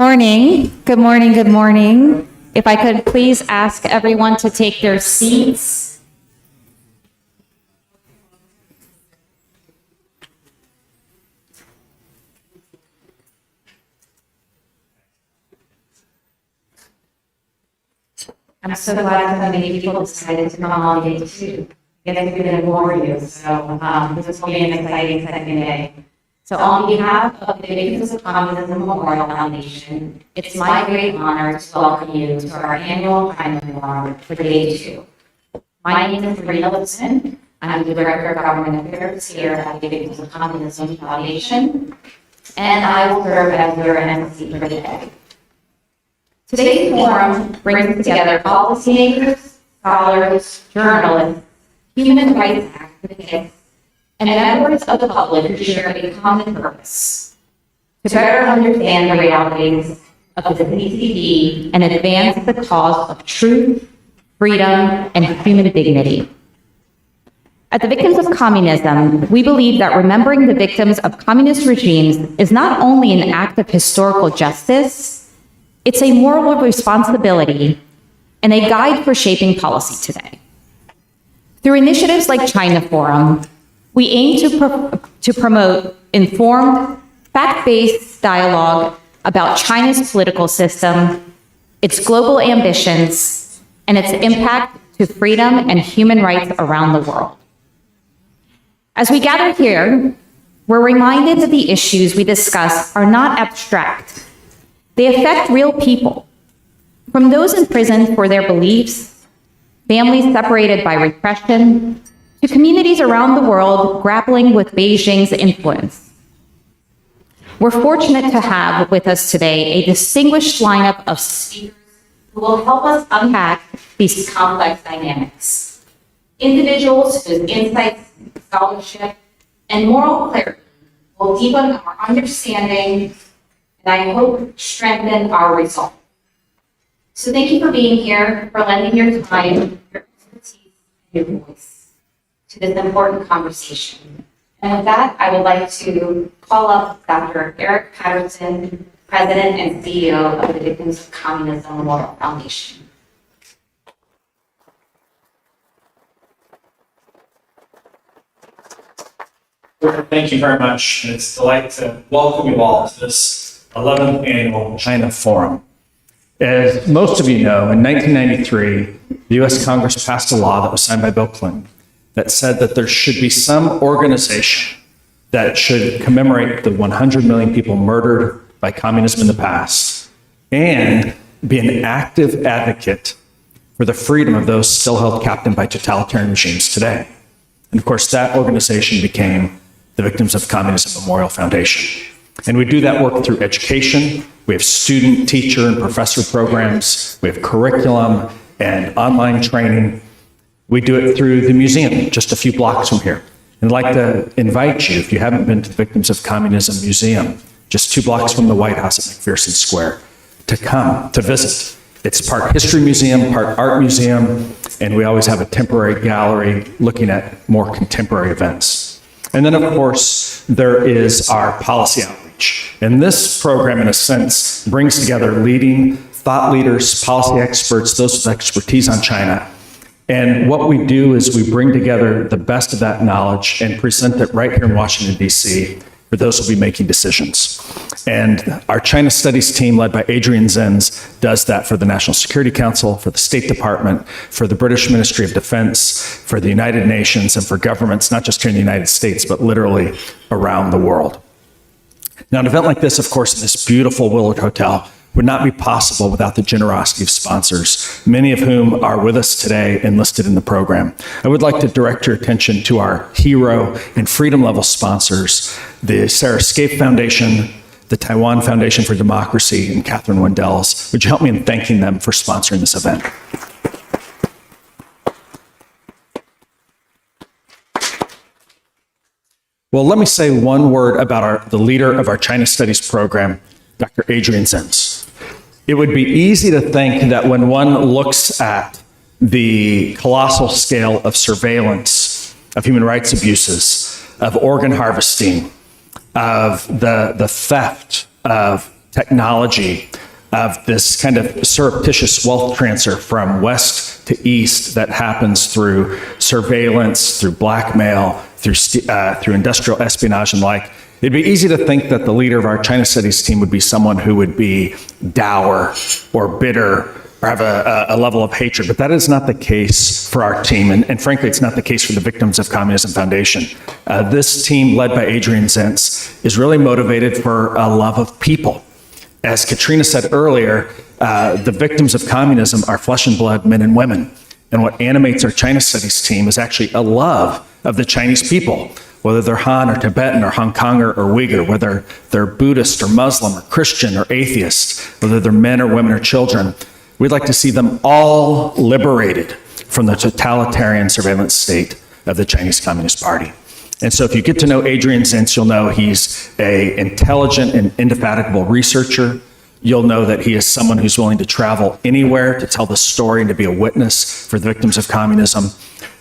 Morning. Good morning. Good morning. If I could please ask everyone to take their seats. I'm so glad so many people decided to come on day two. I guess we didn't warn you, so this will be an exciting second day. So on behalf of the Victims of Communism Memorial Foundation, it's my great honor to welcome you to our annual China Forum for Day 2. My name is Rita Lipson. I'm the Director of Government Affairs here at the Victims of Communism Foundation, and I will serve as your MC for the day. Today's forum brings together policymakers, scholars, journalists, human rights activists, and members of the public who share a common purpose: to better understand the realities of the CCP and advance the cause of truth, freedom, and human dignity. At the Victims of Communism, we believe that remembering the victims of communist regimes is not only an act of historical justice, it's a moral responsibility and a guide for shaping policy today. Through initiatives like China Forum, we aim to promote informed, fact-based dialogue about China's political system, its global ambitions, and its impact to freedom and human rights around the world. As we gather here, we're reminded that the issues we discuss are not abstract. They affect real people, from those imprisoned for their beliefs, families separated by repression, to communities around the world grappling with Beijing's influence. We're fortunate to have with us today a distinguished lineup of speakers who will help us unpack these complex dynamics. Individuals whose insights, scholarship, and moral clarity will deepen our understanding and I hope strengthen our resolve. So thank you for being here, for lending your time, your expertise, and your voice to this important conversation. And with that, I would like to call up Dr. Eric Patterson, President and CEO of the Victims of Communism Memorial Foundation. Thank you very much. It's a delight to welcome you all to this 11th annual China Forum. As most of you know, in 1993, the US Congress passed a law that was signed by Bill Clinton that said that there should be some organization that should commemorate the 100 million people murdered by communism in the past and be an active advocate for the freedom of those still held captive by totalitarian regimes today. And of course, that organization became the Victims of Communism Memorial Foundation. And we do that work through education. We have student, teacher, and professor programs. We have curriculum and online training. We do it through the museum, just a few blocks from here. And I'd like to invite you, if you haven't been to the Victims of Communism Museum, just 2 blocks from the White House at McPherson Square, to come, to visit. It's part history museum, part art museum, and we always have a temporary gallery looking at more contemporary events. And then, of course, there is our policy outreach. And this program, in a sense, brings together leading thought leaders, policy experts, those with expertise on China. And what we do is we bring together the best of that knowledge and present it right here in Washington, D.C., for those who will be making decisions. And our China Studies team, led by Adrian Zenz, does that for the National Security Council, for the State Department, for the British Ministry of Defense, for the United Nations, and for governments, not just here in the United States, but literally around the world. Now, an event like this, of course, in this beautiful Willard Hotel, would not be possible without the generosity of sponsors, many of whom are with us today and listed in the program. I would like to direct your attention to our hero and freedom level sponsors, the Sarah Scaife Foundation, the Taiwan Foundation for Democracy, and Catherine Wendel's. Would you help me in thanking them for sponsoring this event? Well, let me say one word about the leader of our China Studies program, Dr. Adrian Zenz. It would be easy to think that when one looks at the colossal scale of surveillance, of human rights abuses, of organ harvesting, of the theft of technology of this kind of surreptitious wealth transfer from west to east that happens through surveillance, through blackmail, through industrial espionage and like. It'd be easy to think that the leader of our China studies team would be someone who would be dour or bitter or have a level of hatred, but that is not the case for our team, and frankly, it's not the case for the Victims of Communism Foundation. This team, led by Adrian Zentz, is really motivated for a love of people. As Katrina said earlier, the victims of communism are flesh and blood men and women, and what animates our China studies team is actually a love of the Chinese people, whether they're Han or Tibetan or Hong Konger or Uyghur, whether they're Buddhist or Muslim or Christian or atheist, whether they're men or women or children. We'd like to see them all liberated from the totalitarian surveillance state of the Chinese Communist Party. And so if you get to know Adrian Zentz, you'll know he's an intelligent and indefatigable researcher. You'll know that he is someone who's willing to travel anywhere to tell the story and to be a witness for the victims of communism.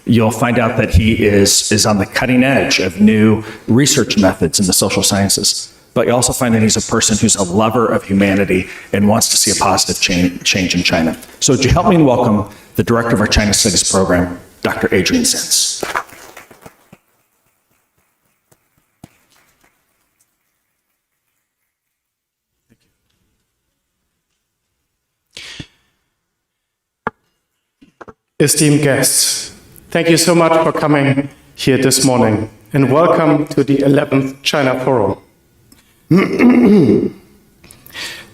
You'll find out that he is on the cutting edge of new research methods in the social sciences. But you also find that he's a person who's a lover of humanity and wants to see a positive change in China. So would you help me in welcome the director of our China Studies program, Dr. Adrian Zentz. Esteemed guests, thank you so much for coming here this morning, and welcome to the 11th China Forum.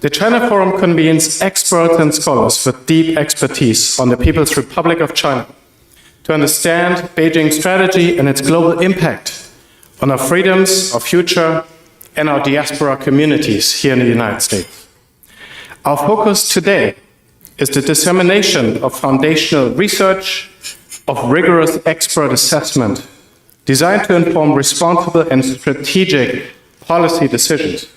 The China Forum convenes experts and scholars with deep expertise on the People's Republic of China to understand Beijing's strategy and its global impact on our freedoms, our future, and our diaspora communities here in the United States. Our focus today is the dissemination of foundational research, of rigorous expert assessment, designed to inform responsible and strategic policy decisions.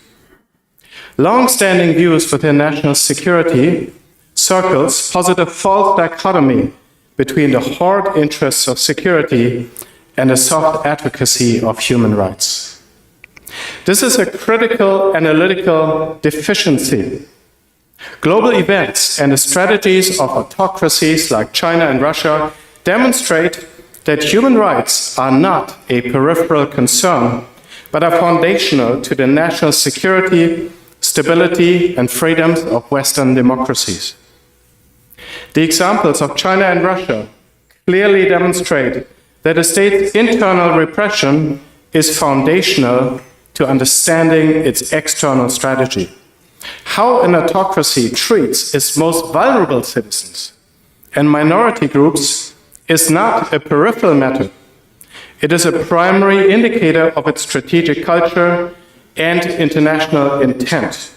Long-standing views within national security circles posit a false dichotomy between the hard interests of security and the soft advocacy of human rights. This is a critical analytical deficiency. Global events and the strategies of autocracies like China and Russia demonstrate that human rights are not a peripheral concern, but are foundational to the national security, stability, and freedoms of Western democracies. The examples of China and Russia clearly demonstrate that a state's internal repression is foundational to understanding its external strategy. How an autocracy treats its most vulnerable citizens and minority groups is not a peripheral matter. It is a primary indicator of its strategic culture and international intent.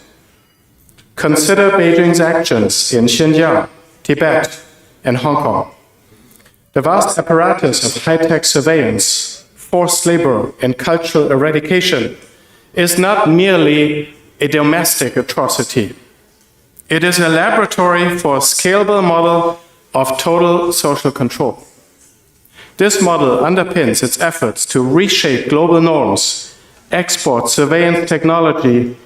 Consider Beijing's actions in Xinjiang, Tibet, and Hong Kong. The vast apparatus of high-tech surveillance, forced labor, and cultural eradication is not merely a domestic atrocity. It is a laboratory for a scalable model of total social control. This model underpins its efforts to reshape global norms, export surveillance technology,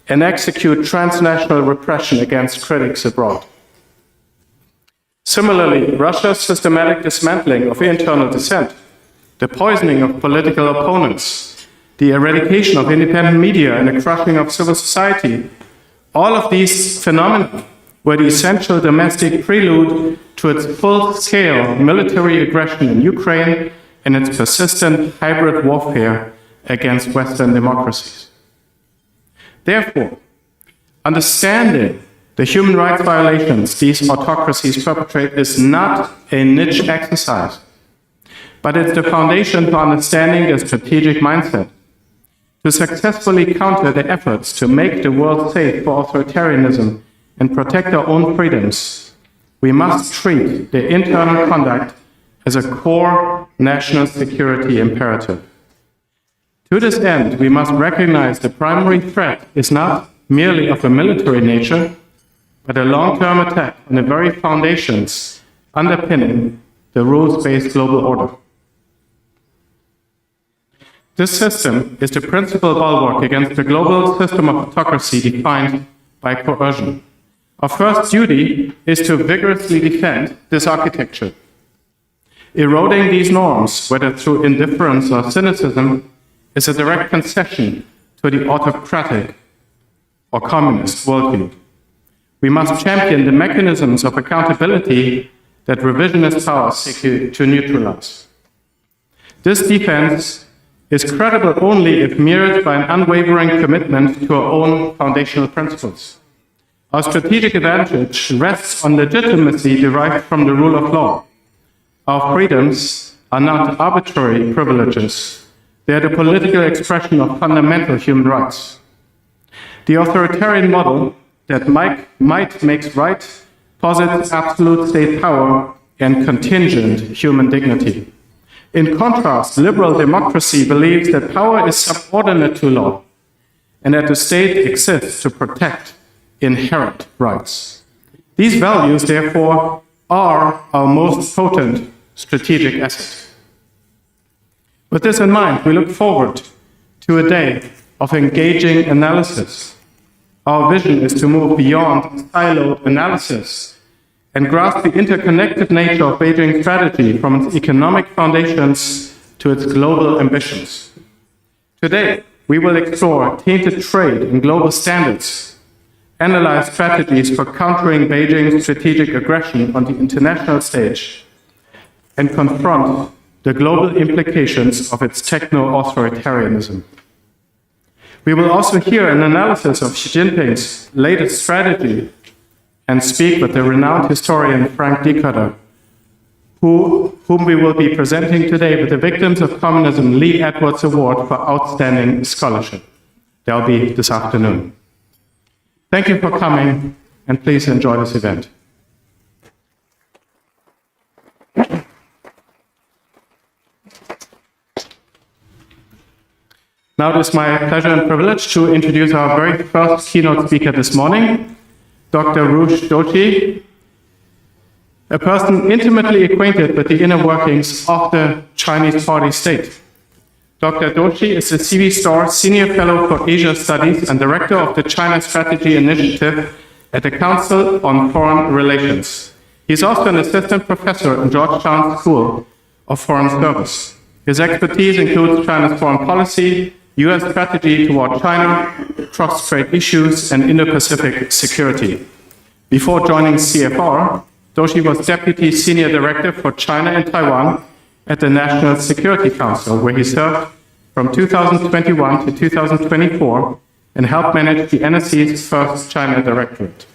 and execute transnational repression against critics abroad. Similarly, Russia's systematic dismantling of internal dissent, the poisoning of political opponents, the eradication of independent media and the crushing of civil society, all of these phenomena were the essential domestic prelude to its full-scale military aggression in Ukraine and its persistent hybrid warfare against Western democracies. Therefore, understanding the human rights violations these autocracies perpetrate is not a niche exercise, but it's the foundation for understanding their strategic mindset. To successfully counter the efforts to make the world safe for authoritarianism and protect our own freedoms, we must treat the internal conduct as a core national security imperative. To this end, we must recognize the primary threat is not merely of a military nature, but a long-term attack on the very foundations underpinning the rules-based global order. This system is the principal bulwark against the global system of autocracy defined by coercion. Our first duty is to vigorously defend this architecture. Eroding these norms, whether through indifference or cynicism, is a direct concession to the autocratic or communist worldview. We must champion the mechanisms of accountability that revisionist powers seek to neutralize. This defense is credible only if mirrored by an unwavering commitment to our own foundational principles. Our strategic advantage rests on legitimacy derived from the rule of law. Our freedoms are not arbitrary privileges. They are the political expression of fundamental human rights. The authoritarian model that might makes right posits absolute state power and contingent human dignity. In contrast, liberal democracy believes that power is subordinate to law and that the state exists to protect inherent rights. These values, therefore, are our most potent strategic asset. With this in mind, we look forward to a day of engaging analysis. Our vision is to move beyond siloed analysis and grasp the interconnected nature of Beijing's strategy from its economic foundations to its global ambitions. Today, we will explore tainted trade and global standards, analyze strategies for countering Beijing's strategic aggression on the international stage, and confront the global implications of its techno-authoritarianism. We will also hear an analysis of Xi Jinping's latest strategy and speak with the renowned historian Frank Dikötter, whom we will be presenting today with the Victims of Communism Lee Edwards Award for Outstanding Scholarship. That'll be this afternoon. Thank you for coming, and please enjoy this event. Now it is my pleasure and privilege to introduce our very first keynote speaker this morning, Dr. Rush Doshi, a person intimately acquainted with the inner workings of the Chinese party state. Dr. Doshi is the C.V. Starr Senior Fellow for Asia Studies and Director of the China Strategy Initiative at the Council on Foreign Relations. He is also an assistant professor in Georgetown School of Foreign Service. His expertise includes China's foreign policy, U.S. strategy toward China, cross-strait issues, and Indo-Pacific security. Before joining CFR, Doshi was Deputy Senior Director for China and Taiwan at the National Security Council, where he served from 2021 to 2024 and helped manage the NSC's first China Directorate.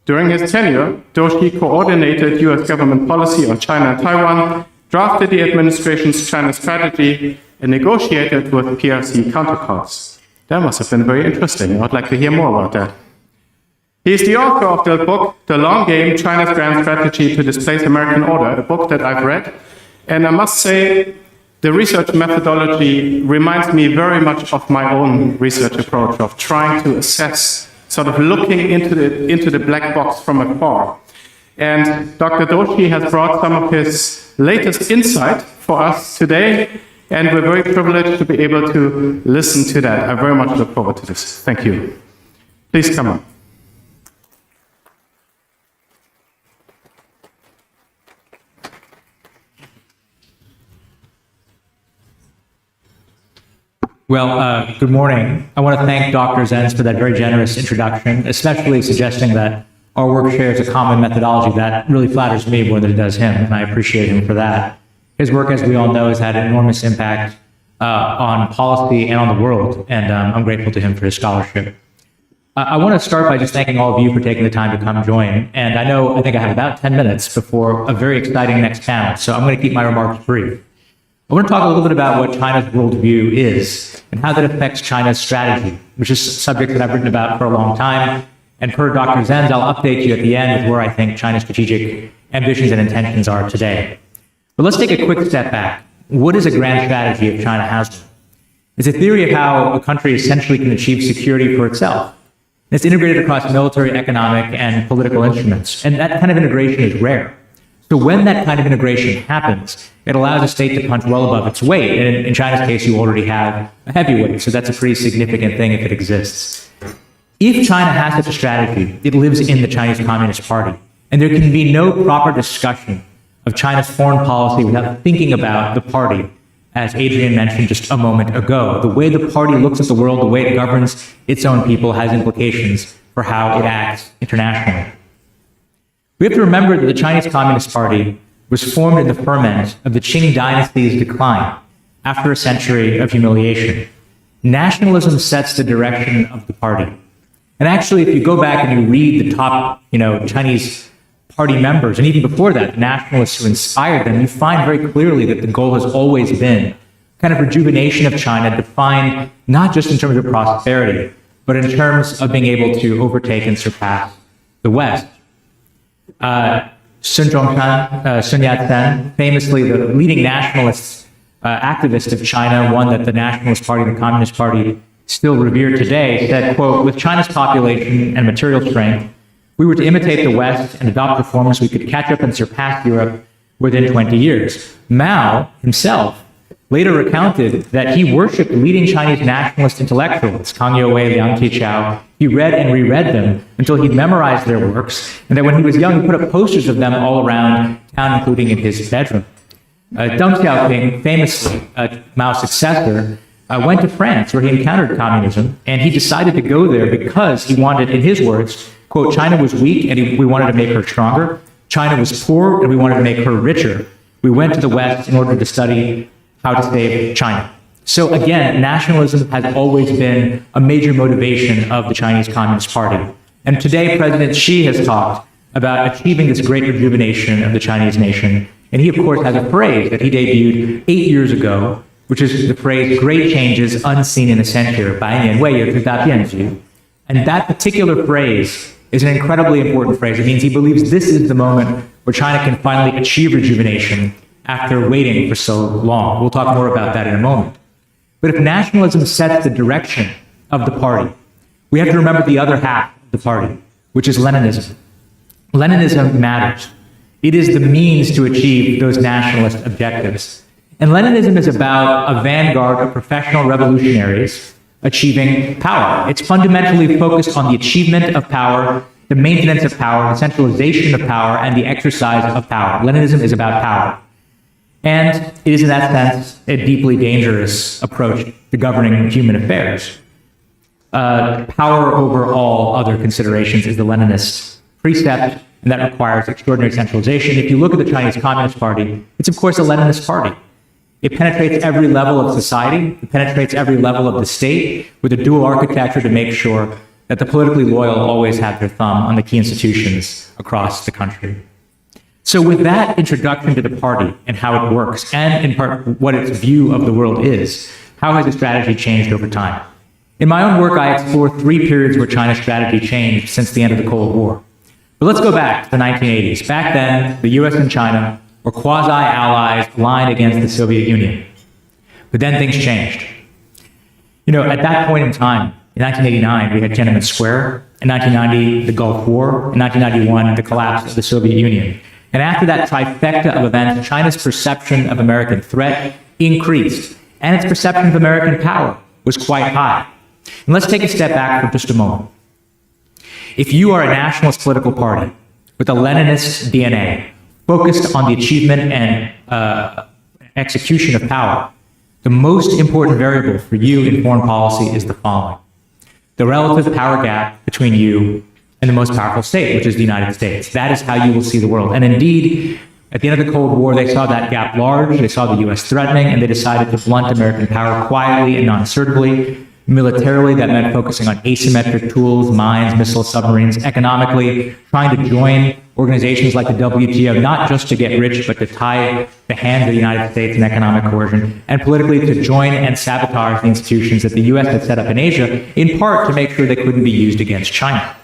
During his tenure, Doshi coordinated U.S. government policy on China and Taiwan, drafted the administration's China strategy, and negotiated with PRC counterparts. That must have been very interesting. I'd like to hear more about that. He is the author of the book, The Long Game, China's Grand Strategy to Displace American Order, a book that I've read. And I must say, the research methodology reminds me very much of my own research approach of trying to assess, sort of looking into the black box from afar. And Dr. Doshi has brought some of his latest insight for us today, and we're very privileged to be able to listen to that. I very much look forward to this. Thank you. Please come on. Well, good morning. I want to thank Dr. Zenz for that very generous introduction, especially suggesting that our work shares a common methodology. That really flatters me more than it does him, and I appreciate him for that. His work, as we all know, has had an enormous impact on policy and on the world, and I'm grateful to him for his scholarship. I want to start by just thanking all of you for taking the time to come join, and I think I have about 10 minutes before a very exciting next panel, so I'm going to keep my remarks brief. I want to talk a little bit about what China's worldview is and how that affects China's strategy, which is a subject that I've written about for a long time. And per Dr. Zenz, I'll update you at the end with where I think China's strategic ambitions and intentions are today. But let's take a quick step back. What is a grand strategy if China has one? It's a theory of how a country essentially can achieve security for itself. It's integrated across military, economic, and political instruments. And that kind of integration is rare. So when that kind of integration happens, it allows a state to punch well above its weight. And in China's case, you already have a heavyweight, so that's a pretty significant thing if it exists. If China has such a strategy, it lives in the Chinese Communist Party. And there can be no proper discussion of China's foreign policy without thinking about the party, as Adrian mentioned just a moment ago. The way the party looks at the world, the way it governs its own people has implications for how it acts internationally. We have to remember that the Chinese Communist Party was formed in the ferment of the Qing dynasty's decline after a century of humiliation. Nationalism sets the direction of the party. And actually, if you go back and you read the top, Chinese party members, and even before that, the nationalists who inspired them, you find very clearly that the goal has always been kind of rejuvenation of China, defined not just in terms of prosperity, but in terms of being able to overtake and surpass the West. Sun Yat-sen, famously the leading nationalist activist of China, one that the Nationalist Party, the Communist Party, still revere today, said, quote, "With China's population and material strength, we were to imitate the West and adopt reforms we could catch up and surpass Europe within 20 years. Mao himself later recounted that he worshipped leading Chinese nationalist intellectuals, Kang Youwei, Liang Qichao. He read and reread them until he'd memorized their works, and that when he was young, he put up posters of them all around town, including in his bedroom. Deng Xiaoping, famously Mao's successor, went to France, where he encountered communism, and he decided to go there because he wanted, in his words, quote, China was weak and we wanted to make her stronger. China was poor and we wanted to make her richer. We went to the West in order to study how to save China. So again, nationalism has always been a major motivation of the Chinese Communist Party. And today, President Xi has talked about achieving this great rejuvenation of the Chinese nation. And he, of course, has a phrase that he debuted 8 years ago, which is the phrase, great changes unseen in a century, 百年未有之大变局. And that particular phrase is an incredibly important phrase. It means he believes this is the moment where China can finally achieve rejuvenation after waiting for so long. We'll talk more about that in a moment. But if nationalism sets the direction of the party, we have to remember the other half of the party, which is Leninism. Leninism matters. It is the means to achieve those nationalist objectives. And Leninism is about a vanguard of professional revolutionaries achieving power. It's fundamentally focused on the achievement of power, the maintenance of power, the centralization of power, and the exercise of power. Leninism is about power. And it is, in that sense, a deeply dangerous approach to governing human affairs. Power over all other considerations is the Leninist precept, and that requires extraordinary centralization. If you look at the Chinese Communist Party, it's, of course, a Leninist party. It penetrates every level of society. It penetrates every level of the state with a dual architecture to make sure that the politically loyal always have their thumb on the key institutions across the country. So with that introduction to the party and how it works, and in part what its view of the world is, how has the strategy changed over time? In my own work, I explore 3 periods where China's strategy changed since the end of the Cold War. But let's go back to the 1980s. Back then, the US and China were quasi-allies aligned against the Soviet Union. But then things changed. At that point in time, in 1989, we had Tiananmen Square. In 1990, the Gulf War. In 1991, the collapse of the Soviet Union. And after that trifecta of events, China's perception of American threat increased, and its perception of American power was quite high. And let's take a step back for just a moment. If you are a nationalist political party with a Leninist DNA, focused on the achievement and execution of power, the most important variable for you in foreign policy is the following: the relative power gap between you and the most powerful state, which is the United States. That is how you will see the world. And indeed, at the end of the Cold War, they saw that gap large, they saw the US threatening, and they decided to blunt American power quietly and non-assertively. Militarily, that meant focusing on asymmetric tools, mines, missiles, submarines. Economically, trying to join organizations like the WTO, not just to get rich, but to tie the hands of the United States in economic coercion. And politically, to join and sabotage the institutions that the US had set up in Asia, in part to make sure they couldn't be used against China.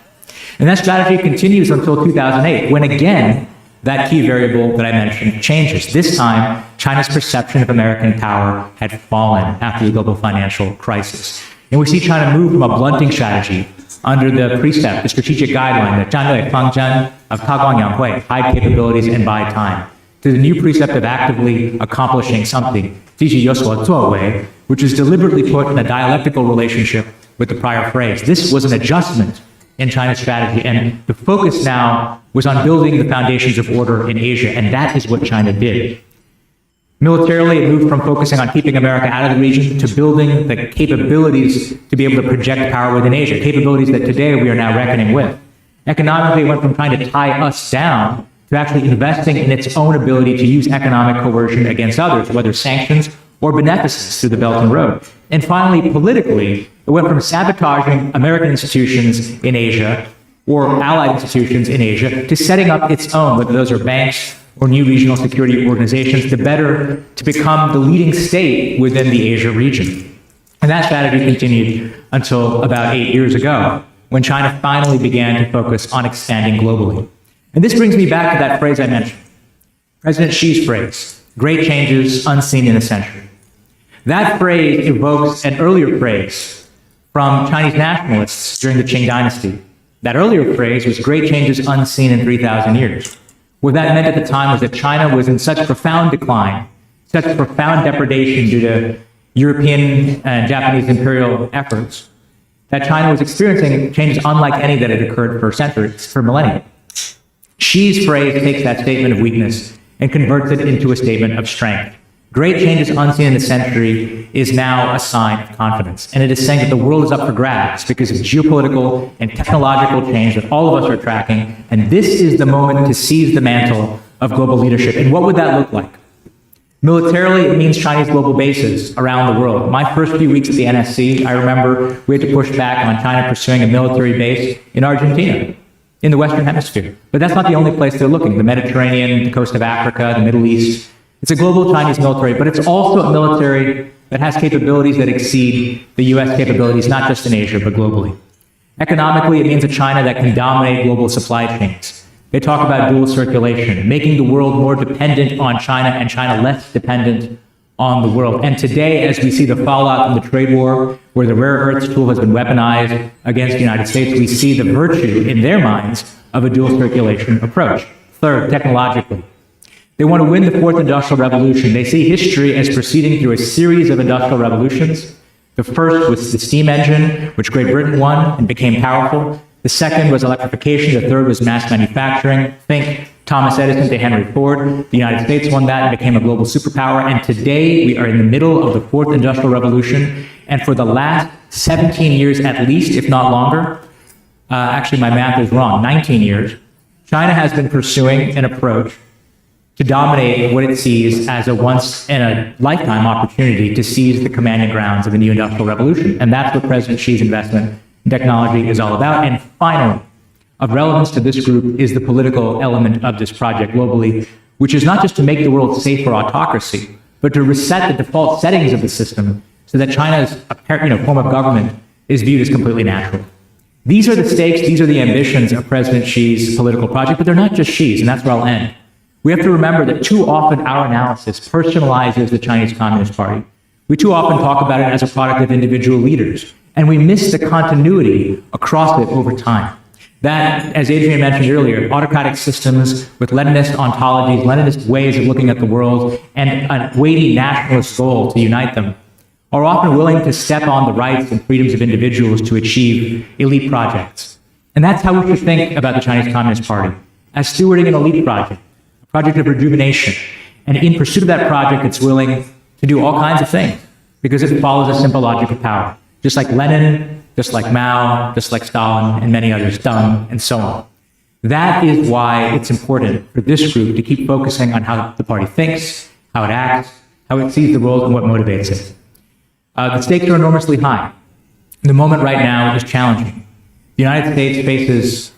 And that strategy continues until 2008, when again, that key variable that I mentioned changes. This time, China's perception of American power had fallen after the global financial crisis. And we see China move from a blunting strategy under the precept, the strategic guideline, the 战略方针 of 韬光养晦, hide capabilities and buy time, to the new precept of actively accomplishing something, 积极有所作为, which is deliberately put in a dialectical relationship with the prior phrase. This was an adjustment in China's strategy, and the focus now was on building the foundations of order in Asia, and that is what China did. Militarily, it moved from focusing on keeping America out of the region to building the capabilities to be able to project power within Asia, capabilities that today we are now reckoning with. Economically, it went from trying to tie us down to actually investing in its own ability to use economic coercion against others, whether sanctions or beneficence through the Belt and Road. And finally, politically, it went from sabotaging American institutions in Asia or allied institutions in Asia to setting up its own, whether those are banks or new regional security organizations, to become the leading state within the Asia region. And that strategy continued until about 8 years ago, when China finally began to focus on expanding globally. And this brings me back to that phrase I mentioned, President Xi's phrase, great changes unseen in a century. That phrase evokes an earlier phrase from Chinese nationalists during the Qing dynasty. That earlier phrase was great changes unseen in 3,000 years. What that meant at the time was that China was in such profound decline, such profound depredation due to European and Japanese imperial efforts, that China was experiencing changes unlike any that had occurred for centuries, for millennia. Xi's phrase takes that statement of weakness and converts it into a statement of strength. Great changes unseen in the century is now a sign of confidence. And it is saying that the world is up for grabs because of geopolitical and technological change that all of us are tracking. And this is the moment to seize the mantle of global leadership. And what would that look like? Militarily, it means Chinese global bases around the world. My first few weeks at the NSC, I remember we had to push back on China pursuing a military base in Argentina, in the Western Hemisphere. But that's not the only place they're looking. The Mediterranean, the coast of Africa, the Middle East. It's a global Chinese military, but it's also a military that has capabilities that exceed the US capabilities, not just in Asia, but globally. Economically, it means a China that can dominate global supply chains. They talk about dual circulation, making the world more dependent on China and China less dependent on the world. And today, as we see the fallout from the trade war, where the rare earths tool has been weaponized against the United States, we see the virtue in their minds of a dual circulation approach. Third, technologically. They want to win the fourth industrial revolution. They see history as proceeding through a series of industrial revolutions. The first was the steam engine, which Great Britain won and became powerful. The second was electrification. The third was mass manufacturing. Think Thomas Edison to Henry Ford. The United States won that and became a global superpower. And today we are in the middle of the fourth industrial revolution. And for the last 17 years at least, if not longer, actually my math is wrong, 19 years, China has been pursuing an approach to dominate what it sees as a once-in-a-lifetime opportunity to seize the commanding grounds of the new industrial revolution. And that's what President Xi's investment in technology is all about. And finally, of relevance to this group is the political element of this project globally, which is not just to make the world safe for autocracy, but to reset the default settings of the system so that China's form of government is viewed as completely natural. These are the stakes, these are the ambitions of President Xi's political project, but they're not just Xi's, and that's where I'll end. We have to remember that too often our analysis personalizes the Chinese Communist Party. We too often talk about it as a product of individual leaders, and we miss the continuity across it over time. That, as Adrian mentioned earlier, autocratic systems with Leninist ontologies, Leninist ways of looking at the world, and a weighty nationalist goal to unite them, are often willing to step on the rights and freedoms of individuals to achieve elite projects. And that's how we should think about the Chinese Communist Party, as stewarding an elite project of rejuvenation. And in pursuit of that project, it's willing to do all kinds of things because it follows a simple logic of power. Just like Lenin, just like Mao, just like Stalin, and many others, Deng, and so on. That is why it's important for this group to keep focusing on how the party thinks, how it acts, how it sees the world, and what motivates it. The stakes are enormously high. The moment right now is challenging. The United States faces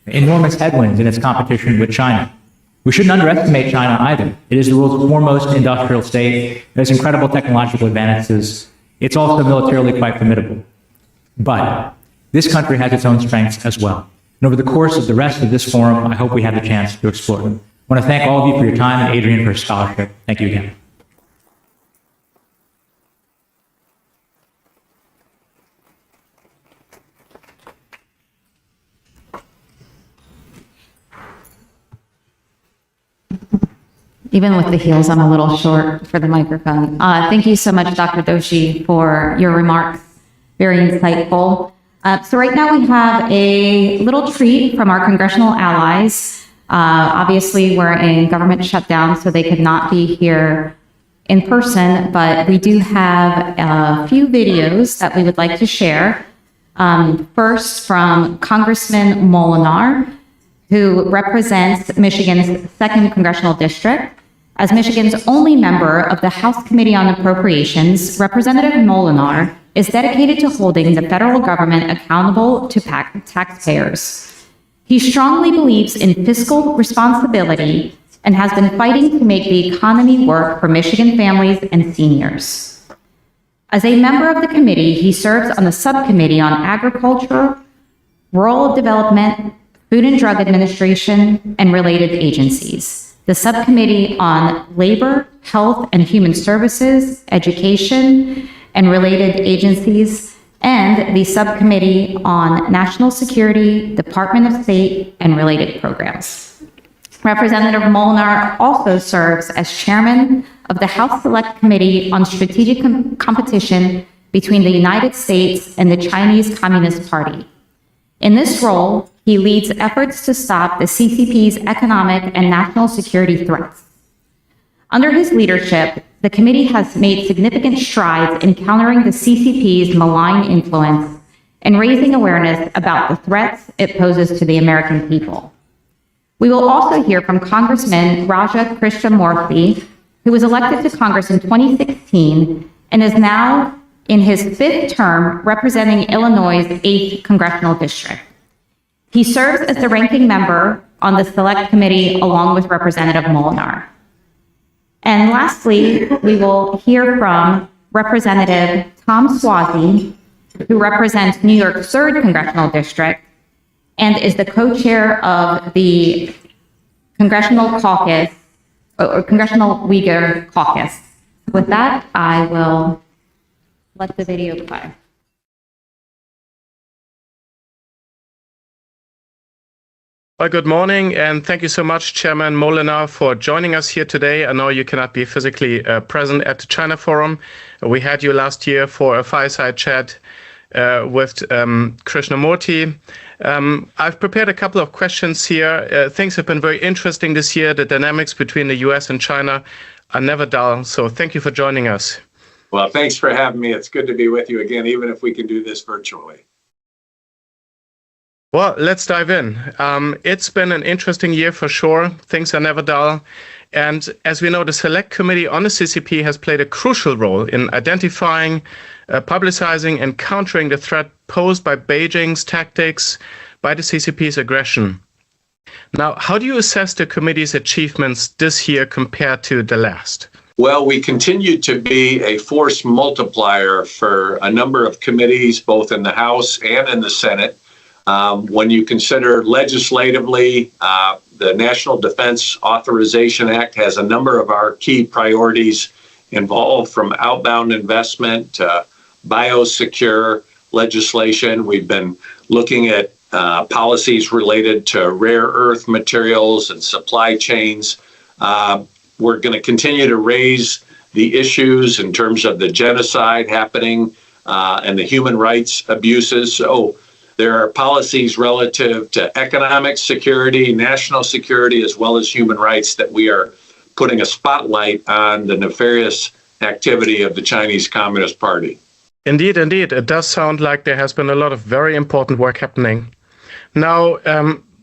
enormous headwinds in its competition with China. We shouldn't underestimate China either. It is the world's foremost industrial state. It has incredible technological advantages. It's also militarily quite formidable. But this country has its own strengths as well. And over the course of the rest of this forum, I hope we have the chance to explore them. I want to thank all of you for your time and Adrian for his scholarship. Thank you again. Even with the heels, I'm a little short for the microphone. Thank you so much, Dr. Doshi, for your remarks. Very insightful. So right now we have a little treat from our congressional allies. Obviously, we're in government shutdown, so they could not be here in person, but we do have a few videos that we would like to share. First, from Congressman Molinar, who represents Michigan's 2nd Congressional District. As Michigan's only member of the House Committee on Appropriations, Representative Molinar is dedicated to holding the federal government accountable to taxpayers. He strongly believes in fiscal responsibility and has been fighting to make the economy work for Michigan families and seniors. As a member of the committee, he serves on the subcommittee on agriculture, rural development, Food and Drug Administration, and related agencies, the subcommittee on labor, health and human services, education, and related agencies, and the subcommittee on national security, Department of State, and related programs. Representative Molinar also serves as chairman of the House Select Committee on Strategic Competition between the United States and the Chinese Communist Party. In this role, he leads efforts to stop the CCP's economic and national security threats. Under his leadership, the committee has made significant strides in countering the CCP's malign influence and raising awareness about the threats it poses to the American people. We will also hear from Congressman Raja Krishnamurthy, who was elected to Congress in 2016 and is now in his 5th term representing Illinois' 8th Congressional District. He serves as the ranking member on the Select Committee along with Representative Molinar. And lastly, we will hear from Representative Tom Suozzi, who represents New York's 3rd Congressional District and is the co-chair of the Congressional Caucus, or Congressional Uyghur Caucus. With that, I will let the video play. Well, good morning, and thank you so much, Chairman Molinar, for joining us here today. I know you cannot be physically present at the China Forum. We had you last year for a fireside chat with Krishnamurthy. I've prepared a couple of questions here. Things have been very interesting this year. The dynamics between the US and China are never dull, so thank you for joining us. Well, thanks for having me. It's good to be with you again, even if we can do this virtually. Well, let's dive in. It's been an interesting year for sure. Things are never dull. And as we know, the Select Committee on the CCP has played a crucial role in identifying, publicizing, and countering the threat posed by Beijing's tactics, by the CCP's aggression. Now, how do you assess the committee's achievements this year compared to the last? Well, we continue to be a force multiplier for a number of committees, both in the House and in the Senate. When you consider legislatively, the National Defense Authorization Act has a number of our key priorities involved, from outbound investment to biosecure legislation. We've been looking at policies related to rare earth materials and supply chains. We're going to continue to raise the issues in terms of the genocide happening and the human rights abuses. So there are policies relative to economic security, national security, as well as human rights that we are putting a spotlight on the nefarious activity of the Chinese Communist Party. Indeed, indeed. It does sound like there has been a lot of very important work happening. Now,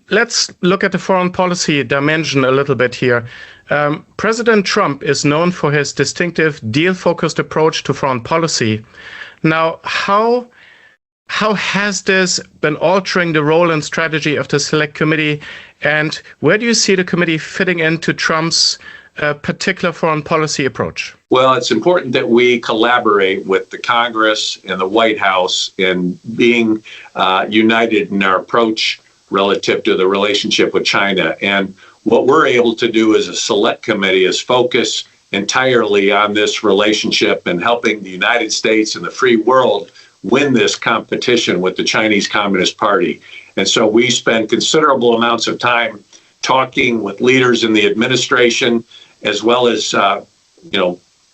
let's look at the foreign policy dimension a little bit here. President Trump is known for his distinctive deal-focused approach to foreign policy. Now, how has this been altering the role and strategy of the Select Committee, and where do you see the committee fitting into Trump's particular foreign policy approach? Well, it's important that we collaborate with the Congress and the White House in being united in our approach relative to the relationship with China. And what we're able to do as a Select Committee is focus entirely on this relationship and helping the United States and the free world win this competition with the Chinese Communist Party. And so we spend considerable amounts of time talking with leaders in the administration as well as,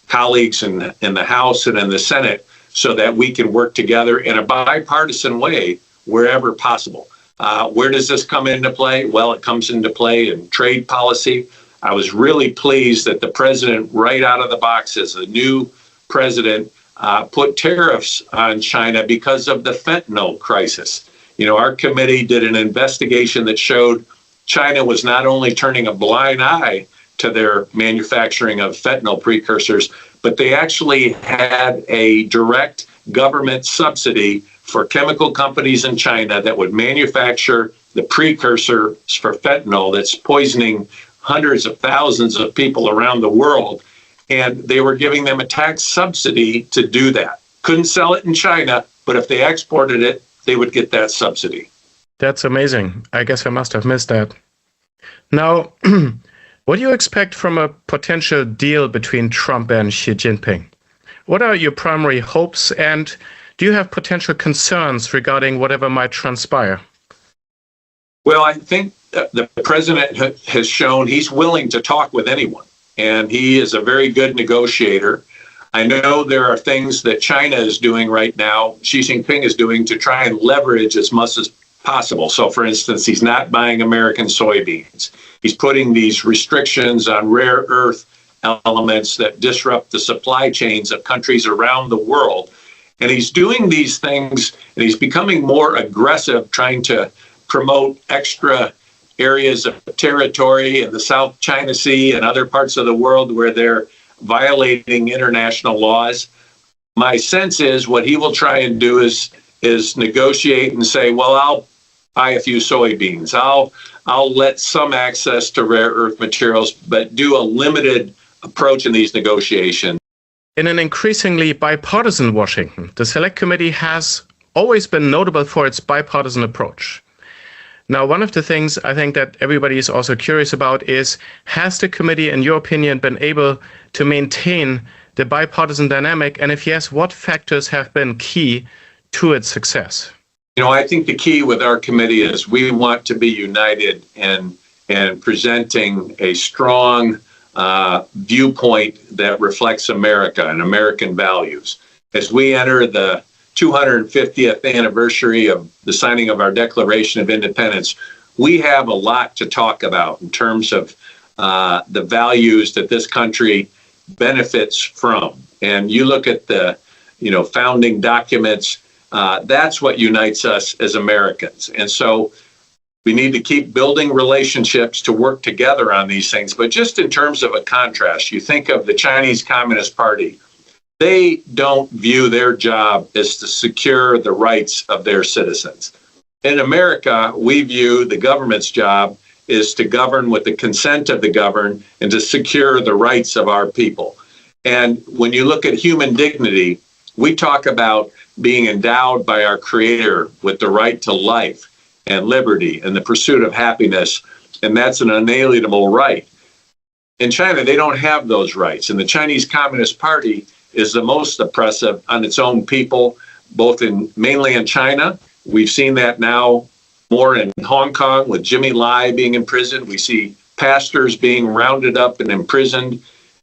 colleagues in the House and in the Senate, so that we can work together in a bipartisan way wherever possible. Where does this come into play? Well, it comes into play in trade policy. I was really pleased that the president, right out of the box as the new president, put tariffs on China because of the fentanyl crisis. Our committee did an investigation that showed China was not only turning a blind eye to their manufacturing of fentanyl precursors, but they actually had a direct government subsidy for chemical companies in China that would manufacture the precursors for fentanyl that's poisoning hundreds of thousands of people around the world. And they were giving them a tax subsidy to do that. Couldn't sell it in China, but if they exported it, they would get that subsidy. That's amazing. I guess I must have missed that. Now, what do you expect from a potential deal between Trump and Xi Jinping? What are your primary hopes, and do you have potential concerns regarding whatever might transpire? Well, I think the president has shown he's willing to talk with anyone, and he is a very good negotiator. I know there are things that China is doing right now, Xi Jinping is doing, to try and leverage as much as possible. So, for instance, he's not buying American soybeans. He's putting these restrictions on rare earth elements that disrupt the supply chains of countries around the world. And he's doing these things, and he's becoming more aggressive, trying to promote extra areas of territory in the South China Sea and other parts of the world where they're violating international laws. My sense is what he will try and do is negotiate and say, well, I'll buy a few soybeans. I'll let some access to rare earth materials, but do a limited approach in these negotiations. In an increasingly bipartisan Washington, the Select Committee has always been notable for its bipartisan approach. Now, one of the things I think that everybody is also curious about is, has the committee, in your opinion, been able to maintain the bipartisan dynamic? And if yes, what factors have been key to its success? I think the key with our committee is we want to be united in presenting a strong viewpoint that reflects America and American values. As we enter the 250th anniversary of the signing of our Declaration of Independence, we have a lot to talk about in terms of the values that this country benefits from. And you look at the, founding documents, that's what unites us as Americans. And so we need to keep building relationships to work together on these things. But just in terms of a contrast, you think of the Chinese Communist Party. They don't view their job as to secure the rights of their citizens. In America, we view the government's job is to govern with the consent of the governed and to secure the rights of our people. And when you look at human dignity, we talk about being endowed by our Creator with the right to life and liberty and the pursuit of happiness, and that's an unalienable right. In China, they don't have those rights, and the Chinese Communist Party is the most oppressive on its own people, both mainly in China. We've seen that now more in Hong Kong with Jimmy Lai being imprisoned. We see pastors being rounded up and imprisoned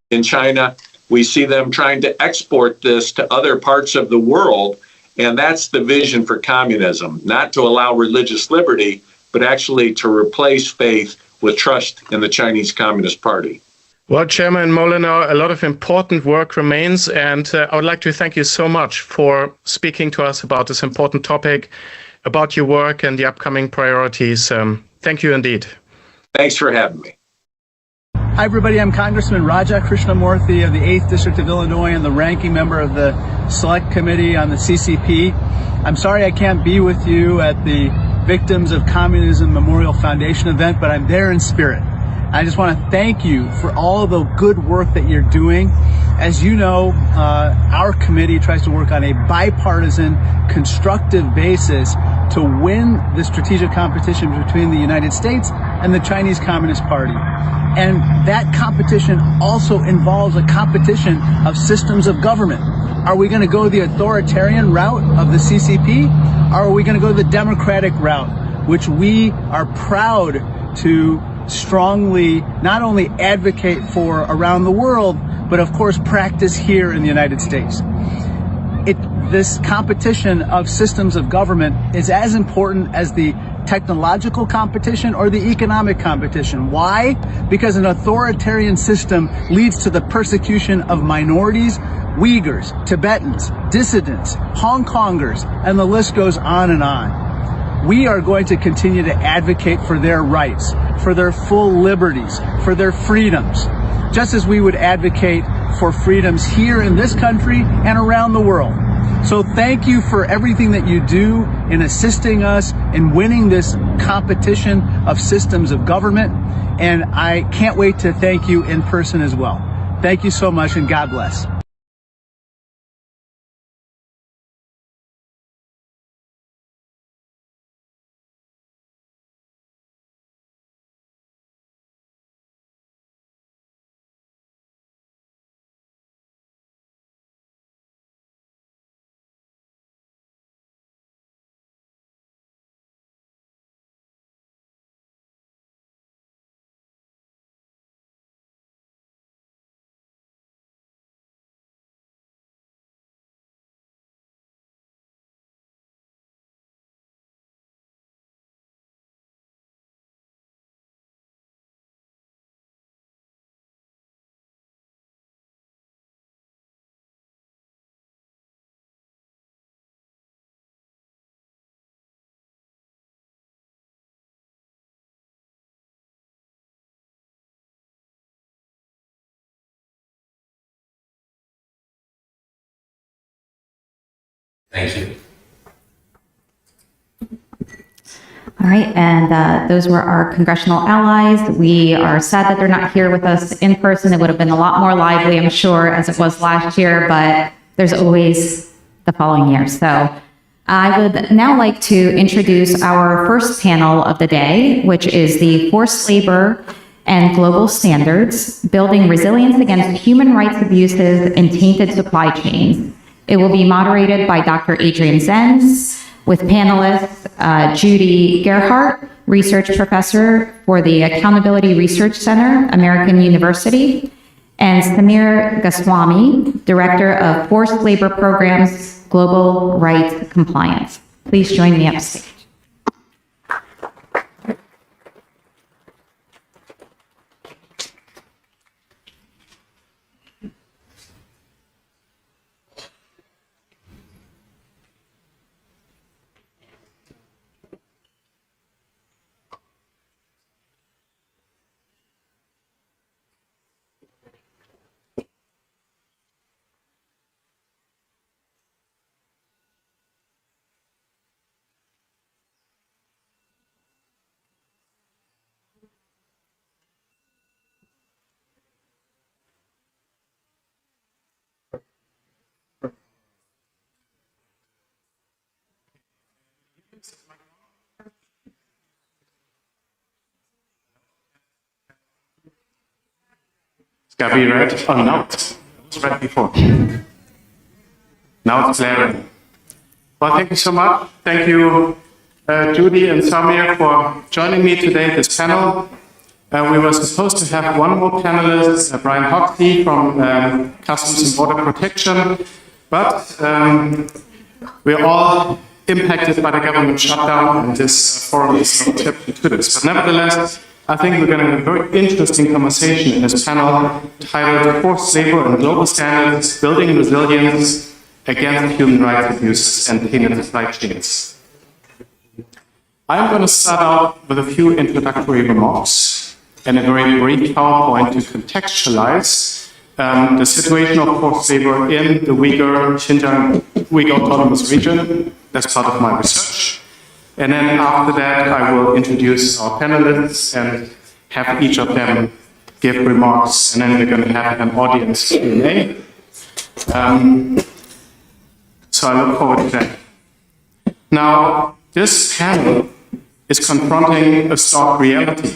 in China. We see them trying to export this to other parts of the world. And that's the vision for communism, not to allow religious liberty, but actually to replace faith with trust in the Chinese Communist Party. Well, Chairman Molinar, a lot of important work remains, and I would like to thank you so much for speaking to us about this important topic, about your work and the upcoming priorities. Thank you indeed. Thanks for having me. Hi, everybody. I'm Congressman Raja Krishnamurthy of the 8th District of Illinois and the ranking member of the Select Committee on the CCP. I'm sorry I can't be with you at the Victims of Communism Memorial Foundation event, but I'm there in spirit. I just want to thank you for all the good work that you're doing. As you know, our committee tries to work on a bipartisan, constructive basis to win the strategic competition between the United States and the Chinese Communist Party. And that competition also involves a competition of systems of government. Are we going to go the authoritarian route of the CCP? Or are we going to go the democratic route, which we are proud to strongly not only advocate for around the world, but of course practice here in the United States. This competition of systems of government is as important as the technological competition or the economic competition. Why? Because an authoritarian system leads to the persecution of minorities, Uyghurs, Tibetans, dissidents, Hong Kongers, and the list goes on and on. We are going to continue to advocate for their rights, for their full liberties, for their freedoms, just as we would advocate for freedoms here in this country and around the world. So thank you for everything that you do in assisting us in winning this competition of systems of government. And I can't wait to thank you in person as well. Thank you so much, and God bless. Thank you. All right, and those were our congressional allies. We are sad that they're not here with us in person. It would have been a lot more lively, I'm sure, as it was last year, but there's always the following year. So I would now like to introduce our first panel of the day, which is the Forced Labor and Global Standards, Building Resilience Against Human Rights Abuses and Tainted Supply Chains. It will be moderated by Dr. Adrian Zenz, with panelists Judy Gerhardt, Research Professor for the Accountability Research Center, American University, and Samir Goswami, Director of Forced Labor Programs, Global Rights Compliance. Please join me upstage. Got to be read? Oh, no. It was read before. Now it's clear. Well, thank you so much. Thank you, Judy and Samir, for joining me today at this panel. We were supposed to have one more panelist, Brian Hoxie from Customs and Border Protection, but we're all impacted by the government shutdown, and this forum is no exception to this. But nevertheless, I think we're going to have a very interesting conversation in this panel titled Forced Labor and Global Standards, Building Resilience Against Human Rights Abuses and Tainted Supply Chains. I'm going to start out with a few introductory remarks and a very brief PowerPoint to contextualize the situation of forced labor in the Xinjiang Uyghur Autonomous Region. That's part of my research. And then after that, I will introduce our panelists and have each of them give remarks, and then we're going to have an audience Q&A. So I look forward to that. Now, this panel is confronting a stark reality: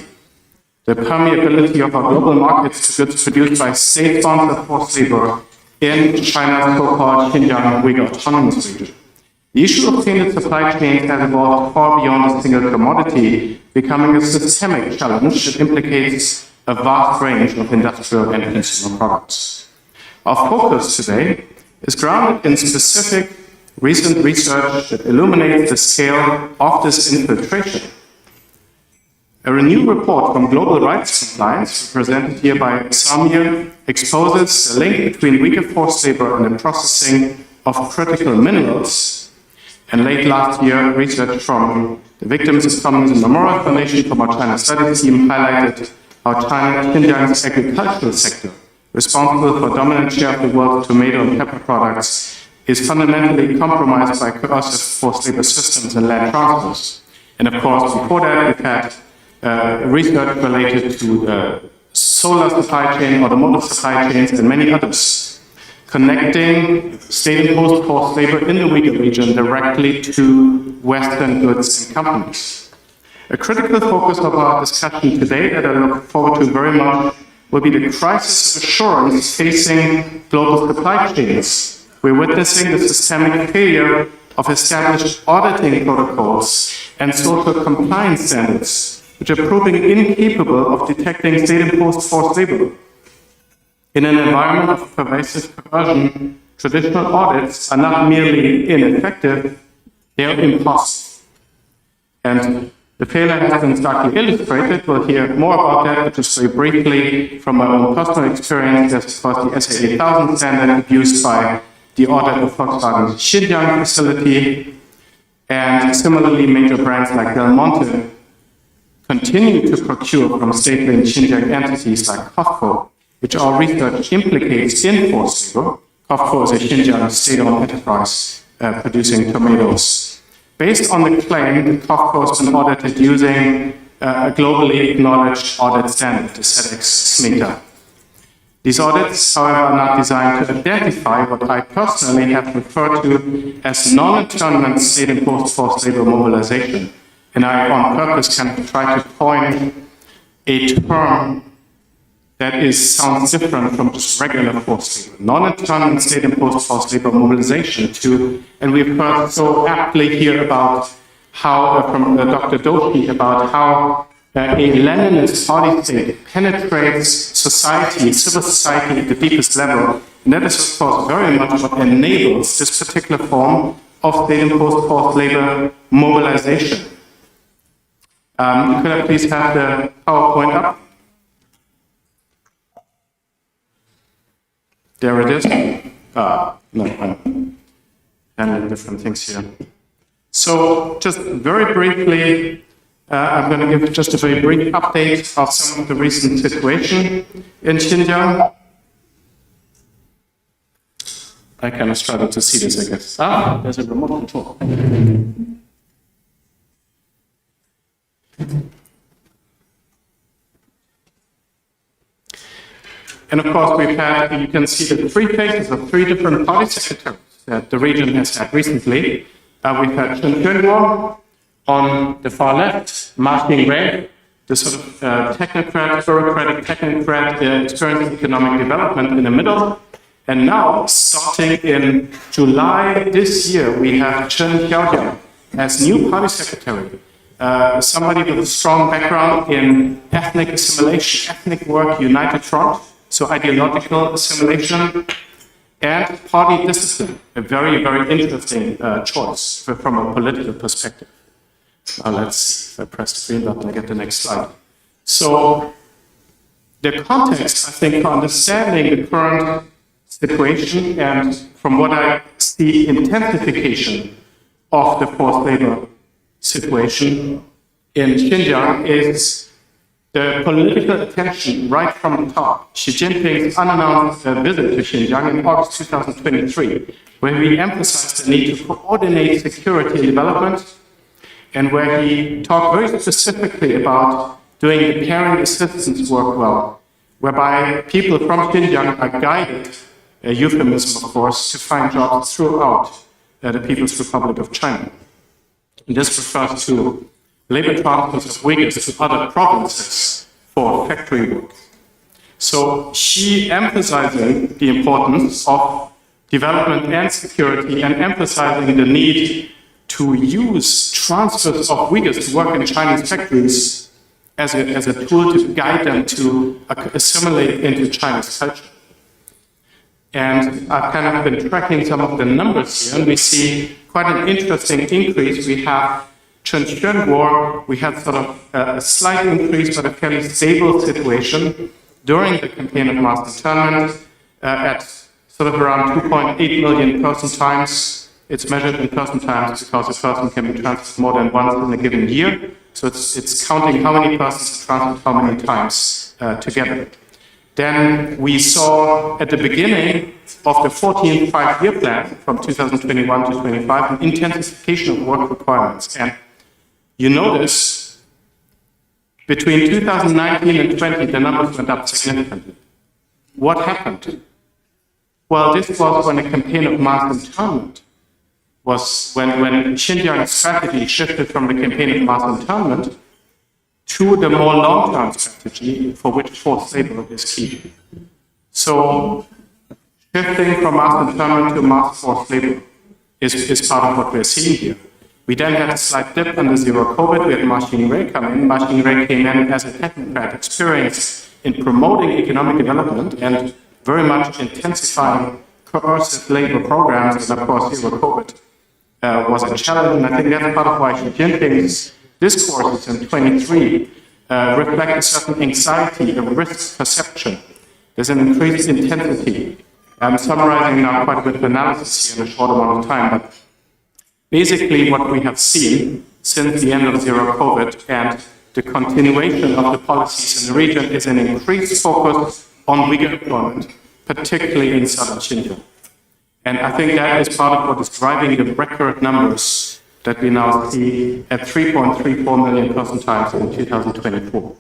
the permeability of our global markets to goods produced by state-sponsored forced labor in China's so-called Xinjiang Uyghur Autonomous Region. The issue of tainted supply chains has evolved far beyond a single commodity, becoming a systemic challenge that implicates a vast range of industrial and consumer products. Our focus today is grounded in specific recent research that illuminates the scale of this infiltration. A renewed report from Global Rights Compliance, presented here by Samir, exposes the link between weaker forced labor and the processing of critical minerals. And late last year, research from the Victims of Communism Memorial Foundation from our China Studies team highlighted how Xinjiang's agricultural sector, responsible for a dominant share of the world's tomato and pepper products, is fundamentally compromised by coercive forced labor systems and land transfers. And of course, before that, we've had research related to solar supply chain, automotive supply chains, and many others, connecting state-imposed forced labor in the Uyghur region directly to Western goods and companies. A critical focus of our discussion today that I look forward to very much will be the crisis of assurance facing global supply chains. We're witnessing the systemic failure of established auditing protocols and social compliance standards, which are proving incapable of detecting state-imposed forced labor. In an environment of pervasive coercion, traditional audits are not merely ineffective, they are impossible. And the failure has been starkly illustrated. We'll hear more about that, but just very briefly from my own personal experience. There's, of course, the SA 8000 standard used by the audit of Volkswagen's Xinjiang facility, and similarly, major brands like Del Monte continue to procure from state-linked Xinjiang entities like COFCO, which our research implicates in forced labor. COFCO is a Xinjiang state-owned enterprise producing tomatoes. Based on the claim that COFCO has been audited using a globally acknowledged audit standard, the SEDEX SMETA. These audits, however, are not designed to identify what I personally have referred to as non-internment state-imposed forced labor mobilization. And I, on purpose, can try to coin a term that sounds different from just regular forced labor. Non-internment state-imposed forced labor mobilization and we've heard so aptly here about how, from Dr. Doshi, about how a Leninist party state penetrates society, civil society at the deepest level. And that is, of course, very much what enables this particular form of state-imposed forced labor mobilization. Could I please have the PowerPoint up? There it is. No, I'm handling different things here. So, just very briefly, I'm going to give just a very brief update of some of the recent situation in Xinjiang. I kind of struggle to see this, I guess. There's a remote control. And of course, we've had, you can see the three faces of three different party secretaries that the region has had recently. We've had Chen Quanguo on the far left, Ma Xingwei, the sort of technocrat, bureaucratic technocrat, experiencing economic development in the middle. And now, starting in July this year, we have Chen Xiaojiang as new party secretary. Somebody with a strong background in ethnic assimilation, ethnic work, united front, so ideological assimilation, and party discipline, a very, very interesting choice from a political perspective. Now let's see if I press the green button, I get the next slide. So the context, I think, for understanding the current situation and from what I see, intensification of the forced labor situation in Xinjiang is the political attention right from the top. Xi Jinping's unannounced visit to Xinjiang in August 2023, where he emphasized the need to coordinate security and development, and where he talked very specifically about doing the pairing assistance work well, whereby people from Xinjiang are guided, a euphemism of course, to find jobs throughout the People's Republic of China. And this refers to labor transfers of Uyghurs to other provinces for factory work. So she emphasizing the importance of development and security, and emphasizing the need to use transfers of Uyghurs to work in Chinese factories as a tool to guide them to assimilate into Chinese culture. And I've kind of been tracking some of the numbers here, and we see quite an interesting increase. We have Chuncheon War, we had sort of a slight increase, but a fairly stable situation during the campaign of mass internment at sort of around 2.8 million person times. It's measured in person times because a person can be transferred more than once in a given year. So it's counting how many persons are transferred how many times together. Then we saw at the beginning of the 14th five-year plan from 2021 to 25 an intensification of work requirements. And you notice between 2019 and 20, the numbers went up significantly. What happened? Well, this was when a campaign of mass internment was when Xinjiang's strategy shifted from the campaign of mass internment to the more long-term strategy for which forced labor is key. So shifting from mass internment to mass forced labor is part of what we're seeing here. We then had a slight dip under zero COVID. We had Ma Xing-wei come in. Ma Xing-wei came in as a technocrat experienced in promoting economic development and very much intensifying coercive labor programs, and of course zero COVID was a challenge. And I think that's part of why Xi Jinping's discourses in 23 reflect a certain anxiety, a risk perception. There's an increased intensity. I'm summarizing now quite a bit of analysis here in a short amount of time, but basically what we have seen since the end of zero COVID and the continuation of the policies in the region is an increased focus on Uyghur employment, particularly in southern Xinjiang. And I think that is part of what is driving the record numbers that we now see at 3.34 million person times in 2024.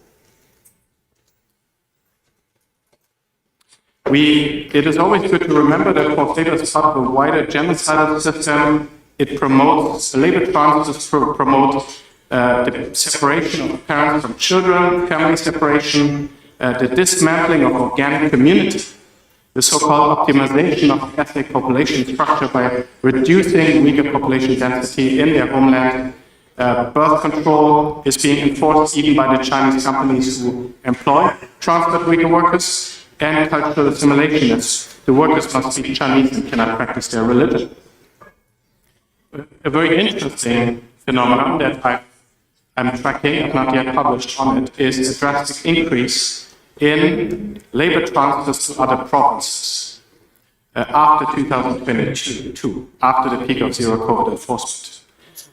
It is always good to remember that forced labor is part of a wider genocidal system. It promotes, labor transfers promote the separation of parents from children, family separation, the dismantling of organic community, the so-called optimization of ethnic population structure by reducing Uyghur population density in their homeland. Birth control is being enforced even by the Chinese companies who employ transferred Uyghur workers, and cultural assimilation is the workers must speak Chinese and cannot practice their religion. A very interesting phenomenon that I'm tracking, I've not yet published on it, is a drastic increase in labor transfers to other provinces after 2022, after the peak of zero COVID enforcement.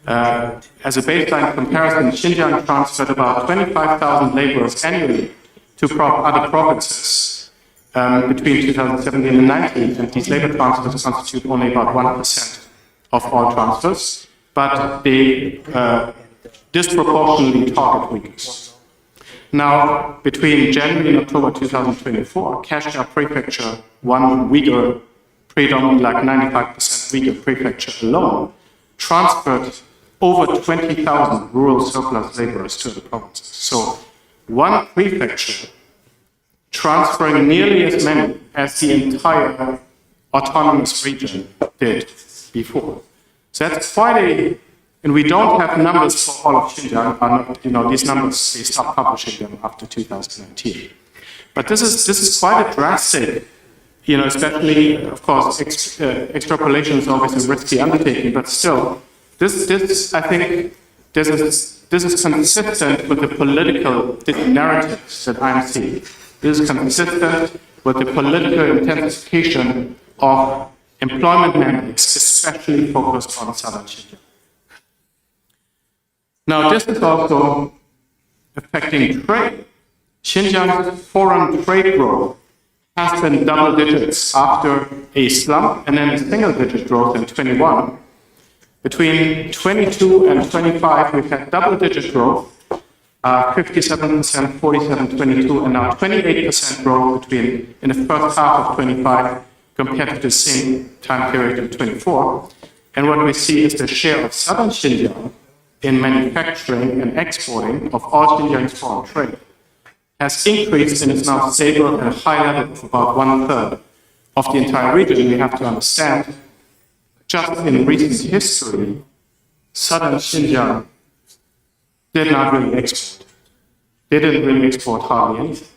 As a baseline comparison, Xinjiang transferred about 25,000 laborers annually to other provinces between 2017 and 19, and these labor transfers constitute only about 1% of all transfers, but they disproportionately target Uyghurs. Now, between January and October 2024, Kashgar Prefecture, one Uyghur, predominantly like 95% Uyghur prefecture alone, transferred over 20,000 rural surplus laborers to the provinces. So, one prefecture transferring nearly as many as the entire autonomous region did before. So that's quite a, and we don't have numbers for all of Xinjiang. These numbers, they stopped publishing them after 2019. But this is quite a drastic, especially, of course, extrapolation is always a risky undertaking, but still, this I think, this is consistent with the political narratives that I'm seeing. This is consistent with the political intensification of employment mandates, especially focused on southern Xinjiang. Now, this is also affecting trade. Xinjiang's foreign trade growth has been double digits after a slump and then a single-digit growth in 21. Between 22 and 25, we've had double-digit growth. 57%, 47%, 22%, and now 28% growth in the first half of 25 compared to the same time period in 24. And what we see is the share of southern Xinjiang in manufacturing and exporting of all Xinjiang's foreign trade has increased and is now stable at a high level of about 1/3 of the entire region, we have to understand, just in recent history, southern Xinjiang did not really export. They didn't really export hardly anything.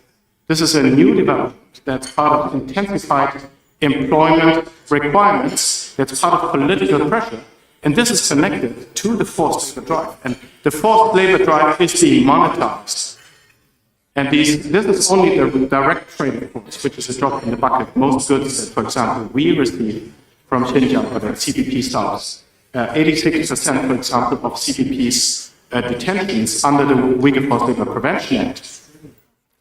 This is a new development that's part of intensified employment requirements, that's part of political pressure, and this is connected to the forced labor drive. And the forced labor drive is being monetized. And this is only the direct trade, of course, which is a drop in the bucket. Most goods that, for example, we receive from Xinjiang, or the CPP status, 86%, for example, of CPP's detentions under the Uyghur Forced Labor Prevention Act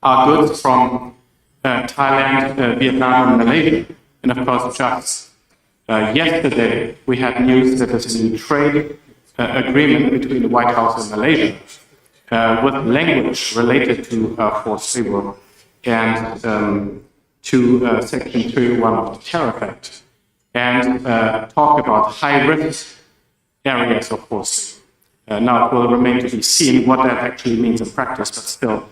are goods from Thailand, Vietnam, and Malaysia. And of course, just yesterday, we had news that there's a new trade agreement between the White House and Malaysia with language related to forced labor and to Section 301 of the Tariff Act, and talk about high-risk areas of forced labor. Now, it will remain to be seen what that actually means in practice, but still,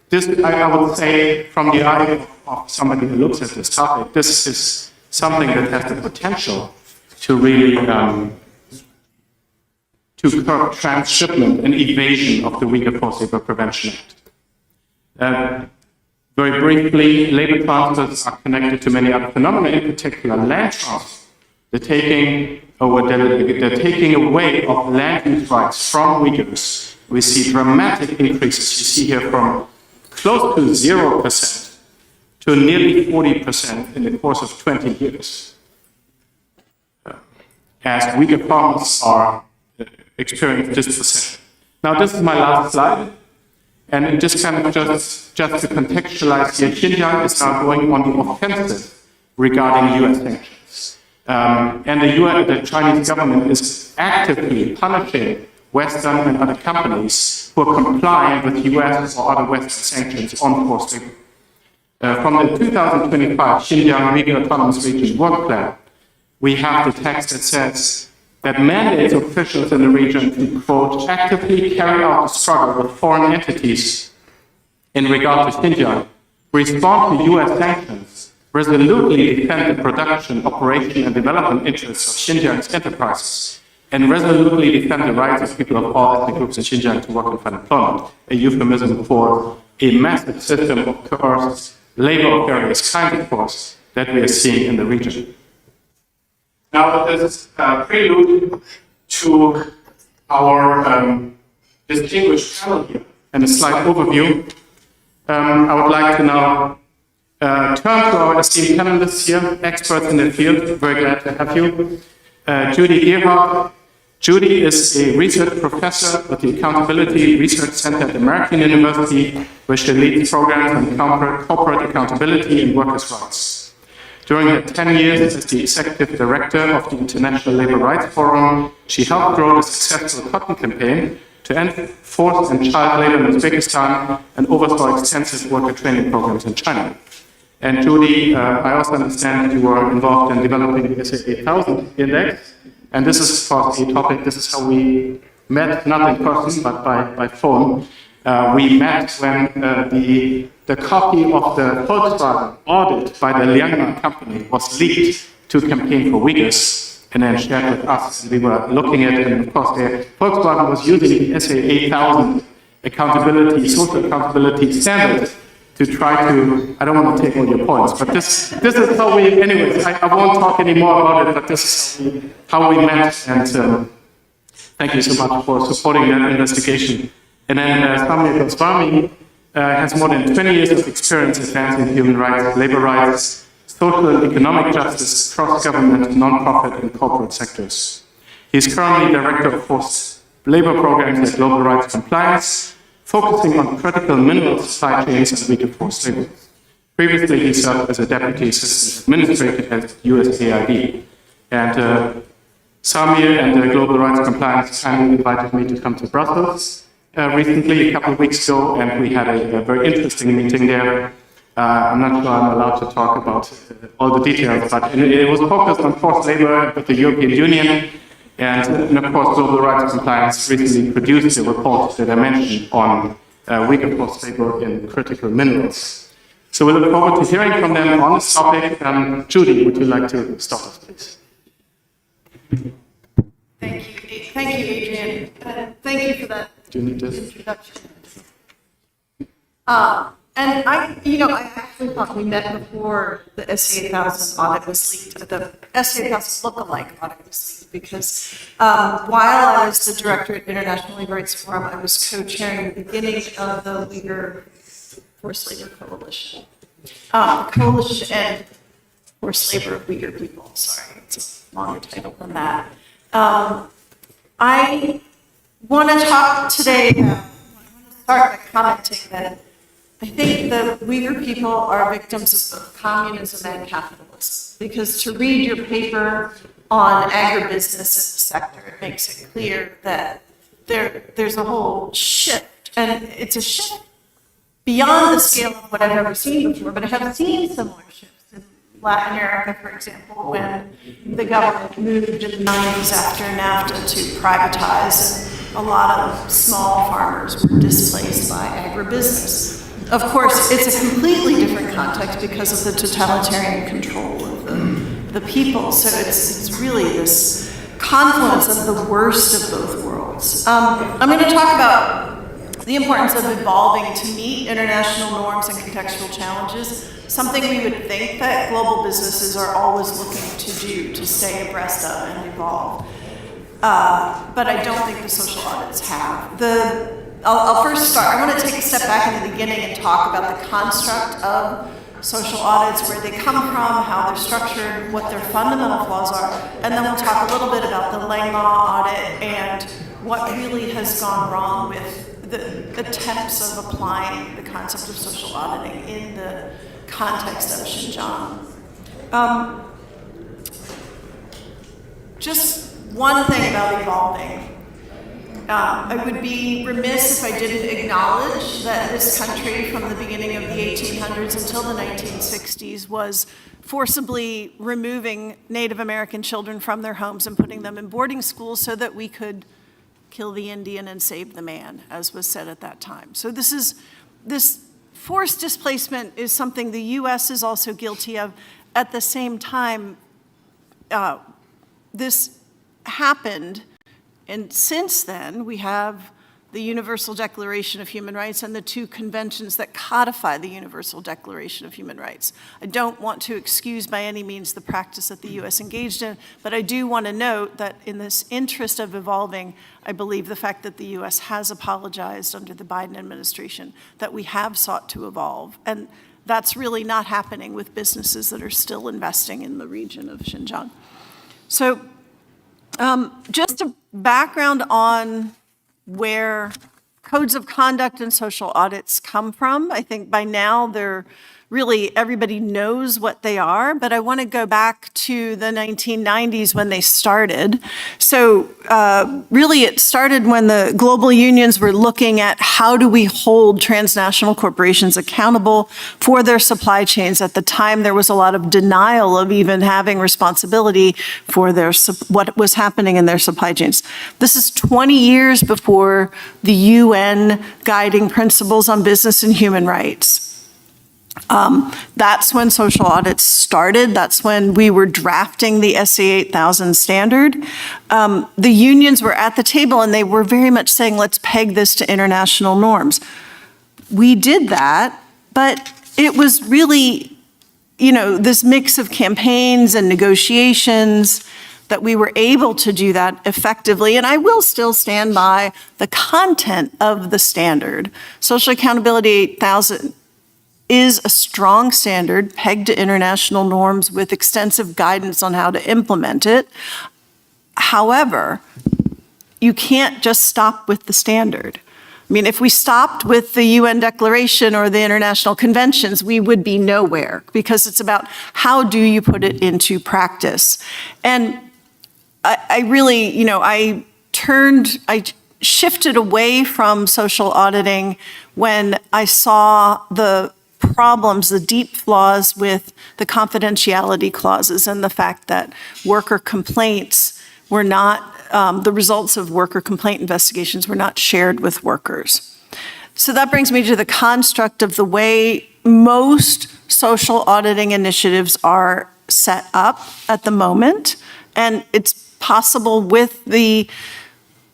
this, I would say, from the eye of somebody who looks at this topic, this is something that has the potential to really to curb transshipment and evasion of the Uyghur Forced Labor Prevention Act. Very briefly, labor transfers are connected to many other phenomena, in particular land transfers. The taking away of land use rights from Uyghurs. We see dramatic increases. You see here from close to 0% to nearly 40% in the course of 20 years. As Uyghur farmers are experiencing dispossession. Now, this is my last slide. And it just kind of just to contextualize here, Xinjiang is now going on the offensive regarding US sanctions. And the Chinese government is actively punishing Western and other companies who are complying with US or other Western sanctions on forced labor. From the 2025 Xinjiang Uyghur Autonomous Region Work Plan, we have the text that says that mandates officials in the region to, quote, actively carry out the struggle with foreign entities in regard to Xinjiang, respond to US sanctions, resolutely defend the production, operation, and development interests of Xinjiang's enterprises, and resolutely defend the rights of people of all ethnic groups in Xinjiang to work and find employment, a euphemism for a massive system of coerced labor of various kinds, of course, that we are seeing in the region. Now, this is a prelude to our distinguished panel here and a slight overview. I would like to now turn to our esteemed panelists here, experts in the field. Very glad to have you. Judy Gerhardt. Judy is a research professor at the Accountability Research Center at American University, where she leads programs on corporate accountability and workers' rights. During her 10 years as the executive director of the International Labour Rights Forum, she helped grow the successful cotton campaign to end forced and child labour in Uzbekistan and oversaw extensive worker training programs in China. And Judy, I also understand you were involved in developing the SA 8000 index, and this is, of course, a topic. This is how we met, not in person, but by phone. We met when the copy of the Volkswagen audit by the Liangna company was leaked to Campaign for Uyghurs and then shared with us. And we were looking at it, and of course, Volkswagen was using the SA 8000 accountability, social accountability standard to try to, I don't want to take all your points, but this is how we, anyways, I won't talk anymore about it, but this is how we met, and thank you so much for supporting that investigation. And then Samir Goswami has more than 20 years of experience advancing human rights, labor rights, social and economic justice, cross-government, non-profit, and corporate sectors. He is currently director of forced labor programs at Global Rights Compliance, focusing on critical mineral supply chains and Uyghur forced labor. Previously, he served as a deputy assistant administrator at USAID. And Samir and the Global Rights Compliance kindly invited me to come to Brussels recently, a couple of weeks ago, and we had a very interesting meeting there. I'm not sure I'm allowed to talk about all the details, but it was focused on forced labor with the European Union. And of course, Global Rights Compliance recently produced a report that I mentioned on Uyghur forced labor in critical minerals. So we look forward to hearing from them on this topic. Judy, would you like to start us, please? Thank you, Adrian. Thank you for that introduction. And I actually thought we met before the SA8000 audit was leaked, the SA8000 lookalike audit was leaked, because while I was the director at International Labor Rights Forum, I was co-chairing the beginning of the Uyghur Forced Labor Coalition. Coalition and Forced Labor of Uyghur People, sorry, it's a longer title than that. I want to talk today, start by commenting that I think the Uyghur people are victims of both communism and capitalism, because to read your paper on agribusiness in the sector, it makes it clear that there's a whole shift, and it's a shift beyond the scale of what I've ever seen before, but I have seen similar shifts in Latin America, for example, when the government moved in the 90s after NAFTA to privatize, and a lot of small farmers were displaced by agribusiness. Of course, it's a completely different context because of the totalitarian control of the people. So it's really this confluence of the worst of both worlds. I'm going to talk about the importance of evolving to meet international norms and contextual challenges, something we would think that global businesses are always looking to do to stay abreast of and evolve. But I don't think the social audits have. I'll first start. I want to take a step back in the beginning and talk about the construct of social audits, where they come from, how they're structured, what their fundamental flaws are, and then we'll talk a little bit about the Lang Law audit and what really has gone wrong with the attempts of applying the concept of social auditing in the context of Xinjiang. Just one thing about evolving. I would be remiss if I didn't acknowledge that this country, from the beginning of the 1800s until the 1960s, was forcibly removing Native American children from their homes and putting them in boarding schools so that we could kill the Indian and save the man, as was said at that time. So this forced displacement is something the U.S. is also guilty of. At the same time, this happened. And since then, we have the Universal Declaration of Human Rights and the two conventions that codify the Universal Declaration of Human Rights. I don't want to excuse by any means the practice that the U.S. engaged in, but I do want to note that in this interest of evolving, I believe the fact that the U.S. has apologized under the Biden administration, that we have sought to evolve. And that's really not happening with businesses that are still investing in the region of Xinjiang. So just a background on where codes of conduct and social audits come from. I think by now everybody knows what they are, but I want to go back to the 1990s when they started. So really it started when the global unions were looking at how do we hold transnational corporations accountable for their supply chains. At the time, there was a lot of denial of even having responsibility for what was happening in their supply chains. This is 20 years before the UN guiding principles on business and human rights. That's when social audits started. That's when we were drafting the SA8000 standard. The unions were at the table and they were very much saying, let's peg this to international norms. We did that, but it was really, this mix of campaigns and negotiations that we were able to do that effectively. And I will still stand by the content of the standard. Social Accountability 8000 is a strong standard pegged to international norms with extensive guidance on how to implement it. However, you can't just stop with the standard. I mean, if we stopped with the UN Declaration or the international conventions, we would be nowhere, because it's about how do you put it into practice. And I really, I shifted away from social auditing when I saw the problems, the deep flaws with the confidentiality clauses and the fact that worker complaints were not, the results of worker complaint investigations were not shared with workers. So that brings me to the construct of the way most social auditing initiatives are set up at the moment, and it's possible with the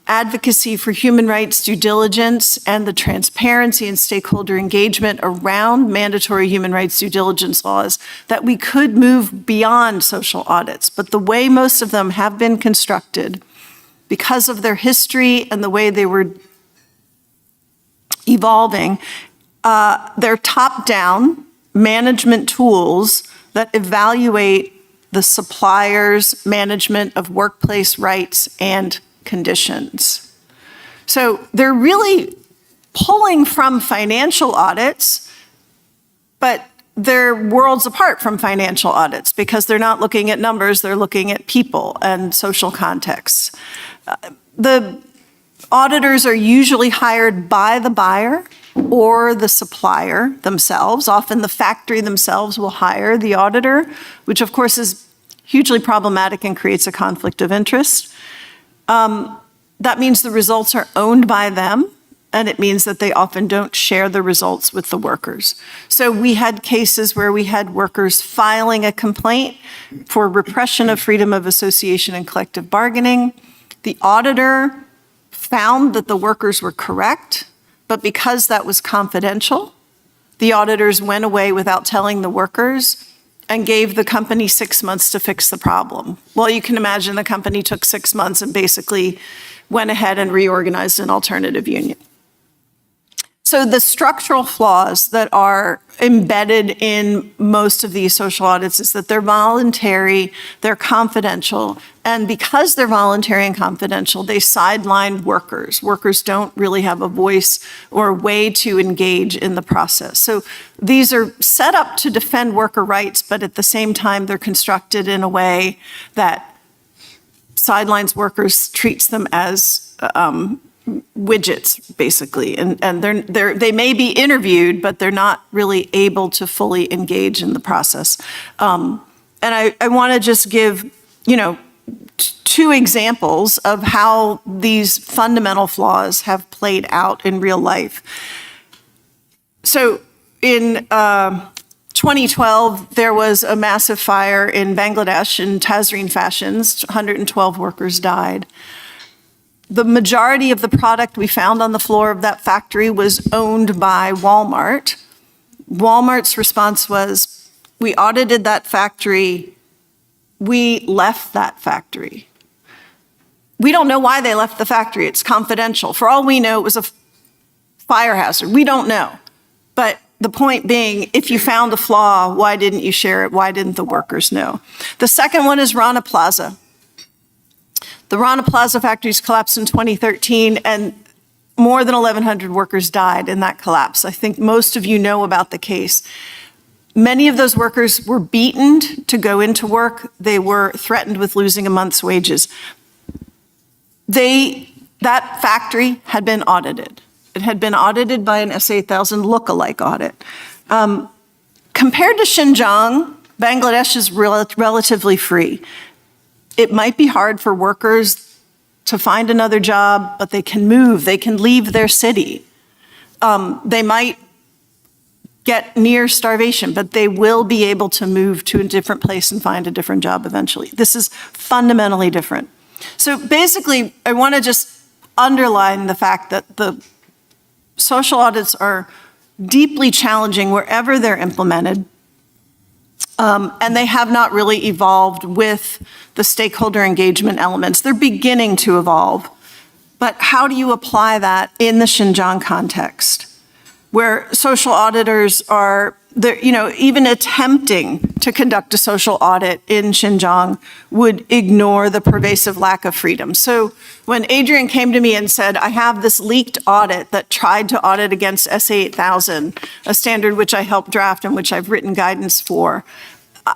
advocacy for human rights due diligence and the transparency and stakeholder engagement around mandatory human rights due diligence laws that we could move beyond social audits. But the way most of them have been constructed, because of their history and the way they were evolving, they're top-down management tools that evaluate the supplier's management of workplace rights and conditions. So they're really pulling from financial audits, but they're worlds apart from financial audits because they're not looking at numbers, they're looking at people and social contexts. The auditors are usually hired by the buyer or the supplier themselves. Often the factory themselves will hire the auditor, which of course is hugely problematic and creates a conflict of interest. That means the results are owned by them, and it means that they often don't share the results with the workers. So we had cases where we had workers filing a complaint for repression of freedom of association and collective bargaining. The auditor found that the workers were correct, but because that was confidential, the auditors went away without telling the workers and gave the company 6 months to fix the problem. Well, you can imagine the company took 6 months and basically went ahead and reorganized an alternative union. So the structural flaws that are embedded in most of these social audits is that they're voluntary, they're confidential, and because they're voluntary and confidential, they sideline workers. Workers don't really have a voice or a way to engage in the process. So these are set up to defend worker rights, but at the same time, they're constructed in a way that sidelines workers, treats them as widgets, basically, and they may be interviewed, but they're not really able to fully engage in the process. And I want to just give, two examples of how these fundamental flaws have played out in real life. So in 2012, there was a massive fire in Bangladesh in Tazreen Fashions. 112 workers died. The majority of the product we found on the floor of that factory was owned by Walmart. Walmart's response was, we audited that factory, we left that factory. We don't know why they left the factory, it's confidential. For all we know, it was a fire hazard, we don't know. But the point being, if you found a flaw, why didn't you share it? Why didn't the workers know? The second one is Rana Plaza. The Rana Plaza factories collapsed in 2013, and more than 1,100 workers died in that collapse. I think most of you know about the case. Many of those workers were beaten to go into work. They were threatened with losing a month's wages. That factory had been audited. It had been audited by an S8000 lookalike audit. Compared to Xinjiang, Bangladesh is relatively free. It might be hard for workers to find another job, but they can move, they can leave their city. They might get near starvation, but they will be able to move to a different place and find a different job eventually. This is fundamentally different. So basically, I want to just underline the fact that the social audits are deeply challenging wherever they're implemented. And they have not really evolved with the stakeholder engagement elements. They're beginning to evolve. But how do you apply that in the Xinjiang context, where social auditors are, even attempting to conduct a social audit in Xinjiang would ignore the pervasive lack of freedom. So when Adrian came to me and said, I have this leaked audit that tried to audit against SA8000, a standard which I helped draft and which I've written guidance for,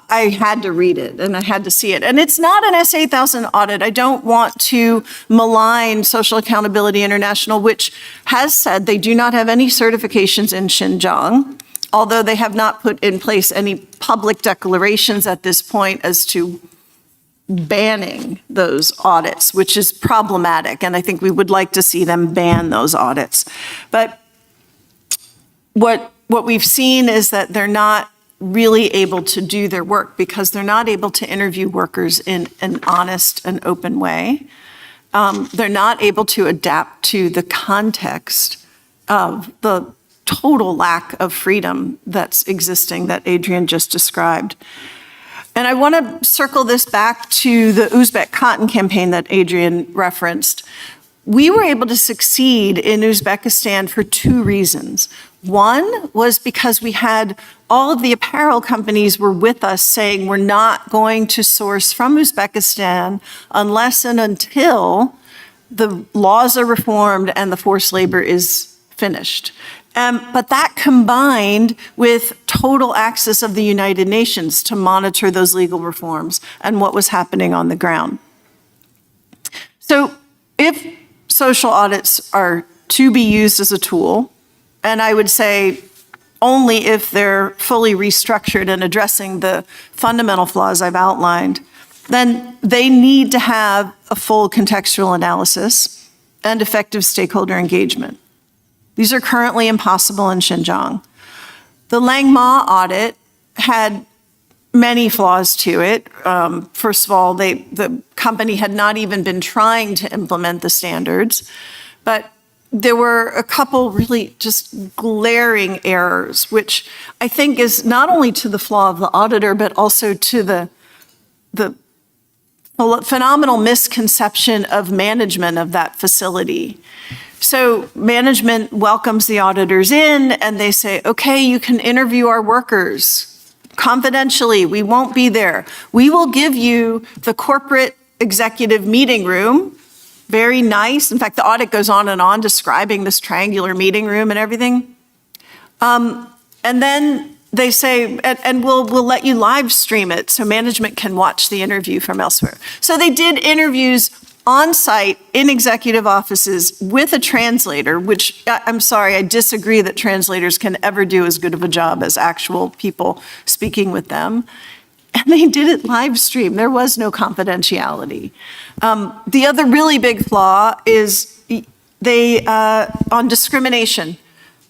I had to read it and I had to see it. And it's not an SA8000 audit. I don't want to malign Social Accountability International, which has said they do not have any certifications in Xinjiang, although they have not put in place any public declarations at this point as to banning those audits, which is problematic. And I think we would like to see them ban those audits. But what what we've seen is that they're not really able to do their work because they're not able to interview workers in an honest and open way. They're not able to adapt to the context of the total lack of freedom that's existing that Adrian just described. And I want to circle this back to the Uzbek cotton campaign that Adrian referenced. We were able to succeed in Uzbekistan for two reasons. One was because we had all of the apparel companies were with us saying we're not going to source from Uzbekistan unless and until the laws are reformed and the forced labor is finished. But that combined with total access of the United Nations to monitor those legal reforms and what was happening on the ground. So if social audits are to be used as a tool, and I would say only if they're fully restructured and addressing the fundamental flaws I've outlined, then they need to have a full contextual analysis and effective stakeholder engagement. These are currently impossible in Xinjiang. The Langma audit had many flaws to it. First of all, the company had not even been trying to implement the standards, but there were a couple really just glaring errors, which I think is not only to the flaw of the auditor, but also to the phenomenal misconception of management of that facility. So management welcomes the auditors in and they say, okay, you can interview our workers confidentially. We won't be there. We will give you the corporate executive meeting room. Very nice. In fact, the audit goes on and on describing this triangular meeting room and everything. And then they say, and we'll let you live stream it so management can watch the interview from elsewhere. So they did interviews on site in executive offices with a translator, which I'm sorry, I disagree that translators can ever do as good of a job as actual people speaking with them. And they did it live stream. There was no confidentiality. The other really big flaw is they, on discrimination,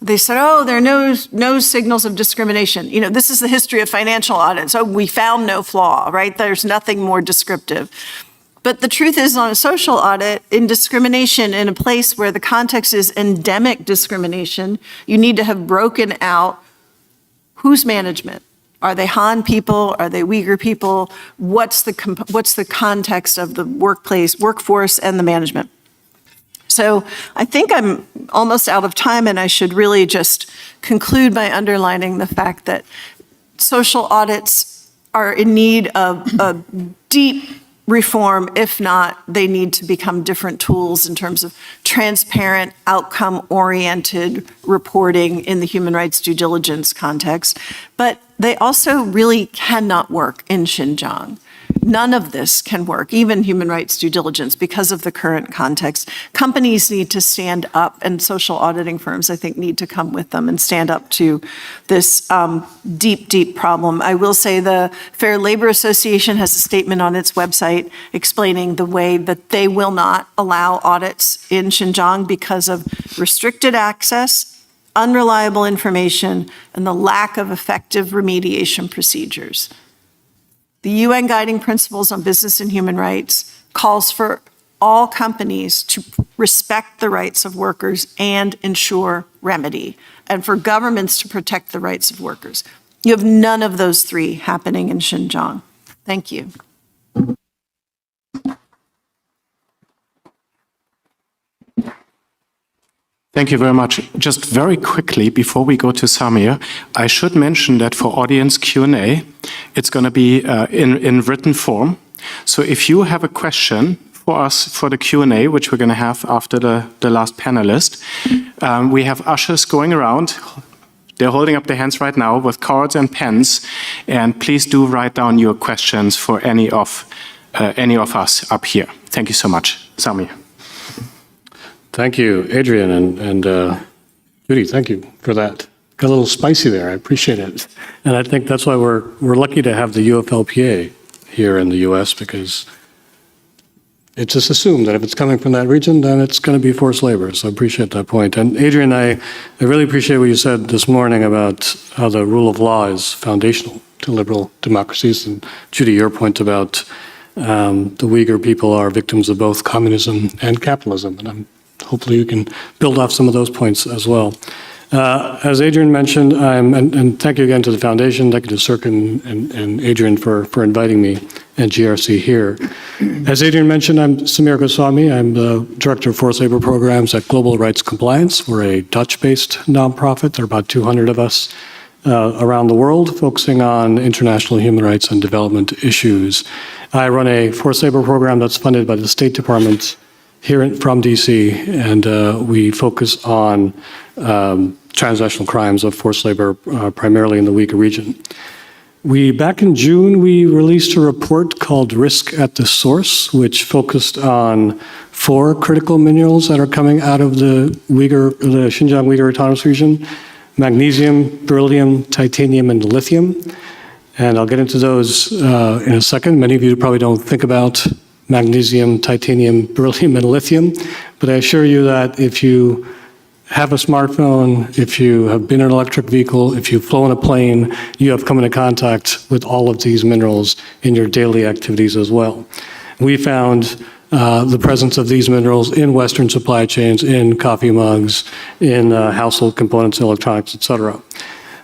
they said, oh, there are no signals of discrimination. You know, this is the history of financial audits. Oh, we found no flaw, right? There's nothing more descriptive. But the truth is, on a social audit, in discrimination in a place where the context is endemic discrimination, you need to have broken out whose management. Are they Han people? Are they Uyghur people? What's the context of the workforce and the management? So I think I'm almost out of time, and I should really just conclude by underlining the fact that social audits are in need of a deep reform. If not, they need to become different tools in terms of transparent, outcome-oriented reporting in the human rights due diligence context. But they also really cannot work in Xinjiang. None of this can work, even human rights due diligence, because of the current context. Companies need to stand up, and social auditing firms, I think, need to come with them and stand up to this deep, deep problem. I will say the Fair Labor Association has a statement on its website explaining the way that they will not allow audits in Xinjiang because of restricted access, unreliable information, and the lack of effective remediation procedures. The UN Guiding Principles on Business and Human Rights calls for all companies to respect the rights of workers and ensure remedy, and for governments to protect the rights of workers. You have none of those three happening in Xinjiang. Thank you. Thank you very much. Just very quickly, before we go to Samir, I should mention that for audience Q&A, it's going to be in written form. So if you have a question for us for the Q&A, which we're going to have after the last panelist, we have ushers going around. They're holding up their hands right now with cards and pens. And please do write down your questions for any of us up here. Thank you so much. Samir. Thank you, Adrian, and Judy, thank you for that. Got a little spicy there, I appreciate it. And I think that's why we're lucky to have the UFLPA here in the US, because it's just assumed that if it's coming from that region, then it's going to be forced labor. So I appreciate that point. And Adrian, I really appreciate what you said this morning about how the rule of law is foundational to liberal democracies. And Judy, your point about the Uyghur people are victims of both communism and capitalism. And hopefully you can build off some of those points as well. As Adrian mentioned, and thank you again to the foundation, thank you to Cirque and Adrian for inviting me and GRC here. As Adrian mentioned, I'm Samir Goswami. I'm the Director of Forced Labor Programs at Global Rights Compliance. We're a Dutch-based nonprofit. There are about 200 of us around the world focusing on international human rights and development issues. I run a forced labor program that's funded by the State Department here from DC, and we focus on transnational crimes of forced labor, primarily in the Uyghur region. Back in June, we released a report called Risk at the Source, which focused on 4 critical minerals that are coming out of the Xinjiang Uyghur Autonomous Region: magnesium, beryllium, titanium, and lithium. And I'll get into those in a second. Many of you probably don't think about magnesium, titanium, beryllium, and lithium, but I assure you that if you have a smartphone, if you have been in an electric vehicle, if you've flown a plane, you have come into contact with all of these minerals in your daily activities as well. We found the presence of these minerals in Western supply chains, in coffee mugs, in household components, electronics, et cetera.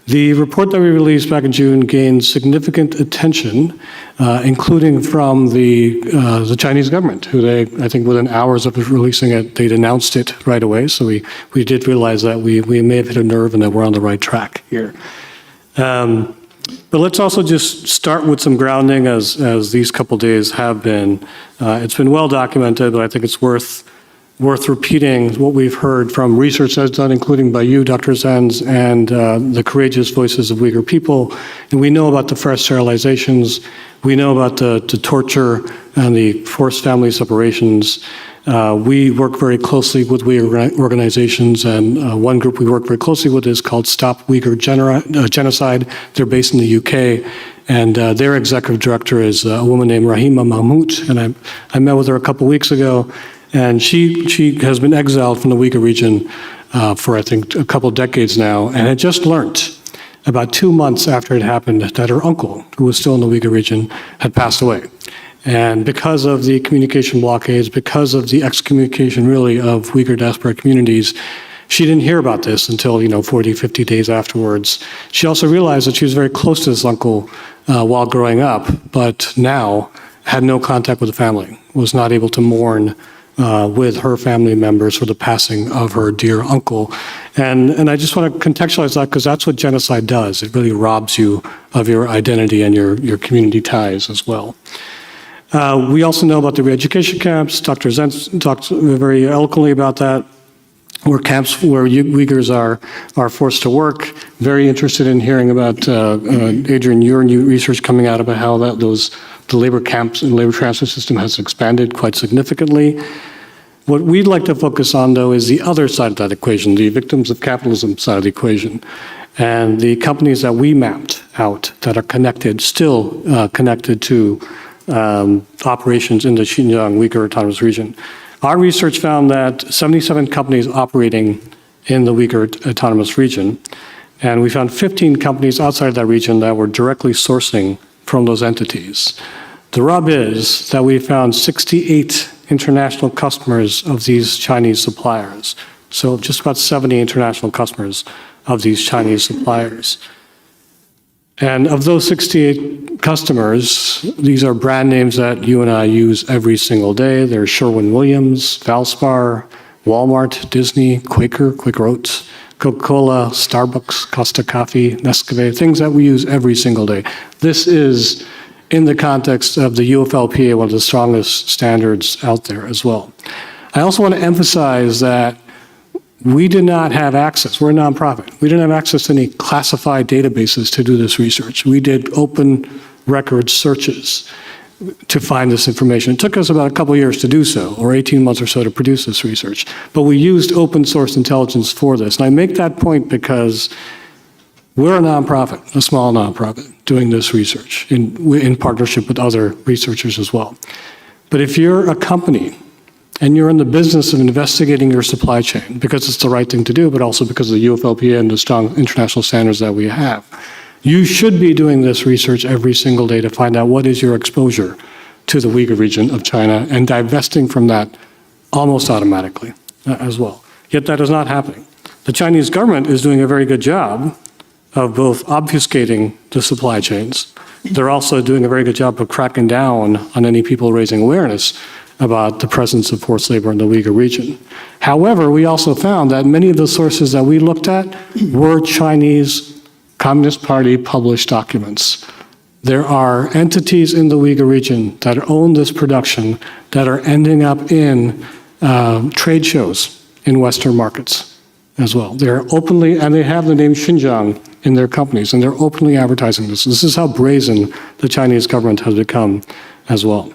The report that we released back in June gained significant attention, including from the Chinese government, who I think within hours of releasing it, they'd announced it right away. So we did realize that we may have hit a nerve and that we're on the right track here. But let's also just start with some grounding, as these couple days have been. It's been well documented, but I think it's worth repeating what we've heard from research that's done, including by you, Dr. Zenz, and the courageous voices of Uyghur people. And we know about the fresh sterilizations. We know about the torture and the forced family separations. We work very closely with Uyghur organizations, and one group we work very closely with is called Stop Uyghur Genocide. They're based in the UK, and their executive director is a woman named Rahima Mahmoud, and I met with her a couple weeks ago. And she has been exiled from the Uyghur region for, I think, a couple decades now, and had just learned about 2 months after it happened that her uncle, who was still in the Uyghur region, had passed away. And because of the communication blockades, because of the excommunication, really, of Uyghur diaspora communities, she didn't hear about this until, 40, 50 days afterwards. She also realized that she was very close to this uncle while growing up, but now had no contact with the family, was not able to mourn with her family members for the passing of her dear uncle. And I just want to contextualize that because that's what genocide does. It really robs you of your identity and your community ties as well. We also know about the re-education camps. Dr. Zenz talked very eloquently about that, where camps where Uyghurs are forced to work. Very interested in hearing about, Adrian, your new research coming out about how the labor camps and labor transfer system has expanded quite significantly. What we'd like to focus on, though, is the other side of that equation, the victims of capitalism side of the equation, and the companies that we mapped out that are connected, still connected to operations in the Xinjiang Uyghur Autonomous Region. Our research found that 77 companies operating in the Uyghur Autonomous Region, and we found 15 companies outside of that region that were directly sourcing from those entities. The rub is that we found 68 international customers of these Chinese suppliers. So just about 70 international customers of these Chinese suppliers. And of those 68 customers, these are brand names that you and I use every single day. They're Sherwin-Williams, Valspar, Walmart, Disney, Quaker Oats, Coca-Cola, Starbucks, Costa Coffee, Nescafe, things that we use every single day. This is, in the context of the UFLPA, one of the strongest standards out there as well. I also want to emphasize that we did not have access. We're a nonprofit. We didn't have access to any classified databases to do this research. We did open record searches to find this information. It took us about a couple of years to do so, or 18 months or so to produce this research. But we used open source intelligence for this. And I make that point because we're a nonprofit, a small nonprofit, doing this research in partnership with other researchers as well. But if you're a company and you're in the business of investigating your supply chain, because it's the right thing to do, but also because of the UFLPA and the strong international standards that we have, you should be doing this research every single day to find out what is your exposure to the Uyghur region of China and divesting from that almost automatically as well. Yet that is not happening. The Chinese government is doing a very good job of both obfuscating the supply chains. They're also doing a very good job of cracking down on any people raising awareness about the presence of forced labor in the Uyghur region. However, we also found that many of the sources that we looked at were Chinese Communist Party published documents. There are entities in the Uyghur region that own this production that are ending up in trade shows in Western markets as well. They're openly, and they have the name Xinjiang in their companies, and they're openly advertising this. This is how brazen the Chinese government has become as well.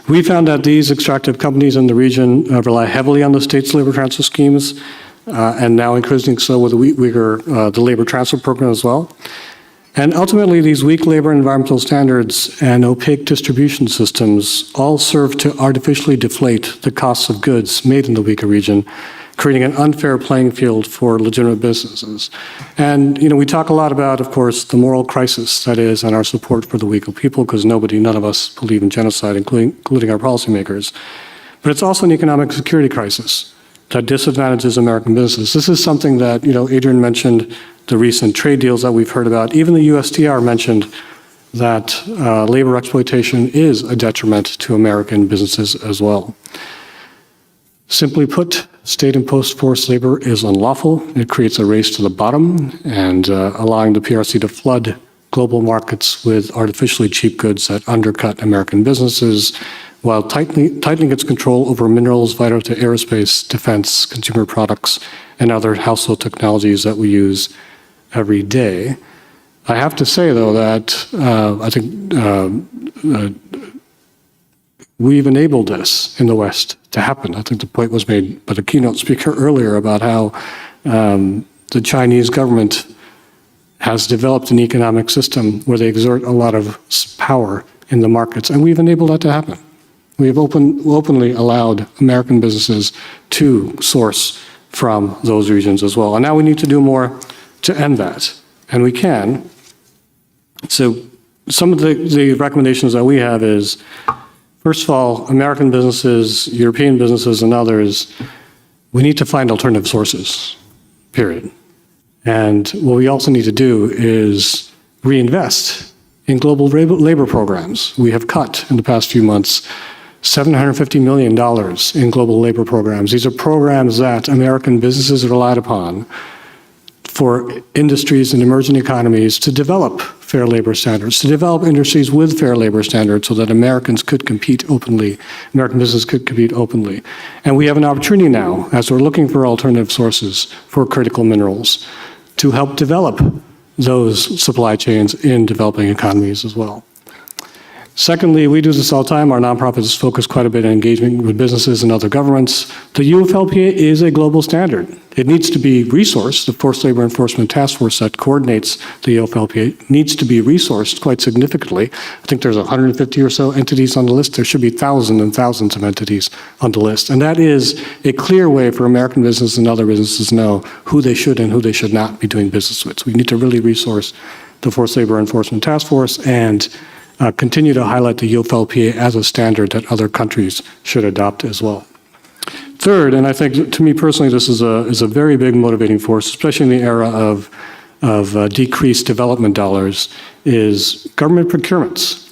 We found that these extractive companies in the region rely heavily on the state's labor transfer schemes, and now increasingly so with the Uyghur, the labor transfer program as well. And ultimately, these weak labor and environmental standards and opaque distribution systems all serve to artificially deflate the costs of goods made in the Uyghur region, creating an unfair playing field for legitimate businesses. And, we talk a lot about, of course, the moral crisis that is and our support for the Uyghur people, because none of us believe in genocide, including our policymakers. But it's also an economic security crisis that disadvantages American businesses. This is something that, Adrian mentioned the recent trade deals that we've heard about. Even the USTR mentioned that labor exploitation is a detriment to American businesses as well. Simply put, state-imposed forced labor is unlawful. It creates a race to the bottom and allowing the PRC to flood global markets with artificially cheap goods that undercut American businesses while tightening its control over minerals vital to aerospace, defense, consumer products, and other household technologies that we use every day. I have to say, though, that I think we've enabled this in the West to happen. I think the point was made by the keynote speaker earlier about how the Chinese government has developed an economic system where they exert a lot of power in the markets, and we've enabled that to happen. We have openly allowed American businesses to source from those regions as well. And now we need to do more to end that, and we can. So some of the recommendations that we have is, first of all, American businesses, European businesses, and others, we need to find alternative sources, period. And what we also need to do is reinvest in global labor programs. We have cut in the past few months $750 million in global labor programs. These are programs that American businesses relied upon for industries and emerging economies to develop fair labor standards, to develop industries with fair labor standards so that Americans could compete openly, American businesses could compete openly. And we have an opportunity now, as we're looking for alternative sources for critical minerals, to help develop those supply chains in developing economies as well. Secondly, we do this all the time. Our nonprofits focus quite a bit on engagement with businesses and other governments. The UFLPA is a global standard. It needs to be resourced. The Forced Labor Enforcement Task Force that coordinates the UFLPA needs to be resourced quite significantly. I think there's 150 or so entities on the list. There should be thousands and thousands of entities on the list. And that is a clear way for American businesses and other businesses to know who they should and who they should not be doing business with. So we need to really resource the Forced Labor Enforcement Task Force and continue to highlight the UFLPA as a standard that other countries should adopt as well. Third, and I think to me personally this is a very big motivating force, especially in the era of decreased development dollars, is government procurements.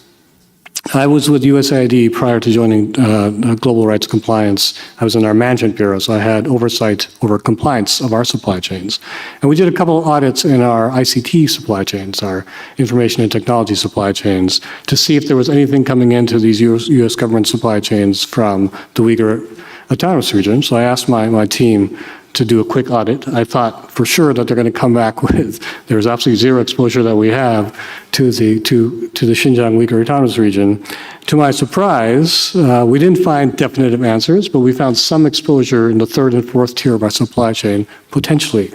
I was with USAID prior to joining Global Rights Compliance. I was in our management bureau, so I had oversight over compliance of our supply chains. And we did a couple of audits in our ICT supply chains, our information and technology supply chains, to see if there was anything coming into these US government supply chains from the Uyghur Autonomous Region. So I asked my team to do a quick audit. I thought for sure that they're going to come back with there's absolutely zero exposure that we have to the Xinjiang Uyghur Autonomous Region. To my surprise, we didn't find definitive answers, but we found some exposure in the third and fourth tier of our supply chain, potentially,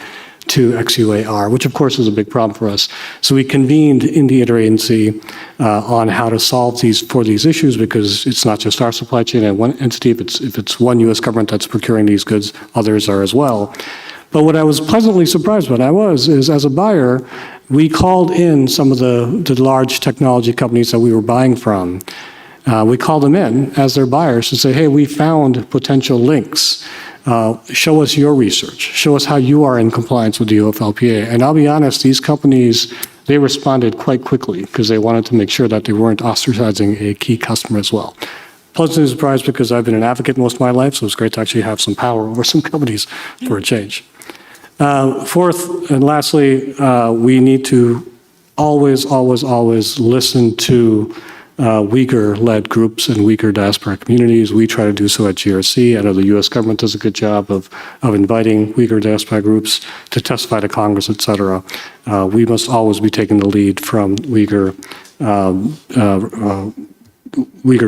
to XUAR, which of course is a big problem for us. So we convened in the interagency on how to solve these issues, because it's not just our supply chain and one entity. If it's one U.S. government that's procuring these goods, others are as well. But what I was pleasantly surprised when is as a buyer, we called in some of the large technology companies that we were buying from. We called them in as their buyers to say, hey, we found potential links. Show us your research. Show us how you are in compliance with the UFLPA. And I'll be honest, these companies, they responded quite quickly because they wanted to make sure that they weren't ostracizing a key customer as well. Pleasantly surprised because I've been an advocate most of my life, so it's great to actually have some power over some companies for a change. Fourth and lastly, we need to always listen to Uyghur-led groups and Uyghur diaspora communities. We try to do so at GRC. I know the U.S. government does a good job of inviting Uyghur diaspora groups to testify to Congress, et cetera. We must always be taking the lead from Uyghur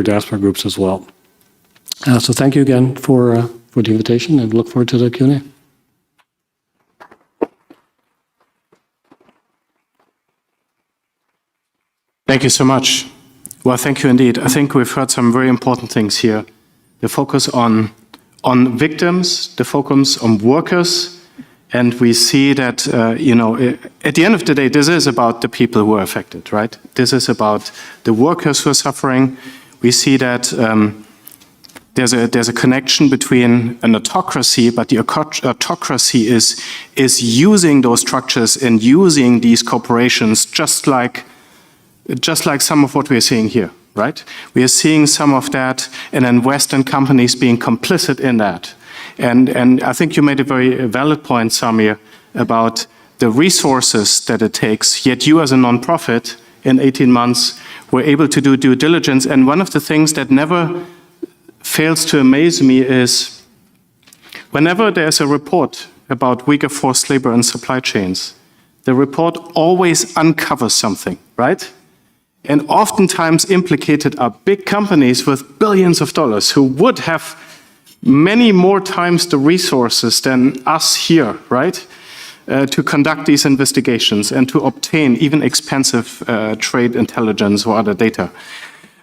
diaspora groups as well. So thank you again for the invitation, and look forward to the Q&A. Thank you so much. Well, thank you indeed. I think we've heard some very important things here. The focus on victims, the focus on workers, and we see that, at the end of the day, this is about the people who are affected, right? This is about the workers who are suffering. We see that there's a connection between an autocracy, but the autocracy is using those structures and using these corporations just like some of what we're seeing here, right? We are seeing some of that, and then Western companies being complicit in that. And I think you made a very valid point, Samir, about the resources that it takes, yet you as a nonprofit in 18 months were able to do due diligence. And one of the things that never fails to amaze me is whenever there's a report about Uyghur forced labor and supply chains, the report always uncovers something, right? And oftentimes implicated are big companies with billions of dollars who would have many more times the resources than us here, right? To conduct these investigations and to obtain even expensive trade intelligence or other data.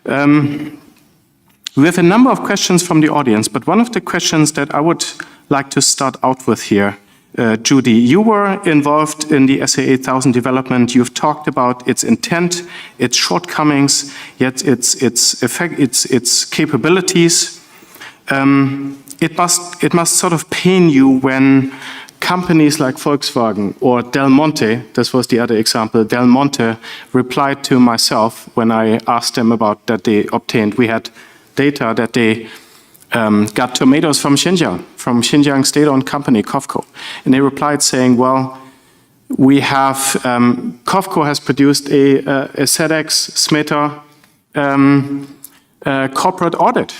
We have a number of questions from the audience, but one of the questions that I would like to start out with here, Judy, you were involved in the SA 8000 development. You've talked about its intent, its shortcomings, yet its capabilities. It must sort of pain you when companies like Volkswagen or Del Monte, this was the other example, Del Monte replied to myself when I asked them about that they obtained. We had data that they got tomatoes from Xinjiang state-owned company, COFCO. And they replied saying, well, we have, COFCO has produced a SEDEX SMETA corporate audit,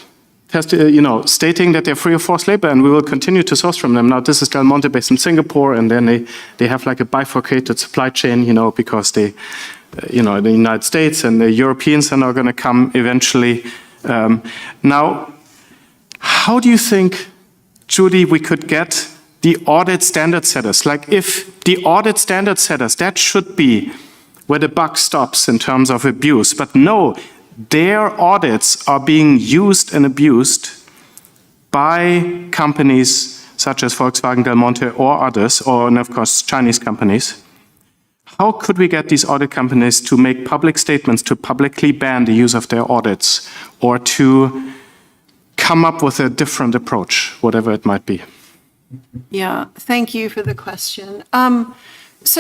stating that they're free of forced labor and we will continue to source from them. Now, this is Del Monte based in Singapore, and then they have like a bifurcated supply chain, because they, the United States and the Europeans are now going to come eventually. Now, how do you think, Judy, we could get the audit standard setters? Like if the audit standard setters, that should be where the buck stops in terms of abuse. But no, their audits are being used and abused by companies such as Volkswagen, Del Monte, or others, and of course, Chinese companies. How could we get these audit companies to make public statements to publicly ban the use of their audits or to come up with a different approach, whatever it might be? Yeah, thank you for the question. First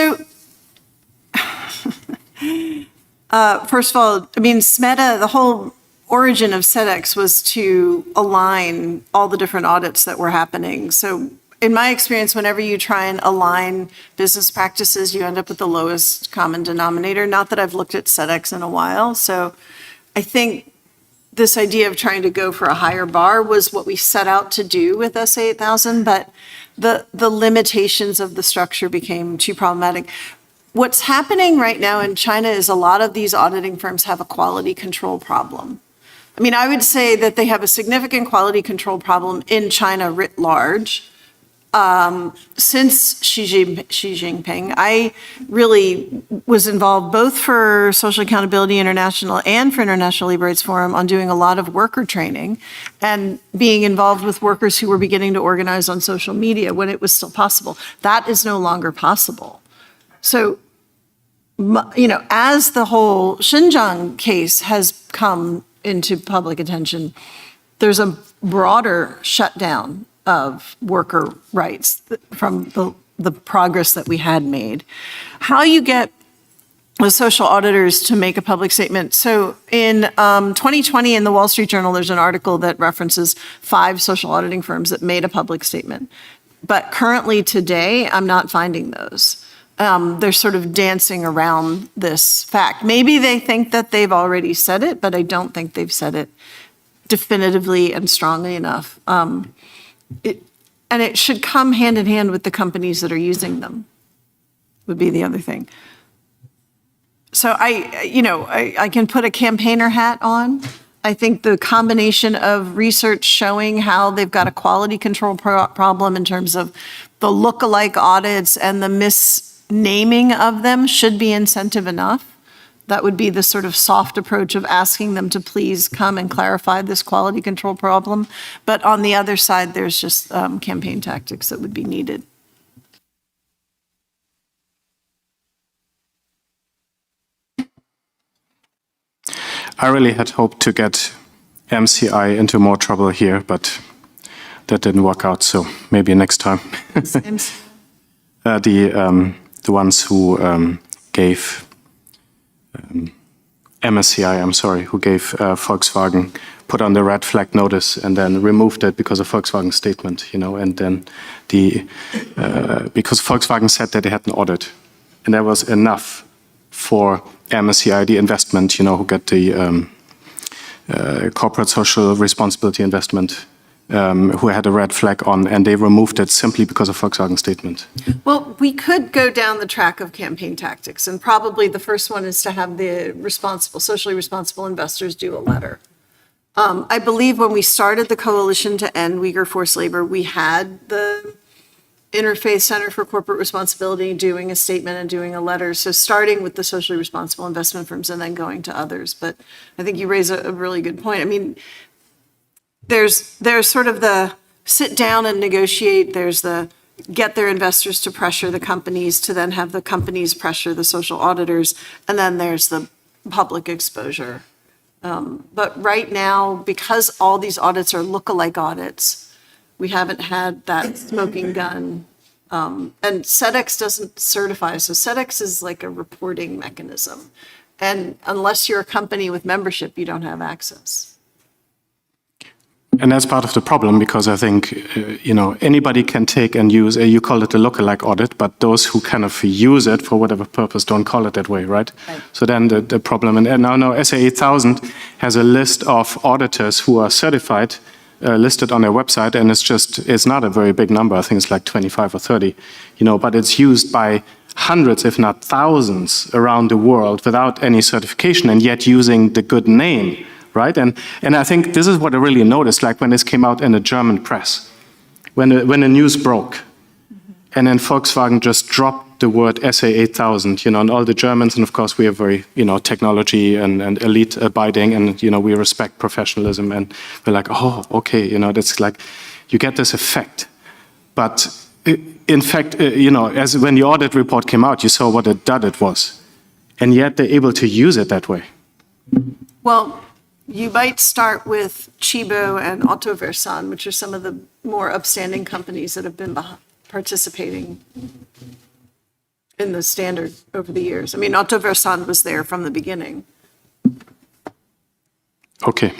of all, SMETA, the whole origin of SEDEX was to align all the different audits that were happening. So in my experience, whenever you try and align business practices, you end up with the lowest common denominator. Not that I've looked at SEDEX in a while. So I think this idea of trying to go for a higher bar was what we set out to do with SA 8000, but the limitations of the structure became too problematic. What's happening right now in China is a lot of these auditing firms have a quality control problem. I would say that they have a significant quality control problem in China writ large. since Xi Jinping, I really was involved both for Social Accountability International and for International Labor Rights Forum on doing a lot of worker training and being involved with workers who were beginning to organize on social media when it was still possible. That is no longer possible. So, as the whole Xinjiang case has come into public attention, there's a broader shutdown of worker rights from the progress that we had made. How you get the social auditors to make a public statement. So in 2020 in the Wall Street Journal, there's an article that references 5 social auditing firms that made a public statement. But currently today, I'm not finding those. They're sort of dancing around this fact. Maybe they think that they've already said it, but I don't think they've said it definitively and strongly enough. And it should come hand in hand with the companies that are using them, would be the other thing. So I can put a campaigner hat on. I think the combination of research showing how they've got a quality control problem in terms of the lookalike audits and the misnaming of them should be incentive enough. That would be the sort of soft approach of asking them to please come and clarify this quality control problem. But on the other side, there's just campaign tactics that would be needed. I really had hoped to get MCI into more trouble here, but that didn't work out, so maybe next time. The ones who gave MSCI, I'm sorry, who gave Volkswagen, put on the red flag notice and then removed it because of Volkswagen's statement, and then because Volkswagen said that they had an audit, and that was enough for MSCI, the investment, who get the corporate social responsibility investment, who had a red flag on, and they removed it simply because of Volkswagen's statement. Well, we could go down the track of campaign tactics, and probably the first one is to have the socially responsible investors do a letter. I believe when we started the Coalition to End Uyghur Forced Labor, we had the Interfaith Center for Corporate Responsibility doing a statement and doing a letter. So starting with the socially responsible investment firms and then going to others. But I think you raise a really good point. I mean, there's sort of the sit down and negotiate. There's the get their investors to pressure the companies to then have the companies pressure the social auditors. And then there's the public exposure. But right now, because all these audits are lookalike audits, we haven't had that smoking gun. And SEDEX doesn't certify. So SEDEX is like a reporting mechanism. And unless you're a company with membership, you don't have access. And that's part of the problem, because I think, anybody can take and use, you call it a lookalike audit, but those who kind of use it for whatever purpose don't call it that way, right? So then the problem, and now SA 8000 has a list of auditors who are certified, listed on their website, and it's not a very big number. I think it's like 25 or 30, but it's used by hundreds, if not thousands, around the world without any certification, and yet using the good name, right? And I think this is what I really noticed, like when this came out in the German press, when the news broke, and then Volkswagen just dropped the word SA 8000, and all the Germans, and of course we are very, technology and elite abiding, and, we respect professionalism, and we're like, oh, okay, that's like, you get this effect. But in fact, as when the audit report came out, you saw what a dud it was. And yet they're able to use it that way. Well, you might start with Chibo and Autoversan, which are some of the more upstanding companies that have been participating in the standard over the years. I mean, Autoversan was there from the beginning. Okay.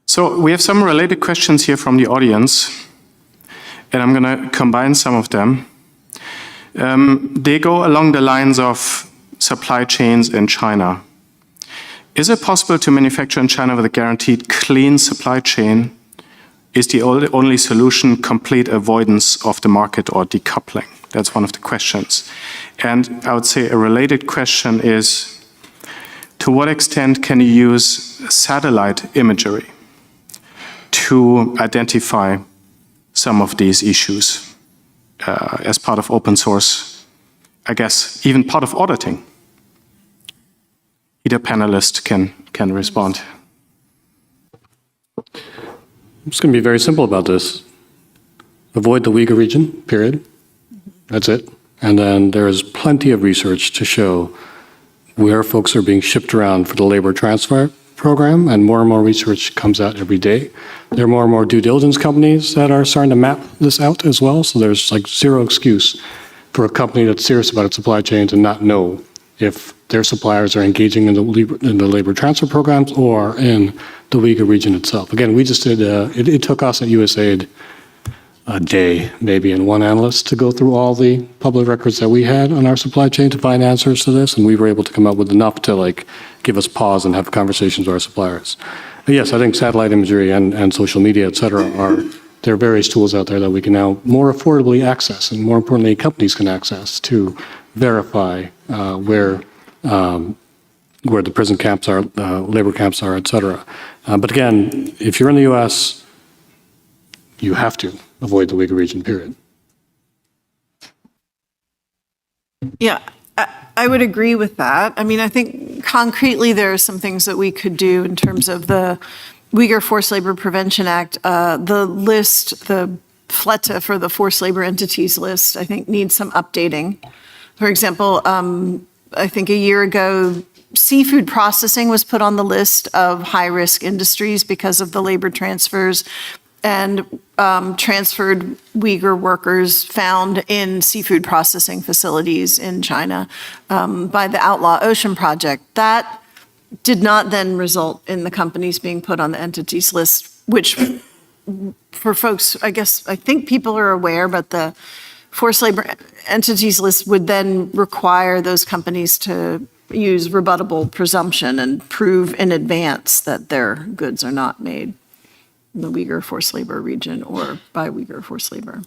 So we have some related questions here from the audience, and I'm going to combine some of them. They go along the lines of supply chains in China. Is it possible to manufacture in China with a guaranteed clean supply chain? Is the only solution complete avoidance of the market or decoupling? That's one of the questions. And I would say a related question is, to what extent can you use satellite imagery to identify some of these issues as part of open source, I guess even part of auditing? Either panelist can respond. I'm just going to be very simple about this. Avoid the Uyghur region, period. That's it. And then there is plenty of research to show where folks are being shipped around for the labor transfer program, and more research comes out every day. There are more due diligence companies that are starting to map this out as well, so there's like zero excuse for a company that's serious about its supply chain to not know if their suppliers are engaging in the labor transfer programs or in the Uyghur region itself. Again, we just did, it took us at USAID a day, maybe, and one analyst to go through all the public records that we had on our supply chain to find answers to this, and we were able to come up with enough to like give us pause and have conversations with our suppliers. But yes, I think satellite imagery and social media, et cetera, there are various tools out there that we can now more affordably access, and more importantly, companies can access to verify where the prison camps are, labor camps are, et cetera. But again, if you're in the US, you have to avoid the Uyghur region, period. Yeah, I would agree with that. I mean, I think concretely there are some things that we could do in terms of the Uyghur Forced Labor Prevention Act. The list, the FLETA for the forced labor entities list, I think needs some updating. For example, I think a year ago, seafood processing was put on the list of high-risk industries because of the labor transfers, and transferred Uyghur workers found in seafood processing facilities in China by the Outlaw Ocean Project. That did not then result in the companies being put on the entities list, which for folks, I think people are aware, but the forced labor entities list would then require those companies to use rebuttable presumption and prove in advance that their goods are not made in the Uyghur forced labor region or by Uyghur forced labor.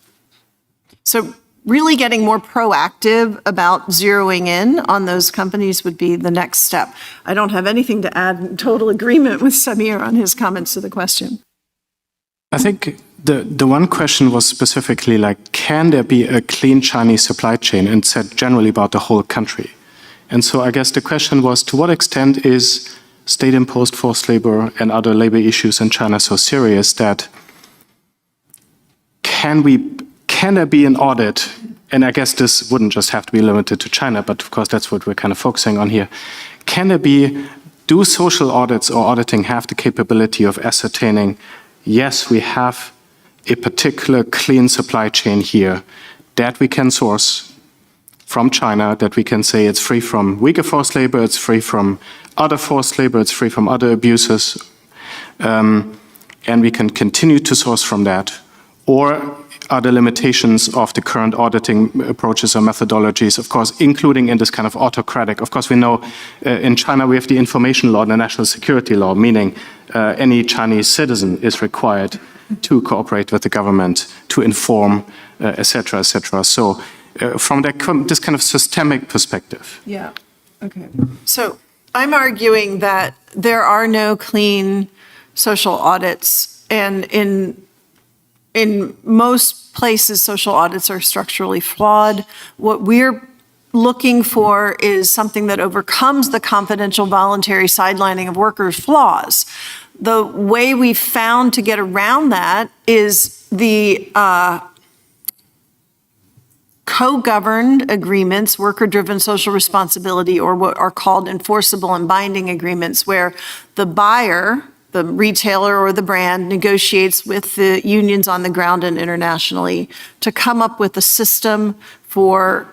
So really getting more proactive about zeroing in on those companies would be the next step. I don't have anything to add, in total agreement with Samir on his comments to the question. I think the one question was specifically like, can there be a clean Chinese supply chain, and said generally about the whole country? And so I guess the question was, to what extent is state-imposed forced labor and other labor issues in China so serious that can there be an audit? And I guess this wouldn't just have to be limited to China, but of course that's what we're kind of focusing on here. Do social audits or auditing have the capability of ascertaining, yes, we have a particular clean supply chain here that we can source from China, that we can say it's free from Uyghur forced labor, it's free from other forced labor, it's free from other abuses, and we can continue to source from that? Or are the limitations of the current auditing approaches or methodologies, of course, including in this kind of autocratic? Of course, we know in China we have the information law and the national security law, meaning any Chinese citizen is required to cooperate with the government, to inform, et cetera, et cetera. So from this kind of systemic perspective. Yeah, okay. So I'm arguing that there are no clean social audits, and in most places, social audits are structurally flawed. What we're looking for is something that overcomes the confidential voluntary sidelining of workers' flaws. The way we've found to get around that is the co-governed agreements, worker-driven social responsibility, or what are called enforceable and binding agreements, where the buyer, the retailer or the brand, negotiates with the unions on the ground and internationally to come up with a system for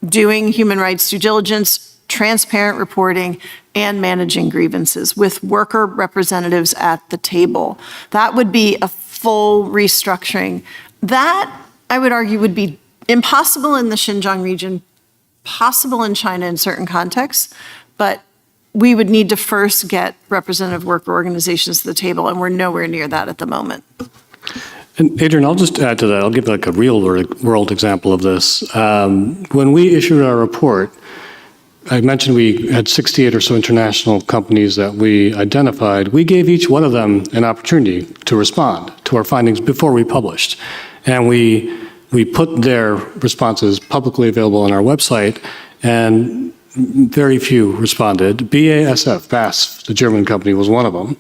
doing human rights due diligence, transparent reporting, and managing grievances with worker representatives at the table. That would be a full restructuring. That, I would argue, would be impossible in the Xinjiang region, possible in China in certain contexts, but we would need to first get representative worker organizations to the table, and we're nowhere near that at the moment. And Adrian, I'll just add to that. I'll give like a real world example of this. When we issued our report, I mentioned we had 68 or so international companies that we identified. We gave each one of them an opportunity to respond to to our findings before we published. And we put their responses publicly available on our website, and very few responded. BASF, the German company, was one of them.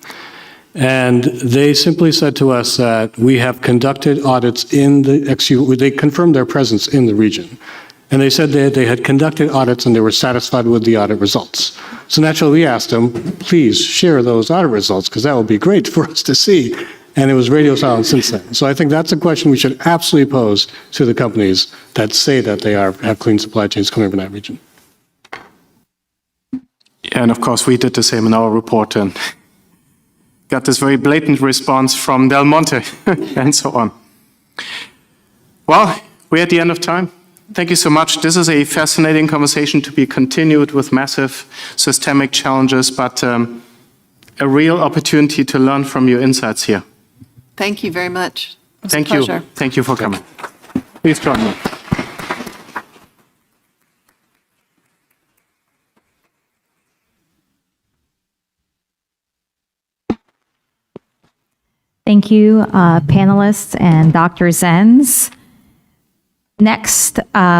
And they simply said to us that we have conducted audits in the they confirmed their presence in the region. And they said that they had conducted audits and they were satisfied with the audit results. So naturally we asked them, please share those audit results, because that would be great for us to see. And it was radio silent since then. So I think that's a question we should absolutely pose to the companies that say that they have clean supply chains coming from that region. Yeah, and of course we did the same in our report and got this very blatant response from Del Monte and so on. Well, we're at the end of time. Thank you so much. This is a fascinating conversation to be continued with massive systemic challenges, but a real opportunity to learn from your insights here. Thank you very much. It was a Thank you. pleasure. Thank you for coming. Please join me. Thank you, panelists and Dr. Zenz. Next,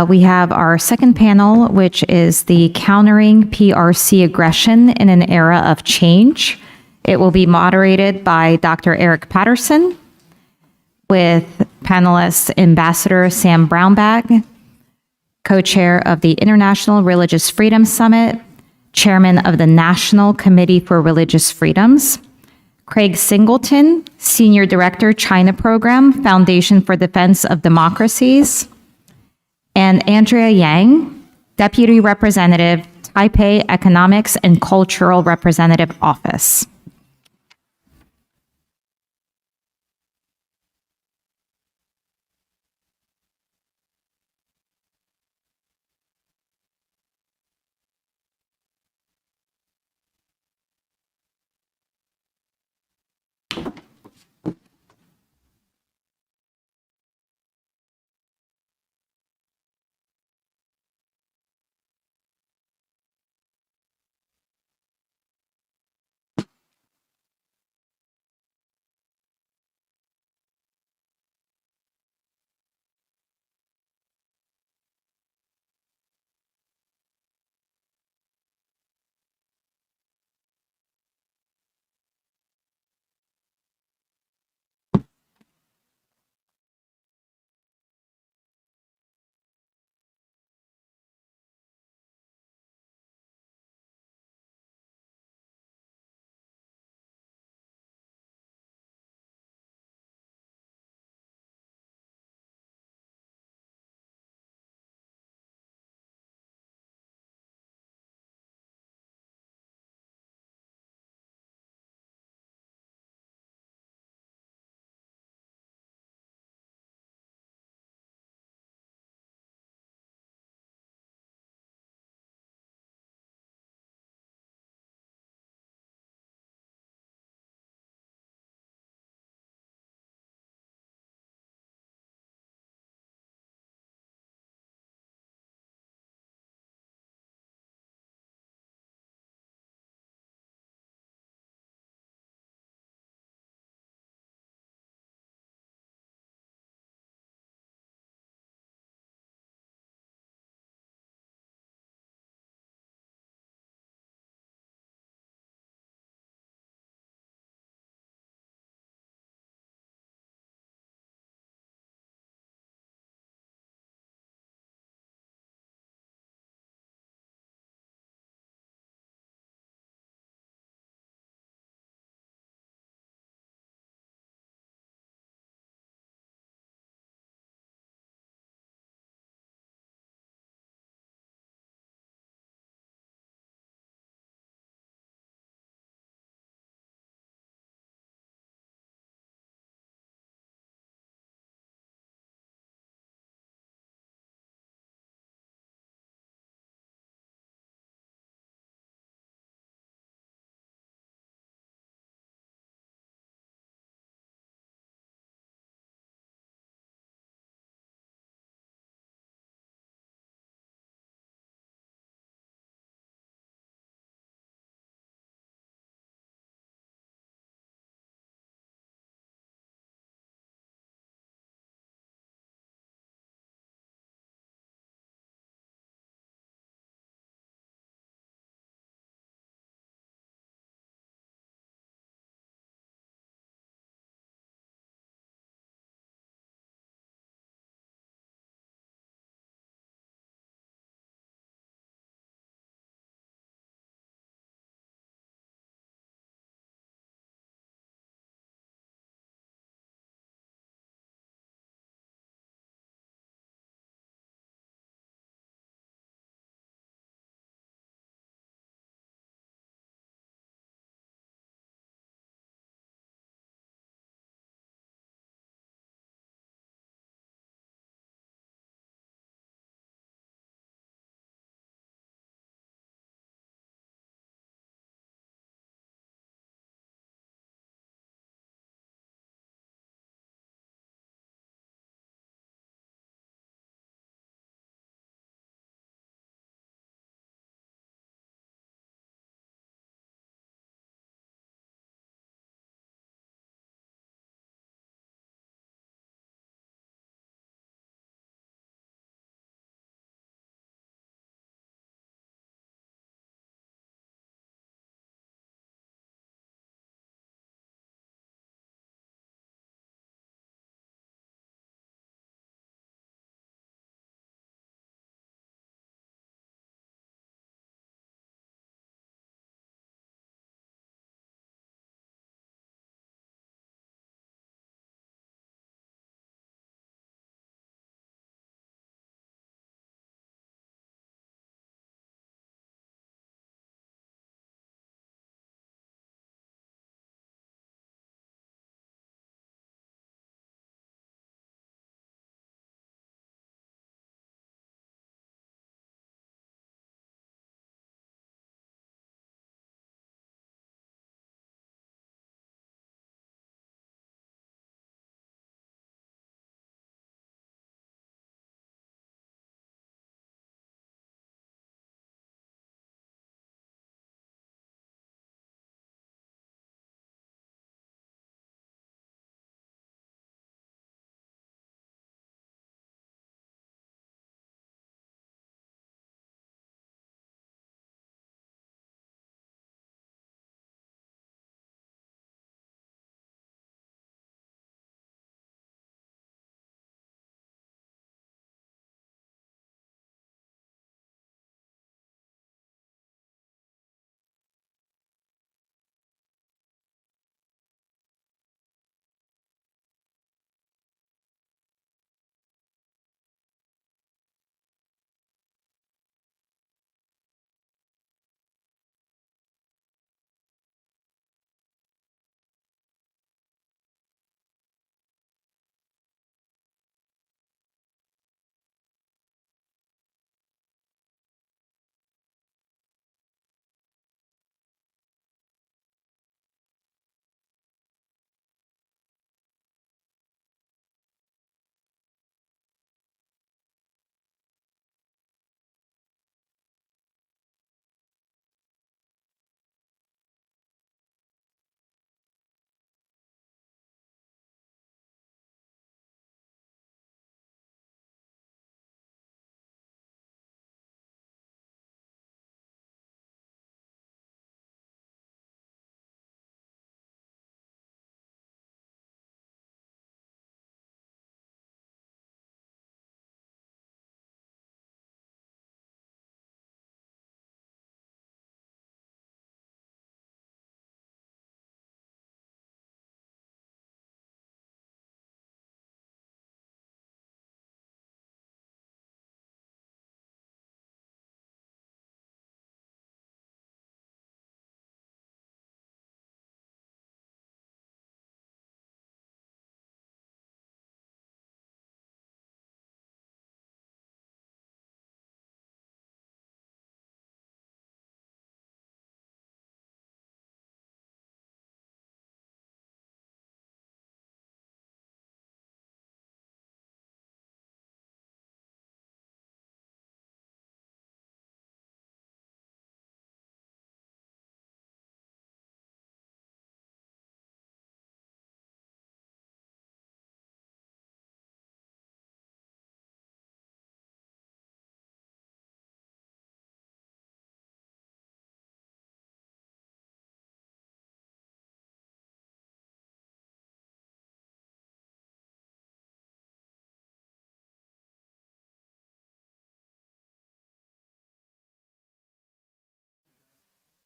we have our second panel, which is the Countering PRC Aggression in an Era of Change. It will be moderated by Dr. Eric Patterson, with panelists Ambassador Sam Brownback, co-chair of the International Religious Freedom Summit, chairman of the National Committee for Religious Freedoms, Craig Singleton, Senior Director, China Program, Foundation for Defense of Democracies, and Andrea Yang, Deputy Representative, Taipei Economics and Cultural Representative Office.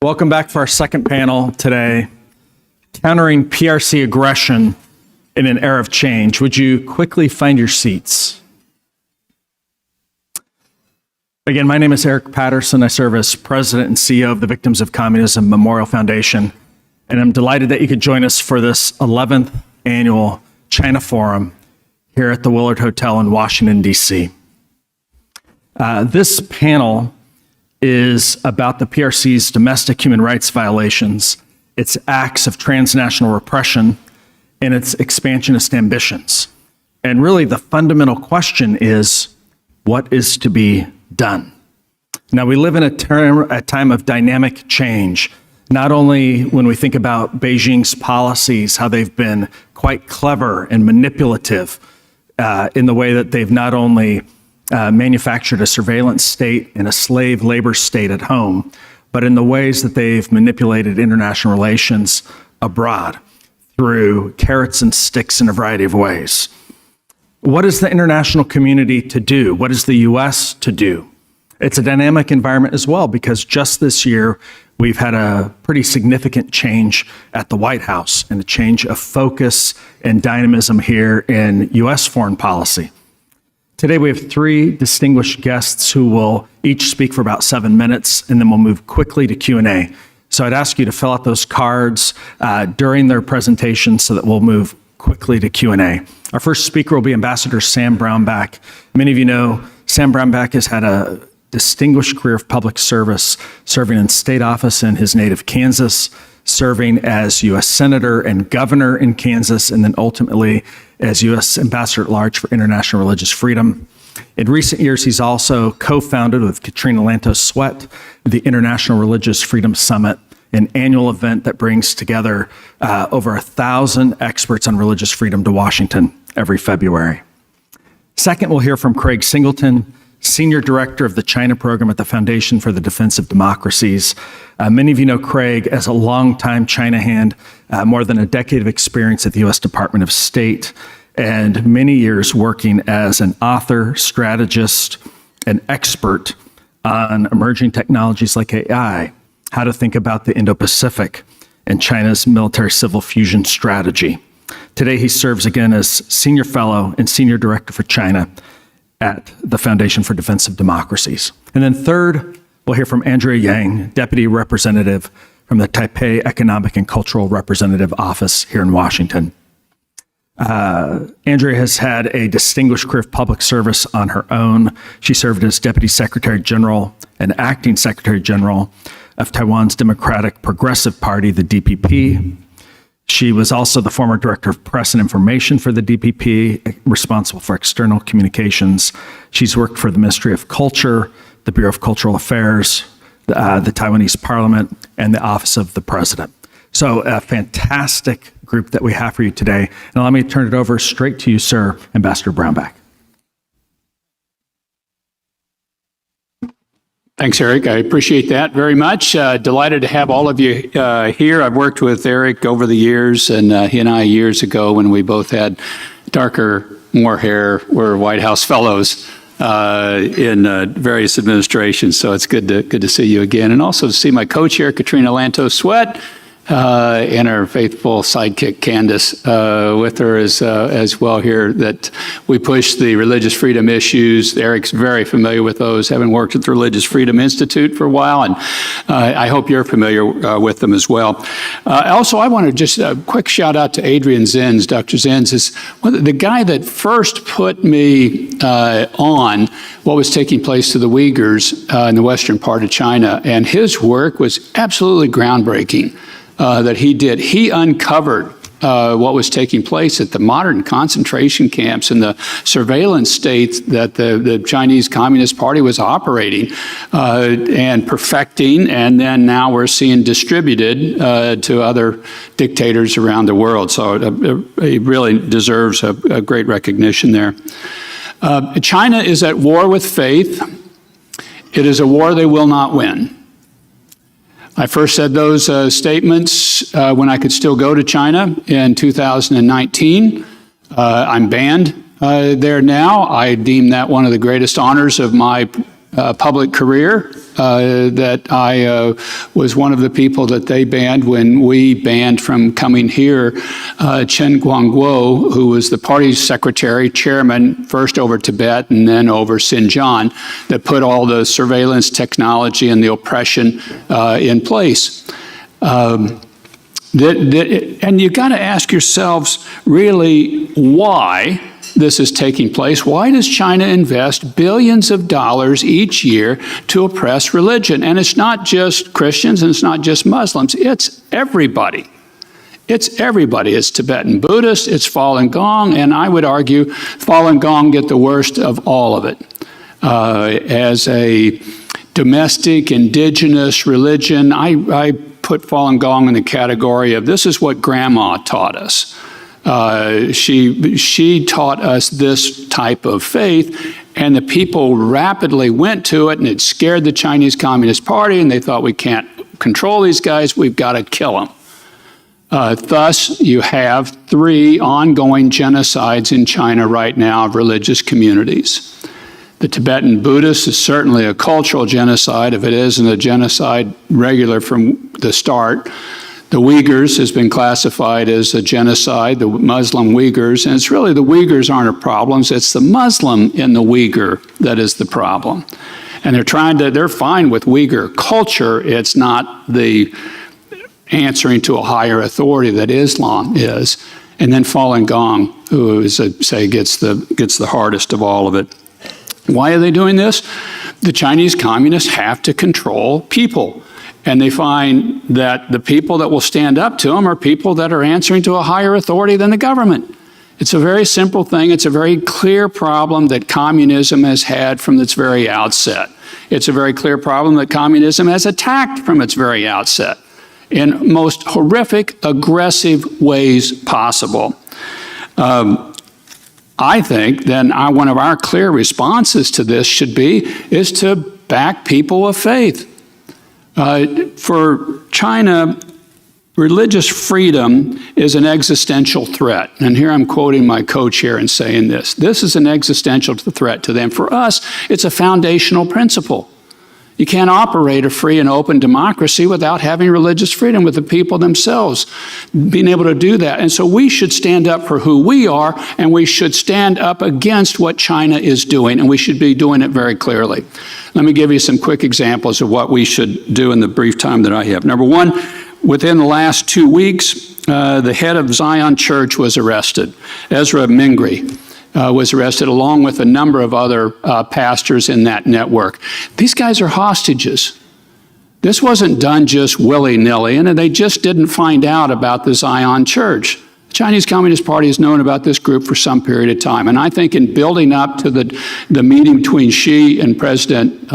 Welcome back for our second panel today, Countering PRC Aggression in an Era of Change. Would you quickly find your seats? Again, my name is Eric Patterson. I serve as President and CEO of the Victims of Communism Memorial Foundation, and I'm delighted that you could join us for this 11th annual China Forum here at the Willard Hotel in Washington, D.C. This panel is about the PRC's domestic human rights violations, its acts of transnational repression, and its expansionist ambitions. And really, the fundamental question is, what is to be done? Now, we live in a time of dynamic change, not only when we think about Beijing's policies, how they've been quite clever and manipulative in the way that they've not only manufactured a surveillance state and a slave labor state at home, but in the ways that they've manipulated international relations abroad through carrots and sticks in a variety of ways. What is the international community to do? What is the U.S. to do? It's a dynamic environment as well, because just this year, we've had a pretty significant change at the White House and a change of focus and dynamism here in U.S. foreign policy. Today, we have three distinguished guests who will each speak for about 7 minutes, and then we'll move quickly to Q&A. So I'd ask you to fill out those cards during their presentation so that we'll move quickly to Q&A. Our first speaker will be Ambassador Sam Brownback. Many of you know Sam Brownback has had a distinguished career of public service, serving in state office in his native Kansas, serving as U.S. Senator and Governor in Kansas, and then ultimately as U.S. Ambassador at Large for International Religious Freedom. In recent years, he's also co-founded with Katrina Lantos Sweat the International Religious Freedom Summit, an annual event that brings together over 1,000 experts on religious freedom to Washington every February. Second, we'll hear from Craig Singleton, Senior Director of the China Program at the Foundation for the Defense of Democracies. Many of you know Craig as a longtime China hand, more than a decade of experience at the U.S. Department of State, and many years working as an author, strategist, and expert on emerging technologies like AI, how to think about the Indo-Pacific, and China's military-civil fusion strategy. Today, he serves again as Senior Fellow and Senior Director for China at the Foundation for Defense of Democracies. And then third, we'll hear from Andrea Yang, Deputy Representative from the Taipei Economic and Cultural Representative Office here in Washington. Andrea has had a distinguished career of public service on her own. She served as Deputy Secretary General and Acting Secretary General of Taiwan's Democratic Progressive Party, the DPP. She was also the former Director of Press and Information for the DPP, responsible for external communications. She's worked for the Ministry of Culture, the Bureau of Cultural Affairs, the Taiwanese Parliament, and the Office of the President. So a fantastic group that we have for you today. And allow me to turn it over straight to you, sir, Ambassador Brownback. Thanks, Eric. I appreciate that very much. Delighted to have all of you here. I've worked with Eric over the years, and he and I years ago when we both had darker, more hair, were White House fellows in various administrations. So it's good to see you again, and also to see my co-chair, Katrina Lantos Sweat, and our faithful sidekick, Candace, with her as well here, that we push the religious freedom issues. Eric's very familiar with those, having worked at the Religious Freedom Institute for a while, and I hope you're familiar with them as well. Also, I want to just a quick shout out to Adrian Zenz. Dr. Zenz is the guy that first put me on what was taking place to the Uyghurs in the western part of China, and his work was absolutely groundbreaking. That he did. He uncovered what was taking place at the modern concentration camps and the surveillance states that the Chinese Communist Party was operating and perfecting, and then now we're seeing distributed to other dictators around the world. So he really deserves a great recognition there. China is at war with faith. It is a war they will not win. I first said those statements when I could still go to China in 2019. I'm banned there now. I deem that one of the greatest honors of my public career, that I was one of the people that they banned when we banned from coming here Chen Guangguo, who was the party's secretary, chairman, first over Tibet and then over Xinjiang, that put all the surveillance technology and the oppression in place. And you got to ask yourselves really why this is taking place. Why does China invest billions of dollars each year to oppress religion? And it's not just Christians and it's not just Muslims, it's everybody. It's everybody. It's Tibetan Buddhists, it's Falun Gong, and I would argue Falun Gong get the worst of all of it. As a domestic, indigenous religion, I put Falun Gong in the category of this is what Grandma taught us. She taught us this type of faith, and the people rapidly went to it, and it scared the Chinese Communist Party, and they thought we can't control these guys, we've got to kill them. Thus, you have 3 ongoing genocides in China right now of religious communities. The Tibetan Buddhists is certainly a cultural genocide, if it isn't a genocide regular from the start. The Uyghurs has been classified as a genocide, the Muslim Uyghurs, and it's really the Uyghurs aren't a problem, it's the Muslim in the Uyghur that is the problem. And they're fine with Uyghur culture, it's not the answering to a higher authority that Islam is. And then Falun Gong, who is, gets the hardest of all of it. Why are they doing this? The Chinese communists have to control people. And they find that the people that will stand up to them are people that are answering to a higher authority than the government. It's a very simple thing. It's a very clear problem that communism has had from its very outset. It's a very clear problem that communism has attacked from its very outset in most horrific, aggressive ways possible. I think then one of our clear responses to this is to back people of faith. For China, religious freedom is an existential threat. And here I'm quoting my co-chair and saying this. This is an existential threat to them. For us, it's a foundational principle. You can't operate a free and open democracy without having religious freedom with the people themselves, being able to do that. And so we should stand up for who we are, and we should stand up against what China is doing, and we should be doing it very clearly. Let me give you some quick examples of what we should do in the brief time that I have. Number one, within the last 2 weeks, the head of Zion Church was arrested, Ezra Mingri. Was arrested along with a number of other pastors in that network. These guys are hostages. This wasn't done just willy-nilly, and they just didn't find out about the Zion Church. The Chinese Communist Party has known about this group for some period of time, and I think in building up to the meeting between Xi and President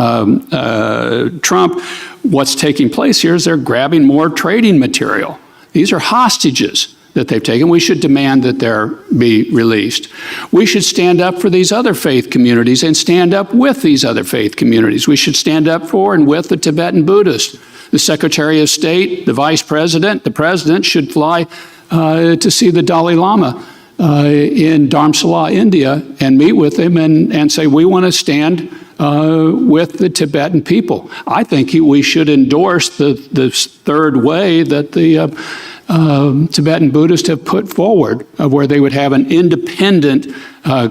Trump, what's taking place here is they're grabbing more trading material. These are hostages that they've taken. We should demand that they be released. We should stand up for these other faith communities and stand up with these other faith communities. We should stand up for and with the Tibetan Buddhists. The Secretary of State, the Vice President, the President should fly to see the Dalai Lama in Dharamsala, India, and meet with him and say, we want to stand with the Tibetan people. I think we should endorse the third way that the Tibetan Buddhists have put forward, of where they would have an independent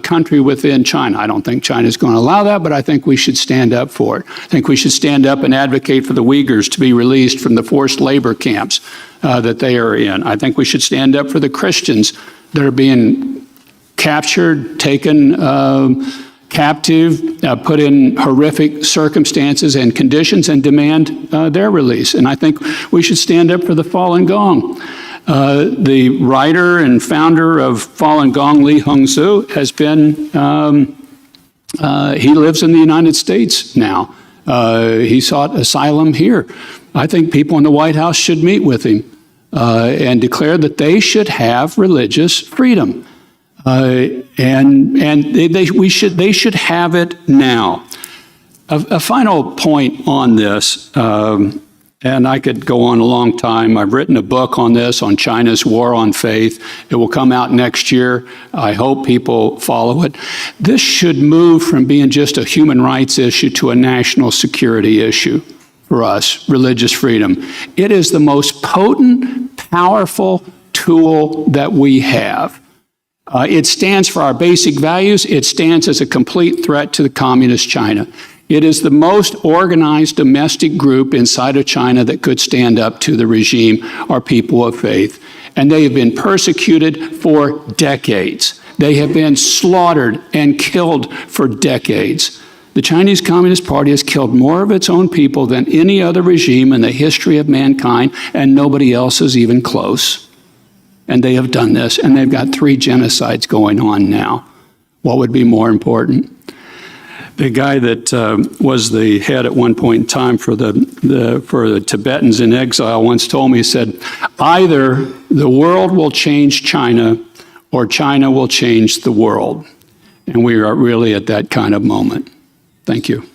country within China. I don't think China is going to allow that, but I think we should stand up for it. I think we should stand up and advocate for the Uyghurs to be released from the forced labor camps that they are in. I think we should stand up for the Christians that are being captured, taken captive, put in horrific circumstances and conditions, and demand their release. And I think we should stand up for the Falun Gong. The writer and founder of Falun Gong, Li Hongzhu, has been, he lives in the United States now. He sought asylum here. I think people in the White House should meet with him and declare that they should have religious freedom. And they should have it now. A final point on this. And I could go on a long time. I've written a book on this, on China's war on faith. It will come out next year. I hope people follow it. This should move from being just a human rights issue to a national security issue for us, religious freedom. It is the most potent, powerful tool that we have. It stands for our basic values. It stands as a complete threat to the communist China. It is the most organized domestic group inside of China that could stand up to the regime, our people of faith. And they have been persecuted for decades. They have been slaughtered and killed for decades. The Chinese Communist Party has killed more of its own people than any other regime in the history of mankind, and nobody else is even close. And they have done this, and they've got 3 genocides going on now. What would be more important? The guy that was the head at one point in time for the Tibetans in exile once told me, he said, either the world will change China or China will change the world. And we are really at that kind of moment. Thank you.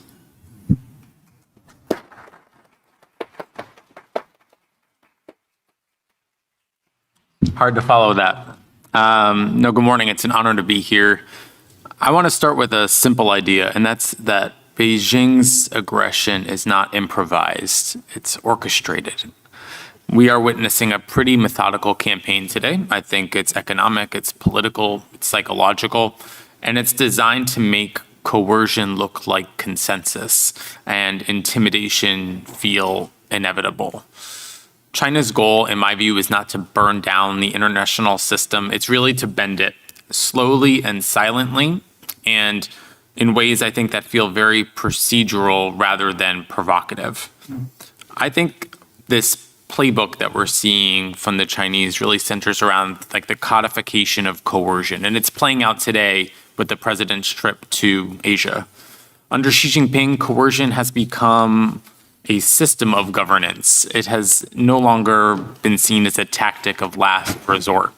Hard to follow that. No, good morning. It's an honor to be here. I want to start with a simple idea, and that's that Beijing's aggression is not improvised. It's orchestrated. We are witnessing a pretty methodical campaign today. I think it's economic, it's political, it's psychological, and it's designed to make coercion look like consensus and intimidation feel inevitable. China's goal, in my view, is not to burn down the international system. It's really to bend it slowly and silently, and in ways I think that feel very procedural rather than provocative. I think this playbook that we're seeing from the Chinese really centers around like the codification of coercion, and it's playing out today with the president's trip to Asia. Under Xi Jinping, coercion has become a system of governance. It has no longer been seen as a tactic of last resort.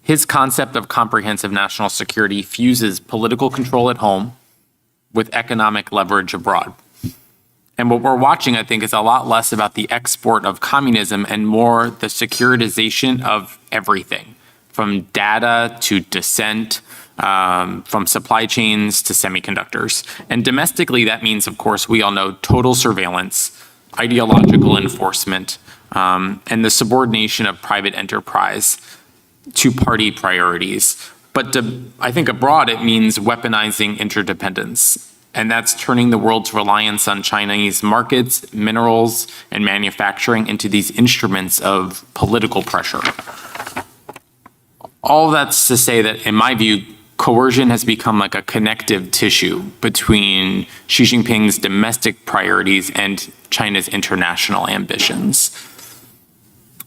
His concept of comprehensive national security fuses political control at home with economic leverage abroad. And what we're watching, I think, is a lot less about the export of communism and more the securitization of everything, from data to dissent, from supply chains to semiconductors. And domestically, that means, of course, we all know total surveillance, ideological enforcement, and the subordination of private enterprise to party priorities. But I think abroad, it means weaponizing interdependence. And that's turning the world's reliance on Chinese markets, minerals, and manufacturing into these instruments of political pressure. All that's to say that, in my view, coercion has become like a connective tissue between Xi Jinping's domestic priorities and China's international ambitions.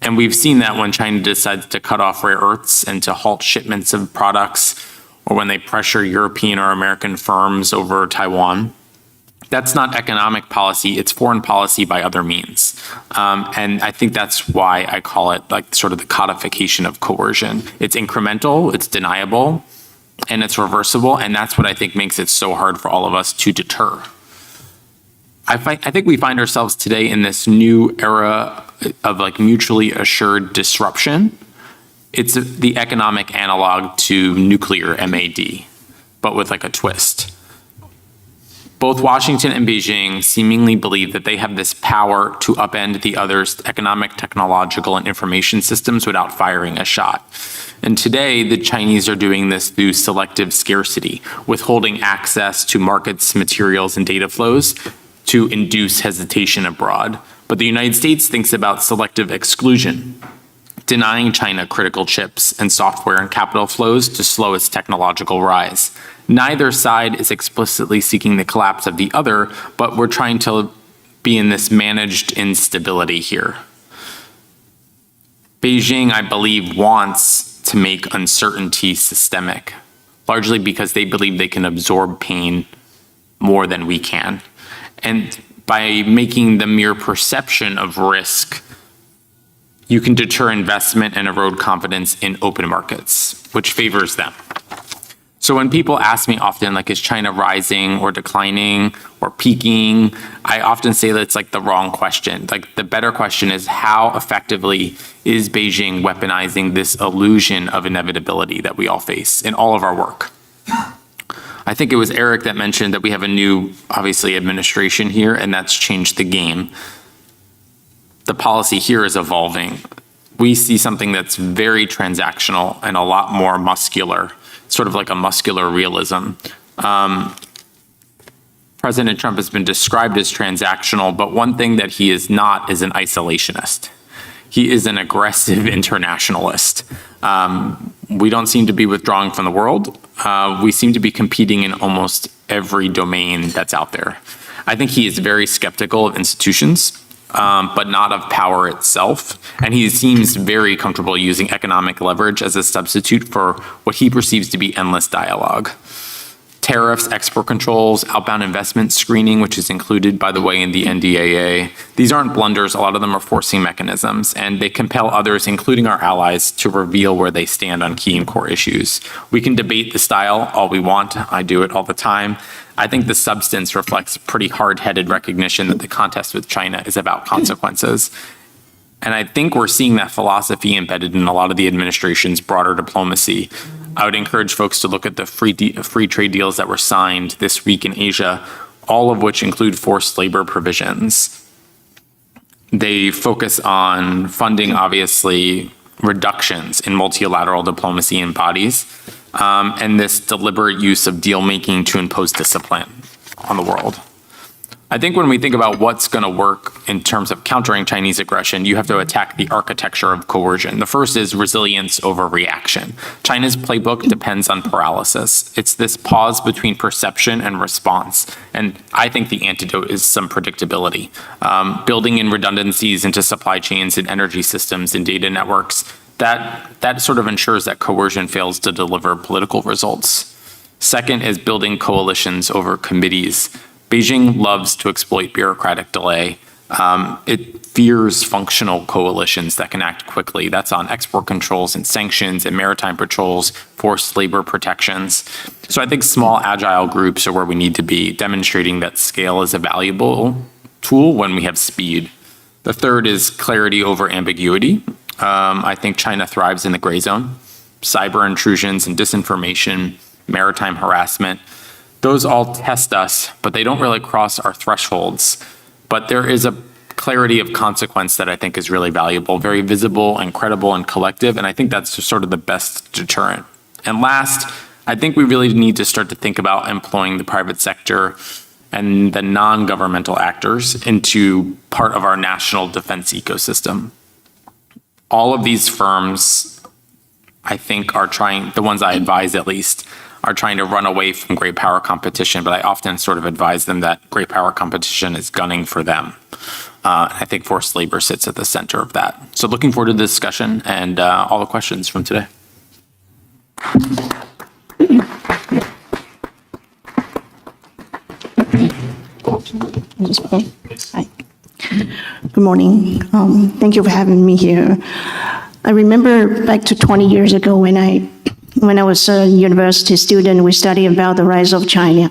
And we've seen that when China decides to cut off rare earths and to halt shipments of products, or when they pressure European or American firms over Taiwan. That's not economic policy, it's foreign policy by other means. And I think that's why I call it like sort of the codification of coercion. It's incremental, it's deniable, and it's reversible, and that's what I think makes it so hard for all of us to deter. I think we find ourselves today in this new era of like mutually assured disruption. It's the economic analog to nuclear MAD, but with like a twist. Both Washington and Beijing seemingly believe that they have this power to upend the other's economic, technological, and information systems without firing a shot. And today, the Chinese are doing this through selective scarcity, withholding access to markets, materials, and data flows to induce hesitation abroad. But the United States thinks about selective exclusion, denying China critical chips and software and capital flows to slow its technological rise. Neither side is explicitly seeking the collapse of the other, but we're trying to be in this managed instability here. Beijing, I believe, wants to make uncertainty systemic, largely because they believe they can absorb pain more than we can. And by making the mere perception of risk, you can deter investment and erode confidence in open markets, which favors them. So So when people ask me often, like, is China rising or declining or peaking? I often say that it's like the wrong question. Like, the better question is, how effectively is Beijing weaponizing this illusion of inevitability that we all face in all of our work? I think it was Eric that mentioned that we have a new, obviously, administration here, and that's changed the game. The policy here is evolving. We see something that's very transactional and a lot more muscular, sort of like a muscular realism. President Trump has been described as transactional, but one thing that he is not is an isolationist. He is an aggressive internationalist. We don't seem to be withdrawing from the world. We seem to be competing in almost every domain that's out there. I think he is very skeptical of institutions, but not of power itself. And he seems very comfortable using economic leverage as a substitute for what he perceives to be endless dialogue. Tariffs, export controls, outbound investment screening, which is included, by the way, in the NDAA. These aren't blunders. A lot of them are forcing mechanisms, and they compel others, including our allies, to reveal where they stand on key and core issues. We can debate the style all we want. I do it all the time. I think the substance reflects pretty hard-headed recognition that the contest with China is about consequences. And I think we're seeing that philosophy embedded in a lot of the administration's broader diplomacy. I would encourage folks to look at the free trade deals that were signed this week in Asia, all of which include forced labor provisions. They focus on funding, obviously, reductions in multilateral diplomacy and bodies, and this deliberate use of deal-making to impose discipline on the world. I think when we think about what's going to work in terms of countering Chinese aggression, you have to attack the architecture of coercion. The first is resilience over reaction. China's playbook depends on paralysis. It's this pause between perception and response. And I think the antidote is some predictability. Building in redundancies into supply chains and energy systems and data networks, that sort of ensures that coercion fails to deliver political results. Second is building coalitions over committees. Beijing loves to exploit bureaucratic delay. It fears functional coalitions that can act quickly. That's on export controls and sanctions and maritime patrols, forced labor protections. So I think small, agile groups are where we need to be, demonstrating that scale is a valuable tool when we have speed. The third is clarity over ambiguity. I think China thrives in the gray zone. Cyber intrusions and disinformation, maritime harassment, those all test us, but they don't really cross our thresholds. But there is a clarity of consequence that I think is really valuable, very visible and credible and collective, and I think that's just sort of the best deterrent. And last, I think we really need to start to think about employing the private sector and the non-governmental actors into part of our national defense ecosystem. All of these firms, I think, are trying, the ones I advise at least, are trying to run away from great power competition, but I often sort of advise them that great power competition is gunning for them. I think forced labor sits at the center of that. So looking forward to the discussion and all the questions from today. Hi. Good morning. Thank you for having me here. I remember back to 20 years ago when I was a university student, we studied about the rise of China,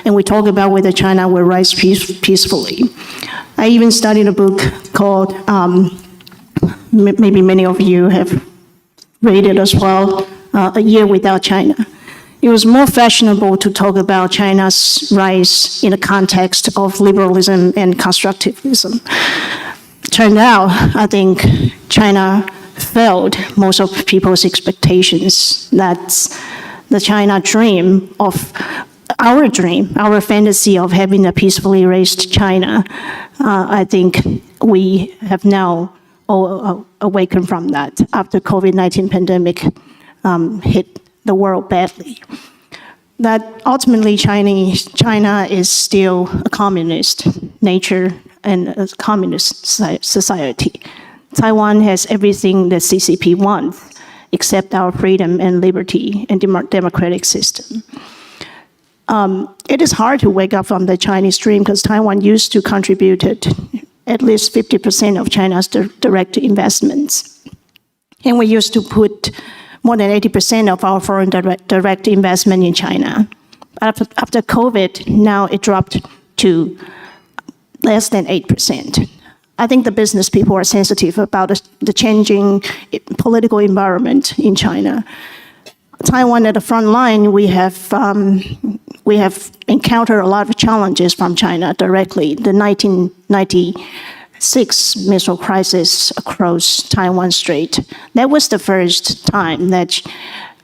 and we talked about whether China will rise peacefully. I even studied a book called, maybe many of you have read it as well, A Year Without China. It was more fashionable to talk about China's rise in the context of liberalism and constructivism. Turned out, I think China failed most of people's expectations. That's the China dream of our fantasy of having a peacefully raised China. I think we have now all awakened from that after COVID-19 pandemic hit the world badly. That ultimately China is still a communist nature and a communist society. Taiwan has everything the CCP wants, except our freedom and liberty and democratic system. It is hard to wake up from the Chinese dream because Taiwan used to contribute at least 50% of China's direct investments. And we used to put more than 80% of our foreign direct investment in China. After COVID, now it dropped to less than 8%. I think the business people are sensitive about the changing political environment in China. Taiwan at the front line, we have encountered a lot of challenges from China directly. The 1996 missile crisis across Taiwan Strait, that was the first time that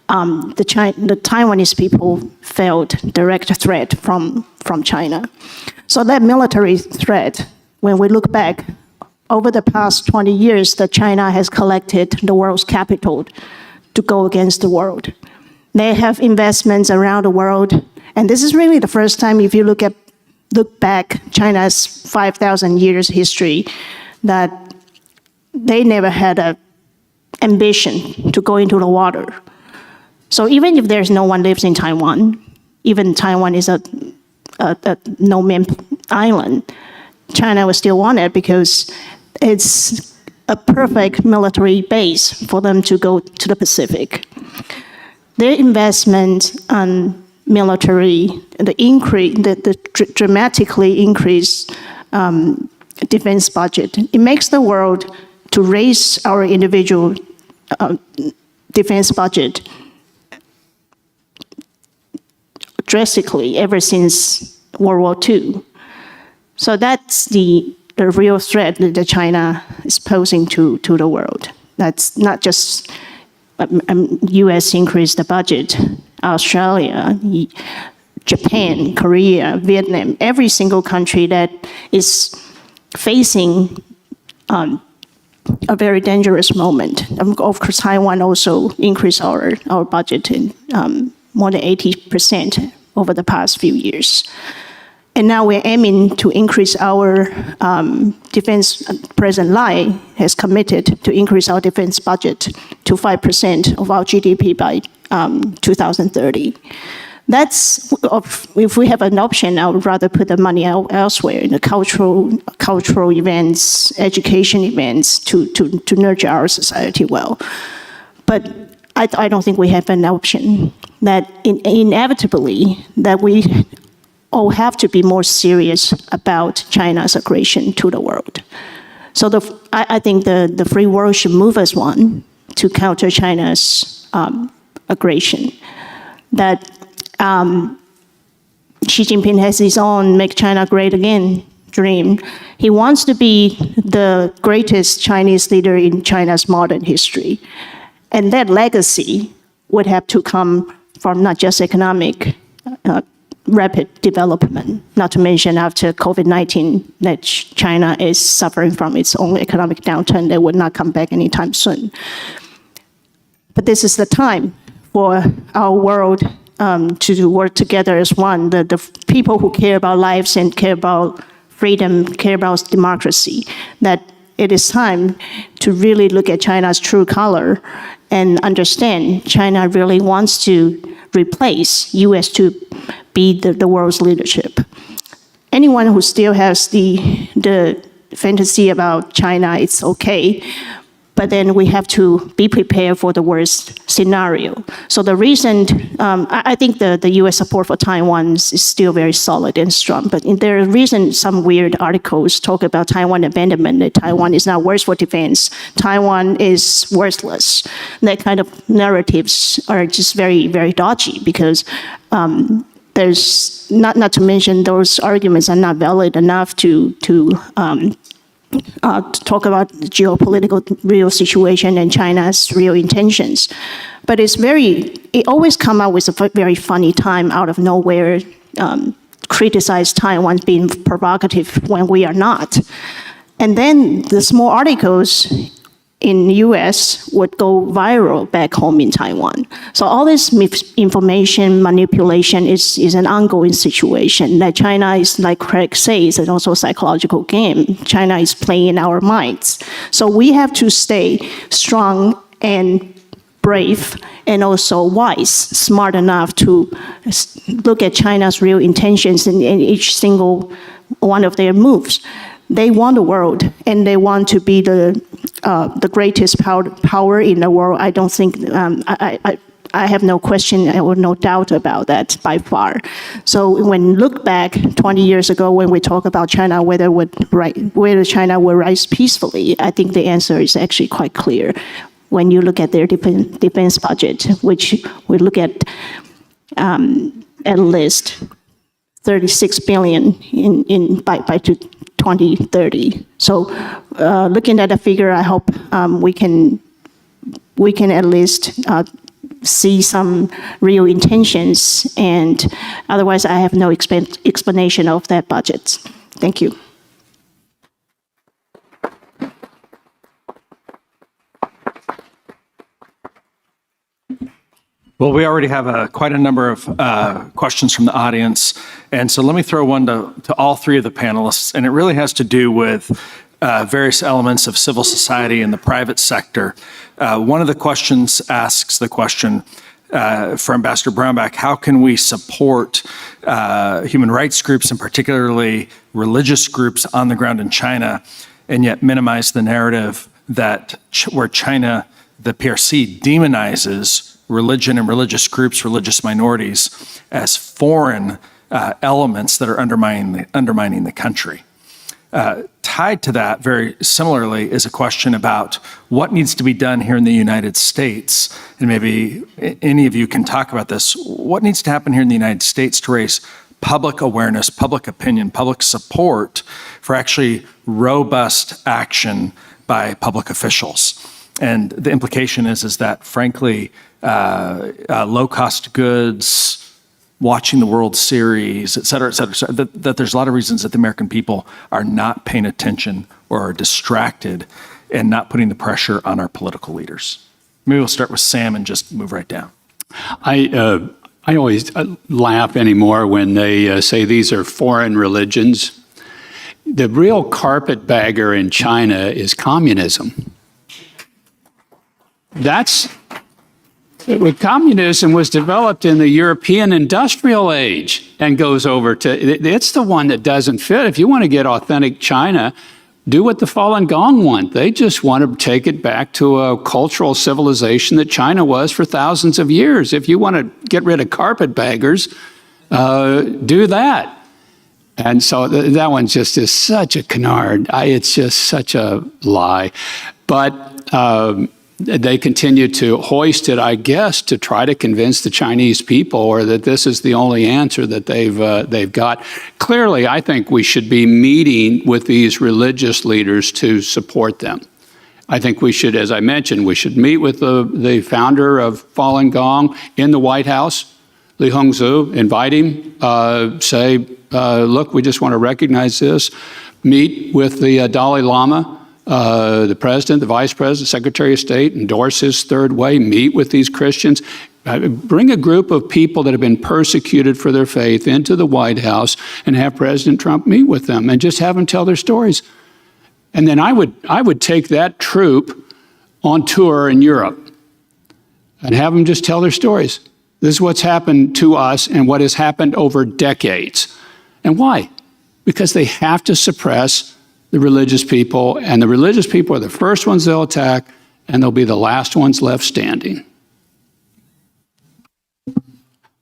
the Taiwanese people felt direct threat from China. So that military threat, when we look back, over the past 20 years, that China has collected the world's capital to go against the world. They have investments around the world, and this is really the first time, if you look back China's 5,000 years history, that they never had an ambition to go into the water. So even if there's no one lives in Taiwan, even Taiwan is a no-man island, China will still want it because it's a perfect military base for them to go to the Pacific. Their investment on military, the dramatically increased defense budget, it makes the world to raise our individual defense budget drastically ever since World War II. So that's the real threat that China is posing to the world. That's not just U.S. increased the budget, Australia, Japan, Korea, Vietnam, every single country that is facing a very dangerous moment. Of course, Taiwan also increased our budget in more than 80% over the past few years. And now we're aiming to increase our defense. President Lai has committed to increase our defense budget to 5% of our GDP by 2030. That's, if we have an option, I would rather put the money elsewhere in the cultural events, education events to nurture our society well. But I don't think we have an option. That inevitably that we all have to be more serious about China's aggression to the world. So I think the free world should move as one to counter China's aggression. That Xi Jinping has his own "Make China Great Again" dream. He wants to be the greatest Chinese leader in China's modern history. And that legacy would have to come from not just economic rapid development, not to mention after COVID-19 that China is suffering from its own economic downturn that would not come back anytime soon. But this is the time for our world to work together as one, the people who care about lives and care about freedom, care about democracy, that it is time to really look at China's true color and understand China really wants to replace U.S. to be the world's leadership. Anyone who still has the fantasy about China, it's okay, but then we have to be prepared for the worst scenario. So the reason, I think the U.S. support for Taiwan is still very solid and strong, but there are reasons some weird articles talk about Taiwan abandonment, that Taiwan is not worth for defense, Taiwan is worthless. That kind of narratives are just very, very dodgy because there's, not to mention those arguments are not valid enough to talk about the geopolitical real situation and China's real intentions. But it always come out with a very funny time out of nowhere, criticize Taiwan being provocative when we are not. And then the small articles in the US would go viral back home in Taiwan. So all this misinformation, manipulation is an ongoing situation that China is, like Craig says, and also a psychological game. China is playing in our minds. So we have to stay strong and brave and also wise, smart enough to look at China's real intentions in each single one of their moves. they want the world, and they want to be the greatest power in the world. I don't think I have no question or no doubt about that by far. So when look back 20 years ago, when we talk about China, whether China will rise peacefully, I think the answer is actually quite clear. When you look at their defense budget, which we look at least 36 billion by 2030. So looking at the figure, I hope we can at least see some real intentions, and otherwise I have no explanation of that budget. Thank you. Well, we already have quite a number of questions from the audience, and so let me throw one to all three of the panelists, and it really has to do with various elements of civil society and the private sector. One of the questions asks the question for Ambassador Brownback: how can we support human rights groups, and particularly religious groups on the ground in China, and yet minimize the narrative that where China, the PRC, demonizes religion and religious groups, religious minorities, as foreign elements that are undermining the country. Tied to that, very similarly, is a question about what needs to be done here in the United States, and maybe any of you can talk about this. What needs to happen here in the United States to raise public awareness, public opinion, public support for actually robust action by public officials? And the implication is that, frankly, low-cost goods, watching the World Series, et cetera, that there's a lot of reasons that the American people are not paying attention or are distracted and not putting the pressure on our political leaders. Maybe we'll start with Sam and just move right down. I always laugh anymore when they say these are foreign religions. The real carpetbagger in China is communism. Communism was developed in the European industrial age and goes over to, it's the one that doesn't fit. If you want to get authentic China, do what the Falun Gong want. They just want to take it back to a cultural civilization that China was for thousands of years. If you want to get rid of carpetbaggers, do that. And so that one just is such a canard. It's just such a lie. But they continue to hoist it, I guess, to try to convince the Chinese people, or that this is the only answer that they've got. Clearly, I think we should be meeting with these religious leaders to support them. I think we should, as I mentioned, we should meet with the founder of Falun Gong in the White House, Li Hongzhu, invite him, say, look, we just want to recognize this. Meet with the Dalai Lama, the president, the vice president, secretary of state, endorse his third way, meet with these Christians, bring a group of people that have been persecuted for their faith into the White House and have President Trump meet with them and just have them tell their stories. And then I would take that troop on tour in Europe and have them just tell their stories. This is what's happened to us and what has happened over decades. And why? Because they have to suppress the religious people, and the religious people are the first ones they'll attack, and they'll be the last ones left standing.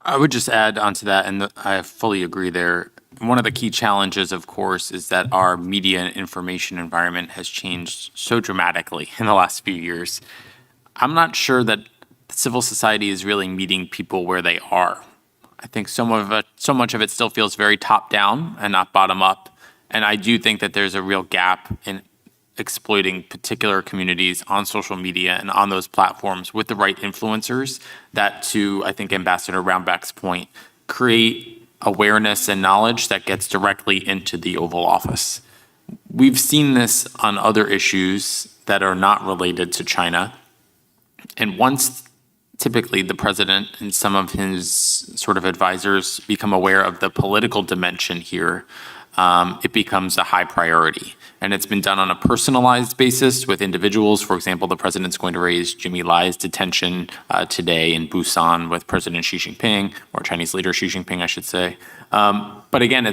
I would just add onto that, and I fully agree there. One of the key challenges, of course, is that our media and information environment has changed so dramatically in the last few years. I'm not sure that civil society is really meeting people where they are. I think so much of it still feels very top-down and not bottom-up. And I do think that there's a real gap in exploiting particular communities on social media and on those platforms with the right influencers that, to, I think, Ambassador Brownback's point, create awareness and knowledge that gets directly into the Oval Office. We've seen this on other issues that are not related to China. And once typically the president and some of his sort of advisors become aware of the political dimension here, it becomes a high priority. And it's been done on a personalized basis with individuals. For example, the president's going to raise Jimmy Lai's detention today in Busan with President Xi Jinping, or Chinese leader Xi Jinping, I should say. But again,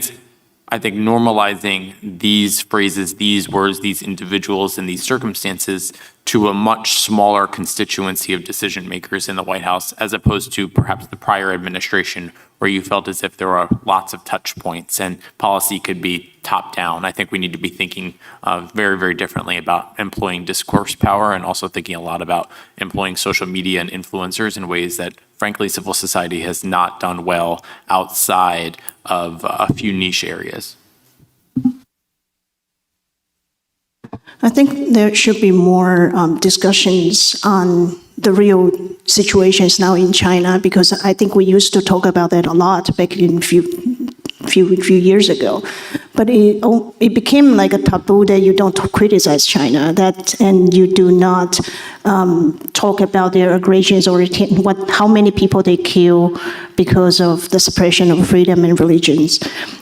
I think normalizing these phrases, these words, these individuals, and these circumstances to a much smaller constituency of decision makers in the White House, as opposed to perhaps the prior administration, where you felt as if there were lots of touch points and policy could be top down. I think we need to be thinking very, very differently about employing discourse power, and also thinking a lot about employing social media and influencers in ways that, frankly, civil society has not done well outside of a few niche areas. I think there should be more discussions on the real situations now in China, because I think we used to talk about that a lot back in few years ago, but it became like a taboo that you don't criticize China, and you do not talk about their aggressions or how many people they kill because of the suppression of freedom and religions.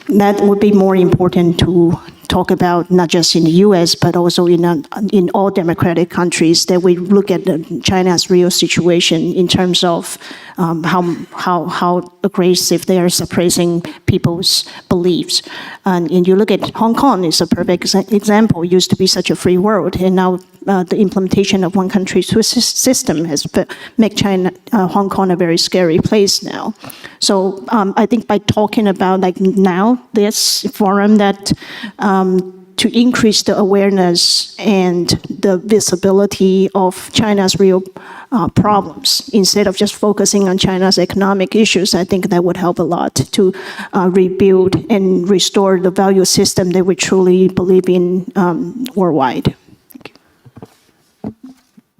That would be more important to talk about, not just in the U.S., but also in all democratic countries, that we look at China's real situation in terms of how aggressive they are suppressing people's beliefs. And you look at Hong Kong is a perfect example. It used to be such a free world, and now the implementation of one country system has made Hong Kong a very scary place now. So I think by talking about like now this forum that to increase the awareness and the visibility of China's real problems, instead of just focusing on China's economic issues, I think that would help a lot to rebuild and restore the value system that we truly believe in worldwide.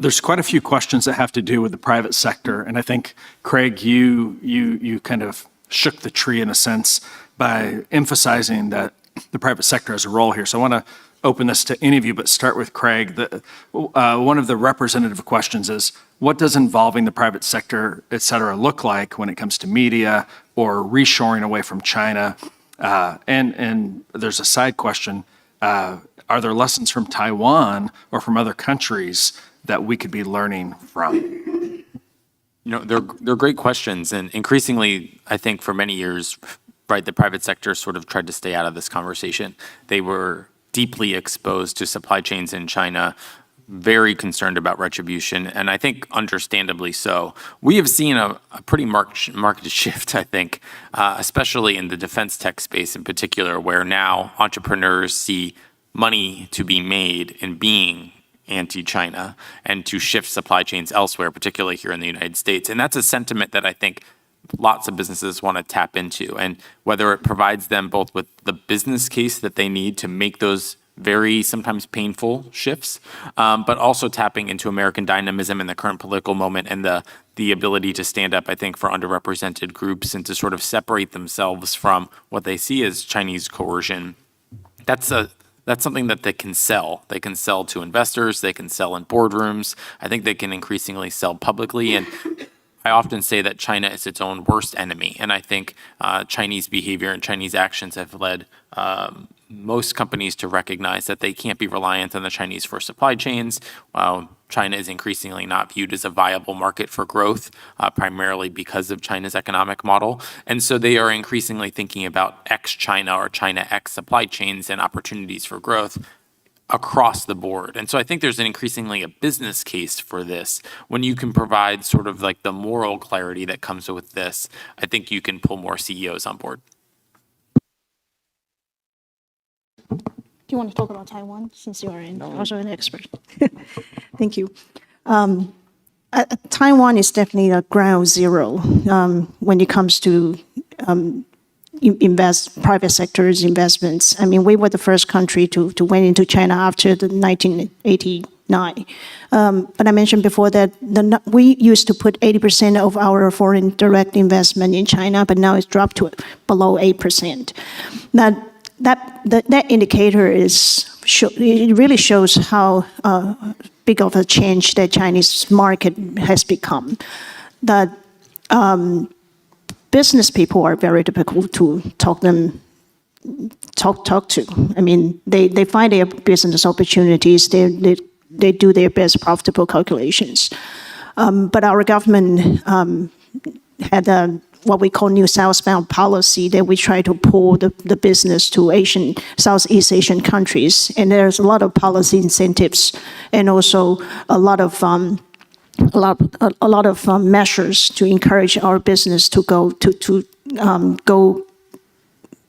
There's quite a few questions that have to do with the private sector, and I think, Craig, you kind of shook the tree in a sense by emphasizing that the private sector has a role here. So I want to open this to any of you, but start with Craig. One of the representative questions is, what does involving the private sector, et cetera, look like when it comes to media or reshoring away from China? And there's a side question. Are there lessons from Taiwan or from other countries that we could be learning from? You know, they're great questions. And increasingly, I think for many years, right, the private sector sort of tried to stay out of this conversation. They were deeply exposed to supply chains in China, very concerned about retribution, and I think understandably so. We have seen a pretty marked shift, I think, especially in the defense tech space in particular, where now entrepreneurs see money to be made in being anti-China and to shift supply chains elsewhere, particularly here in the United States. And that's a sentiment that I think lots of businesses want to tap into, and whether it provides them both with the business case that they need to make those very sometimes painful shifts, but also tapping into American dynamism in the current political moment and the ability to stand up, I think, for underrepresented groups and to sort of separate themselves from what they see as Chinese coercion. That's something that they can sell. They can sell to investors. They can sell in boardrooms. I think they can increasingly sell publicly. And I often say that China is its own worst enemy. And I think Chinese behavior and Chinese actions have led most companies to recognize that they can't be reliant on the Chinese for supply chains. China is increasingly not viewed as a viable market for growth, primarily because of China's economic model. And so they are increasingly thinking about ex-China or China ex supply chains and opportunities for growth across the board. And so I think there's an increasingly a business case for this. When you can provide sort of like the moral clarity that comes with this, I think you can pull more CEOs on board. Do you want to talk about Taiwan, since you are also an expert? Thank you. Taiwan is definitely a ground zero when it comes to private sector's investments. I mean, we were the first country to went into China after the 1989. But I mentioned before that we used to put 80% of our foreign direct investment in China, but now it's dropped to below 8%. Now, that indicator it really shows how big of a change the Chinese market has become. That business people are very difficult to talk to. I mean, they find their business opportunities. They do their best profitable calculations. But our government had what we call new southbound policy, that we try to pull the business to Southeast Asian countries. And there's a lot of policy incentives and also a lot of measures to encourage our business to go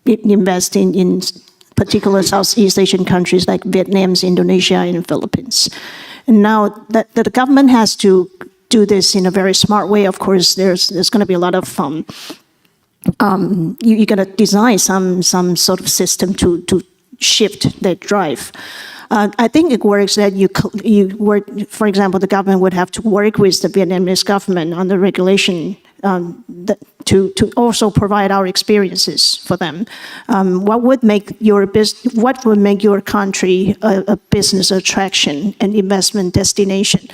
invest in particular Southeast Asian countries like Vietnam, Indonesia, and Philippines. And now that the government has to do this in a very smart way, of course, there's going to be a lot of you got to design some sort of system to shift that drive. I think it works that you work, for example, the government would have to work with the Vietnamese government on the regulation to also provide our experiences for them. What would make your country a business attraction and investment destination?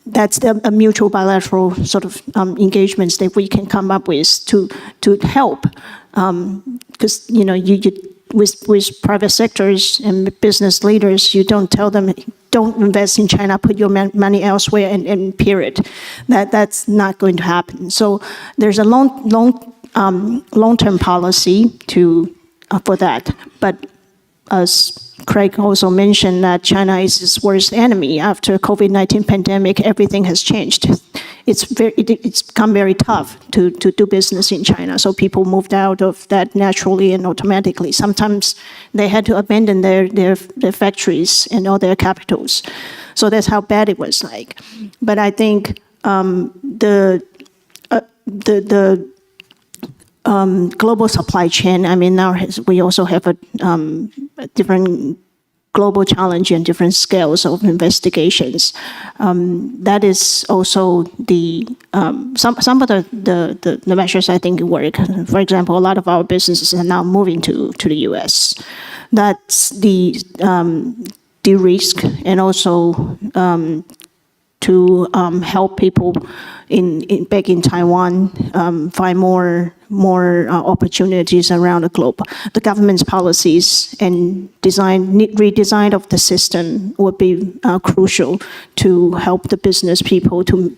That's a mutual bilateral sort of engagements that we can come up with to help, because with private sectors and business leaders, you don't tell them, don't invest in China, put your money elsewhere, and period. That's not going to happen. So there's a long-term policy for that. But as Craig also mentioned, that China is its worst enemy. After COVID-19 pandemic, everything has changed. It's become very tough to do business in China. So people moved out of that naturally and automatically. Sometimes they had to abandon their factories and all their capitals. So that's how bad it was like. But I think the global supply chain, I mean, now we also have a different global challenge and different scales of investigations. That is also some of the measures I think work. For example, a lot of our businesses are now moving to the U.S. That's the de-risk and also to help people back in Taiwan find more opportunities around the globe. The government's policies and redesign of the system would be crucial to help the business people to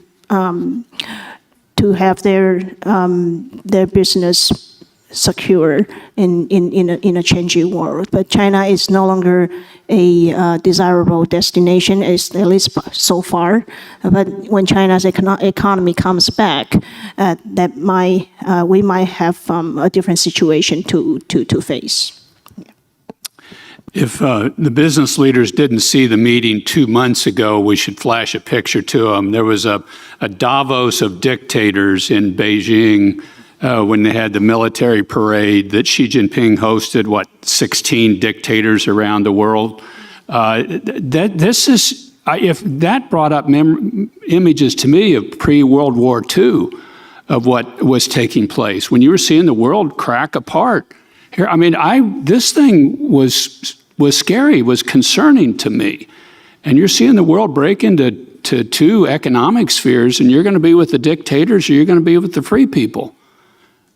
have their business secure in a changing world. But China is no longer a desirable destination, at least so far. But when China's economy comes back, we might have a different situation to face. If the business leaders didn't see the meeting 2 months ago, we should flash a picture to them. There was a Davos of dictators in Beijing when they had the military parade that Xi Jinping hosted, 16 dictators around the world. If that brought up images to me of pre-World War II of what was taking place, when you were seeing the world crack apart. Here, I mean, this thing was scary, was concerning to me. And you're seeing the world break into two economic spheres, and you're going to be with the dictators or you're going to be with the free people.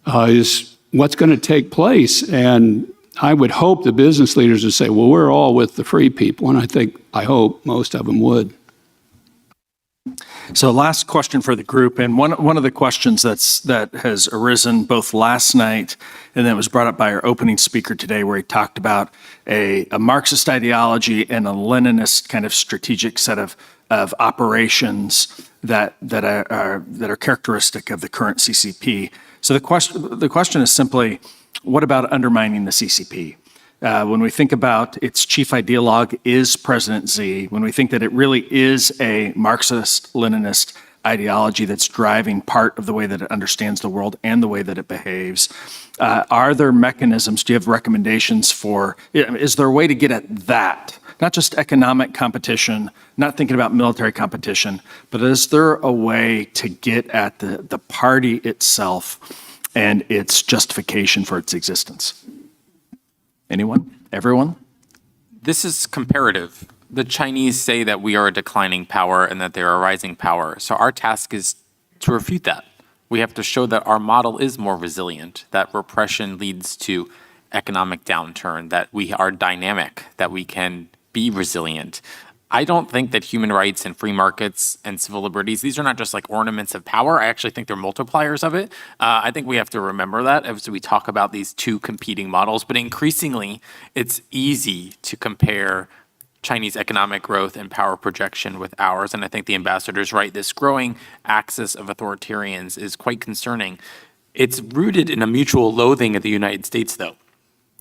Is what's going to take place. And I would hope the business leaders would say, well, we're all with the free people. And I hope most of them would. So last question for the group, and one of the questions that has arisen both last night and then it was brought up by our opening speaker today, where he talked about a Marxist ideology and a Leninist kind of strategic set of operations that are characteristic of the current CCP. So the question is simply, what about undermining the CCP? When we think about its chief ideologue is President Xi, when we think that it really is a Marxist-Leninist ideology that's driving part of the way that it understands the world and the way that it behaves, are there mechanisms, do you have recommendations for, is there a way to get at that? Not just economic competition, not thinking about military competition, but is there a way to get at the party itself and its justification for its existence? Anyone? Everyone? This is comparative. The Chinese say that we are a declining power and that they're a rising power. So our task is to refute that. We have to show that our model is more resilient, that repression leads to economic downturn, that we are dynamic, that we can be resilient. I don't think that human rights and free markets and civil liberties, these are not just like ornaments of power. I actually think they're multipliers of it. I think we have to remember that as we talk about these two competing models. But increasingly, it's easy to compare Chinese economic growth and power projection with ours. And I think the ambassador's right. This growing axis of authoritarians is quite concerning. It's rooted in a mutual loathing of the United States, though.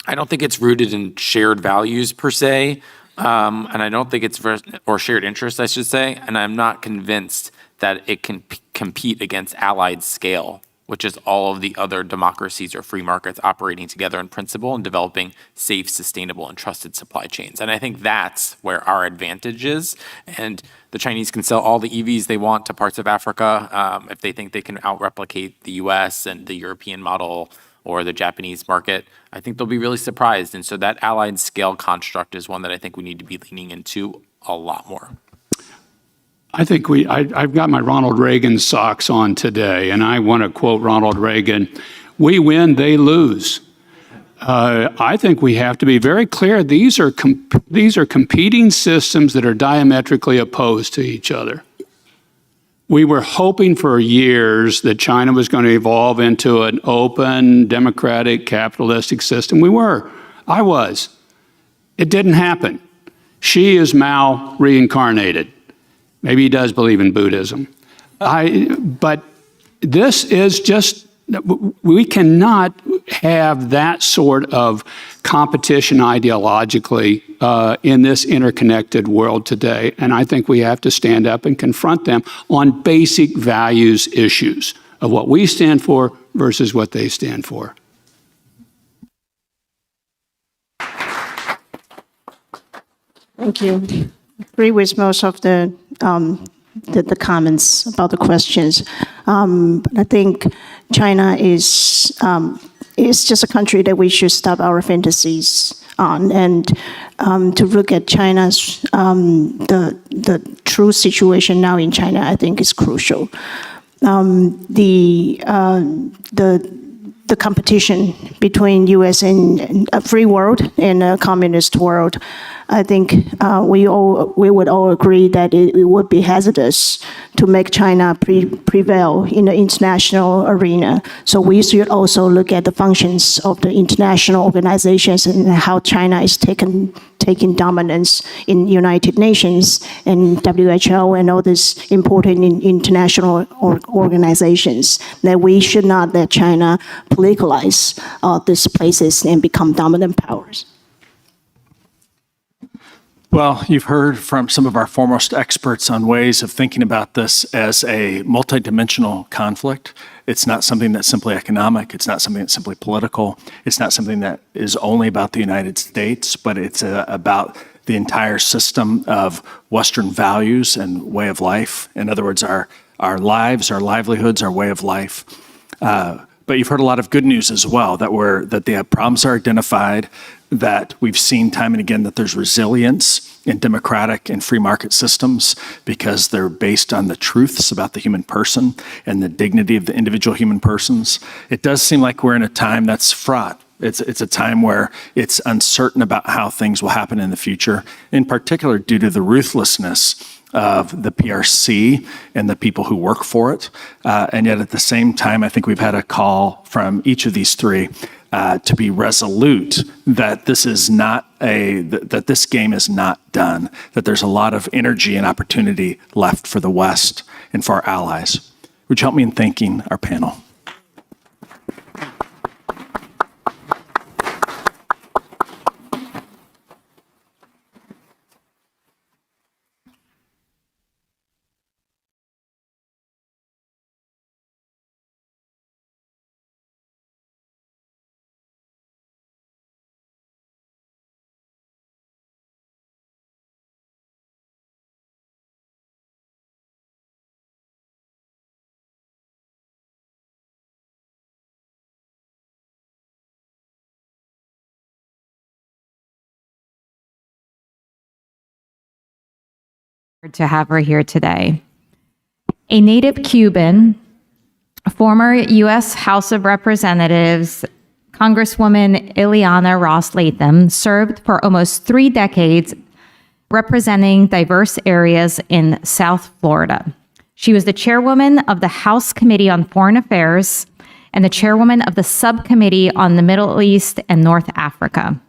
I don't think it's rooted in shared values per se. And I don't think it's, or shared interests, I should say. And I'm not convinced that it can compete against allied scale, which is all of the other democracies or free markets operating together in principle and developing safe, sustainable, and trusted supply chains. And I think that's where our advantage is. And the Chinese can sell all the EVs they want to parts of Africa if they think they can out-replicate the US and the European model or the Japanese market. I think they'll be really surprised. And so that allied scale construct is one that I think we need to be leaning into a lot more. I think I've got my Ronald Reagan socks on today, and I want to quote Ronald Reagan, "We win, they lose." I think we have to be very clear. These are competing systems that are diametrically opposed to each other. We were hoping for years that China was going to evolve into an open, democratic, capitalistic system. We were. I was. It didn't happen. Xi is Mao reincarnated. Maybe he does believe in Buddhism. But this is just, we cannot have that sort of competition ideologically in this interconnected world today. And I think we have to stand up and confront them on basic values issues of what we stand for versus what they stand for. Thank you. I agree with most of the comments about the questions. I think China is just a country that we should stop our fantasies on, and to look at China's the true situation now in China, I think is crucial. The competition between U.S. and a free world and a communist world, I think we would all agree that it would be hazardous to make China prevail in the international arena. So we should also look at the functions of the international organizations and how China is taking dominance in United Nations and WHO and all these important international organizations. That we should not let China politicalize these places and become dominant powers. Well, you've heard from some of our foremost experts on ways of thinking about this as a multidimensional conflict. It's not something that's simply economic. It's not something that's simply political. It's not something that is only about the United States, but it's about the entire system of Western values and way of life. In other words, our lives, our livelihoods, our way of life. But you've heard a lot of good news as well, that the problems are identified, that we've seen time and again that there's resilience in democratic and free market systems because they're based on the truths about the human person and the dignity of the individual human persons. It does seem like we're in a time that's fraught. It's a time where it's uncertain about how things will happen in the future, in particular due to the ruthlessness of the PRC and the people who work for it. And yet at the same time, I think we've had a call from each of these three to be resolute that this is not that this game is not done, that there's a lot of energy and opportunity left for the West and for our allies. Would you help me in thanking our panel? To have her here today. A native Cuban, former U.S. House of Representatives, Congresswoman Ileana Ross Latham served for almost 3 decades representing diverse areas in South Florida. She was the chairwoman of the House Committee on Foreign Affairs and the chairwoman of the Subcommittee on the Middle East and North Africa.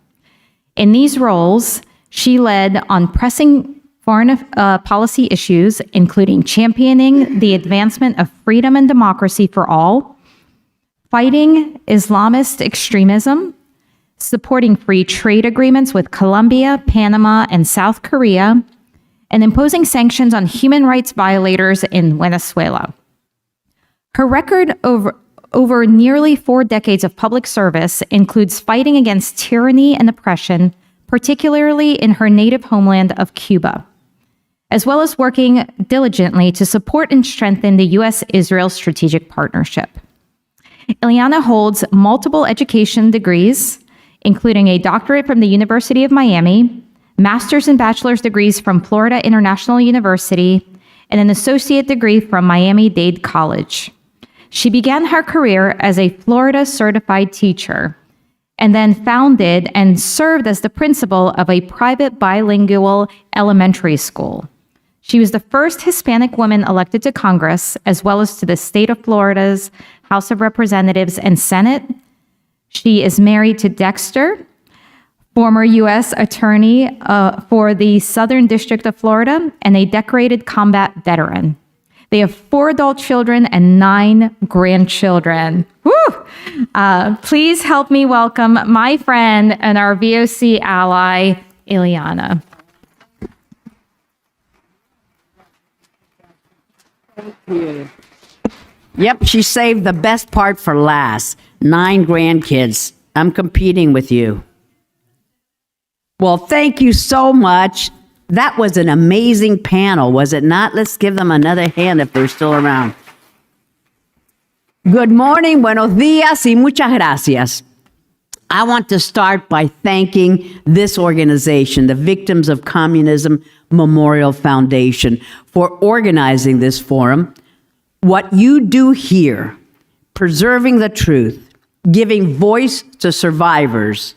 In these roles, she led on pressing foreign policy issues, including championing the advancement of freedom and democracy for all, fighting Islamist extremism, supporting free trade agreements with Colombia, Panama, and South Korea, and imposing sanctions on human rights violators in Venezuela. Her record over nearly 4 decades of public service includes fighting against tyranny and oppression, particularly in her native homeland of Cuba, as well as working diligently to support and strengthen the U.S.-Israel strategic partnership. Ileana holds multiple education degrees, including a doctorate from the University of Miami, master's and bachelor's degrees from Florida International University, and an associate degree from Miami-Dade College. She began her career as a Florida certified teacher, and then founded and served as the principal of a private bilingual elementary school. She was the first Hispanic woman elected to Congress, as well as to the state of Florida's House of Representatives and Senate. She is married to Dexter, former U.S. Attorney for the Southern District of Florida, and a decorated combat veteran. They have 4 adult children and 9 grandchildren. Woo! Please help me welcome my friend and our VOC ally, Ileana. Yep, she saved the best part for last. 9 grandkids. I'm competing with you. Well, thank you so much. That was an amazing panel, was it not? Let's give them another hand if they're still around. Good morning, buenos días, y muchas gracias. I want to start by thanking this organization, the Victims of Communism Memorial Foundation, for organizing this forum. What you do here, preserving the truth, giving voice to survivors,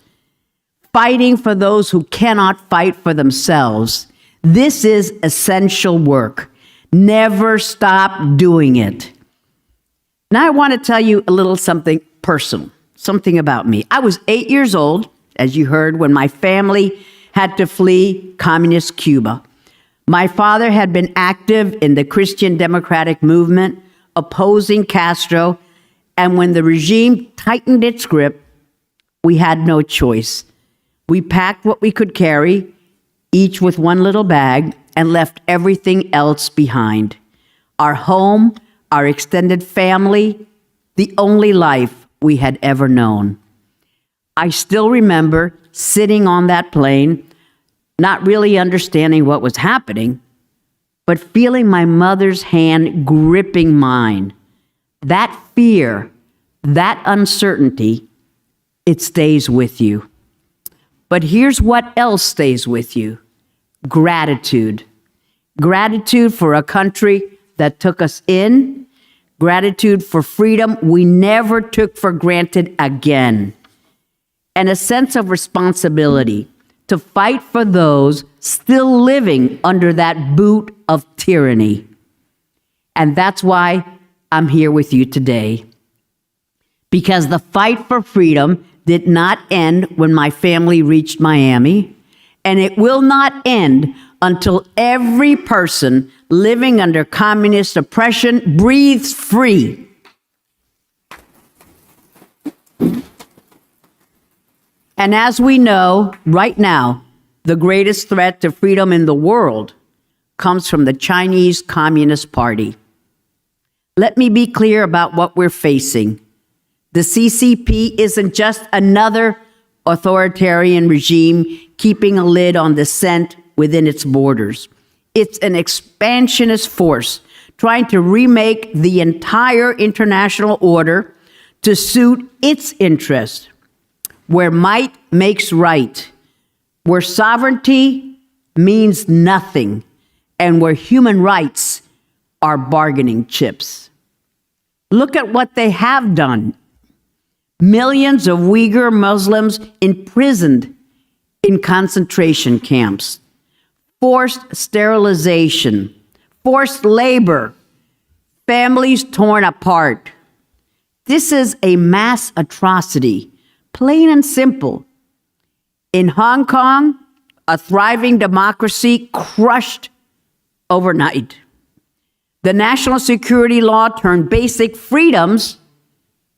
fighting for those who cannot fight for themselves, this is essential work. Never stop doing it. Now I want to tell you a little something personal, something about me. I was 8 years old, as you heard, when my family had to flee communist Cuba. My father had been active in the Christian Democratic movement, opposing Castro, and when the regime tightened its grip, we had no choice. We packed what we could carry, each with one little bag, and left everything else behind. Our home, our extended family, the only life we had ever known. I still remember sitting on that plane, not really understanding what was happening, but feeling my mother's hand gripping mine. That fear, that uncertainty, it stays with you. But here's what else stays with you: gratitude. Gratitude for a country that took us in, gratitude for freedom we never took for granted again, and a sense of responsibility to fight for those still living under that boot of tyranny. And that's why I'm here with you today. Because the fight for freedom did not end when my family reached Miami, and it will not end until every person living under communist oppression breathes free. And as we know, right now, the greatest threat to freedom in the world comes from the Chinese Communist Party. Let me be clear about what we're facing. The CCP isn't just another authoritarian regime keeping a lid on dissent within its borders. It's an expansionist force trying to remake the entire international order to suit its interests, where might makes right, where sovereignty means nothing, and where human rights are bargaining chips. Look at what they have done. Millions of Uyghur Muslims imprisoned in concentration camps. forced sterilization, forced labor, families torn apart. This is a mass atrocity, plain and simple. In Hong Kong, a thriving democracy crushed overnight. The national security law turned basic freedoms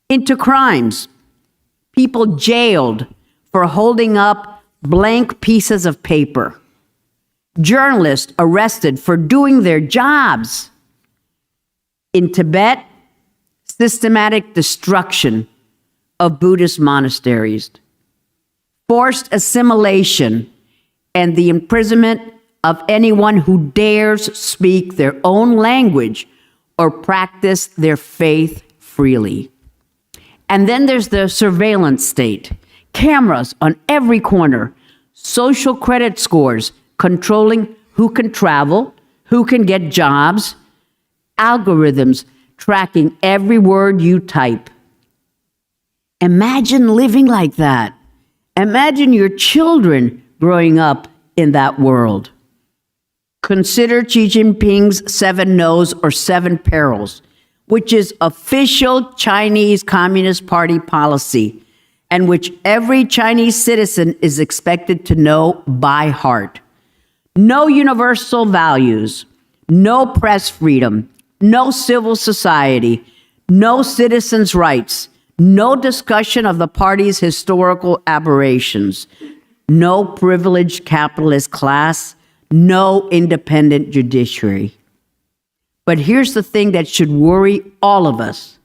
into crimes. People jailed for holding up blank pieces of paper. Journalists arrested for doing their jobs. In Tibet, systematic destruction of Buddhist monasteries, forced assimilation, and the imprisonment of anyone who dares speak their own language or practice their faith freely. And then there's the surveillance state. Cameras on every corner, social credit scores controlling who can travel, who can get jobs, algorithms tracking every word you type. Imagine living like that. Imagine your children growing up in that world. Consider Xi Jinping's 7 no's or 7 perils, which is official Chinese Communist Party policy, and which every Chinese citizen is expected to know by heart. No universal values, no press freedom, no civil society, no citizens' rights, no discussion of the party's historical aberrations, no privileged capitalist class, no independent judiciary. But here's the thing that should worry all of us.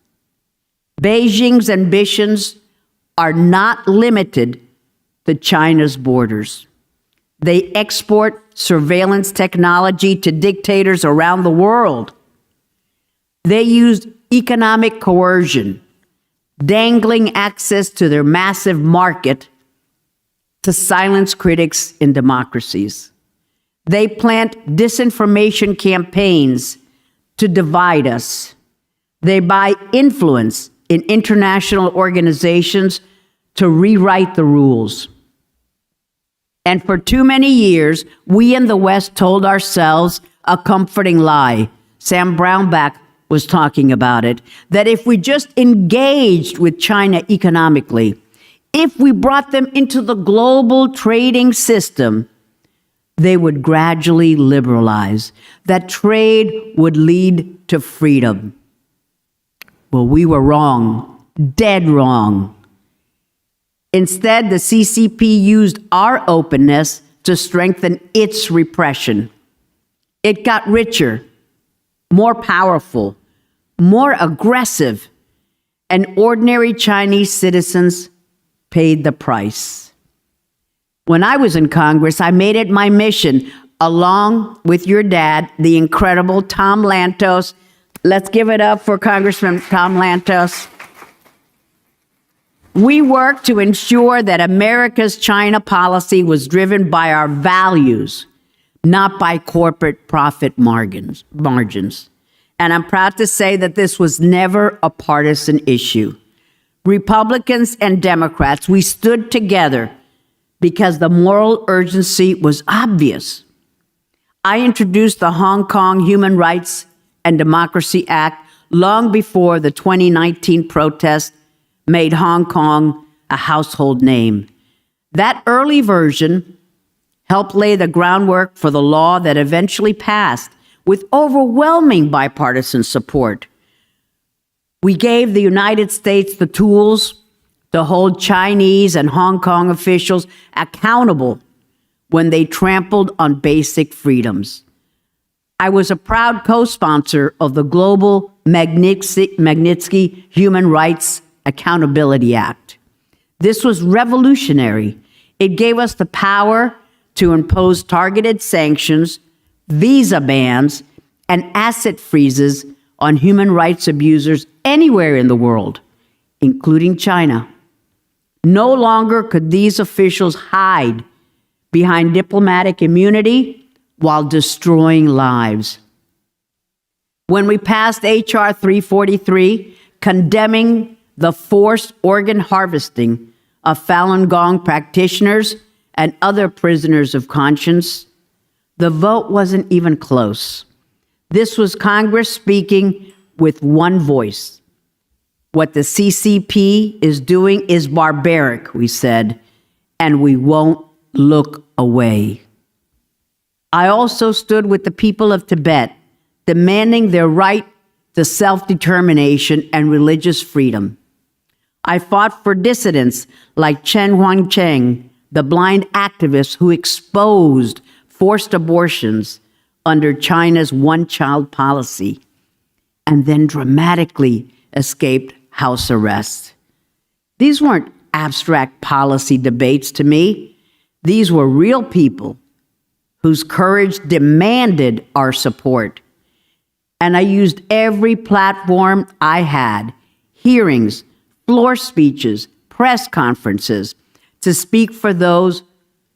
Beijing's ambitions are not limited to China's borders. They export surveillance technology to dictators around the world. They use economic coercion, dangling access to their massive market to silence critics in democracies. They plant disinformation campaigns to divide us. They buy influence in international organizations to rewrite the rules. And for too many years, we in the West told ourselves a comforting lie. Sam Brownback was talking about it, that if we just engaged with China economically, if we brought them into the global trading system, they would gradually liberalize, that trade would lead to freedom. Well, we were wrong, dead wrong. Instead, the CCP used our openness to strengthen its repression. It got richer, more powerful, more aggressive, and ordinary Chinese citizens paid the price. When I was in Congress, I made it my mission, along with your dad, the incredible Tom Lantos. Let's give it up for Congressman Tom Lantos. We worked to ensure that America's China policy was driven by our values, not by corporate profit margins. And I'm proud to say that this was never a partisan issue. Republicans and Democrats, we stood together because the moral urgency was obvious. I introduced the Hong Kong Human Rights and Democracy Act long before the 2019 protests made Hong Kong a household name. That early version helped lay the groundwork for the law that eventually passed with overwhelming bipartisan support. We gave the United States the tools to hold Chinese and Hong Kong officials accountable when they trampled on basic freedoms. I was a proud co-sponsor of the Global Magnitsky Human Rights Accountability Act. This was revolutionary. It gave us the power to impose targeted sanctions, visa bans, and asset freezes on human rights abusers anywhere in the world, including China. No longer could these officials hide behind diplomatic immunity while destroying lives. When we passed H.R. 343, condemning the forced organ harvesting of Falun Gong practitioners and other prisoners of conscience, The vote wasn't even close. This was Congress speaking with one voice. What the CCP is doing is barbaric, we said, and we won't look away. I also stood with the people of Tibet, demanding their right to self-determination and religious freedom. I fought for dissidents like Chen Huangcheng, the blind activist who exposed forced abortions under China's one-child policy, and then dramatically escaped house arrest. These weren't abstract policy debates to me. These were real people whose courage demanded our support. And I used every platform I had, hearings, floor speeches, press conferences, to speak for those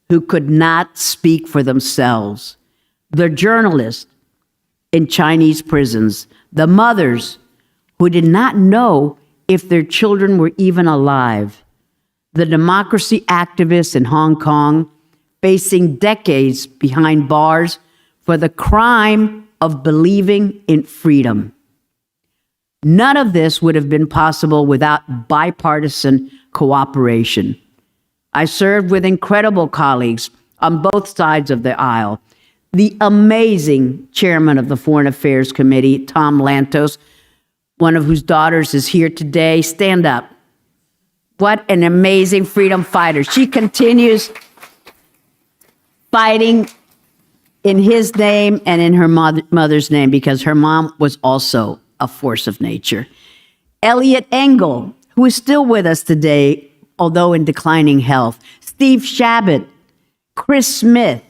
who could not speak for themselves. The journalists in Chinese prisons, the mothers who did not know if their children were even alive, the democracy activists in Hong Kong facing decades behind bars for the crime of believing in freedom. None of this would have been possible without bipartisan cooperation. I served with incredible colleagues on both sides of the aisle. The amazing chairman of the Foreign Affairs Committee, Tom Lantos, one of whose daughters is here today. Stand up. What an amazing freedom fighter. She continues fighting in his name and in her mother's name, because her mom was also a force of nature. Elliot Engel, who is still with us today, although in declining health. Steve Shabbat, Chris Smith,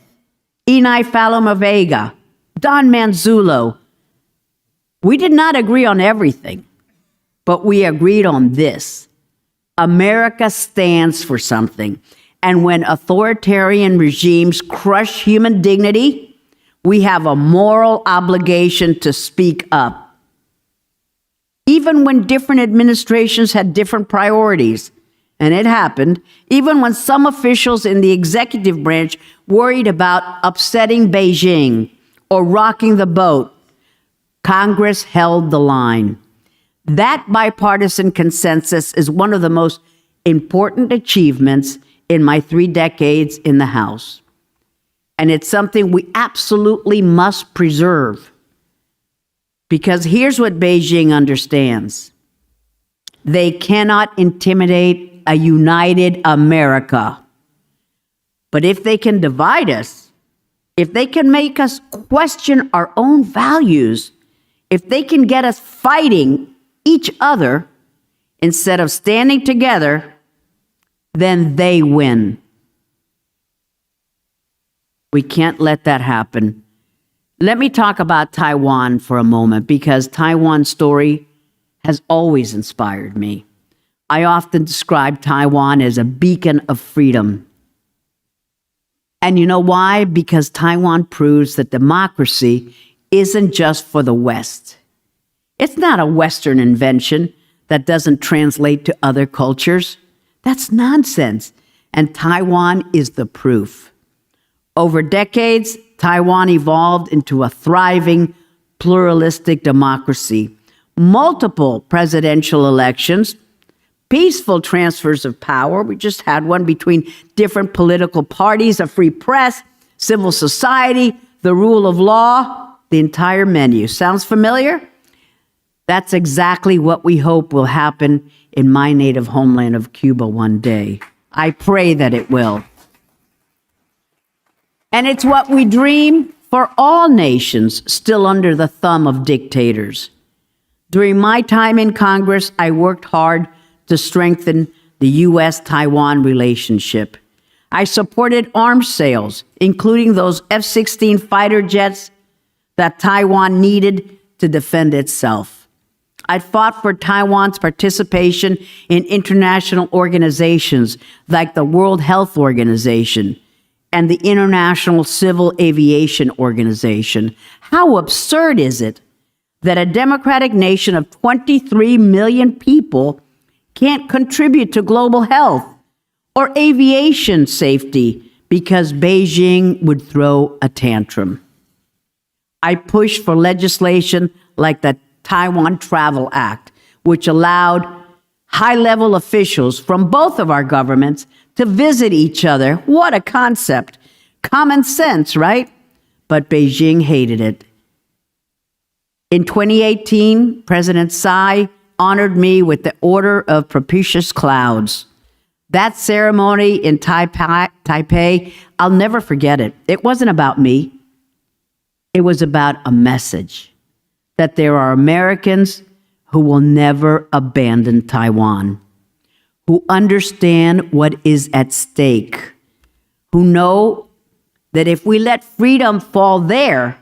Enai Falomavega, Don Manzullo. We did not agree on everything, but we agreed on this. America stands for something. And when authoritarian regimes crush human dignity, we have a moral obligation to speak up. Even when different administrations had different priorities, and it happened, even when some officials in the executive branch worried about upsetting Beijing or rocking the boat, Congress held the line. That bipartisan consensus is one of the most important achievements in my 3 decades in the House. And it's something we absolutely must preserve. Because here's what Beijing understands. They cannot intimidate a united America. But if they can divide us, if they can make us question our own values, if they can get us fighting each other instead of standing together, then they win. We can't let that happen. Let me talk about Taiwan for a moment, because Taiwan's story has always inspired me. I often describe Taiwan as a beacon of freedom. And you know why? Because Taiwan proves that democracy isn't just for the West. It's not a Western invention that doesn't translate to other cultures. That's nonsense. And Taiwan is the proof. Over decades, Taiwan evolved into a thriving, pluralistic democracy. Multiple presidential elections, peaceful transfers of power. We just had one between different political parties, a free press, civil society, the rule of law, the entire menu. Sounds familiar? That's exactly what we hope will happen in my native homeland of Cuba one day. I pray that it will. And it's what we dream for all nations still under the thumb of dictators. During my time in Congress, I worked hard to strengthen the U.S.-Taiwan relationship. I supported arms sales, including those F-16 fighter jets that Taiwan needed to defend itself. I fought for Taiwan's participation in international organizations like the World Health Organization and the International Civil Aviation Organization. How absurd is it that a democratic nation of 23 million people can't contribute to global health or aviation safety because Beijing would throw a tantrum. I pushed for legislation like the Taiwan Travel Act, which allowed high-level officials from both of our governments to visit each other. What a concept. Common sense, right? But Beijing hated it. In 2018, President Tsai honored me with the Order of Propitious Clouds. That ceremony in Taipei, I'll never forget it. It wasn't about me. It was about a message that there are Americans who will never abandon Taiwan, who understand what is at stake, who know that if we let freedom fall there,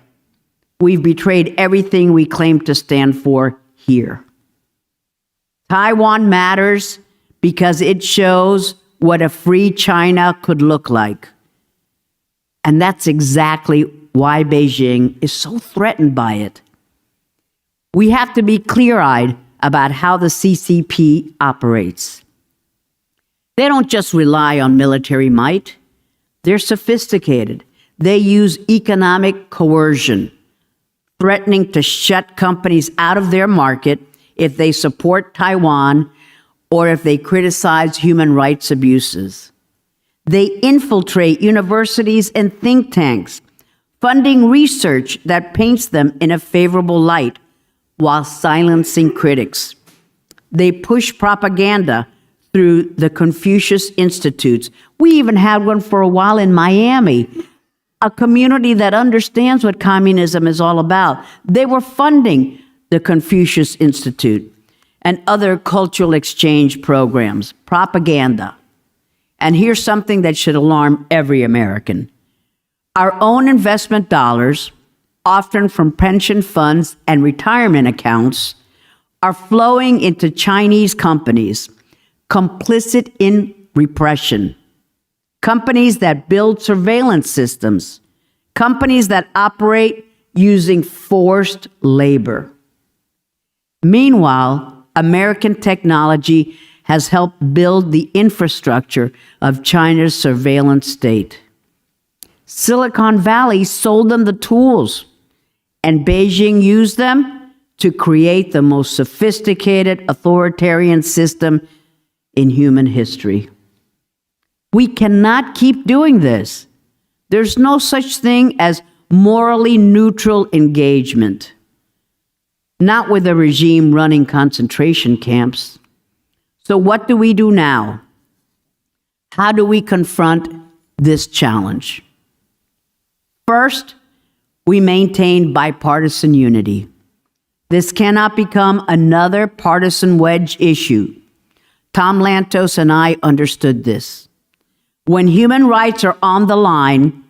we've betrayed everything we claim to stand for here. Taiwan matters because it shows what a free China could look like. And that's exactly why Beijing is so threatened by it. We have to be clear-eyed about how the CCP operates. They don't just rely on military might. They're sophisticated. They use economic coercion, threatening to shut companies out of their market if they support Taiwan or if they criticize human rights abuses. They infiltrate universities and think tanks, funding research that paints them in a favorable light while silencing critics. They push propaganda through the Confucius Institutes. We even had one for a while in Miami, a community that understands what communism is all about. They were funding the Confucius Institute and other cultural exchange programs, propaganda. And here's something that should alarm every American. Our own investment dollars, often from pension funds and retirement accounts, are flowing into Chinese companies, complicit in repression. Companies that build surveillance systems, companies that operate using forced labor. Meanwhile, American technology has helped build the infrastructure of China's surveillance state. Silicon Valley sold them the tools, and Beijing used them to create the most sophisticated authoritarian system in human history. We cannot keep doing this. There's no such thing as morally neutral engagement. Not with a regime running concentration camps. So what do we do now? How do we confront this challenge? First, we maintain bipartisan unity. This cannot become another partisan wedge issue. Tom Lantos and I understood this. When human rights are on the line,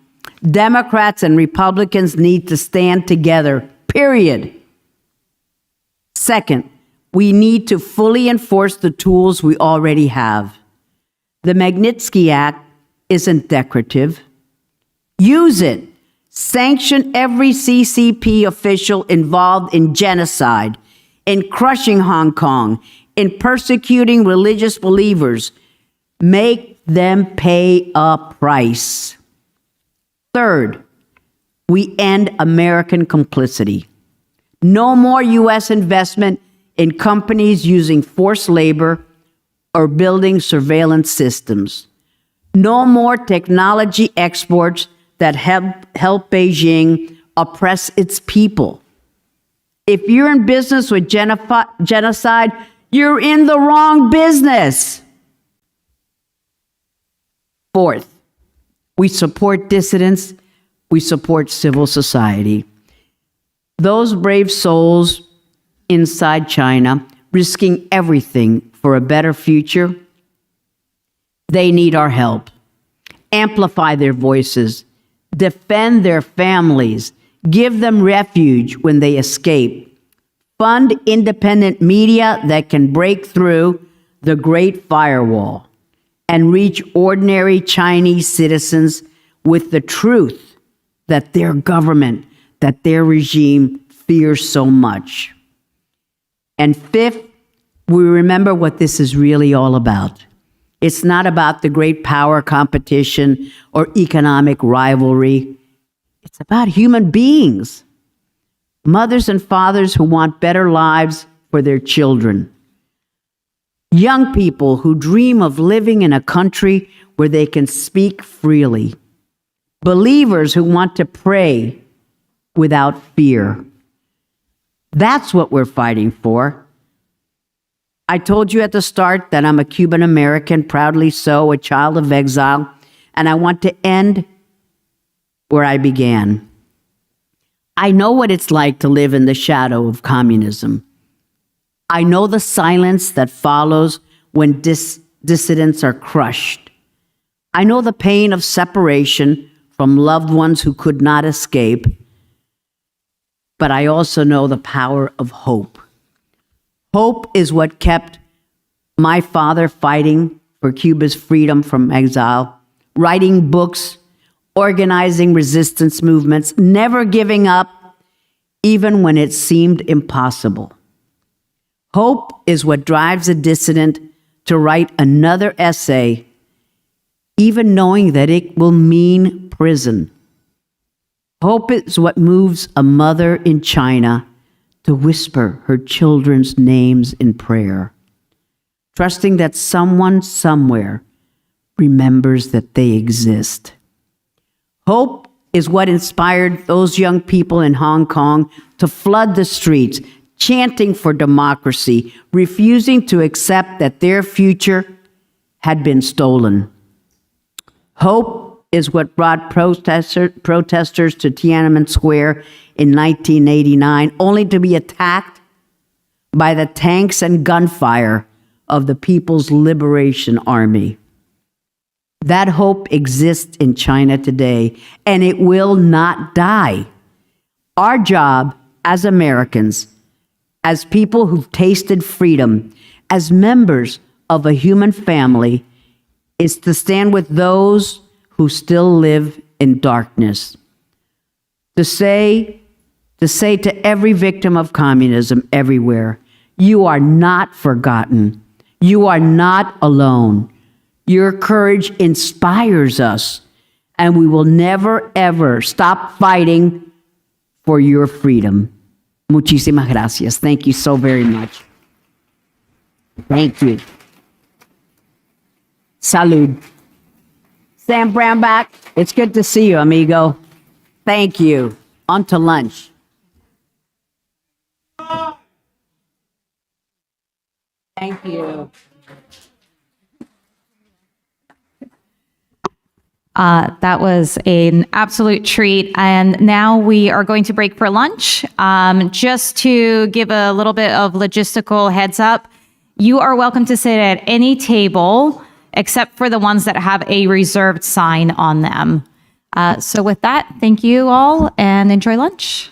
Democrats and Republicans need to stand together, period. Second, we need to fully enforce the tools we already have. The Magnitsky Act isn't decorative. Use it. Sanction every CCP official involved in genocide, in crushing Hong Kong, in persecuting religious believers. Make them pay a price. Third, we end American complicity. No more U.S. investment in companies using forced labor or building surveillance systems. No more technology exports that help Beijing oppress its people. If you're in business with genocide, you're in the wrong business. Fourth, we support dissidents. We support civil society. Those brave souls inside China, risking everything for a better future, they need our help. Amplify their voices, defend their families, give them refuge when they escape, fund independent media that can break through the Great Firewall and reach ordinary Chinese citizens with the truth that their government, that their regime fears so much. And fifth, we remember what this is really all about. It's not about the great power competition or economic rivalry. It's about human beings, mothers and fathers who want better lives for their children, young people who dream of living in a country where they can speak freely, believers who want to pray without fear. That's what we're fighting for. I told you at the start that I'm a Cuban American, proudly so, a child of exile, and I want to end where I began. I know what it's like to live in the shadow of communism. I know the silence that follows when dissidents are crushed. I know the pain of separation from loved ones who could not escape, but I also know the power of hope. Hope is what kept my father fighting for Cuba's freedom from exile, writing books, organizing resistance movements, never giving up, even when it seemed impossible. Hope is what drives a dissident to write another essay, even knowing that it will mean prison. Hope is what moves a mother in China to whisper her children's names in prayer, trusting that someone somewhere remembers that they exist. Hope is what inspired those young people in Hong Kong to flood the streets, chanting for democracy, refusing to accept that their future had been stolen. Hope is what brought protesters to Tiananmen Square in 1989, only to be attacked by the tanks and gunfire of the People's Liberation Army. That hope exists in China today, and it will not die. Our job as Americans, as people who've tasted freedom, as members of a human family, is to stand with those who still live in darkness. To say to every victim of communism everywhere, you are not forgotten. You are not alone. Your courage inspires us, and we will never, ever stop fighting for your freedom. Muchísimas gracias. Thank you so very much. Thank you. Salud. Sam Brownback, it's good to see you, amigo. Thank you. On to lunch. Thank you. That was an absolute treat. And now we are going to break for lunch. Just to give a little bit of logistical heads up, you are welcome to sit at any table except for the ones that have a reserved sign on them. So with that, thank you all and enjoy lunch.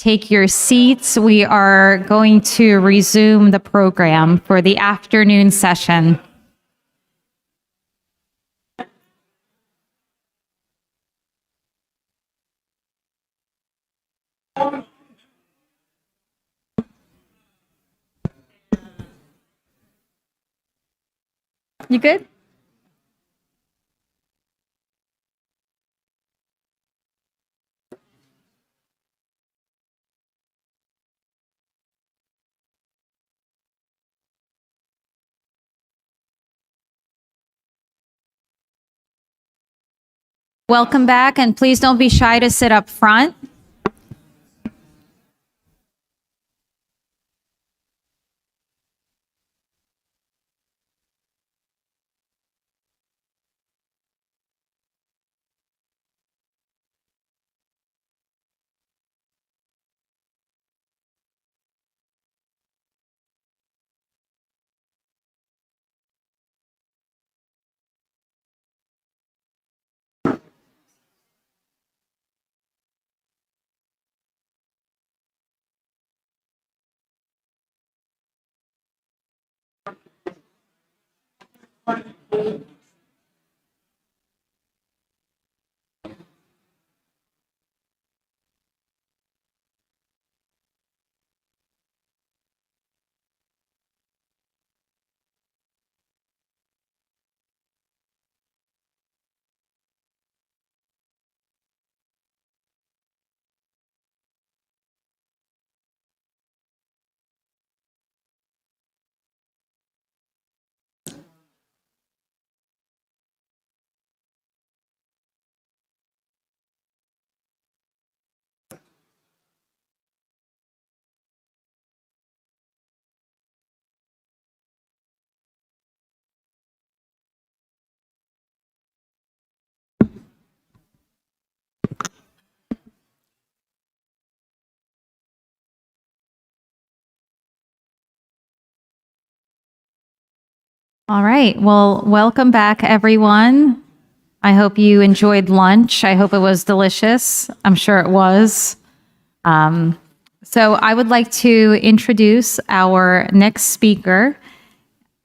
take your seats. We are going to resume the program for the afternoon session. You good? Welcome back, and please don't be shy to sit up front. All right. Well, welcome back, everyone. I hope you enjoyed lunch. I hope it was delicious. I'm sure it was. So I would like to introduce our next speaker.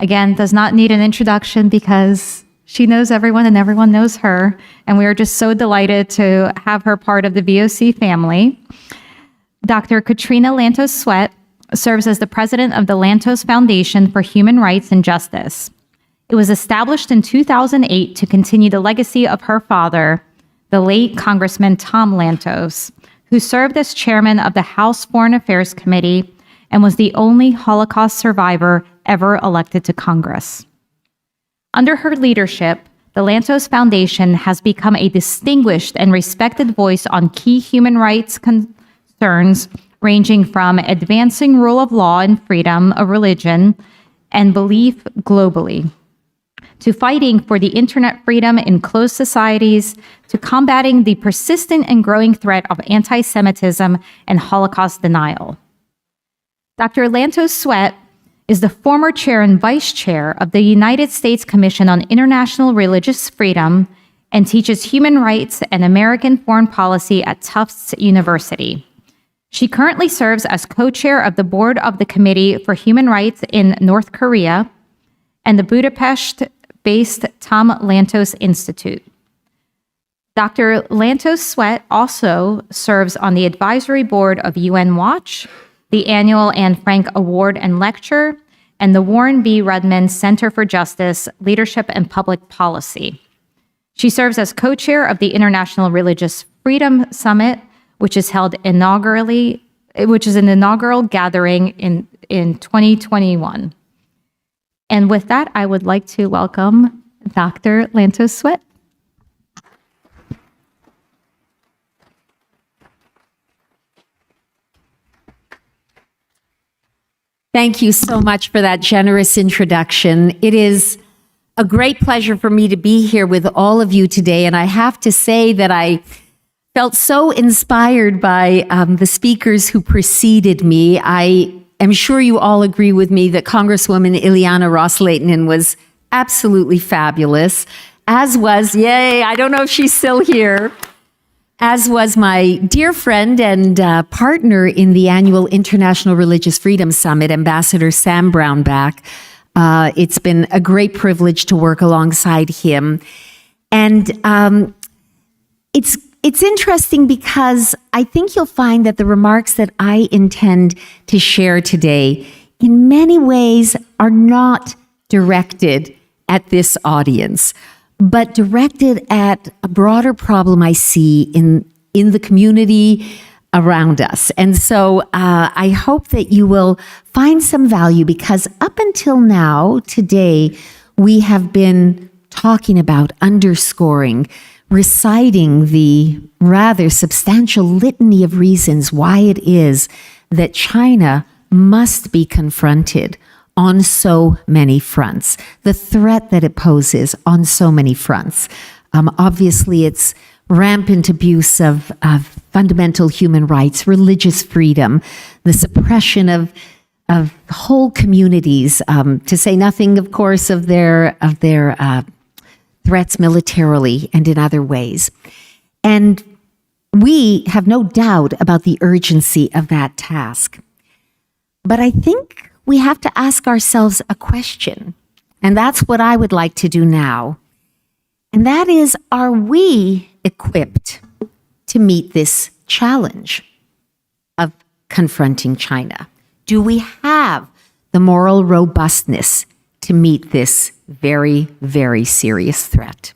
Again, does not need an introduction because she knows everyone and everyone knows her. And we are just so delighted to have her part of the VOC family. Dr. Katrina Lantos Sweat serves as the president of the Lantos Foundation for Human Rights and Justice. It was established in 2008 to continue the legacy of her father, the late Congressman Tom Lantos, who served as chairman of the House Foreign Affairs Committee and was the only Holocaust survivor ever elected to Congress. Under her leadership, the Lantos Foundation has become a distinguished and respected voice on key human rights concerns ranging from advancing rule of law and freedom of religion and belief globally, to fighting for the internet freedom in closed societies, to combating the persistent and growing threat of anti-Semitism and Holocaust denial. Dr. Lantos Sweat is the former chair and vice chair of the United States Commission on International Religious Freedom and teaches human rights and American foreign policy at Tufts University. She currently serves as co-chair of the board of the Committee for Human Rights in North Korea and the Budapest-based Tom Lantos Institute. Dr. Lantos Sweat also serves on the advisory board of UN Watch, the annual Anne Frank Award and Lecture, and the Warren B. Rudman Center for Justice, Leadership and Public Policy. She serves as co-chair of the International Religious Freedom Summit, which is an inaugural gathering in 2021. And with that, I would like to welcome Dr. Lantos Sweat. Thank you so much for that generous introduction. It is a great pleasure for me to be here with all of you today. And I have to say that I felt so inspired by the speakers who preceded me. I am sure you all agree with me that Congresswoman Ileana Ros-Lehtinen was absolutely fabulous, as was, yay, I don't know if she's still here, as was my dear friend and partner in the annual International Religious Freedom Summit, Ambassador Sam Brownback. It's been a great privilege to work alongside him. And it's interesting because I think you'll find that the remarks that I intend to share today in many ways are not directed at this audience, but directed at a broader problem I see in the community around us. And so I hope that you will find some value, because up until now, today, we have been talking about, underscoring, reciting the rather substantial litany of reasons why it is that China must be confronted on so many fronts, the threat that it poses on so many fronts. Obviously, it's rampant abuse of fundamental human rights, religious freedom, the suppression of whole communities, to say nothing, of course, of their threats militarily and in other ways. And we have no doubt about the urgency of that task. But I think we have to ask ourselves a question, and that's what I would like to do now. And that is, are we equipped to meet this challenge of confronting China? Do we have the moral robustness to meet this very, very serious threat?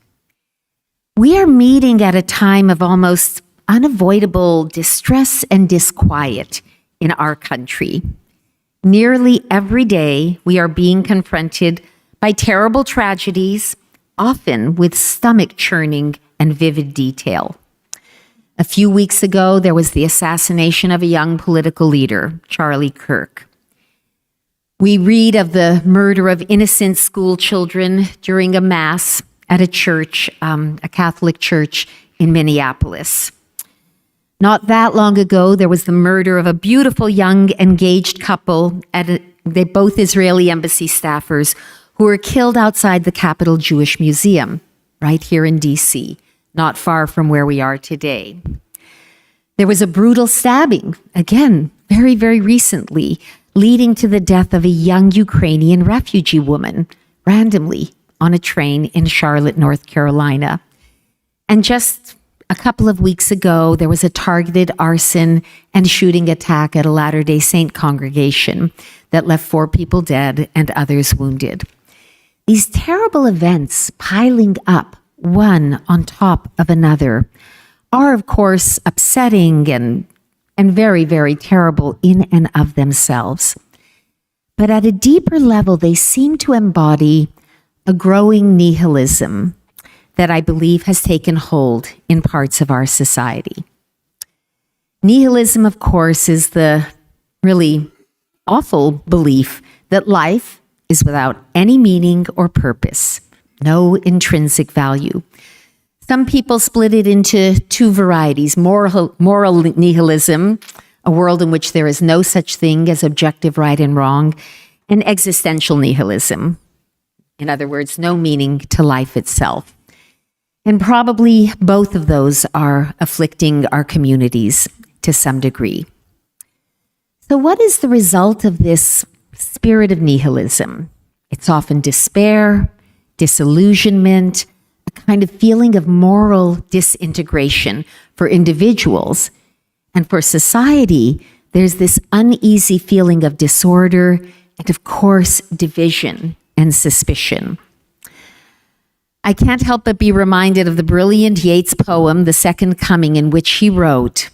We are meeting at a time of almost unavoidable distress and disquiet in our country. Nearly every day, we are being confronted by terrible tragedies, often with stomach-churning and vivid detail. A few weeks ago, there was the assassination of a young political leader, Charlie Kirk. We read of the murder of innocent school children during a mass at a church, a Catholic church in Minneapolis. Not that long ago, there was the murder of a beautiful young engaged couple they're both Israeli embassy staffers who were killed outside the Capitol Jewish Museum, right here in DC, not far from where we are today. There was a brutal stabbing, again, very, very recently, leading to the death of a young Ukrainian refugee woman, randomly on a train in Charlotte, North Carolina. And just a couple of weeks ago, there was a targeted arson and shooting attack at a Latter-day Saint congregation that left 4 people dead and others wounded. These terrible events piling up one on top of another are, of course, upsetting and very, very terrible in and of themselves. But at a deeper level, they seem to embody a growing nihilism that I believe has taken hold in parts of our society. Nihilism, of course, is the really awful belief that life is without any meaning or purpose, no intrinsic value. Some people split it into 2 varieties: moral nihilism, a world in which there is no such thing as objective right and wrong, and existential nihilism. In other words, no meaning to life itself. And probably both of those are afflicting our communities to some degree. So what is the result of this spirit of nihilism? It's often despair, disillusionment, a kind of feeling of moral disintegration for individuals. And for society, there's this uneasy feeling of disorder and, of course, division and suspicion. I can't help but be reminded of the brilliant Yeats poem, The Second Coming, in which he wrote,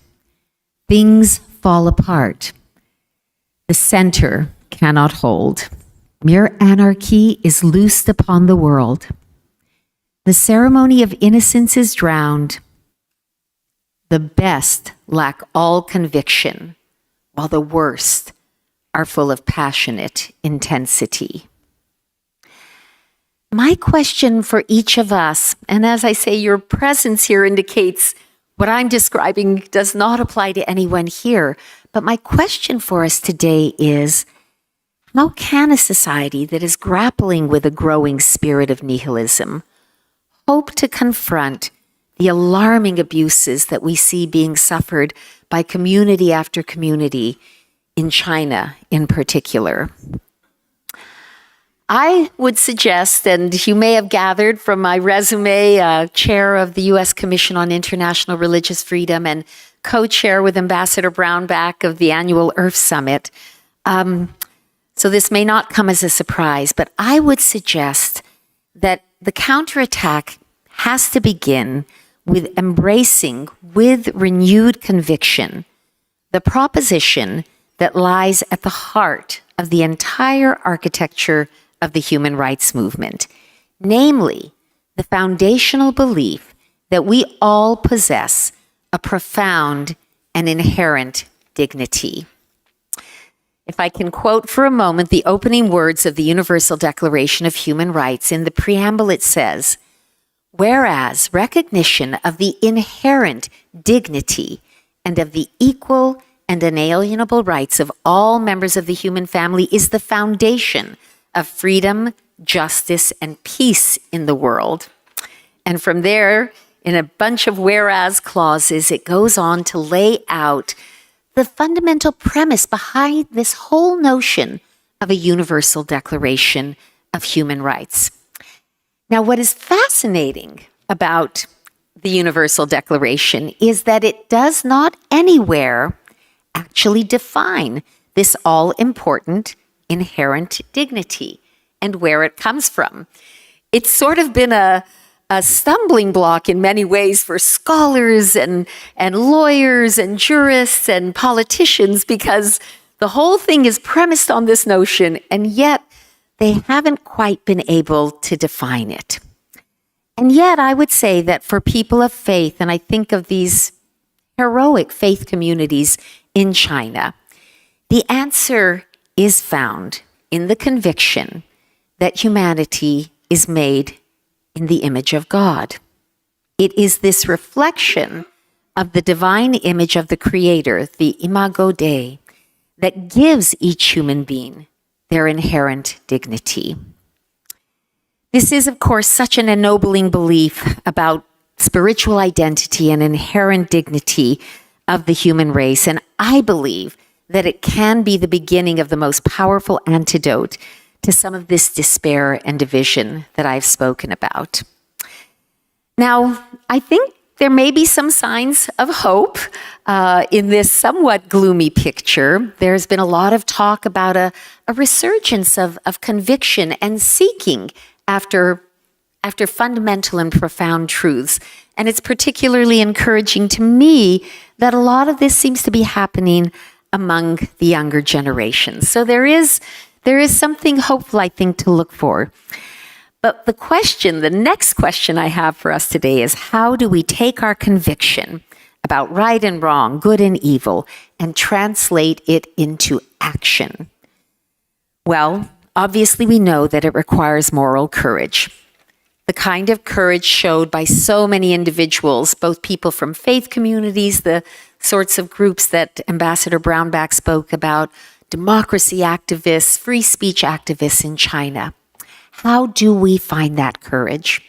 "Things fall apart. The center cannot hold. Mere anarchy is loosed upon the world. The ceremony of innocence is drowned. The best lack all conviction, while the worst are full of passionate intensity." My question for each of us, and as I say, your presence here indicates what I'm describing does not apply to anyone here, but my question for us today is, how can a society that is grappling with a growing spirit of nihilism hope to confront the alarming abuses that we see being suffered by community after community in China in particular. I would suggest, and you may have gathered from my resume, chair of the U.S. Commission on International Religious Freedom and co-chair with Ambassador Brownback of the annual Earth Summit. So this may not come as a surprise, but I would suggest that the counterattack has to begin with embracing, with renewed conviction, the proposition that lies at the heart of the entire architecture of the human rights movement, namely the foundational belief that we all possess a profound and inherent dignity. If I can quote for a moment the opening words of the Universal Declaration of Human Rights, in the preamble it says, "Whereas recognition of the inherent dignity and of the equal and inalienable rights of all members of the human family is the foundation of freedom, justice, and peace in the world." And from there, in a bunch of whereas clauses, it goes on to lay out the fundamental premise behind this whole notion of a universal declaration of human rights. Now, what is fascinating about the Universal Declaration is that it does not anywhere actually define this all-important inherent dignity and where it comes from. It's sort of been a stumbling block in many ways for scholars and lawyers and jurists and politicians, because the whole thing is premised on this notion, and yet they haven't quite been able to define it. And yet I would say that for people of faith, and I think of these heroic faith communities in China, the answer is found in the conviction that humanity is made in the image of God. It is this reflection of the divine image of the Creator, the Imago Dei, that gives each human being their inherent dignity. This is, of course, such an ennobling belief about spiritual identity and inherent dignity of the human race, and I believe that it can be the beginning of the most powerful antidote to some of this despair and division that I've spoken about. Now, I think there may be some signs of hope in this somewhat gloomy picture. There's been a lot of talk about a resurgence of conviction and seeking after fundamental and profound truths. And it's particularly encouraging to me that a lot of this seems to be happening among the younger generations. So there is something hopeful, I think, to look for. But the next question I have for us today is, how do we take our conviction about right and wrong, good and evil, and translate it into action? Well, obviously we know that it requires moral courage. The kind of courage showed by so many individuals, both people from faith communities, the sorts of groups that Ambassador Brownback spoke about, democracy activists, free speech activists in China. How do we find that courage?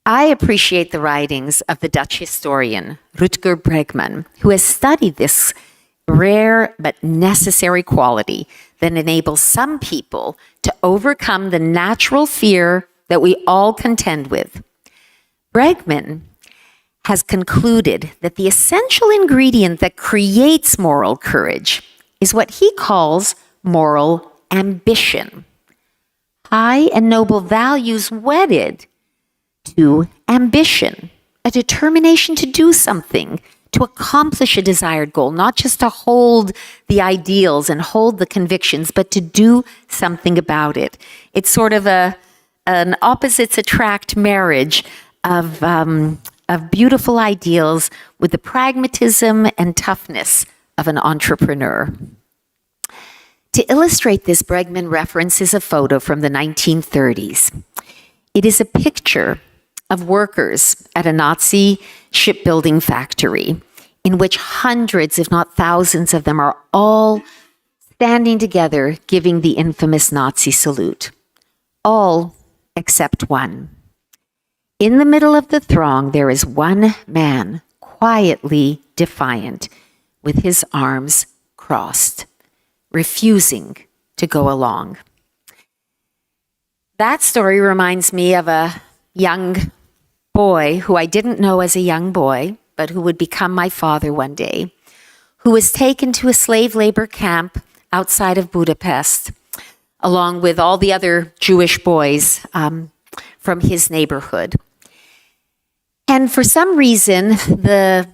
I appreciate the writings of the Dutch historian Rutger Bregman, who has studied this rare but necessary quality that enables some people to overcome the natural fear that we all contend with. Bregman has concluded that the essential ingredient that creates moral courage is what he calls moral ambition. High and noble values wedded to ambition, a determination to do something, to accomplish a desired goal, not just to hold the ideals and hold the convictions, but to do something about it. It's sort of an opposites attract marriage of beautiful ideals with the pragmatism and toughness of an entrepreneur. To illustrate this, Bregman references a photo from the 1930s. It is a picture of workers at a Nazi shipbuilding factory in which hundreds, if not thousands of them, are all standing together giving the infamous Nazi salute. All except one. in the middle of the throng, there is one man, quietly defiant, with his arms crossed, refusing to go along. That story reminds me of a young boy who I didn't know as a young boy, but who would become my father one day, who was taken to a slave labor camp outside of Budapest, along with all the other Jewish boys from his neighborhood. And for some reason, the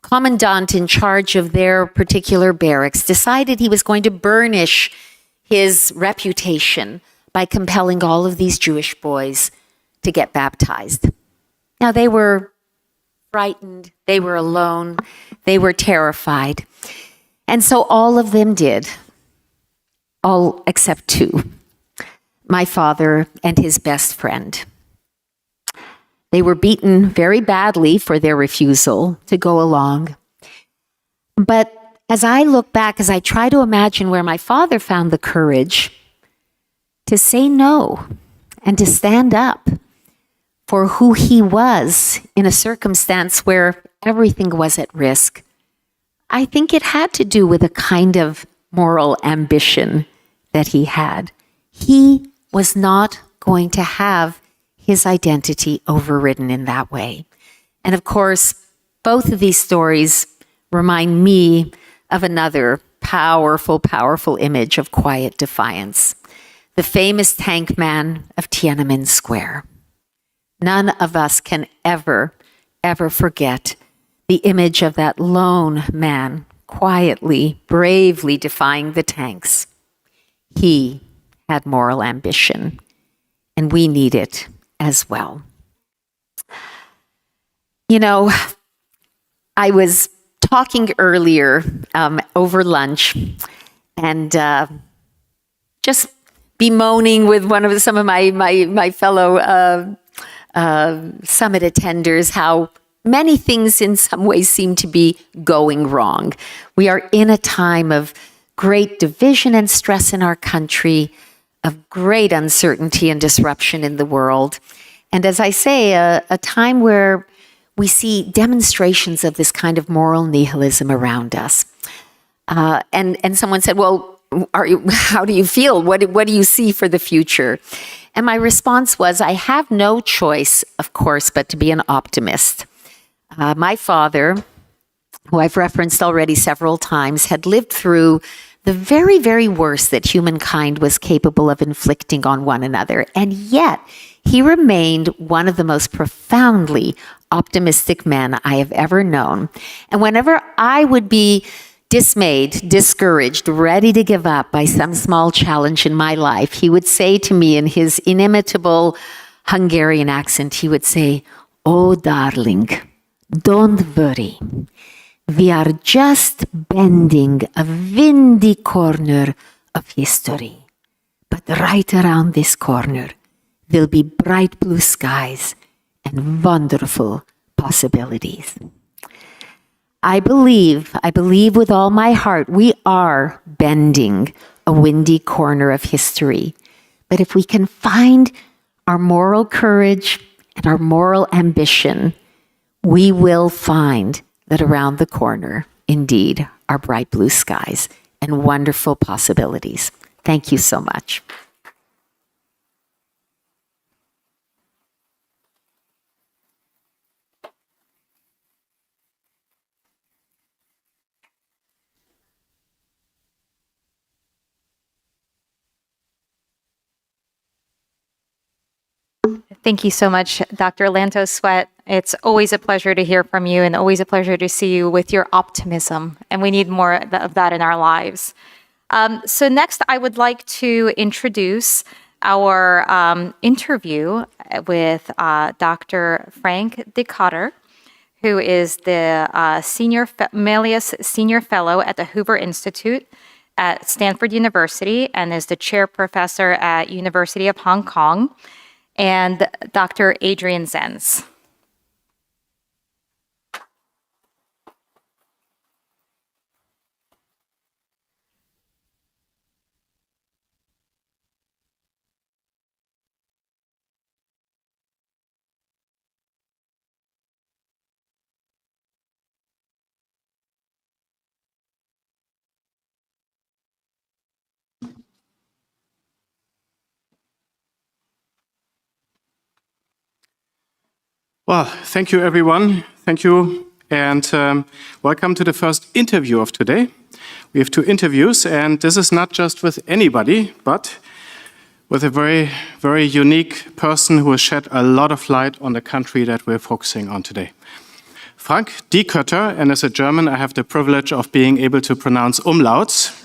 commandant in charge of their particular barracks decided he was going to burnish his reputation by compelling all of these Jewish boys to get baptized. Now, they were frightened, they were alone, they were terrified. And so all of them did, all except two, my father and his best friend. They were beaten very badly for their refusal to go along. But as I look back, as I try to imagine where my father found the courage to say no and to stand up for who he was in a circumstance where everything was at risk, I think it had to do with a kind of moral ambition that he had. He was not going to have his identity overridden in that way. And of course, both of these stories remind me of another powerful, powerful image of quiet defiance, the famous tank man of Tiananmen Square. None of us can ever forget the image of that lone man quietly, bravely defying the tanks. He had moral ambition, and we need it as well. You know, I was talking earlier over lunch and just bemoaning with some of my fellow summit attenders how many things in some ways seem to be going wrong. We are in a time of great division and stress in our country, of great uncertainty and disruption in the world. And as I say, a time where we see demonstrations of this kind of moral nihilism around us. And someone said, well, how do you feel? What do you see for the future? And my response was, I have no choice, of course, but to be an optimist. My father, who I've referenced already several times, had lived through the very, very worst that humankind was capable of inflicting on one another. And yet, he remained one of the most profoundly optimistic men I have ever known. And whenever I would be dismayed, discouraged, ready to give up by some small challenge in my life, he would say to me in his inimitable Hungarian accent, he would say, "Oh, darling, don't worry. We are just bending a windy corner of history. But right around this corner will be bright blue skies and wonderful possibilities." I believe with all my heart, we are bending a windy corner of history. But if we can find our moral courage and our moral ambition, we will find that around the corner, indeed, are bright blue skies and wonderful possibilities. Thank you so much. Thank you so much, Dr. Lantos Sweat. It's always a pleasure to hear from you and always a pleasure to see you with your optimism. And we need more of that in our lives. So next, I would like to introduce our interview with Dr. Frank Decotter, who is the Malleus Senior Fellow at the Hoover Institute at Stanford University and is the chair professor at University of Hong Kong, and Dr. Adrian Zenz. Well, thank you, everyone. Thank you. And welcome to the first interview of today. We have 2 interviews, and this is not just with anybody, but with a very, very unique person who has shed a lot of light on the country that we're focusing on today. Frank Diekötter, and as a German, I have the privilege of being able to pronounce umlauts.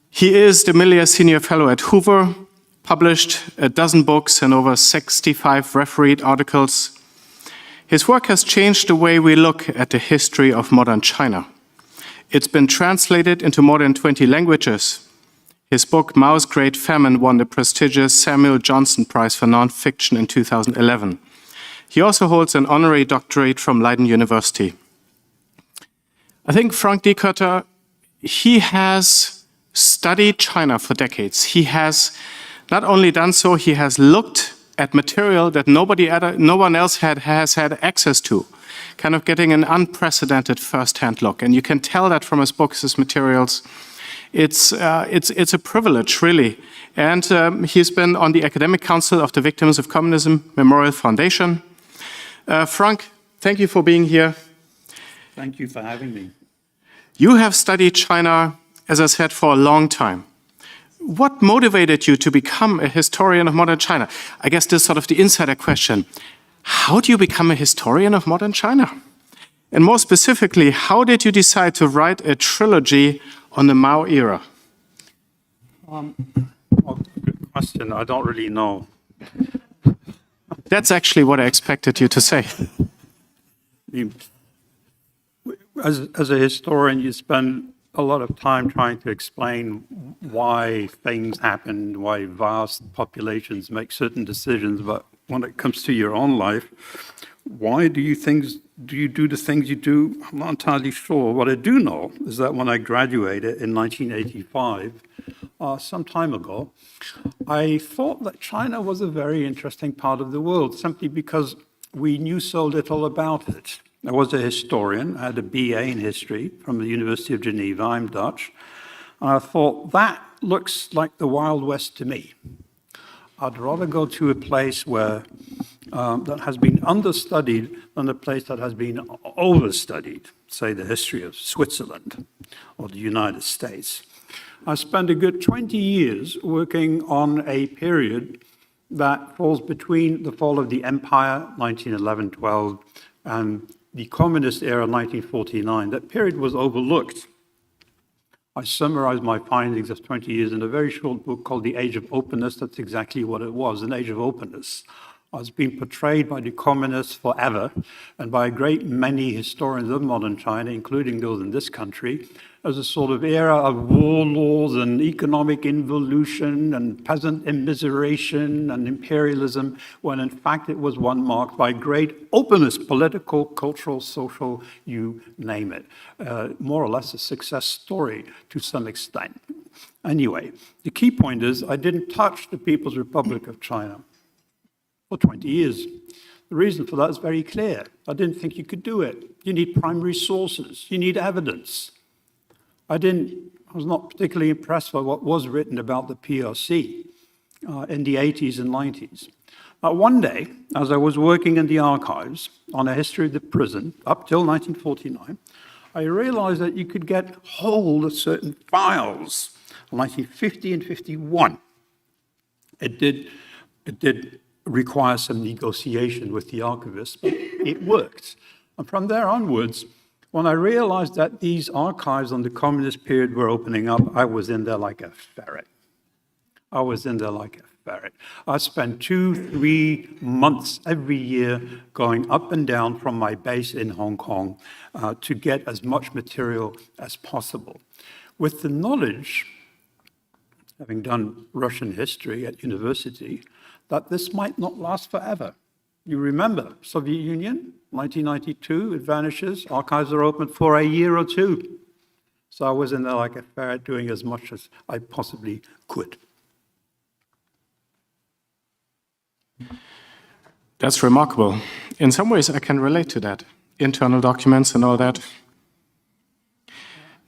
He is the Miller Senior Fellow at Hoover, published a dozen books and over 65 refereed articles. His work has changed the way we look at the history of modern China. It's been translated into more than 20 languages. His book, Mao's Great Famine, won the prestigious Samuel Johnson Prize for Nonfiction in 2011. He also holds an honorary doctorate from Leiden University. I think Frank Diekötter, he has studied China for decades. He has not only done so, he has looked at material that no one else has had access to, kind of getting an unprecedented first-hand look. And you can tell that from his books, his materials. It's a privilege, really. And he's been on the Academic Council of the Victims of Communism Memorial Foundation. Frank, thank you for being here. Thank you for having me. You have studied China, as I said, for a long time. What motivated you to become a historian of modern China? I guess this is sort of the insider question. How do you become a historian of modern China? And more specifically, how did you decide to write a trilogy on the Mao era? Well, good question. I don't really know. That's actually what I expected you to say. As a historian, you spend a lot of time trying to explain why things happen, why vast populations make certain decisions. But when it comes to your own life, why do you do the things you do? I'm not entirely sure. What I do know is that when I graduated in 1985, some time ago, I thought that China was a very interesting part of the world, simply because we knew so little about it. I was a historian. I had a BA in history from the University of Geneva. I'm Dutch. And I thought, that looks like the Wild West to me. I'd rather go to a place where that has been understudied than a place that has been overstudied, say the history of Switzerland or the United States. I spent a good 20 years working on a period that falls between the fall of the empire, 1911-12, and the communist era, 1949. That period was overlooked. I summarized my findings of 20 years in a very short book called The Age of Openness. That's exactly what it was, an age of openness. It's been portrayed by the communists forever and by a great many historians of modern China, including those in this country, as a sort of era of warlords and economic involution and peasant immiseration and imperialism, when in fact it was one marked by great openness, political, cultural, social, you name it. More or less a success story to some extent. Anyway, the key point is I didn't touch the People's Republic of China for 20 years. The reason for that is very clear. I didn't think you could do it. You need primary sources. You need evidence. I was not particularly impressed by what was written about the PRC in the 80s and 90s. One day, as I was working in the archives on a history of the prison up till 1949, I realized that you could get hold of certain files in 1950 and 51. It did require some negotiation with the archivist, but it worked. And from there onwards, when I realized that these archives on the communist period were opening up, I was in there like a ferret. I spent 2-3 months every year going up and down from my base in Hong Kong to get as much material as possible. With the knowledge, having done Russian history at university, that this might not last forever. You remember, Soviet Union, 1992, it vanishes, archives are open for a year or two. So I was in there like a ferret doing as much as I possibly could. That's remarkable. In some ways, I can relate to that. Internal documents and all that.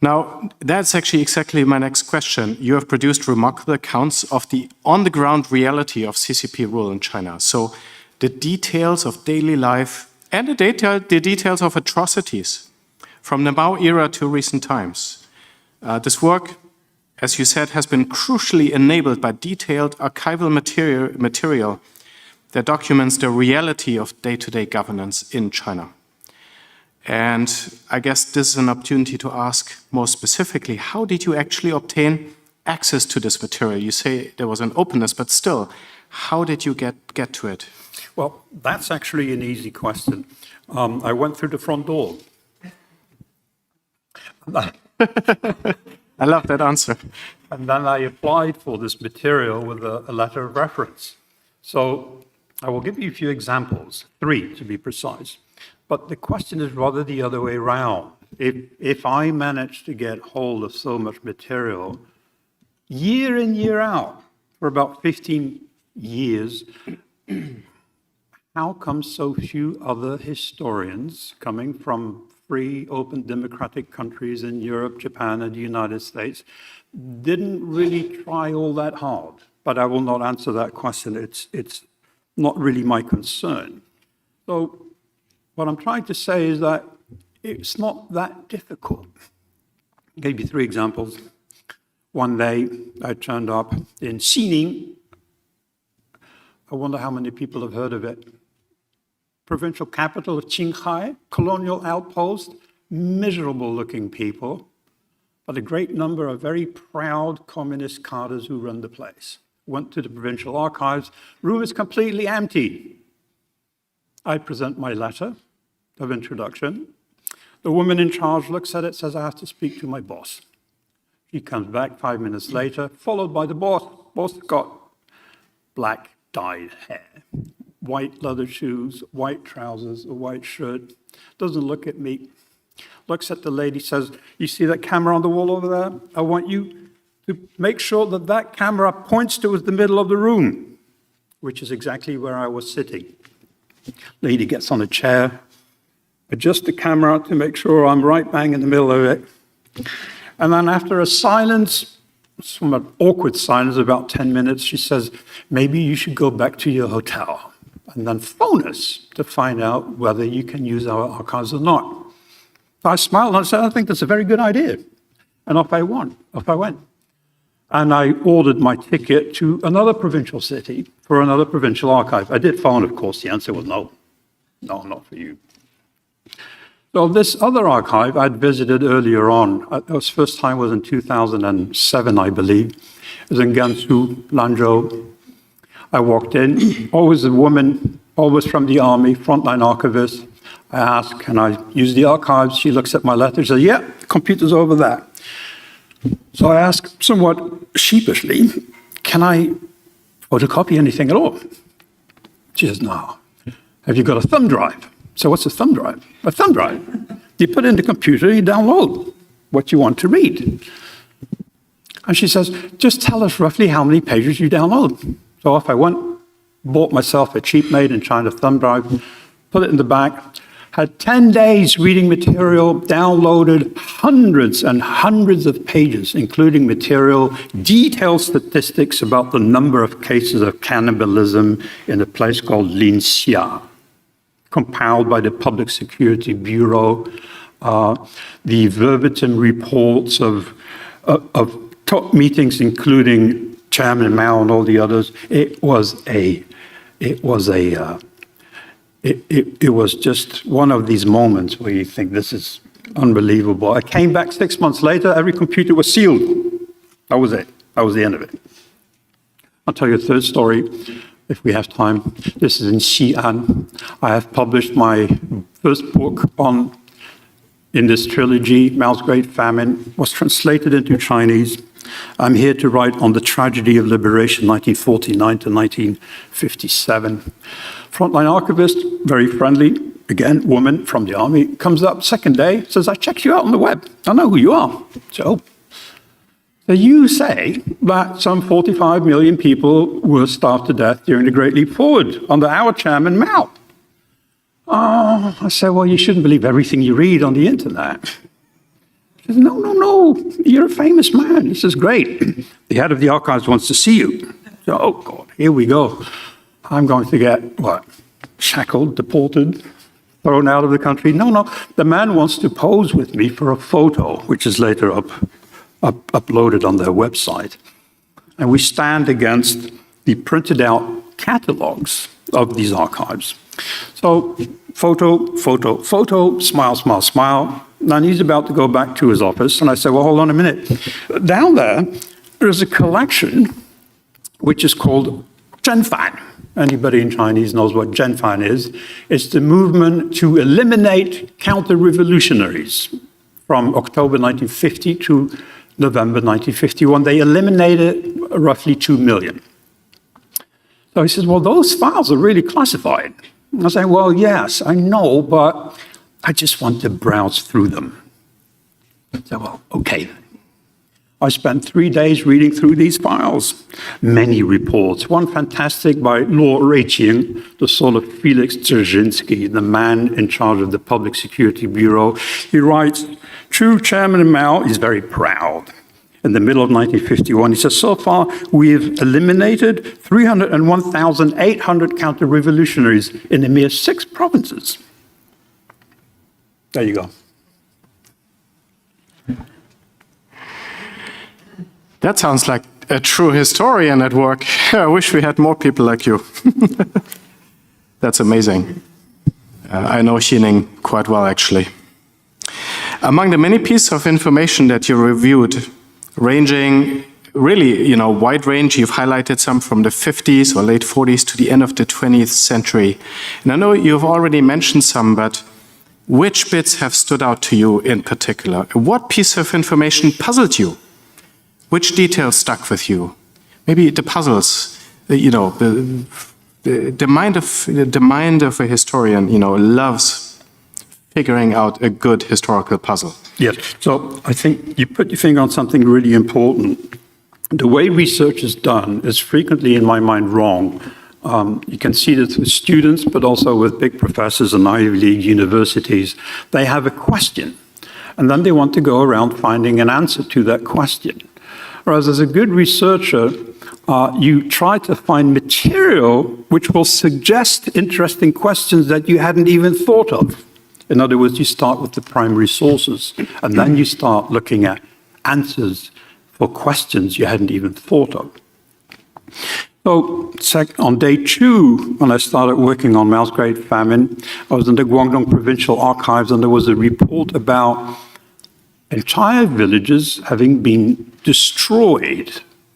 Now, that's actually exactly my next question. You have produced remarkable accounts of the on-the-ground reality of CCP rule in China. So the details of daily life and the details of atrocities from the Mao era to recent times. This work, as you said, has been crucially enabled by detailed archival material that documents the reality of day-to-day governance in China. And I guess this is an opportunity to ask more specifically, how did you actually obtain access to this material? You say there was an openness, but still, how did you get to it? Well, that's actually an easy question. I went through the front door. I love that answer. And then I applied for this material with a letter of reference. So I will give you a few examples, 3 to be precise. But the question is rather the other way around. If I manage to get hold of so much material, year in, year out, for about 15 years, how come so few other historians coming from free, open, democratic countries in Europe, Japan, and the United States didn't really try all that hard? But I will not answer that question. It's not really my concern. So what I'm trying to say is that it's not that difficult. I'll give you 3 examples. One day, I turned up in Xining. I wonder how many people have heard of it. Provincial capital of Qinghai, colonial outpost, miserable-looking people, but a great number of very proud communist cadres who run the place. Went to the provincial archives. Room is completely empty. I present my letter of introduction. The woman in charge looks at it, says, I have to speak to my boss. She comes back 5 minutes later, followed by the boss. Boss got black dyed hair, white leather shoes, white trousers, a white shirt, doesn't look at me, looks at the lady, says, you see that camera on the wall over there? I want you to make sure that that camera points towards the middle of the room, which is exactly where I was sitting. Lady gets on a chair, adjusts the camera to make sure I'm right bang in the middle of it. And then after a silence, somewhat awkward silence, about 10 minutes, she says, maybe you should go back to your hotel and then phone us to find out whether you can use our archives or not. So I smiled and I said, I think that's a very good idea. And off I went. And I ordered my ticket to another provincial city for another provincial archive. I did phone, of course. The answer was no. No, not for you. So this other archive I'd visited earlier on. The first time was in 2007, I believe. It was in Gansu, Lanzhou. I walked in, always a woman, always from the army, frontline archivist. I asked, can I use the archives? She looks at my letter, she says, yeah, the computer's over there. So I asked somewhat sheepishly, can I photocopy anything at all? She says, no. Have you got a thumb drive? So what's a thumb drive? A thumb drive. You put it in the computer, you download what you want to read. And she says, just tell us roughly how many pages you download. So off I went, bought myself a cheap-made in China thumb drive, put it in the back, had 10 days reading material, downloaded hundreds and hundreds of pages, including material, detailed statistics about the number of cases of cannibalism in a place called Linxia, compiled by the Public Security Bureau, the verbatim reports of top meetings, including Chairman Mao and all the others. It was just one of these moments where you think this is unbelievable. I came back 6 months later, every computer was sealed. That was it. That was the end of it. I'll tell you a third story, if we have time. This is in Xi'an. I have published my first book in this trilogy, Mao's Great Famine, was translated into Chinese. I'm here to write on the tragedy of liberation, 1949 to 1957. Frontline archivist, very friendly, again, woman from the army, comes up second day, says, I checked you out on the web. I know who you are. So you say that some 45 million people were starved to death during the Great Leap Forward under our chairman, Mao. I said, well, you shouldn't believe everything you read on the internet. He says, no, you're a famous man. He says, great. The head of the archives wants to see you. So, oh, God, here we go. I'm going to get, what, shackled, deported, thrown out of the country? No. The man wants to pose with me for a photo, which is later uploaded on their website. And we stand against the printed out catalogs of these archives. So photo, smile. And he's about to go back to his office. And I say, well, hold on a minute. Down there's a collection which is called Zhenfan. Anybody in Chinese knows what Zhenfan is. It's the movement to eliminate counter-revolutionaries from October 1950 to November 1951. They eliminated roughly 2 million. So he says, well, those files are really classified. I say, well, yes, I know, but I just want to browse through them. I said, well, okay. I spent 3 days reading through these files. Many reports. One fantastic by Luo Ruiqing, the son of Felix Dzerzhinsky, the man in charge of the Public Security Bureau. He writes, true Chairman Mao is very proud. In the middle of 1951, he says, so far we've eliminated 301,800 counter-revolutionaries in a mere 6 provinces. There you go. That sounds like a true historian at work. I wish we had more people like you. That's amazing. I know Xining quite well, actually. Among the many pieces of information that you reviewed, ranging really, wide range, you've highlighted some from the 50s or late 40s to the end of the 20th century. And I know you've already mentioned some, but which bits have stood out to you in particular? What piece of information puzzled you? Which details stuck with you? Maybe the puzzles, the mind of a historian, loves figuring out a good historical puzzle. Yes, so I think you put your finger on something really important. The way research is done is frequently, in my mind, wrong. You can see this with students, but also with big professors in Ivy League universities. They have a question, and then they want to go around finding an answer to that question. Whereas as a good researcher, you try to find material which will suggest interesting questions that you hadn't even thought of. In other words, you start with the primary sources, and then you start looking at answers for questions you hadn't even thought of. So on day 2, when I started working on Mao's Great Famine, I was in the Guangdong Provincial Archives, and there was a report about entire villages having been destroyed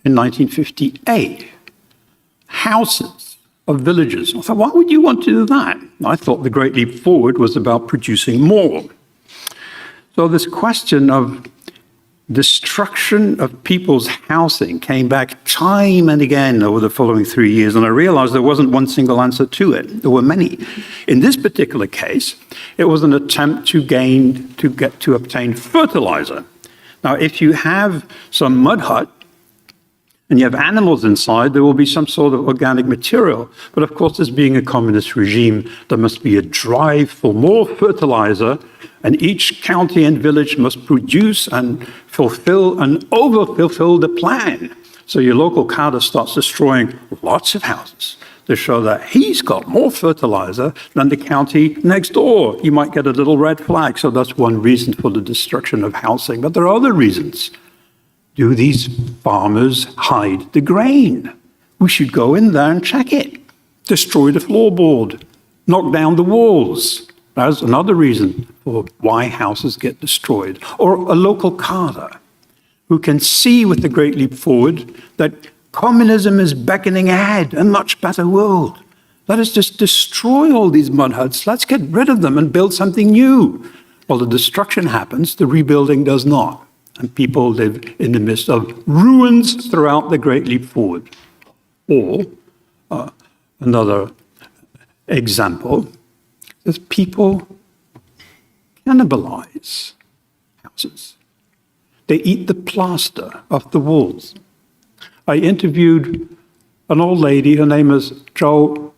in 1958. Houses of villages. I thought, why would you want to do that? I thought the Great Leap Forward was about producing more. So this question of destruction of people's housing came back time and again over the following 3 years, and I realized there wasn't one single answer to it. There were many. In this particular case, it was an attempt to obtain fertilizer. Now, if you have some mud hut and you have animals inside, there will be some sort of organic material. But of course, this being a communist regime, there must be a drive for more fertilizer, and each county and village must produce and fulfill and over-fulfill the plan. So your local cadre starts destroying lots of houses to show that he's got more fertilizer than the county next door. You might get a little red flag. So that's one reason for the destruction of housing. But there are other reasons. Do these farmers hide the grain? We should go in there and check it. Destroy the floorboard. Knock down the walls. That's another reason for why houses get destroyed. Or a local cadre who can see with the Great Leap Forward that communism is beckoning ahead, a much better world. Let us just destroy all these mud huts. Let's get rid of them and build something new. Well, the destruction happens, the rebuilding does not. And people live in the midst of ruins throughout the Great Leap Forward. Or another example is people cannibalize houses. They eat the plaster off the walls. I interviewed an old lady, her name is Zhou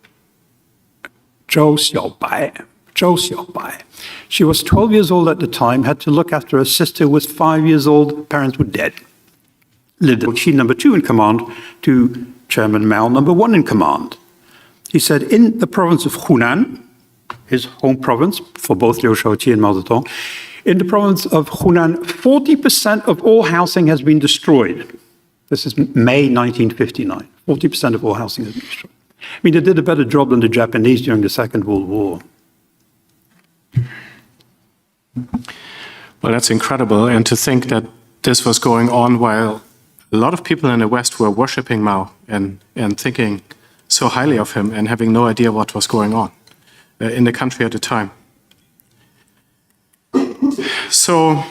Xiaobai, Zhou Xiaobai. She was 12 years old at the time, had to look after her sister who was 5 years old, parents were dead. Lived as Xi number 2 in command to Chairman Mao number 1 in command. He said, in the province of Hunan, his home province for both Liu Shaoqi and Mao Zedong, in the province of Hunan, 40% of all housing has been destroyed. This is May 1959. 40% of all housing has been destroyed. I mean, they did a better job than the Japanese during the Second World War. Well, that's incredible. And to think that this was going on while a lot of people in the West were worshipping Mao and thinking so highly of him and having no idea what was going on in the country at the time. So,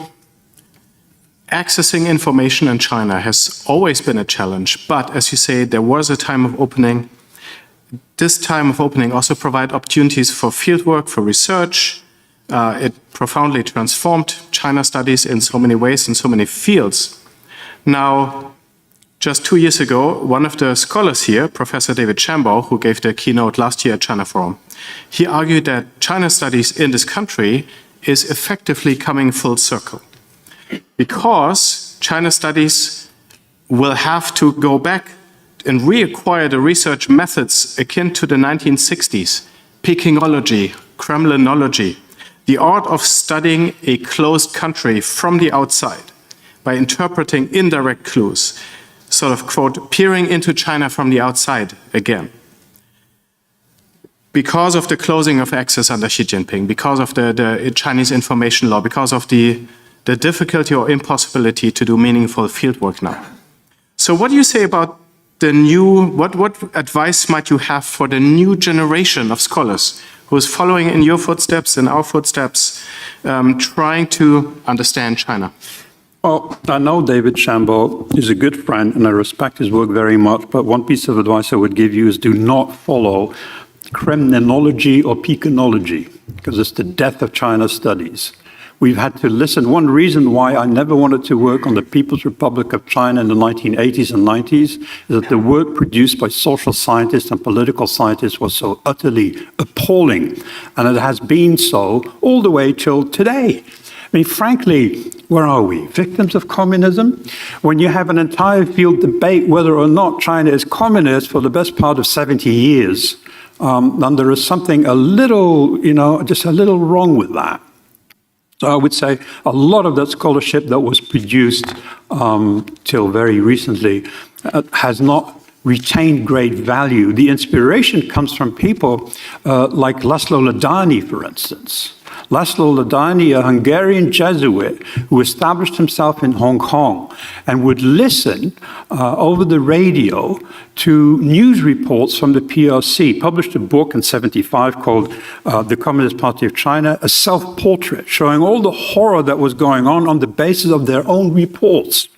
accessing information in China has always been a challenge, but as you say, there was a time of opening. This time of opening also provided opportunities for fieldwork, for research. It profoundly transformed China studies in so many ways, in so many fields. Now, just 2 years ago, one of the scholars here, Professor David Shambaugh, who gave the keynote last year at China Forum, he argued that China studies in this country is effectively coming full circle, because China studies will have to go back and reacquire the research methods akin to the 1960s, Pekingology, Kremlinology, the art of studying a closed country from the outside by interpreting indirect clues, sort of, quote, peering into China from the outside again. Because of the closing of access under Xi Jinping, because of the Chinese information law, because of the difficulty or impossibility to do meaningful fieldwork now. So what do you say about the new, what advice might you have for the new generation of scholars who is following in your footsteps, in our footsteps, trying to understand China? Well, I know David Shambaugh is a good friend and I respect his work very much, but one piece of advice I would give you is do not follow Kremlinology or Pekingology, because it's the death of China studies. We've had to listen. One reason why I never wanted to work on the People's Republic of China in the 1980s and 90s is that the work produced by social scientists and political scientists was so utterly appalling. And it has been so all the way till today. I mean, frankly, where are we? Victims of communism? When you have an entire field debate whether or not China is communist for the best part of 70 years, then there is something a little, just a little wrong with that. So I would say a lot of that scholarship that was produced till very recently has not retained great value. The inspiration comes from people like Laszlo Ladany, for instance. Laszlo Ladany, a Hungarian Jesuit who established himself in Hong Kong and would listen over the radio to news reports from the PRC, published a book in '75 called The Communist Party of China, a self-portrait showing all the horror that was going on the basis of their own reports.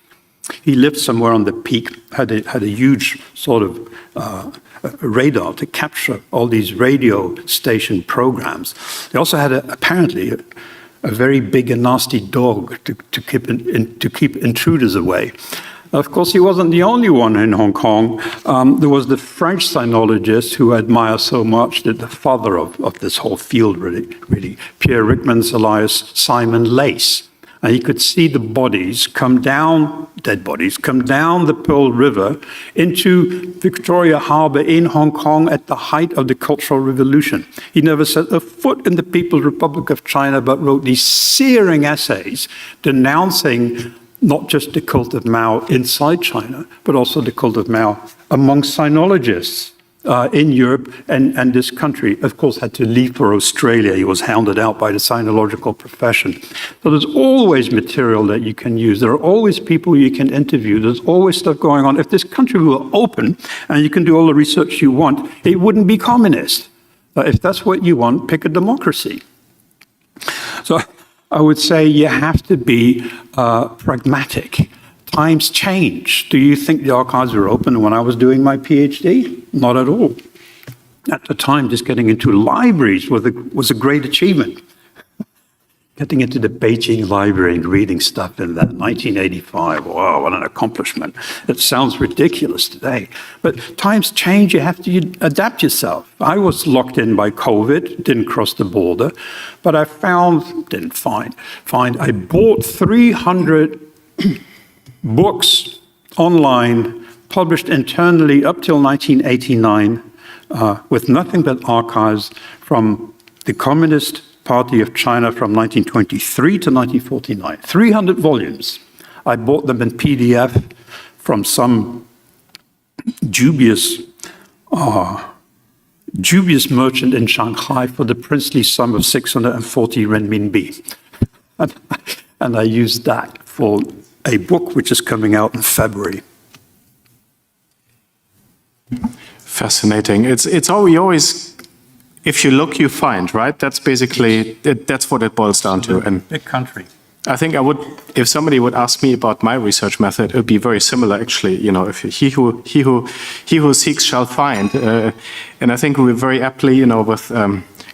He lived somewhere on the peak, had a huge sort of radar to capture all these radio station programs. They also had apparently a very big and nasty dog to keep intruders away. Of course, he wasn't the only one in Hong Kong. There was the French sinologist who I admire so much, the father of this whole field, really, Pierre Ryckmans alias Simon Lace. And he could see the bodies come down, dead bodies, come down the Pearl River into Victoria Harbour in Hong Kong at the height of the Cultural Revolution. He never set a foot in the People's Republic of China, but wrote these searing essays denouncing not just the cult of Mao inside China, but also the cult of Mao among sinologists in Europe and this country. Of course, had to leave for Australia. He was hounded out by the sinological profession. So there's always material that you can use. There are always people you can interview. There's always stuff going on. If this country were open and you can do all the research you want, it wouldn't be communist. If that's what you want, pick a democracy. So I would say you have to be pragmatic. Times change. Do you think the archives were open when I was doing my PhD? Not at all. At the time, just getting into libraries was a great achievement. getting into the Beijing library and reading stuff in that 1985. Wow, what an accomplishment. It sounds ridiculous today. But times change, you have to adapt yourself. I was locked in by COVID, didn't cross the border, but I I bought 300 books online, published internally up till 1989, with nothing but archives from the Communist Party of China from 1923 to 1949. 300 volumes. I bought them in PDF from some dubious merchant in Shanghai for the princely sum of 640 renminbi. And I used that for a book which is coming out in February. Fascinating. It's all we always, if you look, you find, right? That's basically, that's what it boils down to. And big country. I think I would, if somebody would ask me about my research method, it would be very similar, actually. You know, if he who seeks shall find. And I think we're very aptly, you know, with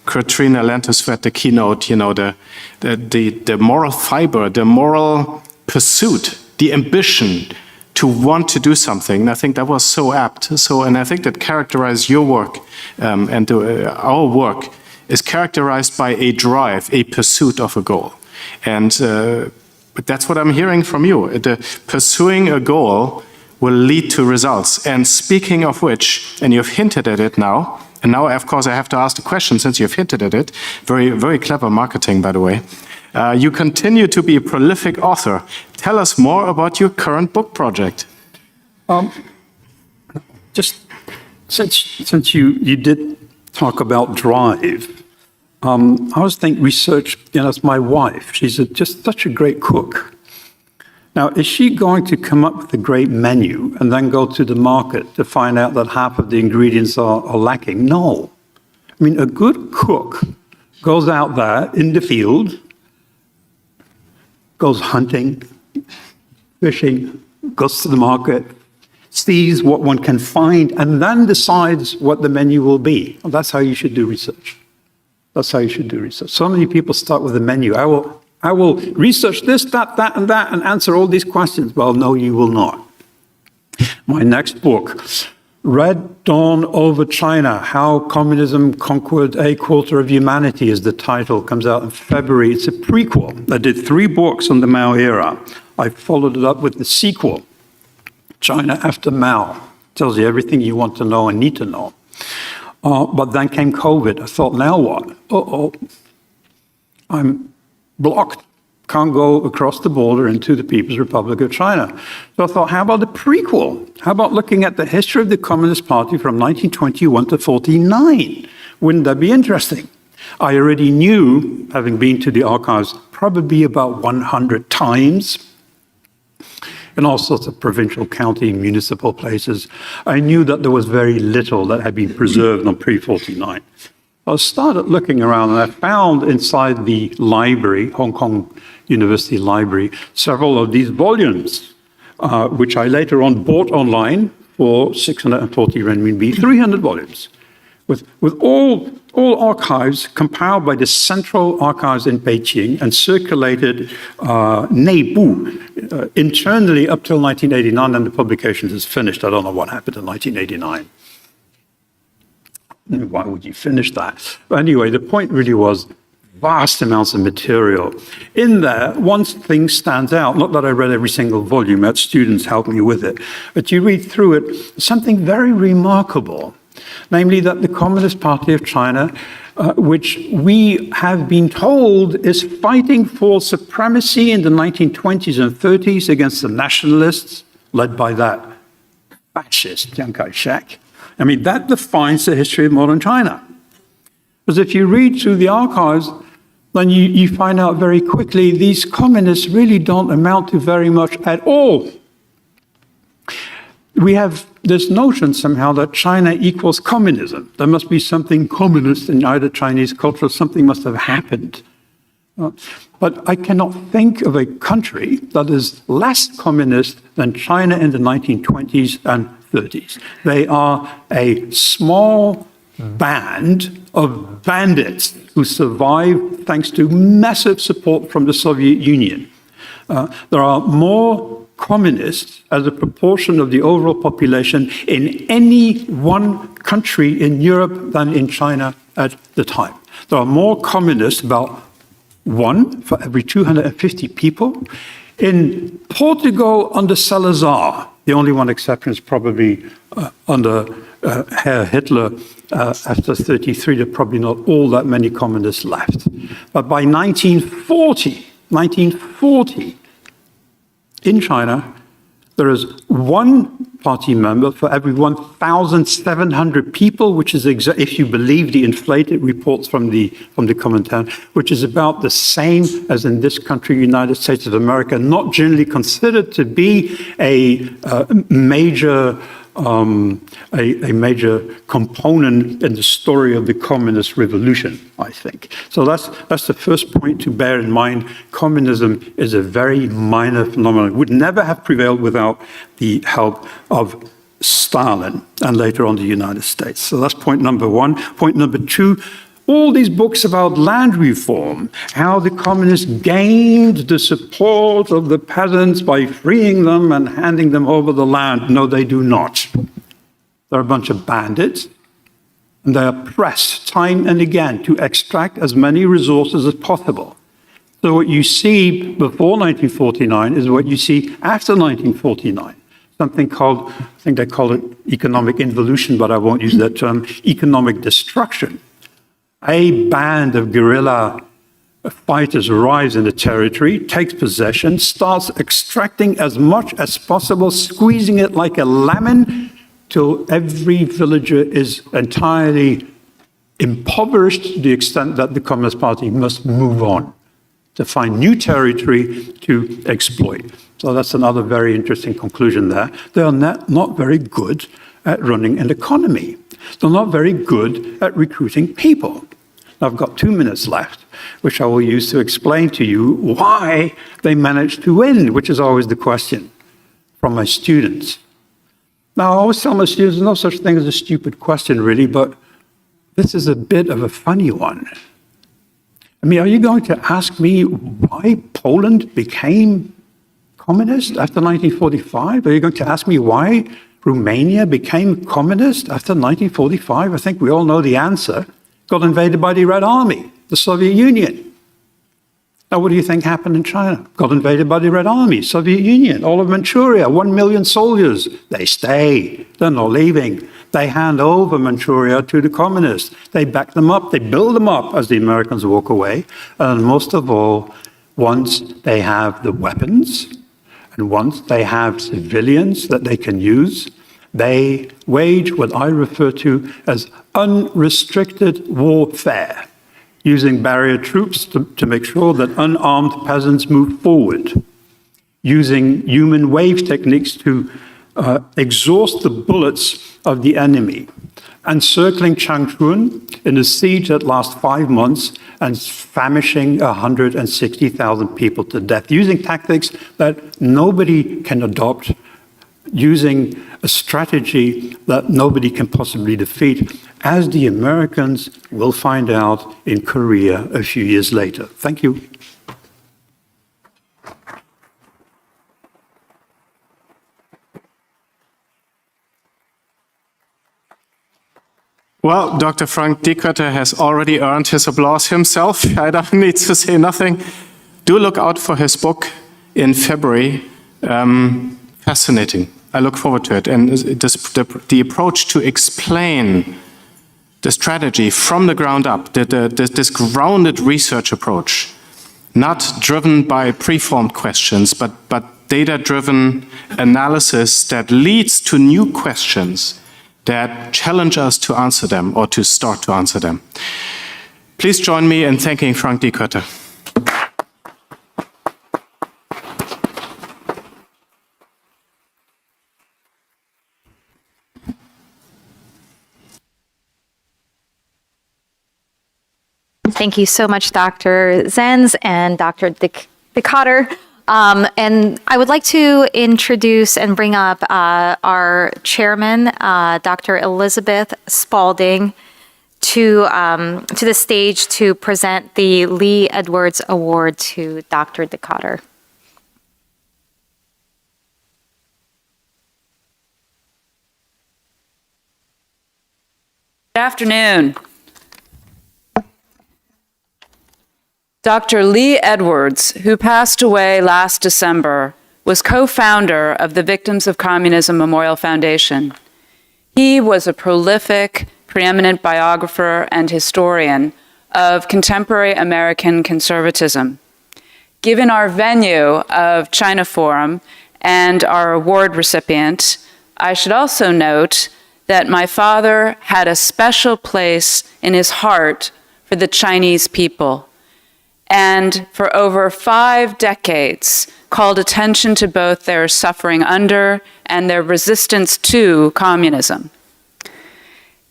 Katrina Lantis at the keynote, you know, the moral fiber, the moral pursuit, the ambition to want to do something. And I think that was so apt. And I think that characterized your work and our work is characterized by a drive, a pursuit of a goal. And that's what I'm hearing from you. Pursuing a goal will lead to results. And speaking of which, and you've hinted at it now, and now, of course, I have to ask the question since you've hinted at it. Very, very clever marketing, by the way. You continue to be a prolific author. Tell us more about your current book project. Just since you did talk about drive, I was thinking research, you know, it's my wife. She's just such a great cook. Now, is she going to come up with a great menu and then go to the market to find out that half of the ingredients are lacking? No. I mean, a good cook goes out there in the field, goes hunting, fishing, goes to the market, sees what one can find, and then decides what the menu will be. Well, that's how you should do research. That's how you should do research. So many people start with a menu. I will research this, that, and that, and answer all these questions. Well, no, you will not. My next book, Red Dawn Over China, How Communism Conquered a Quarter of Humanity is the title, comes out in February. It's a prequel. I did 3 books on the Mao era. I followed it up with the sequel, China After Mao. Tells you everything you want to know and need to know. But then came COVID. I thought, now what? I'm blocked. Can't go across the border into the People's Republic of China. So I thought, how about the prequel? How about looking at the history of the Communist Party from 1921 to 49? Wouldn't that be interesting? I already knew, having been to the archives probably about 100 times, in all sorts of provincial, county, municipal places, I knew that there was very little that had been preserved on pre-49. I started looking around and I found inside the library, Hong Kong University Library, several of these volumes, which I later on bought online for 640 renminbi, 300 volumes, with all archives compiled by the Central Archives in Beijing and circulated 内部 internally up till 1989, and the publication is finished. I don't know what happened in 1989. Why would you finish that? But anyway, the point really was vast amounts of material. In there, one thing stands out, not that I read every single volume, that students helped me with it, but you read through it, something very remarkable, namely that the Communist Party of China, which we have been told is fighting for supremacy in the 1920s and 30s against the nationalists, led by that fascist Chiang Kai-shek. I mean, that defines the history of modern China. Because if you read through the archives, then you find out very quickly these communists really don't amount to very much at all. We have this notion somehow that China equals communism. There must be something communist in either Chinese culture, something must have happened. But I cannot think of a country that is less communist than China in the 1920s and 30s. They are a small, band of bandits who survived thanks to massive support from the Soviet Union. There are more communists as a proportion of the overall population in any one country in Europe than in China at the time. There are more communists, about one for every 250 people. In Portugal, under Salazar, the only one exception is probably under Herr Hitler after 33, there are probably not all that many communists left. But by 1940, in China, there is one party member for every 1,700 people, which is, if you believe the inflated reports from the Comintern, which is about the same as in this country, United States of America, not generally considered to be a major component in the story of the communist revolution, I think. So that's the first point to bear in mind. Communism is a very minor phenomenon. It would never have prevailed without the help of Stalin and later on the United States. So that's point number one. Point number two, all these books about land reform, how the communists gained the support of the peasants by freeing them and handing them over the land. No, they do not. They're a bunch of bandits, and they are pressed time and again to extract as many resources as possible. So what you see before 1949 is what you see after 1949. Something called, I think they call it economic involution, but I won't use that term, economic destruction. A band of guerrilla fighters arrives in the territory, takes possession, starts extracting as much as possible, squeezing it like a lemon till every villager is entirely impoverished to the extent that the Communist Party must move on to find new territory to exploit. So that's another very interesting conclusion there. They are not very good at running an economy. They're not very good at recruiting people. I've got 2 minutes left, which I will use to explain to you why they managed to win, which is always the question from my students. Now, I always tell my students there's no such thing as a stupid question, really, but this is a bit of a funny one. I mean, are you going to ask me why Poland became communist after 1945? Are you going to ask me why Romania became communist after 1945? I think we all know the answer. Got invaded by the Red Army, the Soviet Union. Now, what do you think happened in China? Got invaded by the Red Army, Soviet Union, all of Manchuria, 1 million soldiers. They stay, they're not leaving. They hand over Manchuria to the communists. They back them up, they build them up as the Americans walk away. And most of all, once they have the weapons, and once they have civilians that they can use, they wage what I refer to as unrestricted warfare, using barrier troops to make sure that unarmed peasants move forward, using human wave techniques to exhaust the bullets of the enemy, encircling Changchun in a siege that lasts 5 months and famishing 160,000 people to death, using tactics that nobody can adopt, using a strategy that nobody can possibly defeat, as the Americans will find out in Korea a few years later. Thank you. Well, Dr. Frank Dikötter has already earned his applause himself. I don't need to say nothing. Do look out for his book in February. Fascinating. I look forward to it. And the approach to explain the strategy from the ground up, this grounded research approach, not driven by preformed questions, but data-driven analysis that leads to new questions that challenge us to answer them or to start to answer them. Please join me in thanking Frank Dikötter. Thank you so much, Dr. Zenz and Dr. Dikötter. And I would like to introduce and bring up our chairman, Dr. Elizabeth Spalding. to the stage to present the Lee Edwards Award to Dr. Decatur. Good afternoon. Dr. Lee Edwards, who passed away last December, was co-founder of the Victims of Communism Memorial Foundation. He was a prolific, preeminent biographer and historian of contemporary American conservatism. Given our venue of China Forum and our award recipient, I should also note that my father had a special place in his heart for the Chinese people, and for over 5 decades called attention to both their suffering under and their resistance to communism.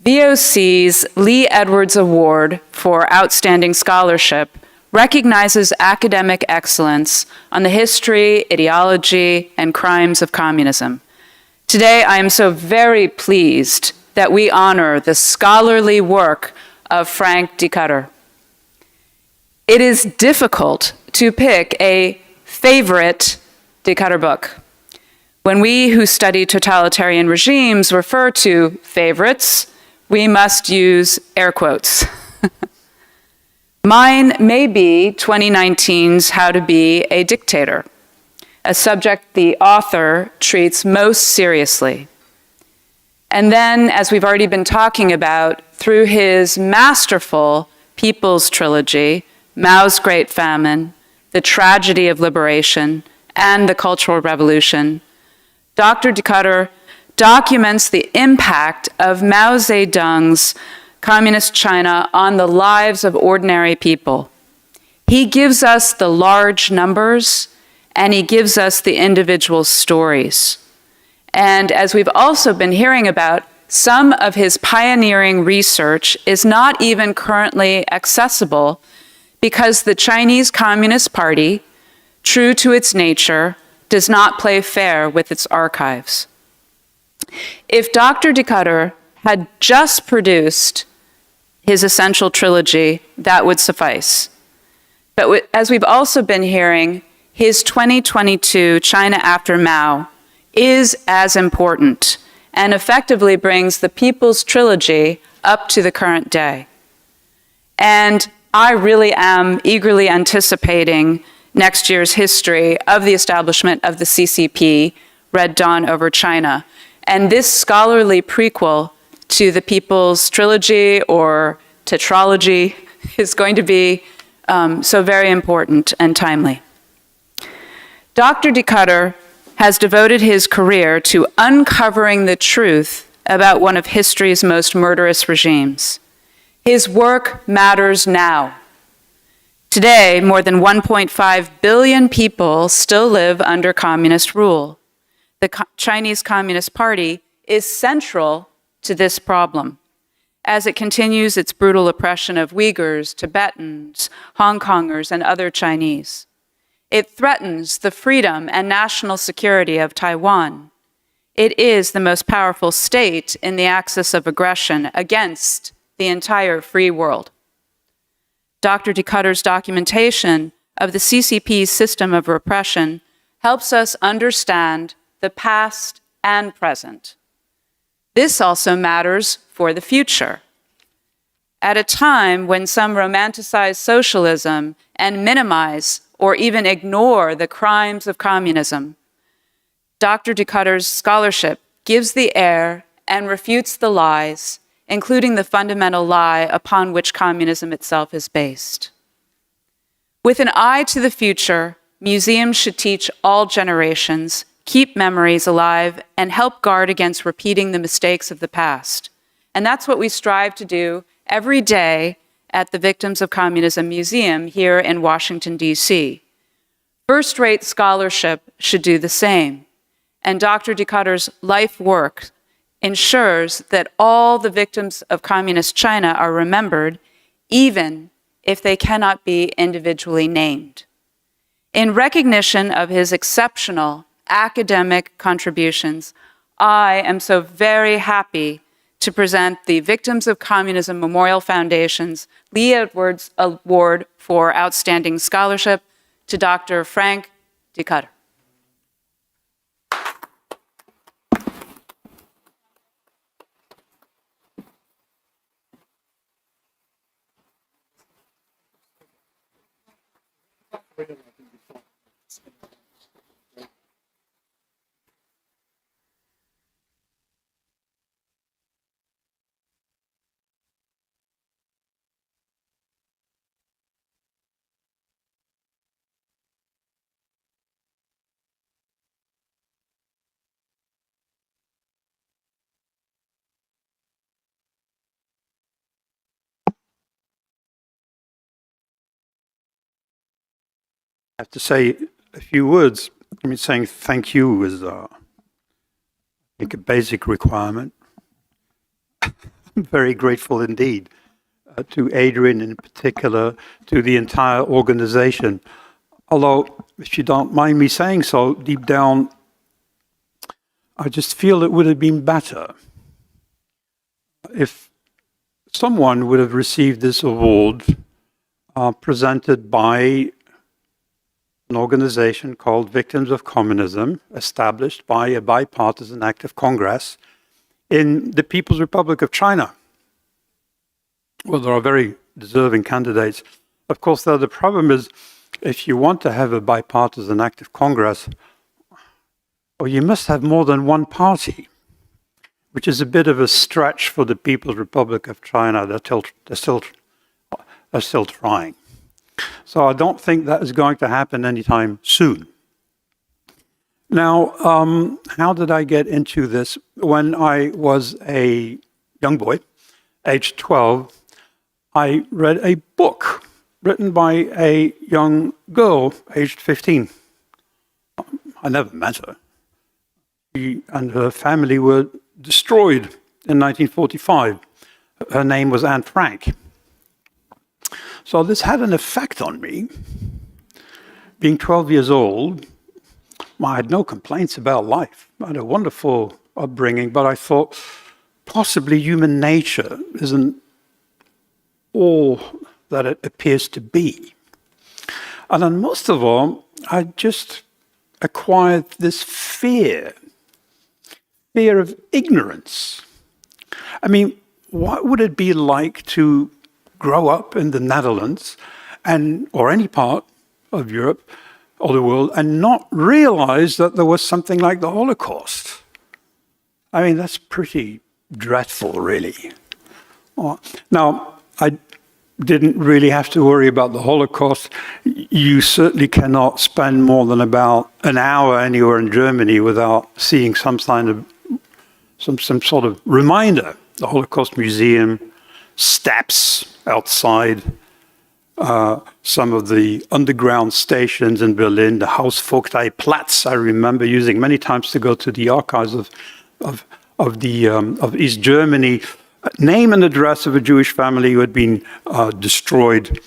VOC's Lee Edwards Award for Outstanding Scholarship recognizes academic excellence on the history, ideology, and crimes of communism. Today, I am so very pleased that we honor the scholarly work of Frank Decatur. It is difficult to pick a favorite Decatur book. When we who study totalitarian regimes refer to favorites, we must use air quotes. Mine may be 2019's How to Be a Dictator, a subject the author treats most seriously. And then, as we've already been talking about, through his masterful People's Trilogy, Mao's Great Famine, The Tragedy of Liberation, and The Cultural Revolution, Dr. Decatur documents the impact of Mao Zedong's Communist China on the lives of ordinary people. He gives us the large numbers, and he gives us the individual stories. And as we've also been hearing about, some of his pioneering research is not even currently accessible because the Chinese Communist Party, true to its nature, does not play fair with its archives. If Dr. Decatur had just produced his essential trilogy, that would suffice. But as we've also been hearing, his 2022 China After Mao is as important and effectively brings the People's Trilogy up to the current day. And I really am eagerly anticipating next year's history of the establishment of the CCP, Red Dawn over China. And this scholarly prequel to the People's Trilogy or tetralogy is going to be so very important and timely. Dr. Decatur has devoted his career to uncovering the truth about one of history's most murderous regimes. His work matters now. Today, more than 1.5 billion people still live under communist rule. The Chinese Communist Party is central to this problem as it continues its brutal oppression of Uyghurs, Tibetans, Hong Kongers, and other Chinese. It threatens the freedom and national security of Taiwan. It is the most powerful state in the axis of aggression against the entire free world. Dr. Decatur's documentation of the CCP's system of repression helps us understand the past and present. This also matters for the future. At a time when some romanticize socialism and minimize or even ignore the crimes of communism, Dr. Decatur's scholarship gives the air and refutes the lies, including the fundamental lie upon which communism itself is based. With an eye to the future, museums should teach all generations, keep memories alive, and help guard against repeating the mistakes of the past. And that's what we strive to do every day at the Victims of Communism Museum here in Washington, D.C. First-rate scholarship should do the same, and Dr. Decatur's life work ensures that all the victims of communist China are remembered, even if they cannot be individually named. In recognition of his exceptional academic contributions, I am so very happy to present the Victims of Communism Memorial Foundation's Lee Edwards Award for Outstanding Scholarship to Dr. Frank de Cutter. I have to say a few words. I mean, saying thank you is like a basic requirement. I'm very grateful indeed to Adrian in particular, to the entire organization. Although, if you don't mind me saying so, deep down, I just feel it would have been better if someone would have received this award presented by an organization called Victims of Communism, established by a bipartisan act of Congress in the People's Republic of China. Well, there are very deserving candidates. Of course, though, the problem is, if you want to have a bipartisan act of Congress, well, you must have more than one party, which is a bit of a stretch for the People's Republic of China. They're still trying. So I don't think that is going to happen anytime soon. Now, how did I get into this? When I was a young boy, aged 12, I read a book written by a young girl, aged 15. I never met her. She and her family were destroyed in 1945. Her name was Anne Frank. So this had an effect on me. Being 12 years old, I had no complaints about life. I had a wonderful upbringing, but I thought possibly human nature isn't all that it appears to be. And then most of all, I just acquired this fear of ignorance. I mean, what would it be like to grow up in the Netherlands or any part of Europe or the world and not realize that there was something like the Holocaust? I mean, that's pretty dreadful, really. Now, I didn't really have to worry about the Holocaust. You certainly cannot spend more than about an hour anywhere in Germany without seeing some sort of reminder. The Holocaust Museum, steps outside some of the underground stations in Berlin, the Hausvogteiplatz, I remember using many times to go to the archives of East Germany. Name and address of a Jewish family who had been destroyed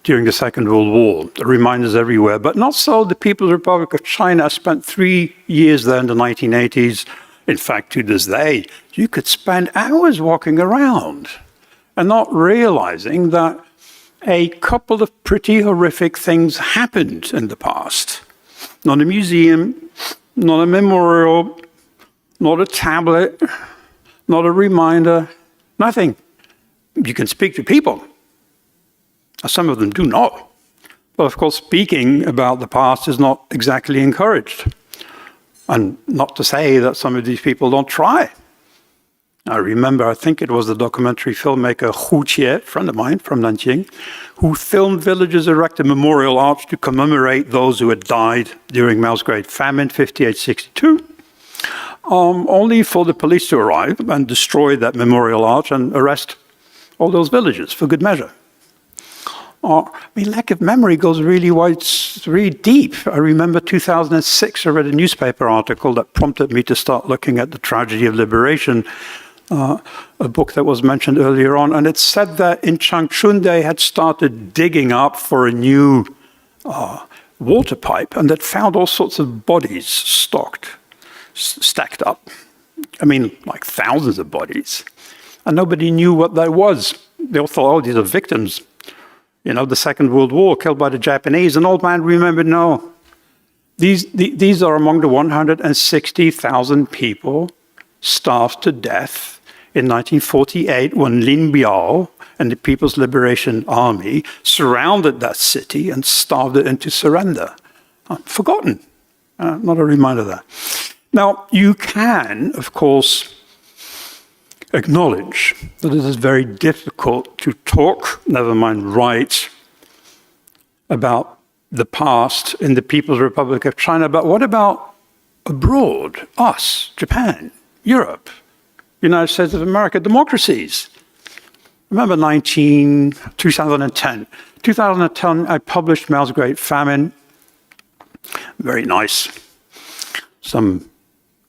during the Second World War. The reminders everywhere, but not so the People's Republic of China. I spent 3 years there in the 1980s. In fact, to this day, you could spend hours walking around and not realizing that a couple of pretty horrific things happened in the past. Not a museum, not a memorial, not a tablet, not a reminder, nothing. You can speak to people. Some of them do not. But of course, speaking about the past is not exactly encouraged. And not to say that some of these people don't try. I remember, I think it was the documentary filmmaker Hu Jie, a friend of mine from Nanjing, who filmed villagers erect a memorial arch to commemorate those who had died during Mao's Great Famine, 58-62, only for the police to arrive and destroy that memorial arch and arrest all those villagers for good measure. I mean, lack of memory goes really wide, it's really deep. I remember 2006, I read a newspaper article that prompted me to start looking at the tragedy of liberation, a book that was mentioned earlier on, and it said that in Changchun they had started digging up for a new water pipe, and they'd found all sorts of bodies stacked up I mean, like thousands of bodies. And nobody knew what that was. They all thought, oh, these are victims. You know, the Second World War, killed by the Japanese. An old man remembered, no. These are among the 160,000 people starved to death in 1948 when Lin Biao and the People's Liberation Army surrounded that city and starved it into surrender. Forgotten. Not a reminder of that. Now, you can, of course, acknowledge that it is very difficult to talk, never mind write, about the past in the People's Republic of China. But what about abroad? Us, Japan, Europe, United States of America, democracies. Remember 2010. 2010, I published Mao's Great Famine. Very nice. Some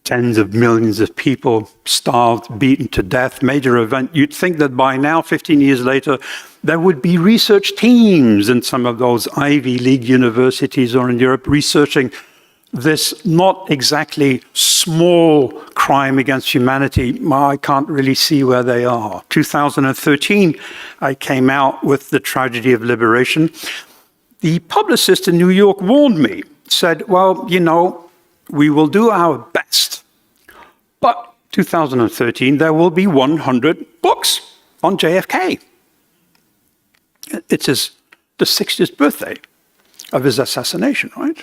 tens of millions of people starved, beaten to death, major event. You'd think that by now, 15 years later, there would be research teams in some of those Ivy League universities or in Europe researching this not exactly small crime against humanity. I can't really see where they are. 2013, I came out with The Tragedy of Liberation. The publicist in New York warned me, said, well, you know, we will do our best. But 2013, there will be 100 books on JFK. It's the 60th birthday of his assassination, right?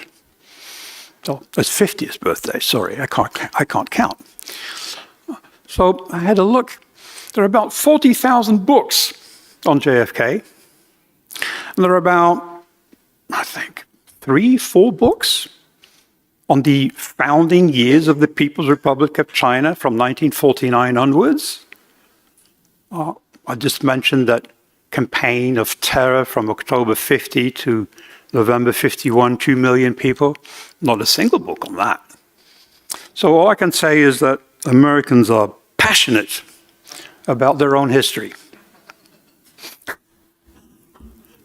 So his 50th birthday, sorry, I can't count. So I had a look. There are about 40,000 books on JFK. And there are about, I think, 3-4 books on the founding years of the People's Republic of China from 1949 onwards. I just mentioned that campaign of terror from October 50 to November 51, 2 million people. Not a single book on that. So all I can say is that Americans are passionate about their own history.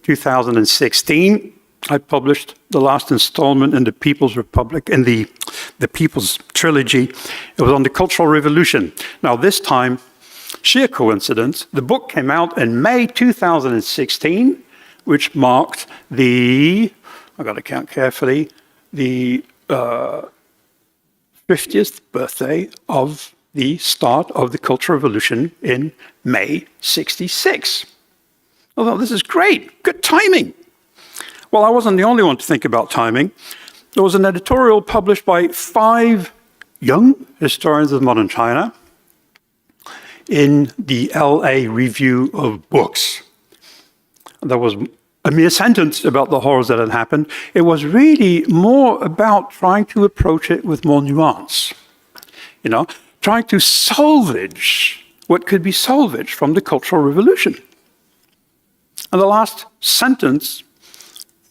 2016, I published the last installment in the People's Republic, in the People's Trilogy. It was on the Cultural Revolution. Now this time, sheer coincidence, the book came out in May 2016, which marked the, I've got to count carefully, the 50th birthday of the start of the Cultural Revolution in May 66. Although this is great, good timing. Well, I wasn't the only one to think about timing. There was an editorial published by 5 young historians of modern China in the LA Review of Books. There was a mere sentence about the horrors that had happened. It was really more about trying to approach it with more nuance. You know, trying to salvage what could be salvaged from the Cultural Revolution. And the last sentence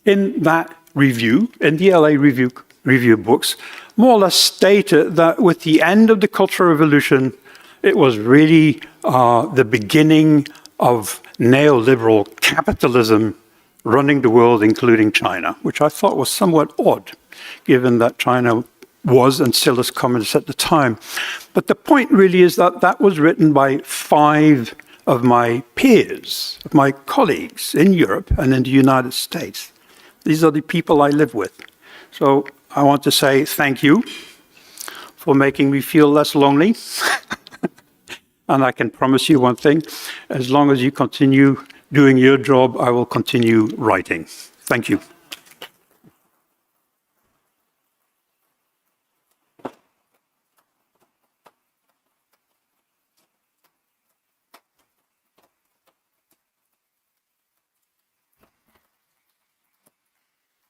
in that review, in the LA Review Books, more or less stated that with the end of the Cultural Revolution, it was really the beginning of neoliberal capitalism running the world, including China, which I thought was somewhat odd, given that China was and still is communist at the time. But the point really is that that was written by 5 of my peers, of my colleagues in Europe and in the United States. These are the people I live with. So I want to say thank you for making me feel less lonely. And I can promise you one thing, as long as you continue doing your job, I will continue writing. Thank you.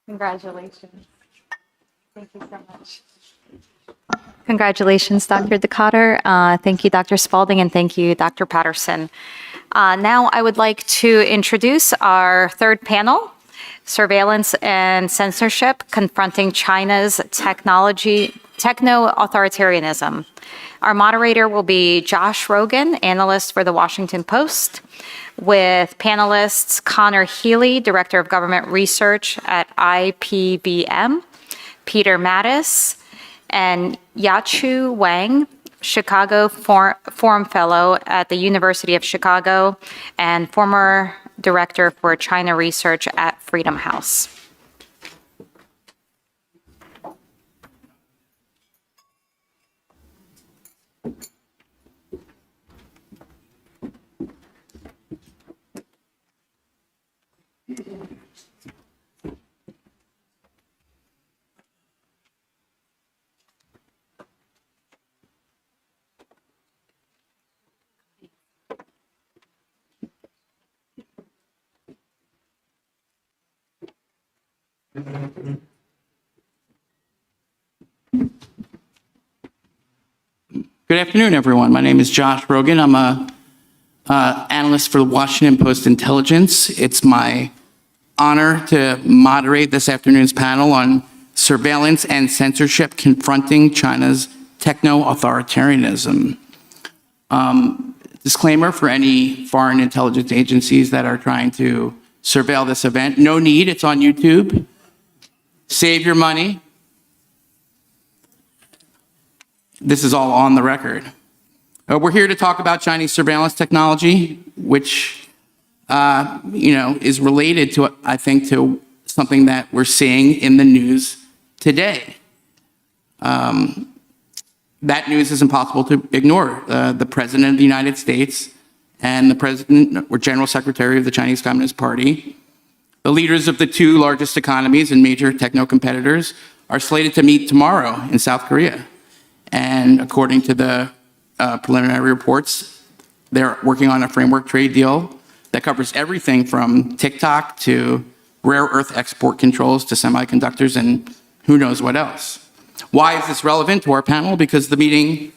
Congratulations. Thank you so much. Congratulations, Dr. Decatur. Thank you, Dr. Spalding, and thank you, Dr. Patterson. Now I would like to introduce our third panel, Surveillance and Censorship, Confronting China's Techno-Authoritarianism. Our moderator will be Josh Rogan, analyst for The Washington Post, with panelists Connor Healy, Director of Government Research at IPBM, Peter Mattis, and Yachu Wang, Chicago Forum Fellow at the University of Chicago and former Director for China Research at Freedom House. Good afternoon, everyone. My name is Josh Rogan. I'm a analyst for the Washington Post Intelligence. It's my honor to moderate this afternoon's panel on surveillance and censorship confronting China's techno-authoritarianism. Disclaimer for any foreign intelligence agencies that are trying to surveil this event. No need, it's on YouTube. Save your money. This is all on the record. We're here to talk about Chinese surveillance technology, which is related to, I think, to something that we're seeing in the news today. That news is impossible to ignore. The President of the United States and the President or General Secretary of the Chinese Communist Party, the leaders of the two largest economies and major techno competitors, are slated to meet tomorrow in South Korea. And according to the preliminary reports, they're working on a framework trade deal that covers everything from TikTok to rare earth export controls to semiconductors and who knows what else. Why is this relevant to our panel? Because the meeting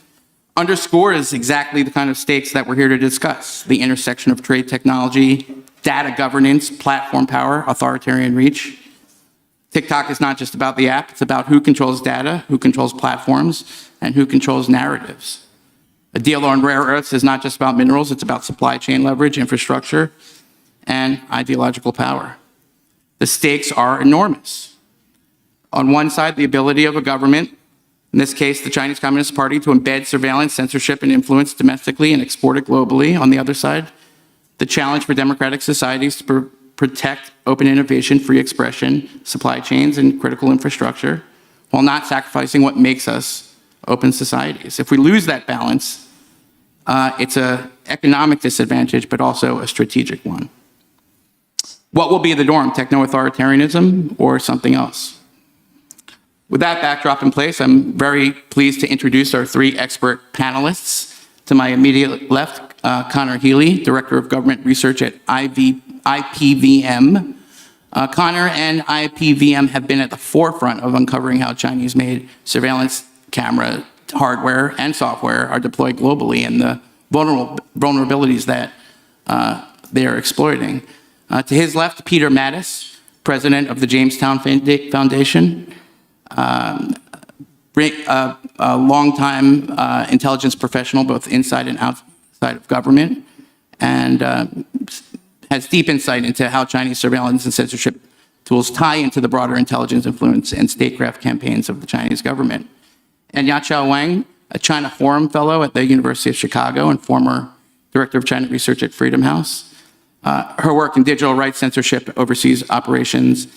underscores exactly the kind of stakes that we're here to discuss: the intersection of trade technology, data governance, platform power, authoritarian reach. TikTok is not just about the app, it's about who controls data, who controls platforms, and who controls narratives. A deal on rare earths is not just about minerals, it's about supply chain leverage, infrastructure, and ideological power. The stakes are enormous. On one side, the ability of a government, in this case the Chinese Communist Party, to embed surveillance, censorship, and influence domestically and export it globally. On the other side, the challenge for democratic societies to protect open innovation, free expression, supply chains, and critical infrastructure, while not sacrificing what makes us open societies. If we lose that balance, it's an economic disadvantage, but also a strategic one. What will be the norm, techno-authoritarianism or something else? With that backdrop in place, I'm very pleased to introduce our three expert panelists. To my immediate left, Connor Healy, Director of Government Research at IPVM. Connor and IPVM have been at the forefront of uncovering how Chinese-made surveillance camera hardware and software are deployed globally and the vulnerabilities that they are exploiting. To his left, Peter Mattis, President of the Jamestown Foundation, a longtime intelligence professional, both inside and outside of government, and has deep insight into how Chinese surveillance and censorship tools tie into the broader intelligence influence and statecraft campaigns of the Chinese government. And Yaqiao Wang, a China Forum Fellow at the University of Chicago and former Director of China Research at Freedom House. Her work in digital rights censorship, overseas operations,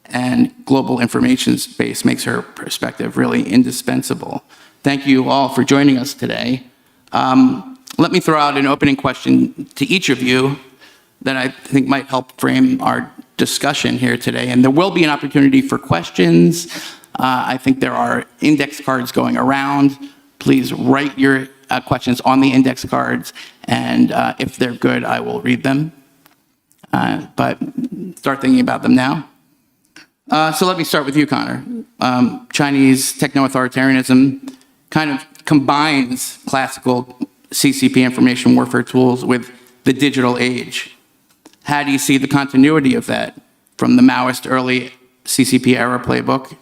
and global information space makes her perspective really indispensable. Thank you all for joining us today. Let me throw out an opening question to each of you that I think might help frame our discussion here today. And there will be an opportunity for questions. I think there are index cards going around. Please write your questions on the index cards, and if they're good, I will read them. But start thinking about them now. So let me start with you, Connor. Chinese techno-authoritarianism kind of combines classical CCP information warfare tools with the digital age. How do you see the continuity of that from the Maoist early CCP era playbook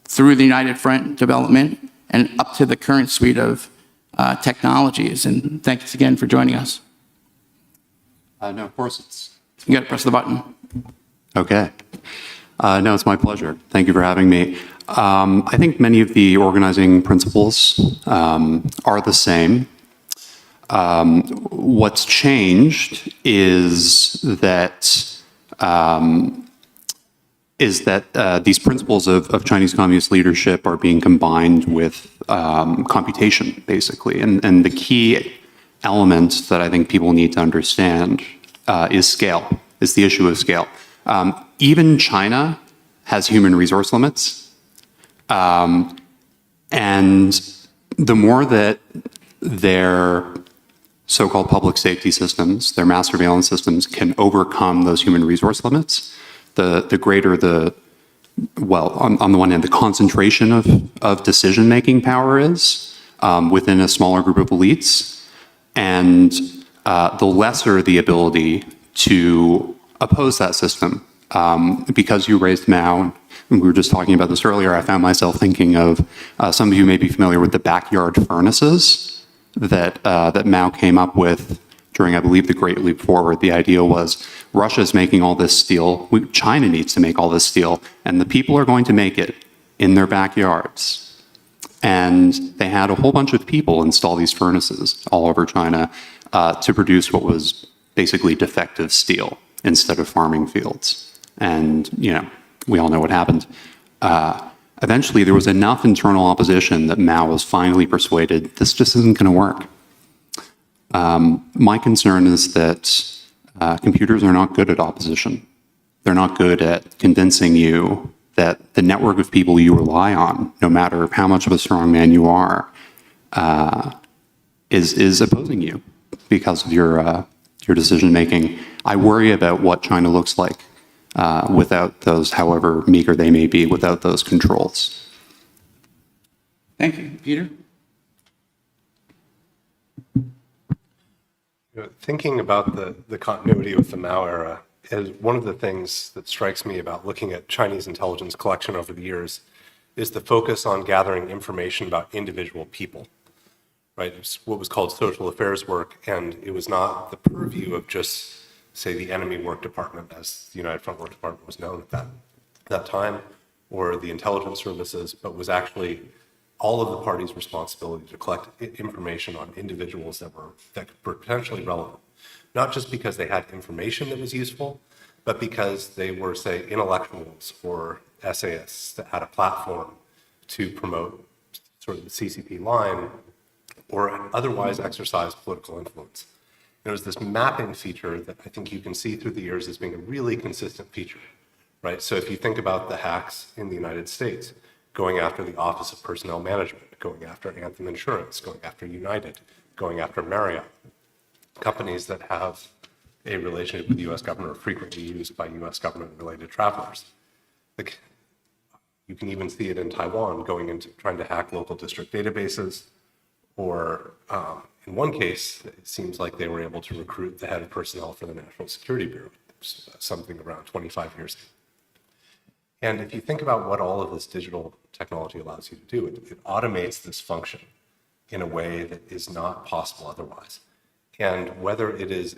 through the United Front development and up to the current suite of technologies? And thanks again for joining us. No, of course it's... You got to press the button. Okay. No, it's my pleasure. Thank you for having me. I think many of the organizing principles are the same. What's changed is that these principles of Chinese Communist leadership are being combined with computation, basically. And the key element that I think people need to understand is scale, is the issue of scale. Even China has human resource limits. And the more that their so-called public safety systems, their mass surveillance systems, can overcome those human resource limits, the greater on the one hand, the concentration of decision-making power is within a smaller group of elites, and the lesser the ability to oppose that system. Because you raised Mao, and we were just talking about this earlier, I found myself thinking of some of you may be familiar with the backyard furnaces that Mao came up with during, I believe, the Great Leap Forward. The idea was Russia's making all this steel, China needs to make all this steel, and the people are going to make it in their backyards. And they had a whole bunch of people install these furnaces all over China to produce what was basically defective steel instead of farming fields. And, we all know what happened. Eventually, there was enough internal opposition that Mao was finally persuaded this just isn't going to work. My concern is that computers are not good at opposition. They're not good at convincing you that the network of people you rely on, no matter how much of a strong man you are, is opposing you because of your decision making. I worry about what China looks like without those, however meager they may be, without those controls. Thank you. Peter? Thinking about the continuity with the Mao era, is one of the things that strikes me about looking at Chinese intelligence collection over the years is the focus on gathering information about individual people, right? It's what was called social affairs work, and it was not the purview of just, say, the enemy work department, as the United Front Work Department was known at that time, or the intelligence services, but was actually all of the parties' responsibility to collect information on individuals that were potentially relevant, not just because they had information that was useful, but because they were, say, intellectuals or essayists that had a platform to promote sort of the CCP line or otherwise exercise political influence. There was this mapping feature that I think you can see through the years as being a really consistent feature, right? So if you think about the hacks in the United States, going after the Office of Personnel Management, going after Anthem Insurance, going after United, going after Marriott, companies that have a relationship with the U.S. government are frequently used by U.S. government-related travelers. You can even see it in Taiwan, going into trying to hack local district databases, or in one case, it seems like they were able to recruit the head of personnel for the National Security Bureau, something around 25 years ago. And if you think about what all of this digital technology allows you to do, it automates this function in a way that is not possible otherwise. And whether it is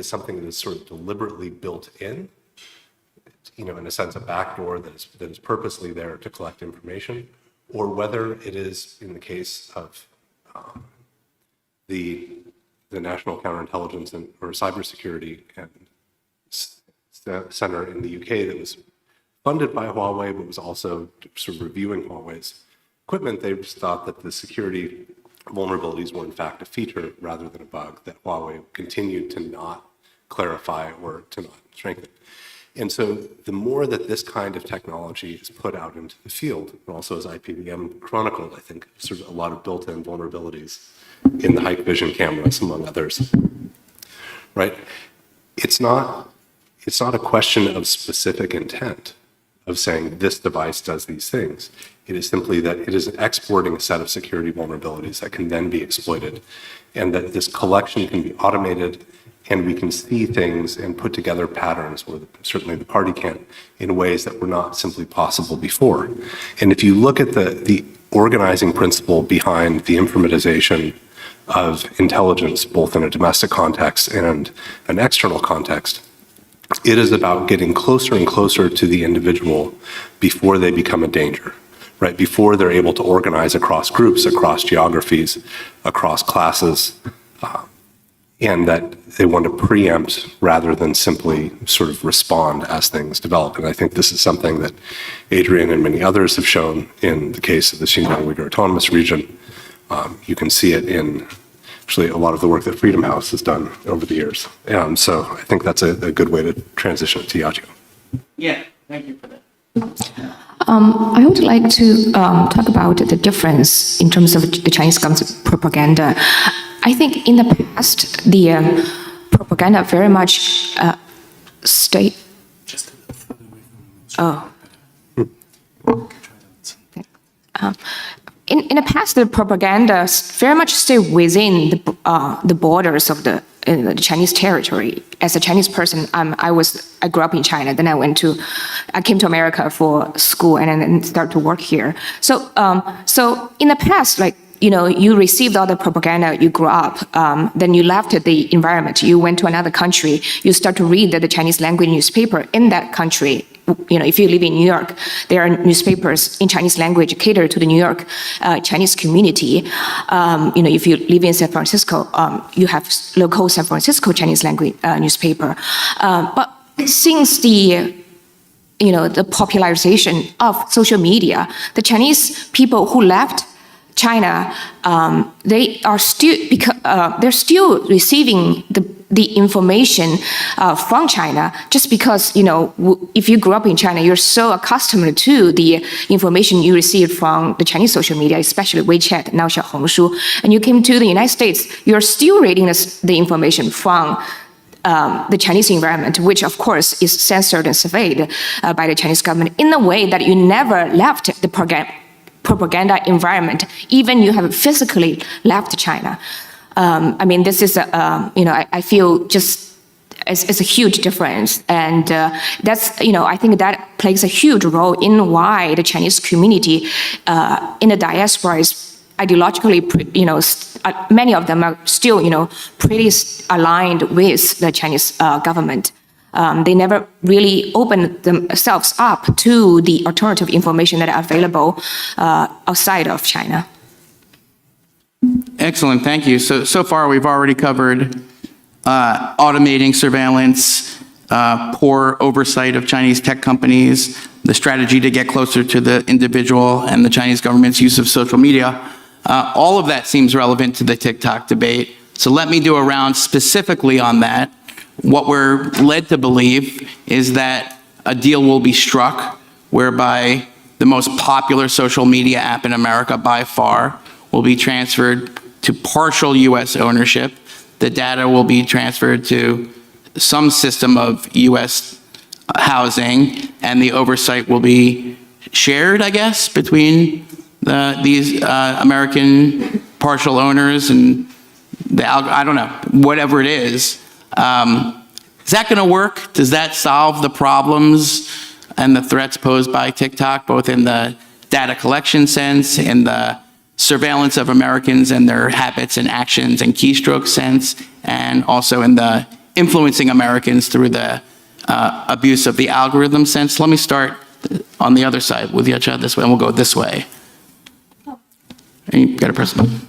something that is sort of deliberately built in, in a sense, a backdoor that is purposely there to collect information, or whether it is, in the case of the National Counterintelligence or Cybersecurity Center in the UK that was funded by Huawei, but was also sort of reviewing Huawei's equipment, they just thought that the security vulnerabilities were in fact a feature rather than a bug, that Huawei continued to not clarify or to not strengthen. And so the more that this kind of technology is put out into the field, and also as IPVM chronicled, I think, sort of a lot of built-in vulnerabilities in the Hikvision vision cameras, among others, right? It's not a question of specific intent of saying this device does these things. It is simply that it is exporting a set of security vulnerabilities that can then be exploited, and that this collection can be automated, and we can see things and put together patterns, or certainly the party can, in ways that were not simply possible before. And if you look at the organizing principle behind the informatization of intelligence, both in a domestic context and an external context, It is about getting closer and closer to the individual before they become a danger, right? Before they're able to organize across groups, across geographies, across classes, and that they want to preempt rather than simply sort of respond as things develop. And I think this is something that Adrian and many others have shown in the case of the Xinjiang Uyghur Autonomous Region. You can see it in actually a lot of the work that Freedom House has done over the years. So I think that's a good way to transition to Yajio. Yeah, thank you for that. I would like to talk about the difference in terms of the Chinese government's propaganda. I think in the past, the propaganda very much stay. In the past, the propaganda very much stayed within the borders of the Chinese territory. As a Chinese person, I grew up in China. Then I came to America for school and then started to work here. So in the past, like, you received all the propaganda, you grew up, then you left the environment, you went to another country, you start to read the Chinese language newspaper in that country. If you live in New York, there are newspapers in Chinese language catered to the New York Chinese community. If you live in San Francisco, you have local San Francisco Chinese language newspaper. But since the popularization of social media, the Chinese people who left China, they're still receiving the information from China, just because, if you grew up in China, you're so accustomed to the information you receive from the Chinese social media, especially WeChat, now Xiaohongshu, and you came to the United States, you're still reading the information from the Chinese environment, which of course is censored and surveyed by the Chinese government in a way that you never left the propaganda environment, even you have physically left China. This is I feel just it's a huge difference, and that's I think that plays a huge role in why the Chinese community in the diaspora is ideologically, many of them are still pretty aligned with the Chinese government. They never really opened themselves up to the alternative information that are available outside of China. Excellent, thank you. So far we've already covered automating surveillance, poor oversight of Chinese tech companies, the strategy to get closer to the individual, and the Chinese government's use of social media. All of that seems relevant to the TikTok debate. So let me do a round specifically on that. What we're led to believe is that a deal will be struck whereby the most popular social media app in America by far will be transferred to partial U.S. ownership. The data will be transferred to some system of U.S. housing, and the oversight will be shared, I guess, between these American partial owners and I don't know, whatever it is. Is that going to work? Does that solve the problems and the threats posed by TikTok, both in the data collection sense, in the surveillance of Americans and their habits and actions and keystroke sense, and also in the influencing Americans through the abuse of the algorithm sense? Let me start on the other side with Yacha this way, and we'll go this way. You got a person?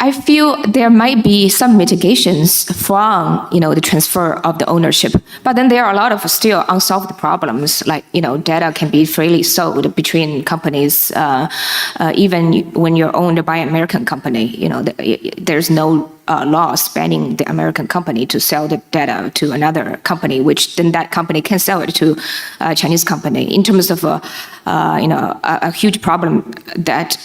I feel there might be some mitigations from, the transfer of the ownership, but then there are a lot of still unsolved problems, like, data can be freely sold between companies, even when you're owned by an American company, there's no laws banning the American company to sell the data to another company, which then that company can sell it to a Chinese company. In terms of a huge problem that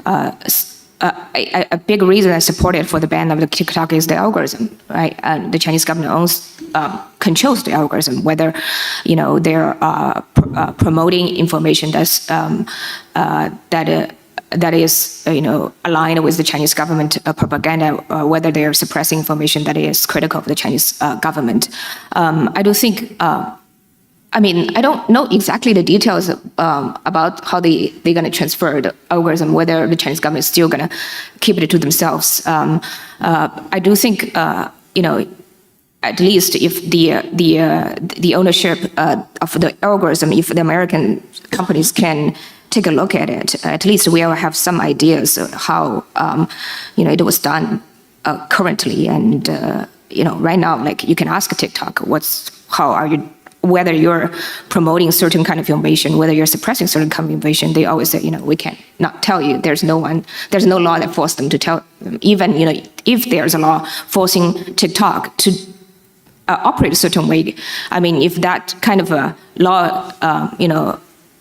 a big reason I supported for the ban of the TikTok is the algorithm, right? The Chinese government controls the algorithm, whether they're promoting information that's that is aligned with the Chinese government propaganda, or whether they are suppressing information that is critical of the Chinese government. I do think. I don't know exactly the details about how they're going to transfer the algorithm, whether the Chinese government is still going to keep it to themselves. I do think, at least if the ownership of the algorithm, if the American companies can take a look at it, at least we will have some ideas of how it was done currently. And right now, like you can ask TikTok, whether you're promoting certain kind of information, whether you're suppressing certain kind of information, they always say, we can't not tell you. There's no law that forces them to tell them. Even, if there's a law forcing TikTok to operate a certain way, I mean, if that kind of a law,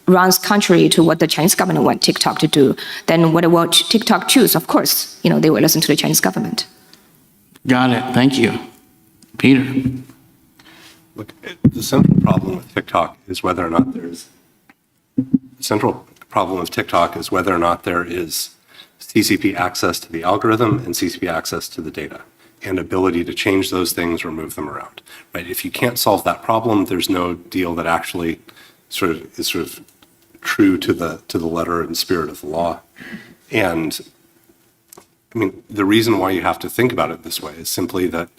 runs contrary to what the Chinese government want TikTok to do, then what will TikTok choose? Of course, they will listen to the Chinese government. Got it. Thank you. Peter. Look, the central problem with TikTok is whether or not there is CCP access to the algorithm and CCP access to the data, and ability to change those things or move them around. Right? If you can't solve that problem, there's no deal that actually is true to the letter and spirit of the law. And I mean, the reason why you have to think about it this way is simply that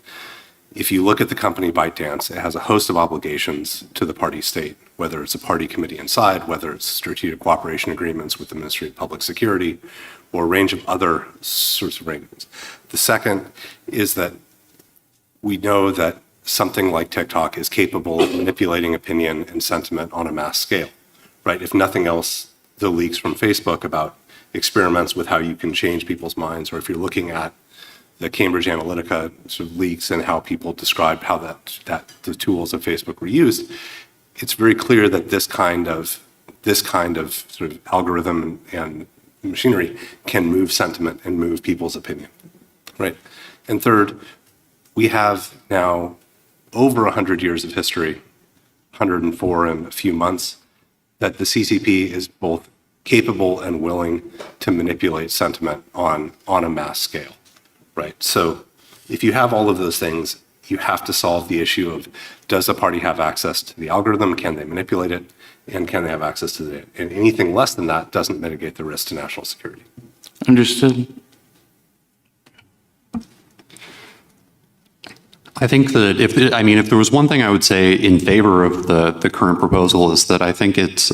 if you look at the company ByteDance, it has a host of obligations to the party state, whether it's a party committee inside, whether it's strategic cooperation agreements with the Ministry of Public Security, or a range of other sorts of arrangements. The second is that we know that something like TikTok is capable of manipulating opinion and sentiment on a mass scale, right? If nothing else, the leaks from Facebook about experiments with how you can change people's minds, or if you're looking at the Cambridge Analytica sort of leaks and how people described how that the tools of Facebook were used, it's very clear that this kind of sort of algorithm and machinery can move sentiment and move people's opinion, right? And third, we have now over 100 years of history, 104 in a few months, that the CCP is both capable and willing to manipulate sentiment on a mass scale. Right. So if you have all of those things, you have to solve the issue of, does the party have access to the algorithm? Can they manipulate it? And can they have access to the data? And anything less than that doesn't mitigate the risk to national security. Understood. I think that if there was one thing I would say in favor of the current proposal is that I think it's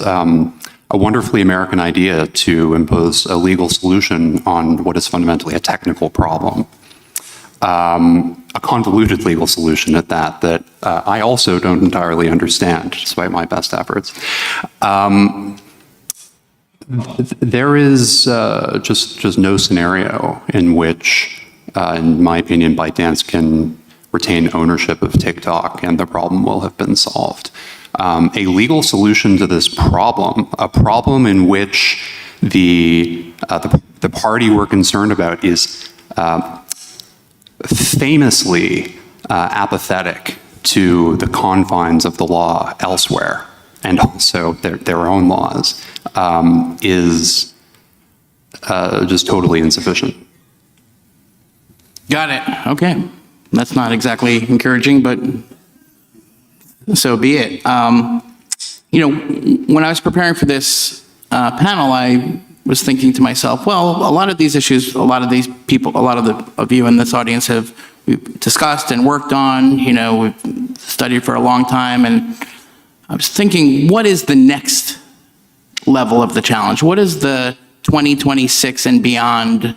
a wonderfully American idea to impose a legal solution on what is fundamentally a technical problem. A convoluted legal solution at that I also don't entirely understand, despite my best efforts. There is just no scenario in which, in my opinion, ByteDance can retain ownership of TikTok and the problem will have been solved. A legal solution to this problem, a problem in which the party we're concerned about is famously apathetic to the confines of the law elsewhere, and also their own laws, is just totally insufficient. Got it. Okay. That's not exactly encouraging, but so be it. When I was preparing for this panel, I was thinking to myself, well, a lot of these issues, a lot of these people, a lot of you in this audience we've discussed and worked on, we've studied for a long time. And I was thinking, what is the next level of the challenge? What is the 2026 and beyond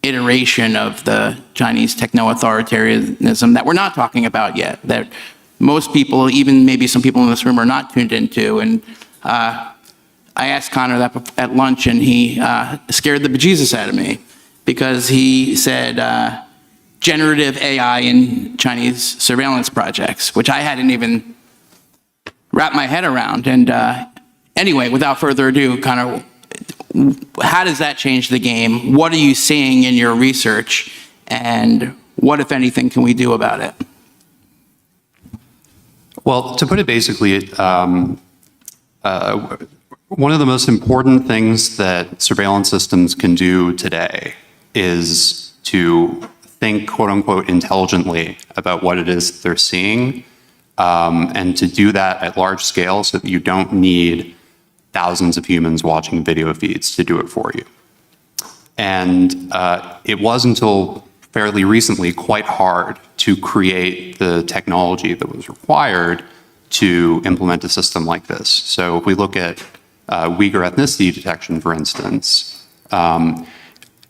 iteration of the Chinese techno-authoritarianism that we're not talking about yet, that most people, even maybe some people in this room, are not tuned into? And I asked Connor that at lunch, and he scared the bejesus out of me because he said generative AI in Chinese surveillance projects, which I hadn't even wrapped my head around. And anyway, without further ado, Connor, how does that change the game? What are you seeing in your research? And what, if anything, can we do about it? Well, to put it basically, one of the most important things that surveillance systems can do today is to think, quote unquote, intelligently about what it is they're seeing, and to do that at large scale so that you don't need thousands of humans watching video feeds to do it for you. And it was until fairly recently quite hard to create the technology that was required to implement a system like this. So if we look at Uyghur ethnicity detection, for instance,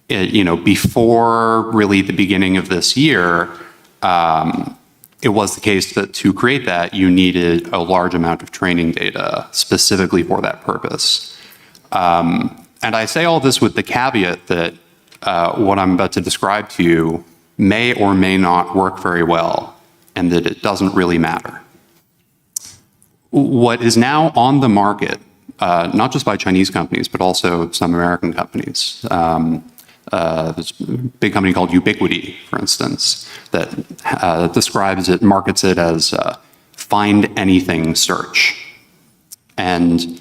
before really the beginning of this year, it was the case that to create that, you needed a large amount of training data specifically for that purpose. And I say all this with the caveat that what I'm about to describe to you may or may not work very well, and that it doesn't really matter. What is now on the market, not just by Chinese companies, but also some American companies, there's a big company called Ubiquity, for instance, that describes it, markets it as find anything search. And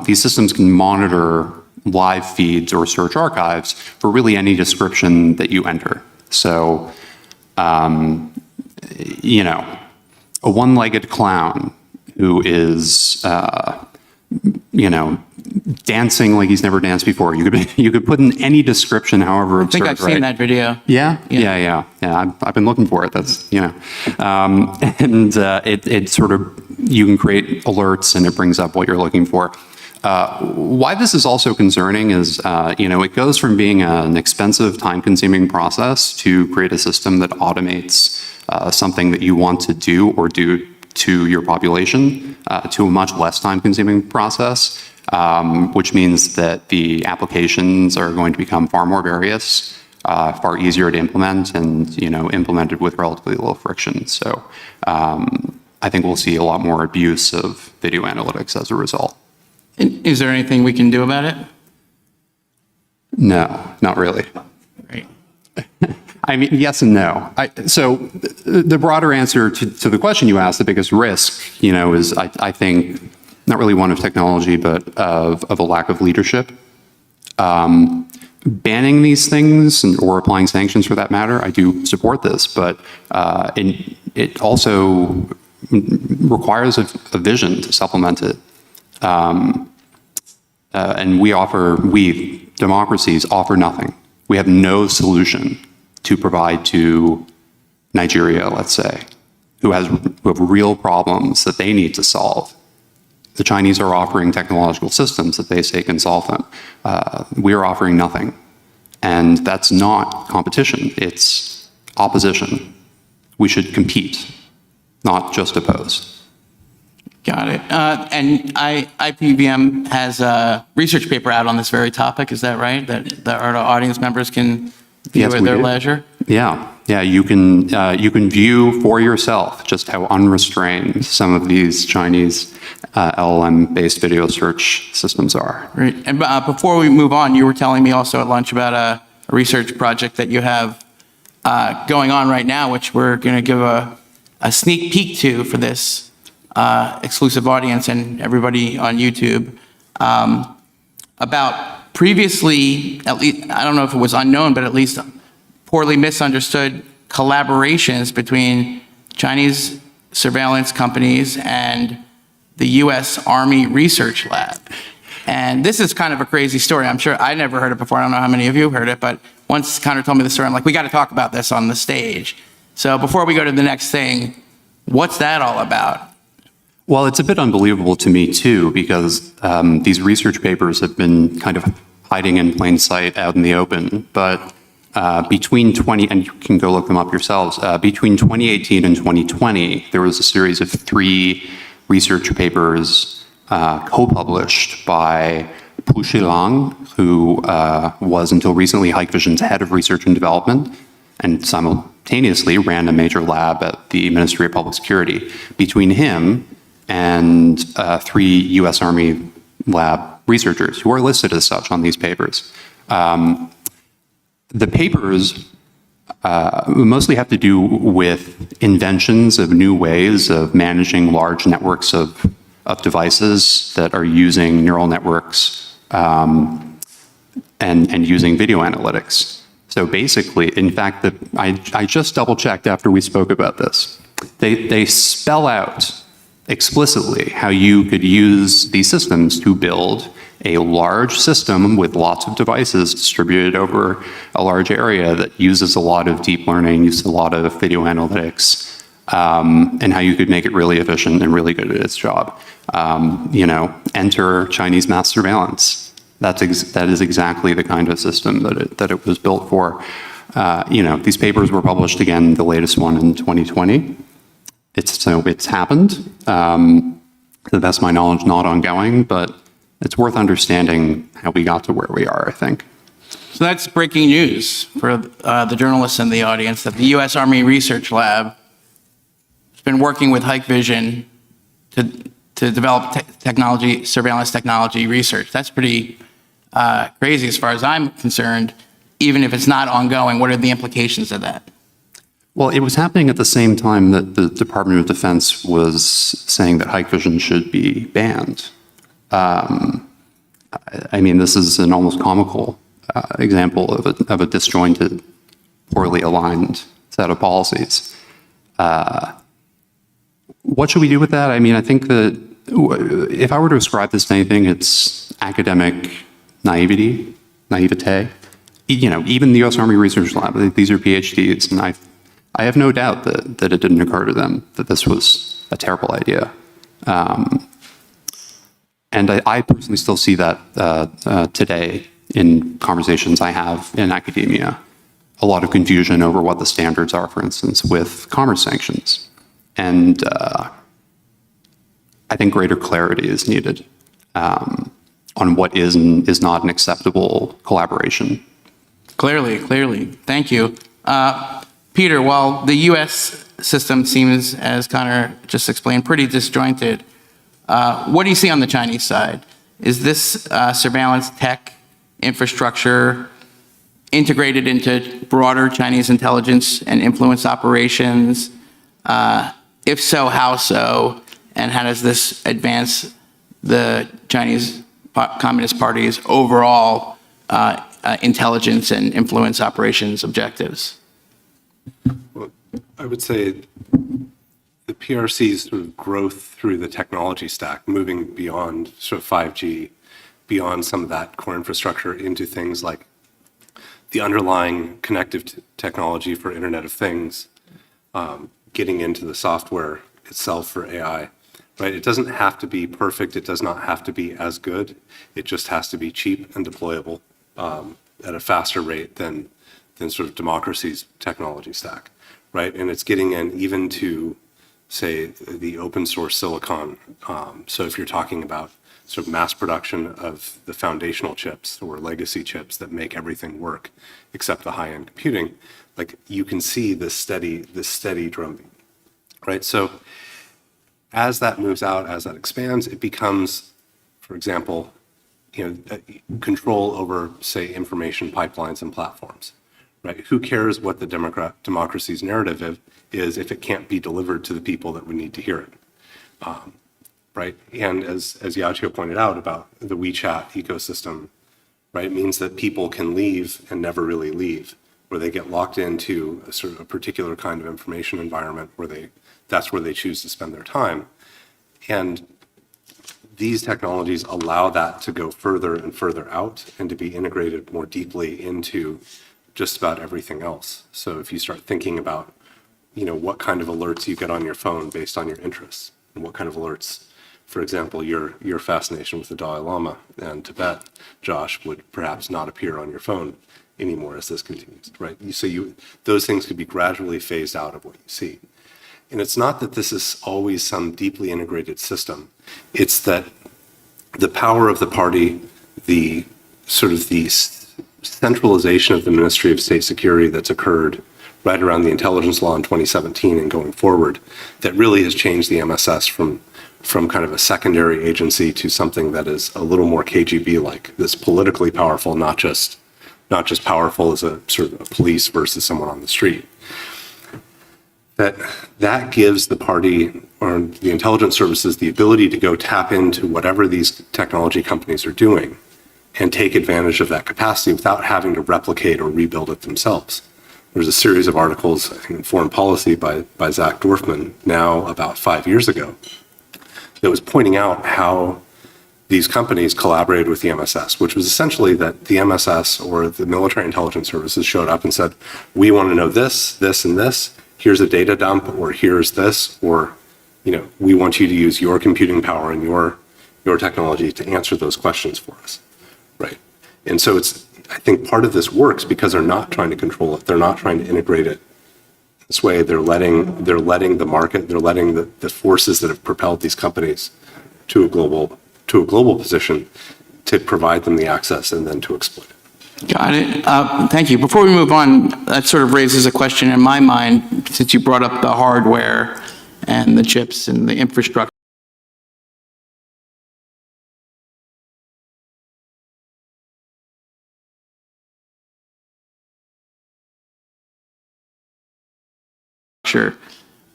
these systems can monitor live feeds or search archives for really any description that you enter. So, a one-legged clown who is, dancing like he's never danced before. You could put in any description, however absurd. I think I've seen that video. Yeah. I've been looking for it. That's it sort of, you can create alerts and it brings up what you're looking for. Why this is also concerning is, it goes from being an expensive, time-consuming process to create a system that automates something that you want to do or do to your population to a much less time-consuming process, which means that the applications are going to become far more various, far easier to implement, and implemented with relatively low friction. So I think we'll see a lot more abuse of video analytics as a result. Is there anything we can do about it? No, not really. Right. I mean, yes and no. So the broader answer to the question you asked, the biggest risk, is I think not really one of technology, but of a lack of leadership. Banning these things or applying sanctions for that matter, I do support this, but it also requires a vision to supplement it. And we, democracies, offer nothing. We have no solution to provide to Nigeria, let's say, who have real problems that they need to solve. The Chinese are offering technological systems that they say can solve them. We are offering nothing. And that's not competition, it's opposition. We should compete, not just oppose. Got it. And IPVM has a research paper out on this very topic, is that right? That our audience members can view at their leisure? Yeah, you can view for yourself just how unrestrained some of these Chinese LLM-based video search systems are. Right. And before we move on, you were telling me also at lunch about a research project that you have going on right now, which we're going to give a sneak peek to for this exclusive audience and everybody on YouTube, about previously, at least, I don't know if it was unknown, but at least poorly misunderstood collaborations between Chinese surveillance companies and the U.S. Army Research Lab. And this is kind of a crazy story. I'm sure I never heard it before. I don't know how many of you heard it, but once Connor told me the story, I'm like, we got to talk about this on the stage. So before we go to the next thing, what's that all about? Well, it's a bit unbelievable to me, too, because these research papers have been kind of hiding in plain sight out in the open. But between and you can go look them up yourselves, between 2018 and 2020, there was a series of 3 research papers co-published by Pu Shilang, who was until recently Hikvision's head of research and development, and simultaneously ran a major lab at the Ministry of Public Security. Between him and 3 U.S. Army lab researchers who are listed as such on these papers. The papers mostly have to do with inventions of new ways of managing large networks of devices that are using neural networks and using video analytics. So basically, in fact, I just double-checked after we spoke about this. They spell out explicitly how you could use these systems to build a large system with lots of devices distributed over a large area that uses a lot of deep learning, uses a lot of video analytics, and how you could make it really efficient and really good at its job. Enter Chinese mass surveillance. That is exactly the kind of system that it was built for. These papers were published again, the latest one in 2020. It's happened. To the best of my knowledge, not ongoing, but it's worth understanding how we got to where we are, I think. So that's breaking news for the journalists in the audience, that the U.S. Army Research Lab has been working with Hikvision to develop surveillance technology research. That's pretty crazy as far as I'm concerned. Even if it's not ongoing, what are the implications of that? Well, it was happening at the same time that the Department of Defense was saying that Hikvision should be banned. This is an almost comical example of a disjointed, poorly aligned set of policies. What should we do with that? I think that if I were to ascribe this to anything, it's academic naivete. Even the U.S. Army Research Lab, these are PhDs, and I have no doubt that it didn't occur to them that this was a terrible idea. And I personally still see that today in conversations I have in academia. A lot of confusion over what the standards are, for instance, with commerce sanctions. And I think greater clarity is needed on what is and is not an acceptable collaboration. Clearly. Thank you. Peter, while the U.S. system seems, as Connor just explained, pretty disjointed, what do you see on the Chinese side? Is this surveillance tech infrastructure integrated into broader Chinese intelligence and influence operations? If so, how so? And how does this advance the Chinese Communist Party's overall intelligence and influence operations objectives? Well, I would say the PRC's sort of growth through the technology stack, moving beyond sort of 5G, beyond some of that core infrastructure into things like the underlying connective technology for Internet of Things, getting into the software itself for AI, right? It doesn't have to be perfect. It does not have to be as good. It just has to be cheap and deployable at a faster rate than sort of democracy's technology stack, right? And it's getting in even to, say, the open source silicon. So if you're talking about sort of mass production of the foundational chips or legacy chips that make everything work except the high-end computing, like you can see this steady drumbeat, right? So as that moves out, as that expands, it becomes, for example, control over, say, information pipelines and platforms, right? Who cares what the democracy's narrative is if it can't be delivered to the people that would need to hear it, right? And as Yachio pointed out about the WeChat ecosystem, right, it means that people can leave and never really leave, where they get locked into a sort of a particular kind of information environment where that's where they choose to spend their time. And these technologies allow that to go further and further out and to be integrated more deeply into just about everything else. So if you start thinking about, what kind of alerts you get on your phone based on your interests, and what kind of alerts, for example, your fascination with the Dalai Lama and Tibet, Josh, would perhaps not appear on your phone anymore as this continues, right? So those things could be gradually phased out of what you see. And it's not that this is always some deeply integrated system. It's that the power of the party, the centralization of the Ministry of State Security that's occurred right around the intelligence law in 2017 and going forward, that really has changed the MSS from kind of a secondary agency to something that is a little more KGB-like, that's politically powerful, not just powerful as a sort of a police versus someone on the street. That gives the party or the intelligence services the ability to go tap into whatever these technology companies are doing and take advantage of that capacity without having to replicate or rebuild it themselves. There's a series of articles in Foreign Policy by Zach Dorfman now about 5 years ago that was pointing out how these companies collaborated with the MSS, which was essentially that the MSS or the military intelligence services showed up and said, we want to know this, this, and this. Here's a data dump, or here's this, or, we want you to use your computing power and your technology to answer those questions for us, right? And so I think part of this works because they're not trying to control it. They're not trying to integrate it this way. They're letting the market, they're letting the forces that have propelled these companies to a global position to provide them the access and then to exploit it. Got it. Thank you. Before we move on, that sort of raises a question in my mind, since you brought up the hardware and the chips and the infrastructure.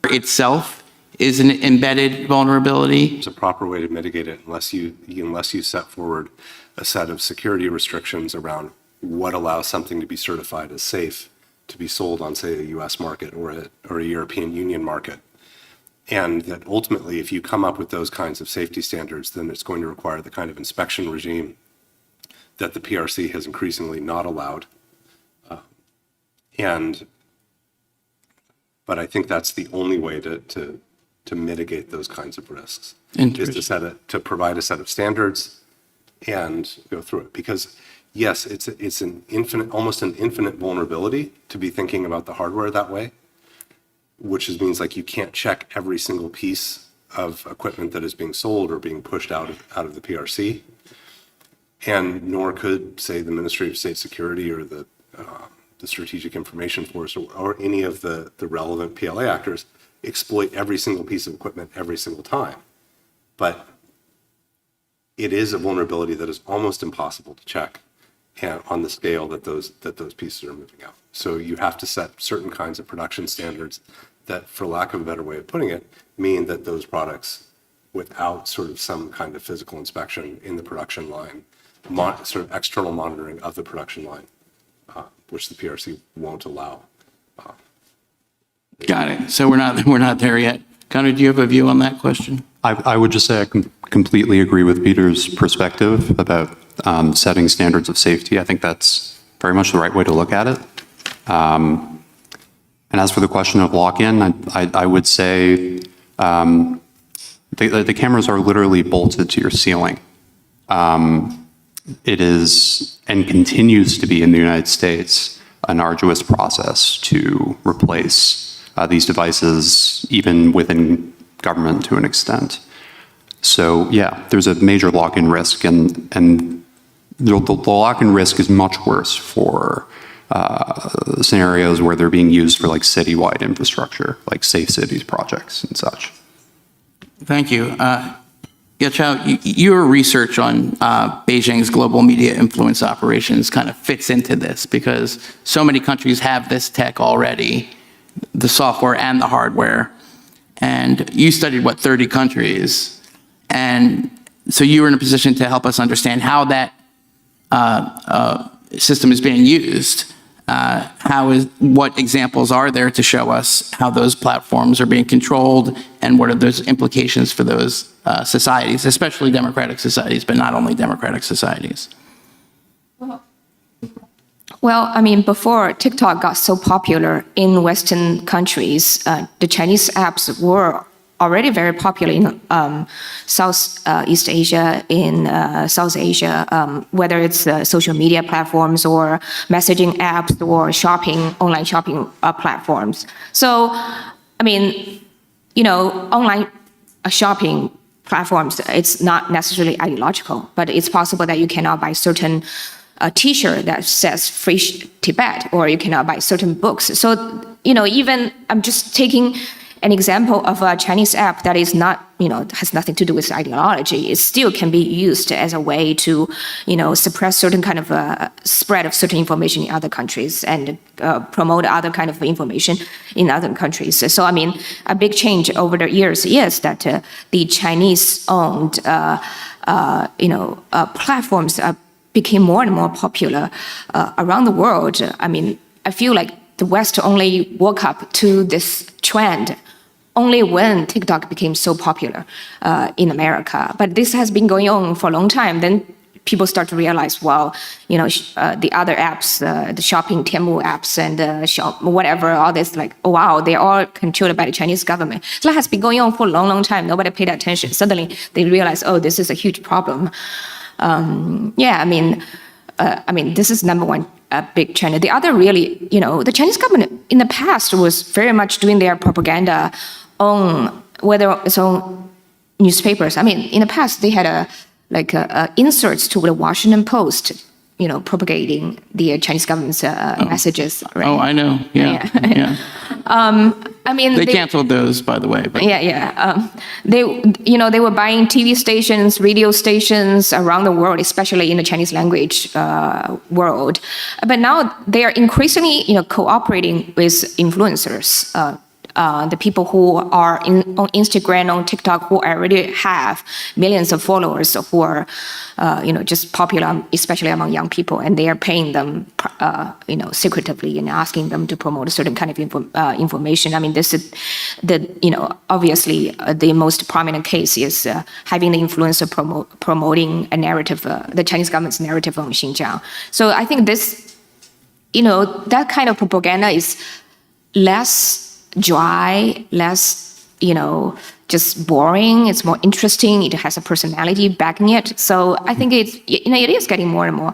Itself is an embedded vulnerability. There's a proper way to mitigate it unless you set forward a set of security restrictions around what allows something to be certified as safe to be sold on, say, a US market or a European Union market. And that ultimately, if you come up with those kinds of safety standards, then it's going to require the kind of inspection regime that the PRC has increasingly not allowed. But I think that's the only way to mitigate those kinds of risks, is to provide a set of standards and go through it. Because yes, it's almost an infinite vulnerability to be thinking about the hardware that way, which means like you can't check every single piece of equipment that is being sold or being pushed out of the PRC, and nor could, say, the Ministry of State Security or the Strategic Information Force or any of the relevant PLA actors exploit every single piece of equipment every single time. But it is a vulnerability that is almost impossible to check on the scale that those pieces are moving out. So you have to set certain kinds of production standards that, for lack of a better way of putting it, mean that those products, without sort of some kind of physical inspection in the production line, sort of external monitoring of the production line, which the PRC won't allow. Got it. So we're not there yet. Connor, do you have a view on that question? I would just say I completely agree with Peter's perspective about setting standards of safety. I think that's very much the right way to look at it. And as for the question of lock-in, I would say the cameras are literally bolted to your ceiling. It is, and continues to be in the United States, an arduous process to replace these devices, even within government to an extent. So yeah, there's a major lock-in risk, and the lock-in risk is much worse for scenarios where they're being used for like citywide infrastructure, like safe cities projects and such. Thank you. Yachao, your research on Beijing's global media influence operations kind of fits into this, because so many countries have this tech already, the software and the hardware. And you studied, 30 countries. And so you were in a position to help us understand how that system is being used. What examples are there to show us how those platforms are being controlled, and what are those implications for those societies, especially democratic societies, but not only democratic societies? Well, I mean, before TikTok got so popular in Western countries, the Chinese apps were already very popular in Southeast Asia, in South Asia, whether it's social media platforms or messaging apps or online shopping platforms. So, I mean, online shopping platforms, it's not necessarily ideological, but it's possible that you cannot buy certain T-shirt that says Free Tibet, or you cannot buy certain books. So, even I'm just taking an example of a Chinese app that is not, has nothing to do with ideology. It still can be used as a way to, suppress certain kind of spread of certain information in other countries and promote other kind of information in other countries. So, I mean, a big change over the years is that the Chinese-owned, platforms became more and more popular around the world. I mean, I feel like the West only woke up to this trend only when TikTok became so popular in America. But this has been going on for a long time. Then people start to realize, well, the other apps, the shopping Temu apps and shop whatever, all this, like, oh wow, they're all controlled by the Chinese government. So that has been going on for a long, long time. Nobody paid attention. Suddenly they realize, oh, this is a huge problem. This is number one big China. The other really, the Chinese government in the past was very much doing their propaganda on whether it's on newspapers. In the past they had inserts to the Washington Post, propagating the Chinese government's messages. Right? Oh, I know. Yeah. They canceled those, by the way. But. They were buying TV stations, radio stations around the world, especially in the Chinese language world. But now they are increasingly, cooperating with influencers. The people who are on Instagram, on TikTok, who already have millions of followers, who are, just popular, especially among young people, and they are paying them, secretively and asking them to promote a certain kind of information. This is obviously the most prominent case is having the influencer promoting a narrative, the Chinese government's narrative on Xinjiang. So I think this, that kind of propaganda is less dry, less, just boring. It's more interesting. It has a personality backing it. So I think it is getting more and more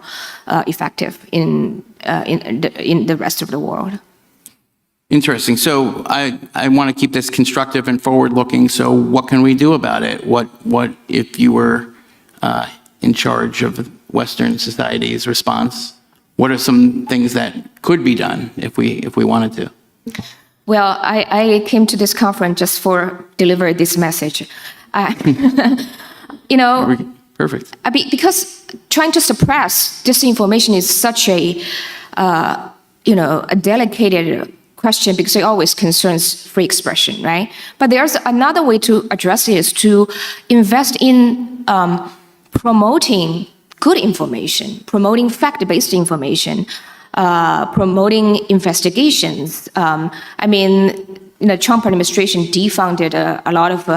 effective in the rest of the world. Interesting. So I want to keep this constructive and forward-looking. So what can we do about it? What if you were in charge of Western society's response? What are some things that could be done if we wanted to? Well, I came to this conference just for deliver this message. Perfect. Because trying to suppress disinformation is such a delicate question because it always concerns free expression, right? But there's another way to address it is to invest in promoting good information, promoting fact-based information, promoting investigations. The Trump administration defunded a lot of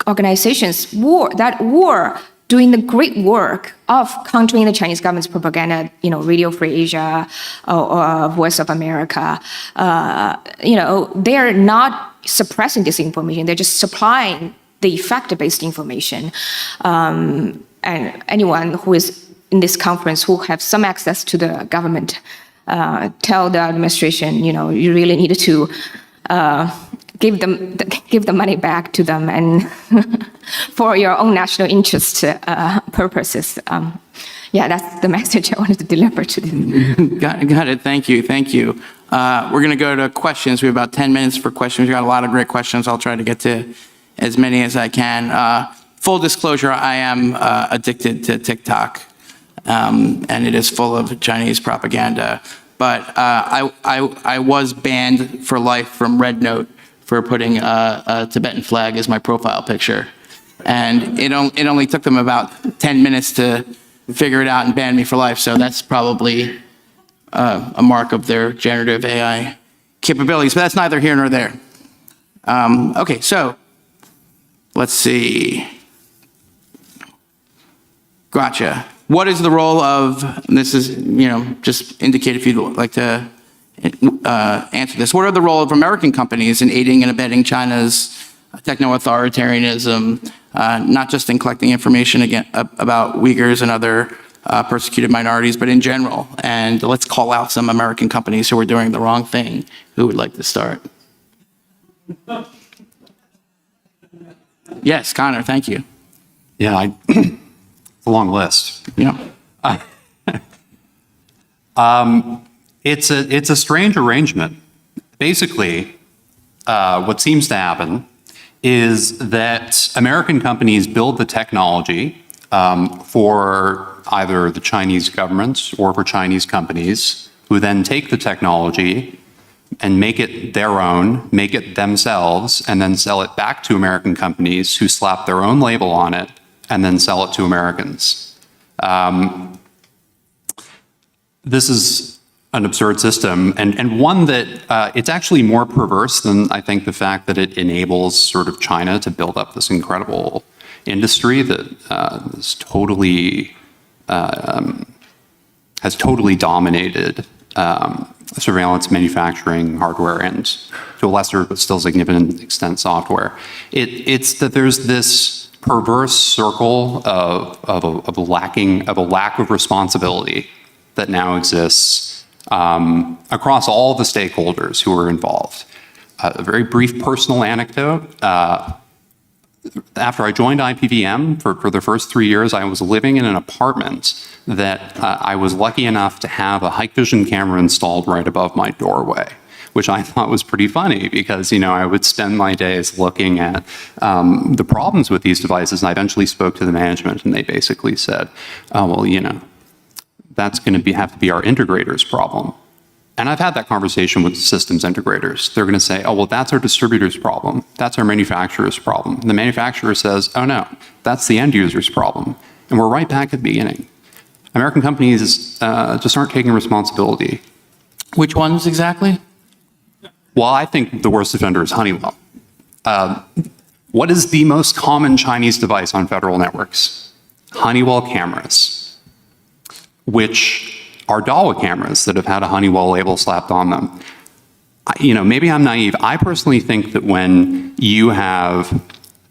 organizations that were doing the great work of countering the Chinese government's propaganda, Radio Free Asia or Voice of America. They're not suppressing this information. They're just supplying the fact-based information. And anyone who is in this conference who have some access to the government, tell the administration, you really need to give the money back to them and for your own national interest purposes. That's the message I wanted to deliver to them. Got it. Thank you. We're going to go to questions. We have about 10 minutes for questions. We got a lot of great questions. I'll try to get to as many as I can. Full disclosure, I am addicted to TikTok. And it is full of Chinese propaganda. But I was banned for life from Red Note for putting a Tibetan flag as my profile picture. And it only took them about 10 minutes to figure it out and ban me for life. So that's probably a mark of their generative AI capabilities. But that's neither here nor there. Okay, so let's see. Gotcha. What is the role of, and this is, just indicate if you'd like to answer this. What are the role of American companies in aiding and abetting China's techno-authoritarianism, not just in collecting information about Uyghurs and other persecuted minorities, but in general? And let's call out some American companies who are doing the wrong thing. Who would like to start? Yes, Connor, thank you. Yeah, it's a long list. Yeah. It's a strange arrangement. Basically, what seems to happen is that American companies build the technology for either the Chinese government or for Chinese companies, who then take the technology and make it their own, make it themselves, and then sell it back to American companies who slap their own label on it and then sell it to Americans. This is an absurd system, and one that it's actually more perverse than I think the fact that it enables sort of China to build up this incredible industry that has totally dominated surveillance, manufacturing, hardware, and to a lesser but still significant extent software. It's that there's this perverse circle of a lack of responsibility that now exists across all the stakeholders who are involved. A very brief personal anecdote. After I joined IPVM for the first 3 years, I was living in an apartment that I was lucky enough to have a hike vision camera installed right above my doorway, which I thought was pretty funny because, I would spend my days looking at the problems with these devices. And I eventually spoke to the management and they basically said, oh, well, that's going to have to be our integrator's problem. And I've had that conversation with systems integrators. They're going to say, oh, well, that's our distributor's problem. That's our manufacturer's problem. And the manufacturer says, oh, no, that's the end user's problem. And we're right back at the beginning. American companies just aren't taking responsibility. Which ones exactly? Well, I think the worst offender is Honeywell. What is the most common Chinese device on federal networks? Honeywell cameras, which are Dahua cameras that have had a Honeywell label slapped on them. Maybe I'm naive. I personally think that when you have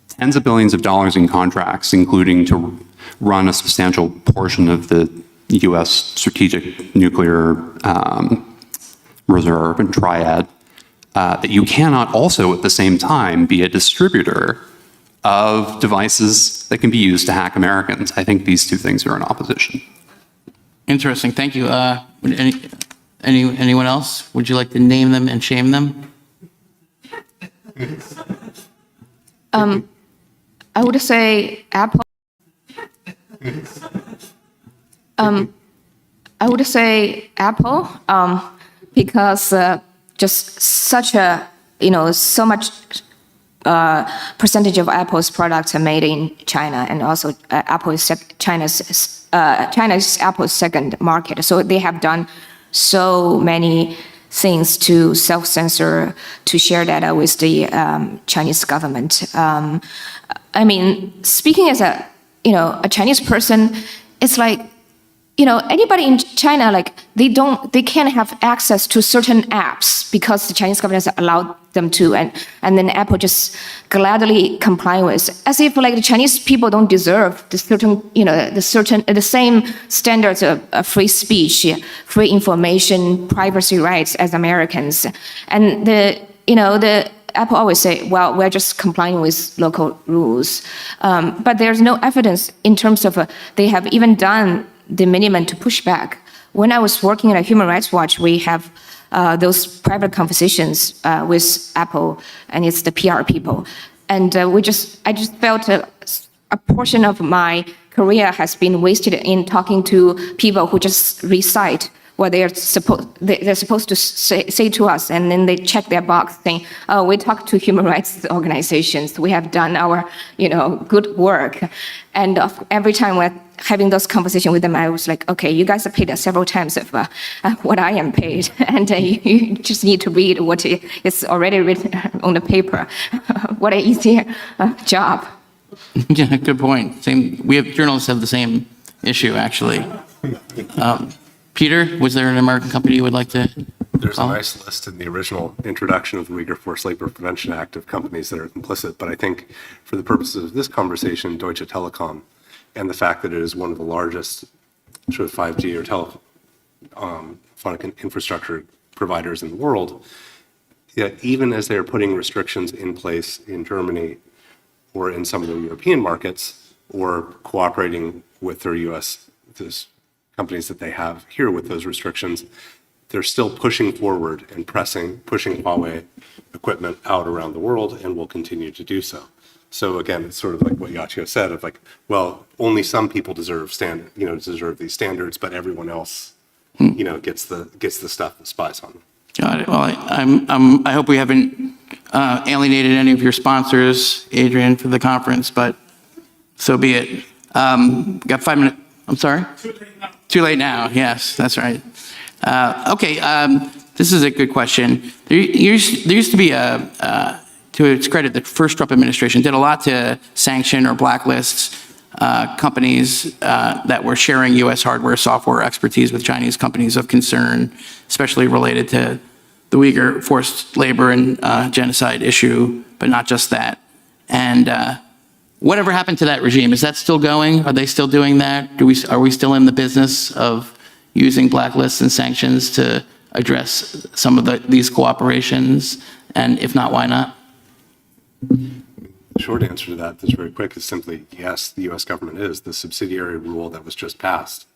tens of billions of dollars in contracts, including to run a substantial portion of the U.S. strategic nuclear reserve and triad, that you cannot also at the same time be a distributor of devices that can be used to hack Americans. I think these two things are in opposition. Interesting. Thank you. Anyone else? Would you like to name them and shame them? I would say Apple. I would say Apple, because just such a, so much percentage of Apple's products are made in China, and also Apple is China's Apple's second market. So they have done so many things to self-censor, to share data with the Chinese government. Speaking as a Chinese person, it's like, anybody in China, they can't have access to certain apps because the Chinese government has allowed them to, and then Apple just gladly comply with, as if the Chinese people don't deserve the same standards of free speech, free information, privacy rights as Americans. And the Apple always say, well, we're just complying with local rules. But there's no evidence in terms of they have even done the minimum to push back. When I was working at Human Rights Watch, we have those private conversations with Apple, and it's the PR people. And I just felt a portion of my career has been wasted in talking to people who just recite what they're supposed to say to us, and then they check their box saying, oh, we talked to human rights organizations, we have done our good work. And every time we're having those conversations with them, I was like, okay, you guys are paid several times of what I am paid, and you just need to read what is already written on the paper. What an easy job. Yeah, good point. We have journalists have the same issue, actually. Peter, was there an American company you would like to There's a nice list in the original introduction of the Uyghur Forced Labor Prevention Act of companies that are complicit, but I think for the purposes of this conversation, Deutsche Telekom, and the fact that it is one of the largest sort of 5G or telephonic infrastructure providers in the world, yet even as they're putting restrictions in place in Germany or in some of the European markets, or cooperating with their U.S. companies that they have here with those restrictions, they're still pushing forward and pushing Huawei equipment out around the world, and will continue to do so. So again, it's sort of like what Yachio said of like, well, only some people deserve these standards, but everyone else, gets the stuff that spies on them. Got it. Well, I hope we haven't alienated any of your sponsors, Adrian, for the conference, but so be it. Got 5 minutes. I'm sorry? Too late now. Yes, that's right. Okay, this is a good question. There used to be to its credit, the first Trump administration did a lot to sanction or blacklist companies that were sharing U.S. hardware, software expertise with Chinese companies of concern, especially related to the Uyghur forced labor and genocide issue, but not just that. And whatever happened to that regime? Is that still going? Are they still doing that? Are we still in the business of using blacklists and sanctions to address some of these cooperations? And if not, why not? The short answer to that, that's very quick, is simply yes, the US government is. The subsidiary rule that was just passed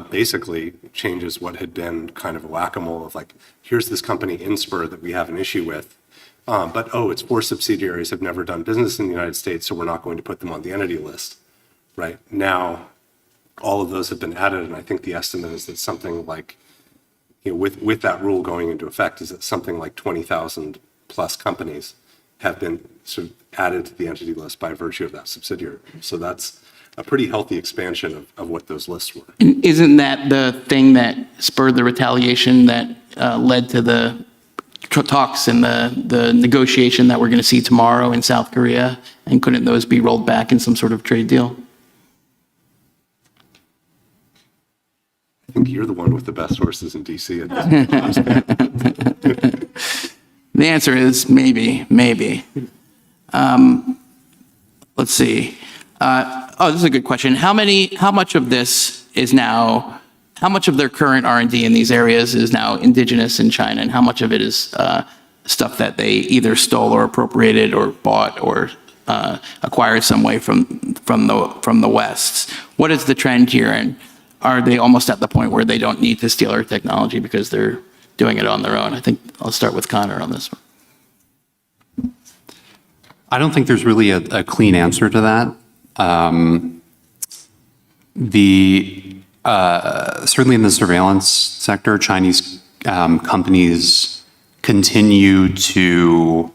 basically changes what had been kind of a whack-a-mole of like, here's this company Inspur that we have an issue with, but its 4 subsidiaries have never done business in the United States, so we're not going to put them on the entity list. Right now, all of those have been added, and I think the estimate is that something like, with that rule going into effect, is that something like 20,000 plus companies have been sort of added to the entity list by virtue of that subsidiary. So that's a pretty healthy expansion of what those lists were. And isn't that the thing that spurred the retaliation that led to the talks and the negotiation that we're going to see tomorrow in South Korea? And couldn't those be rolled back in some sort of trade deal? I think you're the one with the best sources in DC at this. The answer is maybe. Let's see. This is a good question. How much of this is now, how much of their current R&D in these areas is now indigenous in China, and how much of it is stuff that they either stole or appropriated or bought or acquired some way from the West? What is the trend here, and are they almost at the point where they don't need to steal our technology because they're doing it on their own? I think I'll start with Connor on this one. I don't think there's really a clean answer to that. Certainly in the surveillance sector, Chinese companies continue to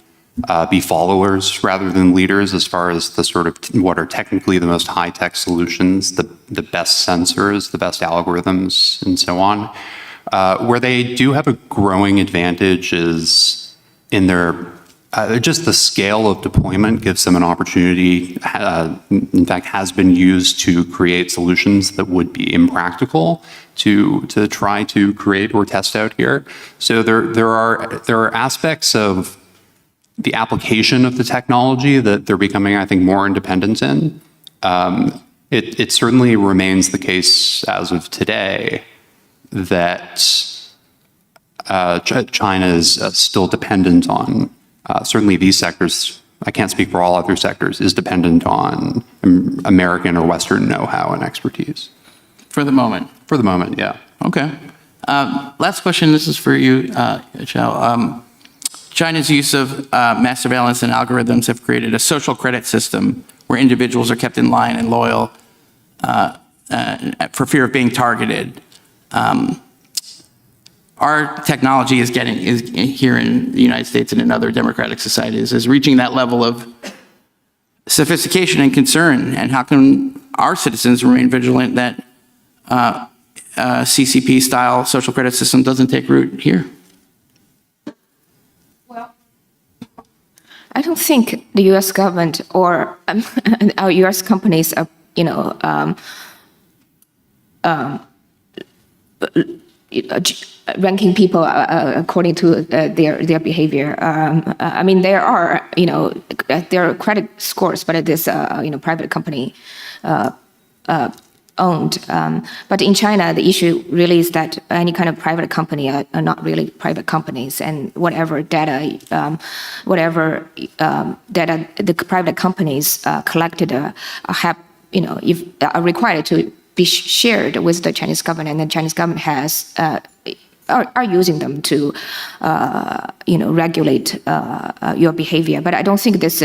be followers rather than leaders as far as the sort of what are technically the most high-tech solutions, the best sensors, the best algorithms, and so on. Where they do have a growing advantage is in their just the scale of deployment gives them an opportunity, in fact, has been used to create solutions that would be impractical to try to create or test out here. So there are aspects of the application of the technology that they're becoming, I think, more independent in. It certainly remains the case as of today that China is still dependent on, certainly these sectors, I can't speak for all other sectors, is dependent on American or Western know-how and expertise. For the moment? For the moment, yeah. Okay. Last question, this is for you, Chao. China's use of mass surveillance and algorithms have created a social credit system where individuals are kept in line and loyal for fear of being targeted. Our technology is here in the United States and in other democratic societies is reaching that level of sophistication and concern. And how can our citizens remain vigilant that CCP-style social credit system doesn't take root here? I don't think the U.S. government or our U.S. companies are, ranking people according to their behavior. I mean, there are, there are credit scores, but it is, private company owned. But in China, the issue really is that any kind of private company are not really private companies, and whatever data the private companies collected have, if are required to be shared with the Chinese government, and the Chinese government has are using them to regulate your behavior. But I don't think this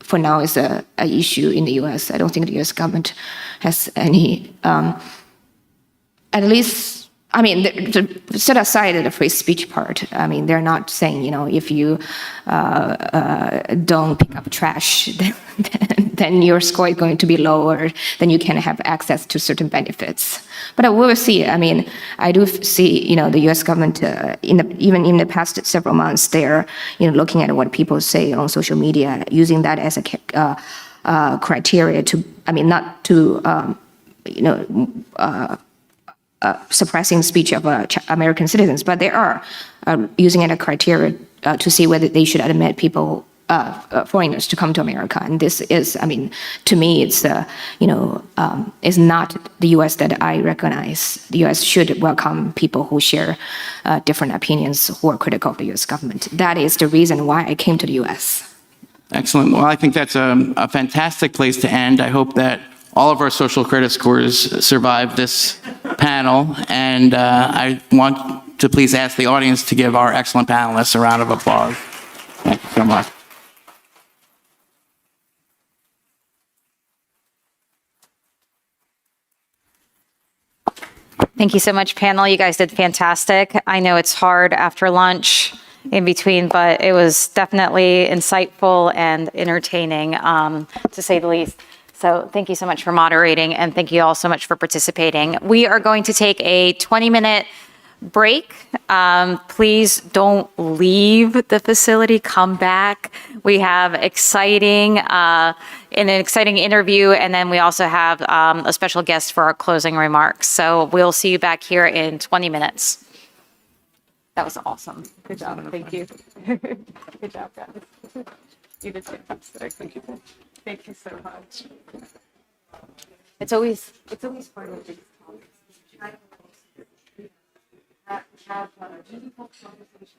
for now is a issue in the U.S. I don't think the U.S. government has any, at least, I mean, to set aside the free speech part, I mean, they're not saying, if you don't pick up trash, then then your score is going to be lower, then you can have access to certain benefits. But we will see. I mean, I do see, the U.S. government, even in the past several months, they're, looking at what people say on social media, using that as a criteria to, not to, suppressing speech of American citizens, but they are using it as a criteria to see whether they should admit people, foreigners, to come to America. And this is, to me, it's is not the U.S. that I recognize. The U.S. should welcome people who share different opinions, who are critical of the U.S. government. That is the reason why I came to the U.S. Excellent. Well, I think that's a fantastic place to end. I hope that all of our social credit scores survive this panel. And I want to please ask the audience to give our excellent panelists a round of applause. Thank you so much. Thank you so much, panel. You guys did fantastic. I know it's hard after lunch in between, but it was definitely insightful and entertaining, to say the least. So thank you so much for moderating, and thank you all so much for participating. We are going to take a 20-minute break. Please don't leave the facility. Come back. We have an exciting interview, and then we also have a special guest for our closing remarks. So we'll see you back here in 20 minutes. That was awesome. Good job. Thank you. Good job, guys. You did fantastic. Thank you. Thank you so much. It's always part of these talks. Have meaningful conversations.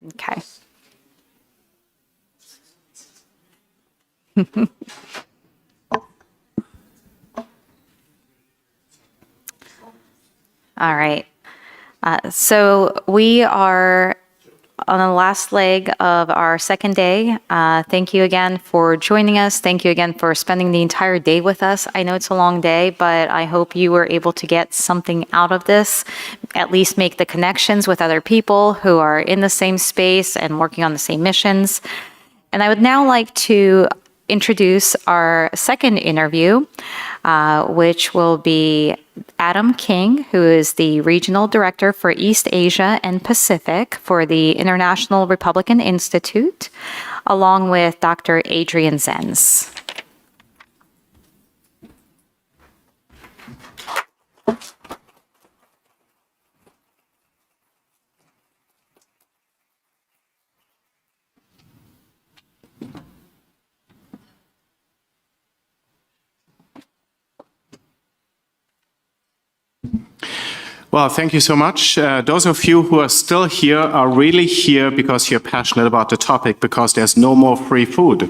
Okay. All right. So we are on the last leg of our second day. Thank you again for joining us. Thank you again for spending the entire day with us. I know it's a long day, but I hope you were able to get something out of this, at least make the connections with other people who are in the same space and working on the same missions. And I would now like to introduce our second interview, which will be Adam King, who is the Regional Director for East Asia and Pacific for the International Republican Institute, along with Dr. Adrian Zenz. Well, thank you so much. Those of you who are still here are really here because you're passionate about the topic, because there's no more free food.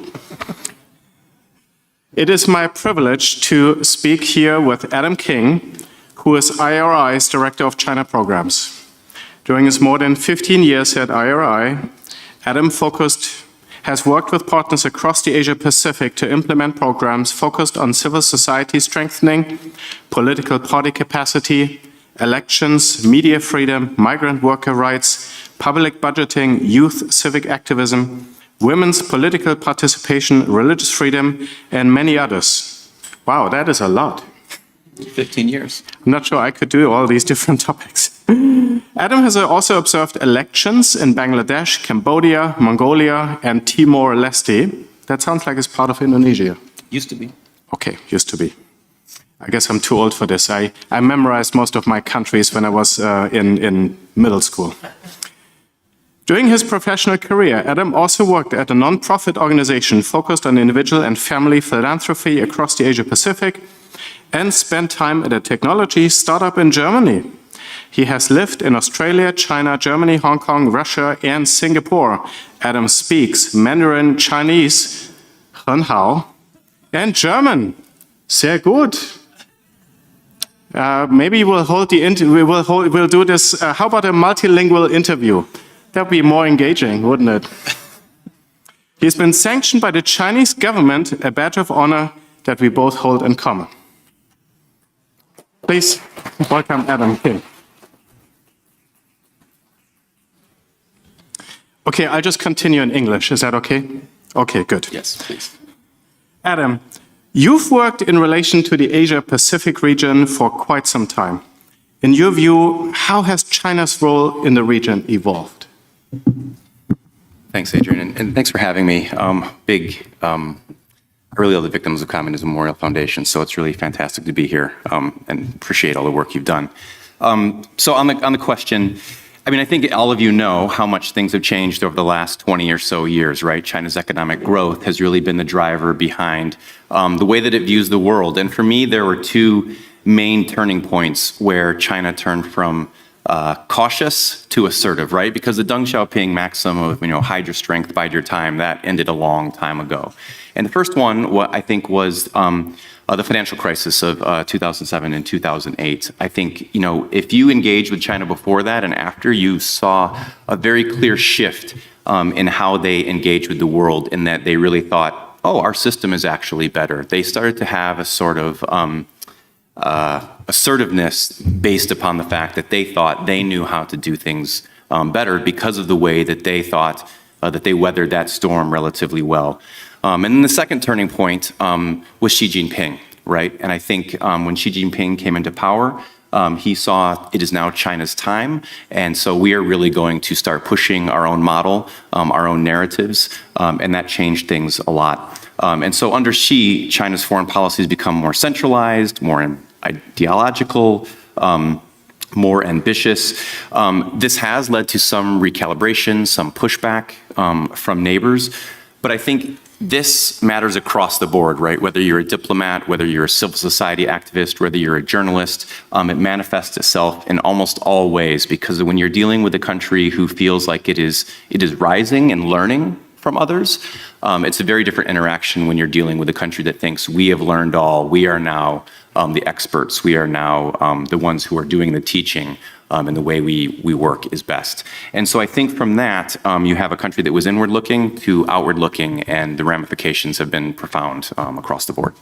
It is my privilege to speak here with Adam King, who is IRI's Director of China Programs. During his more than 15 years at IRI, Adam has worked with partners across the Asia-Pacific to implement programs focused on civil society strengthening, political party capacity, elections, media freedom, migrant worker rights, public budgeting, youth civic activism, women's political participation, religious freedom, and many others. Wow, that is a lot. 15 years. I'm not sure I could do all these different topics. Adam has also observed elections in Bangladesh, Cambodia, Mongolia, and Timor-Leste. That sounds like it's part of Indonesia. Used to be. Okay, used to be. I guess I'm too old for this. I memorized most of my countries when I was in middle school. During his professional career, Adam also worked at a non-profit organization focused on individual and family philanthropy across the Asia-Pacific and spent time at a technology startup in Germany. He has lived in Australia, China, Germany, Hong Kong, Russia, and Singapore. Adam speaks Mandarin, Chinese, 很好, and German. Sehr gut. Maybe we'll do this. How about a multilingual interview? That would be more engaging, wouldn't it? He's been sanctioned by the Chinese government, a badge of honor that we both hold in common. Please welcome Adam King. Okay, I'll just continue in English. Is that okay? Okay, good. Yes, please. Adam, you've worked in relation to the Asia-Pacific region for quite some time. In your view, how has China's role in the region evolved? Thanks, Adrian, and thanks for having me. I really love the Victims of Communism Memorial Foundation, so it's really fantastic to be here and appreciate all the work you've done. So on the question, I mean, I think all of you know how much things have changed over the last 20 or so years, right? China's economic growth has really been the driver behind the way that it views the world. And for me, there were two main turning points where China turned from cautious to assertive, right? Because the Deng Xiaoping maxim of, hide your strength, bide your time, that ended a long time ago. And the first one, what I think was the financial crisis of 2007 and 2008. I think, if you engaged with China before that and after, you saw a very clear shift in how they engage with the world, in that they really thought, oh, our system is actually better. They started to have a sort of assertiveness based upon the fact that they thought they knew how to do things better because of the way that they thought that they weathered that storm relatively well. And then the second turning point was Xi Jinping, right? And I think when Xi Jinping came into power, he saw it is now China's time. And so we are really going to start pushing our own model, our own narratives, and that changed things a lot. And so under Xi, China's foreign policy has become more centralized, more ideological, more ambitious. This has led to some recalibration, some pushback from neighbors. But I think this matters across the board, right? Whether you're a diplomat, whether you're a civil society activist, whether you're a journalist, it manifests itself in almost all ways, because when you're dealing with a country who feels like it is rising and learning from others, it's a very different interaction when you're dealing with a country that thinks we have learned all, we are now the experts, we are now the ones who are doing the teaching, and the way we work is best. And so I think from that, you have a country that was inward looking to outward looking, and the ramifications have been profound across the board.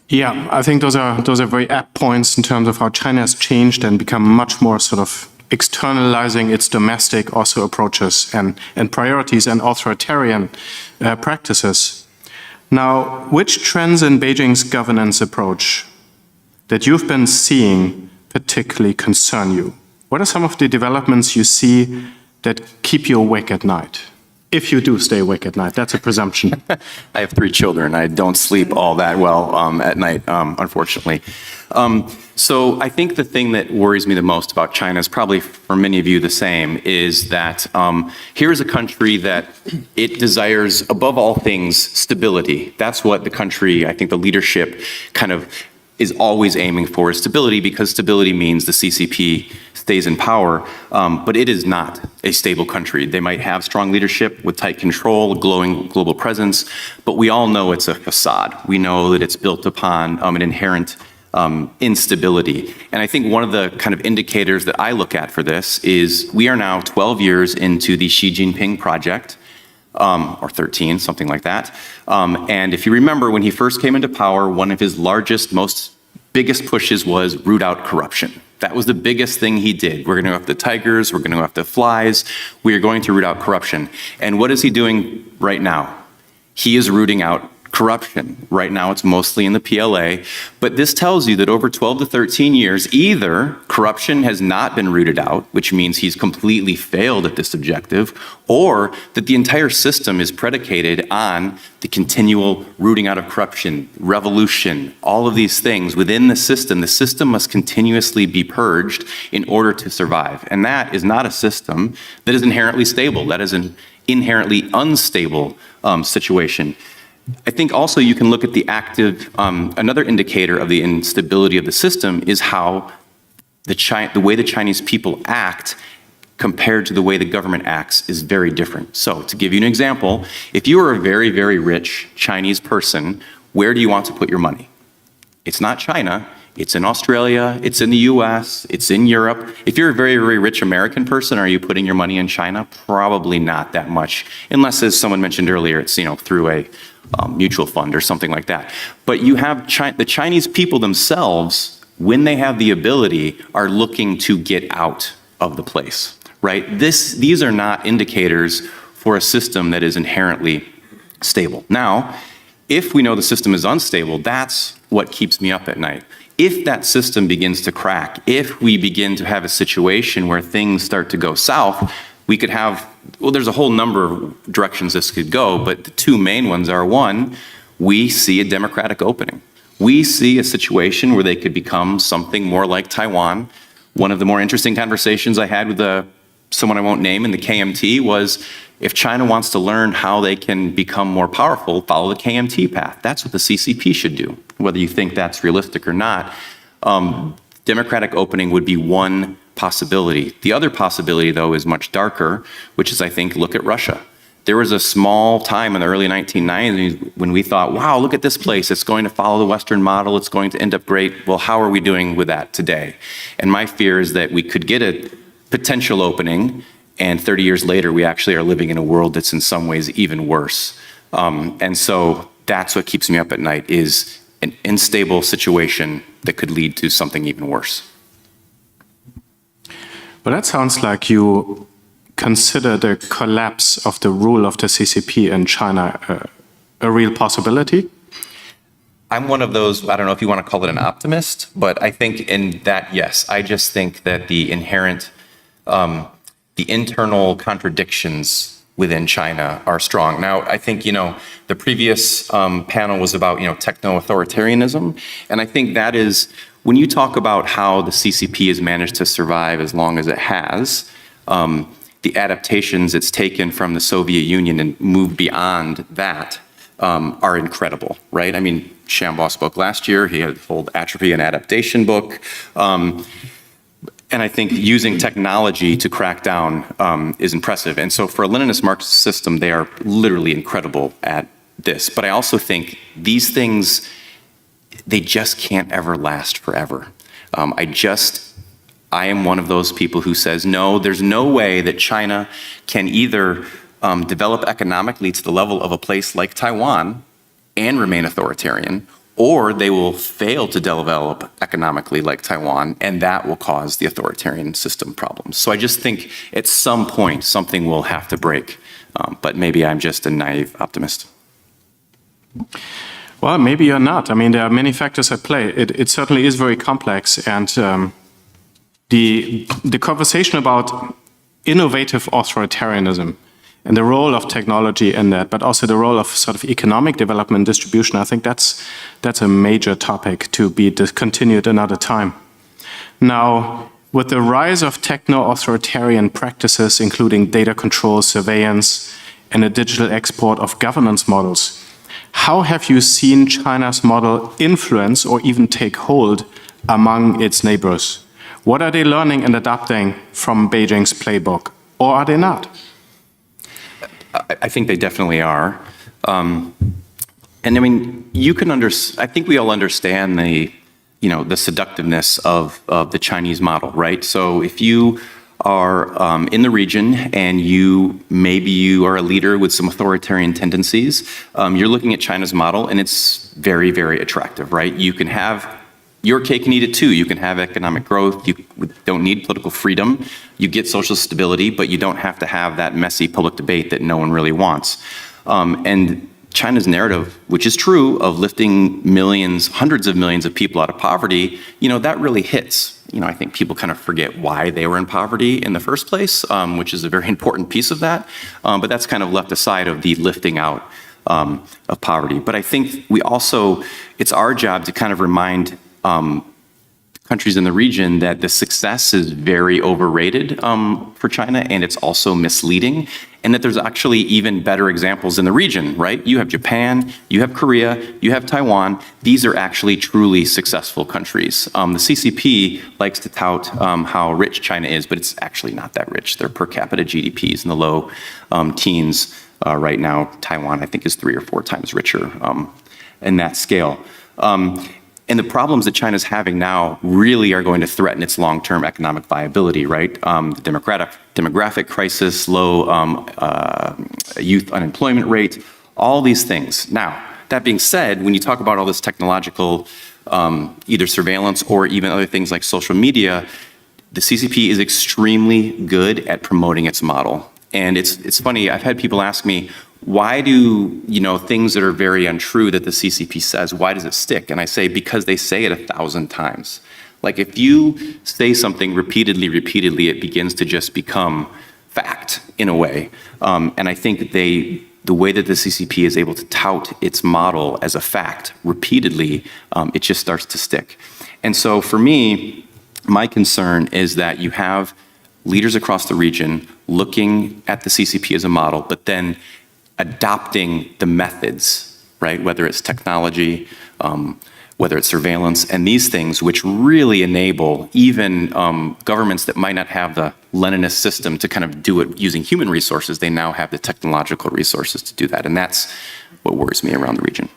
Yeah, I think those are very apt points in terms of how China has changed and become much more sort of externalizing its domestic also approaches and priorities and authoritarian practices. Now, which trends in Beijing's governance approach that you've been seeing particularly concern you? What are some of the developments you see that keep you awake at night? If you do stay awake at night, that's a presumption. I have 3 children. I don't sleep all that well at night, unfortunately. So I think the thing that worries me the most about China is probably for many of you the same, is that here's a country that it desires above all things stability. That's what the country, I think the leadership kind of is always aiming for, is stability, because stability means the CCP stays in power, but it is not a stable country. They might have strong leadership with tight control, glowing global presence, but we all know it's a facade. We know that it's built upon an inherent instability. And I think one of the kind of indicators that I look at for this is we are now 12 years into the Xi Jinping project, or 13, something like that. And if you remember, when he first came into power, one of his biggest pushes was root out corruption. That was the biggest thing he did. We're going to go after the tigers, we're going to go after the flies, we are going to root out corruption. And what is he doing right now? He is rooting out corruption. Right now it's mostly in the PLA, but this tells you that over 12 to 13 years, either corruption has not been rooted out, which means he's completely failed at this objective, or that the entire system is predicated on the continual rooting out of corruption, revolution, all of these things within the system. The system must continuously be purged in order to survive. And that is not a system that is inherently stable. That is an inherently unstable situation. I think also you can look at the another indicator of the instability of the system is how the way the Chinese people act compared to the way the government acts is very different. So to give you an example, if you are a very, very rich Chinese person, where do you want to put your money? It's not China. It's in Australia, it's in the US, it's in Europe. If you're a very, very rich American person, are you putting your money in China? Probably not that much, unless, as someone mentioned earlier, it's through a mutual fund or something like that. But you have the Chinese people themselves, when they have the ability, are looking to get out of the place, right? These are not indicators for a system that is inherently stable. Now, if we know the system is unstable, that's what keeps me up at night. If that system begins to crack, if we begin to have a situation where things start to go south, we could have, well, there's a whole number of directions this could go, but the 2 main ones are, 1, we see a democratic opening. We see a situation where they could become something more like Taiwan. One of the more interesting conversations I had with someone I won't name in the KMT was, if China wants to learn how they can become more powerful, follow the KMT path. That's what the CCP should do, whether you think that's realistic or not. Democratic opening would be one possibility. The other possibility, though, is much darker, which is, I think, look at Russia. There was a small time in the early 1990s when we thought, wow, look at this place. It's going to follow the Western model. It's going to end up great. Well, how are we doing with that today? And my fear is that we could get a potential opening, and 30 years later, we actually are living in a world that's in some ways even worse. And so that's what keeps me up at night, is an unstable situation that could lead to something even worse. But that sounds like you consider the collapse of the rule of the CCP in China a real possibility? I'm one of those, I don't know if you want to call it an optimist, but I think in that, yes. I just think that the inherent, the internal contradictions within China are strong. Now, I think, the previous panel was about, techno-authoritarianism. And I think that is, when you talk about how the CCP has managed to survive as long as it has, the adaptations it's taken from the Soviet Union and moved beyond that are incredible, right? I mean, Shambaugh spoke last year. He had a whole atrophy and adaptation book. And I think using technology to crack down is impressive. And so for a Leninist Marxist system, they are literally incredible at this. But I also think these things, they just can't ever last forever. I am one of those people who says, no, there's no way that China can either develop economically to the level of a place like Taiwan and remain authoritarian, or they will fail to develop economically like Taiwan, and that will cause the authoritarian system problems. So I just think at some point something will have to break, but maybe I'm just a naive optimist. Well, maybe you're not. I mean, there are many factors at play. It certainly is very complex, and the conversation about innovative authoritarianism and the role of technology in that, but also the role of sort of economic development and distribution, I think that's a major topic to be continued another time. Now, with the rise of techno-authoritarian practices, including data control, surveillance, and a digital export of governance models, how have you seen China's model influence or even take hold among its neighbors? What are they learning and adapting from Beijing's playbook, or are they not? I think they definitely are. And I mean, I think we all understand the seductiveness of the Chinese model, right? So if you are in the region and maybe you are a leader with some authoritarian tendencies, you're looking at China's model and it's very, very attractive, right? You can have your cake and eat it too. You can have economic growth. You don't need political freedom. You get social stability, but you don't have to have that messy public debate that no one really wants. And China's narrative, which is true, of lifting millions, hundreds of millions of people out of poverty, that really hits. I think people kind of forget why they were in poverty in the first place, which is a very important piece of that. But that's kind of left aside of the lifting out of poverty. But I think it's our job to kind of remind countries in the region that the success is very overrated for China, and it's also misleading, and that there's actually even better examples in the region, right? You have Japan, you have Korea, you have Taiwan. These are actually truly successful countries. The CCP likes to tout how rich China is, but it's actually not that rich. Their per capita GDP is in the low teens right now. Taiwan, I think, is 3 or 4 times richer in that scale. And the problems that China's having now really are going to threaten its long-term economic viability, right? The demographic crisis, low youth unemployment rate, all these things. Now, that being said, when you talk about all this technological, either surveillance or even other things like social media, the CCP is extremely good at promoting its model. And it's funny, I've had people ask me, why do, things that are very untrue that the CCP says, why does it stick? And I say, because they say it 1,000 times. Like if you say something repeatedly, it begins to just become fact in a way. And I think the way that the CCP is able to tout its model as a fact repeatedly, it just starts to stick. And so for me, my concern is that you have leaders across the region looking at the CCP as a model, but then adopting the methods, right? Whether it's technology, whether it's surveillance, and these things which really enable even governments that might not have the Leninist system to kind of do it using human resources, they now have the technological resources to do that. And that's what worries me around the region.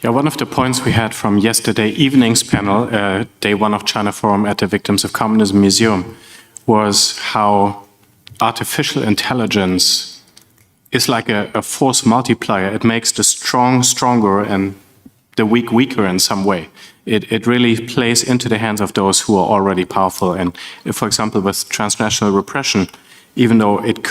Yeah, one of the points we had from yesterday evening's panel, Day 1 of China Forum at the Victims of Communism Museum, was how artificial intelligence is like a force multiplier. It makes the strong stronger and the weak weaker in some way. It really plays into the hands of those who are already powerful. And for example, with transnational repression, even though it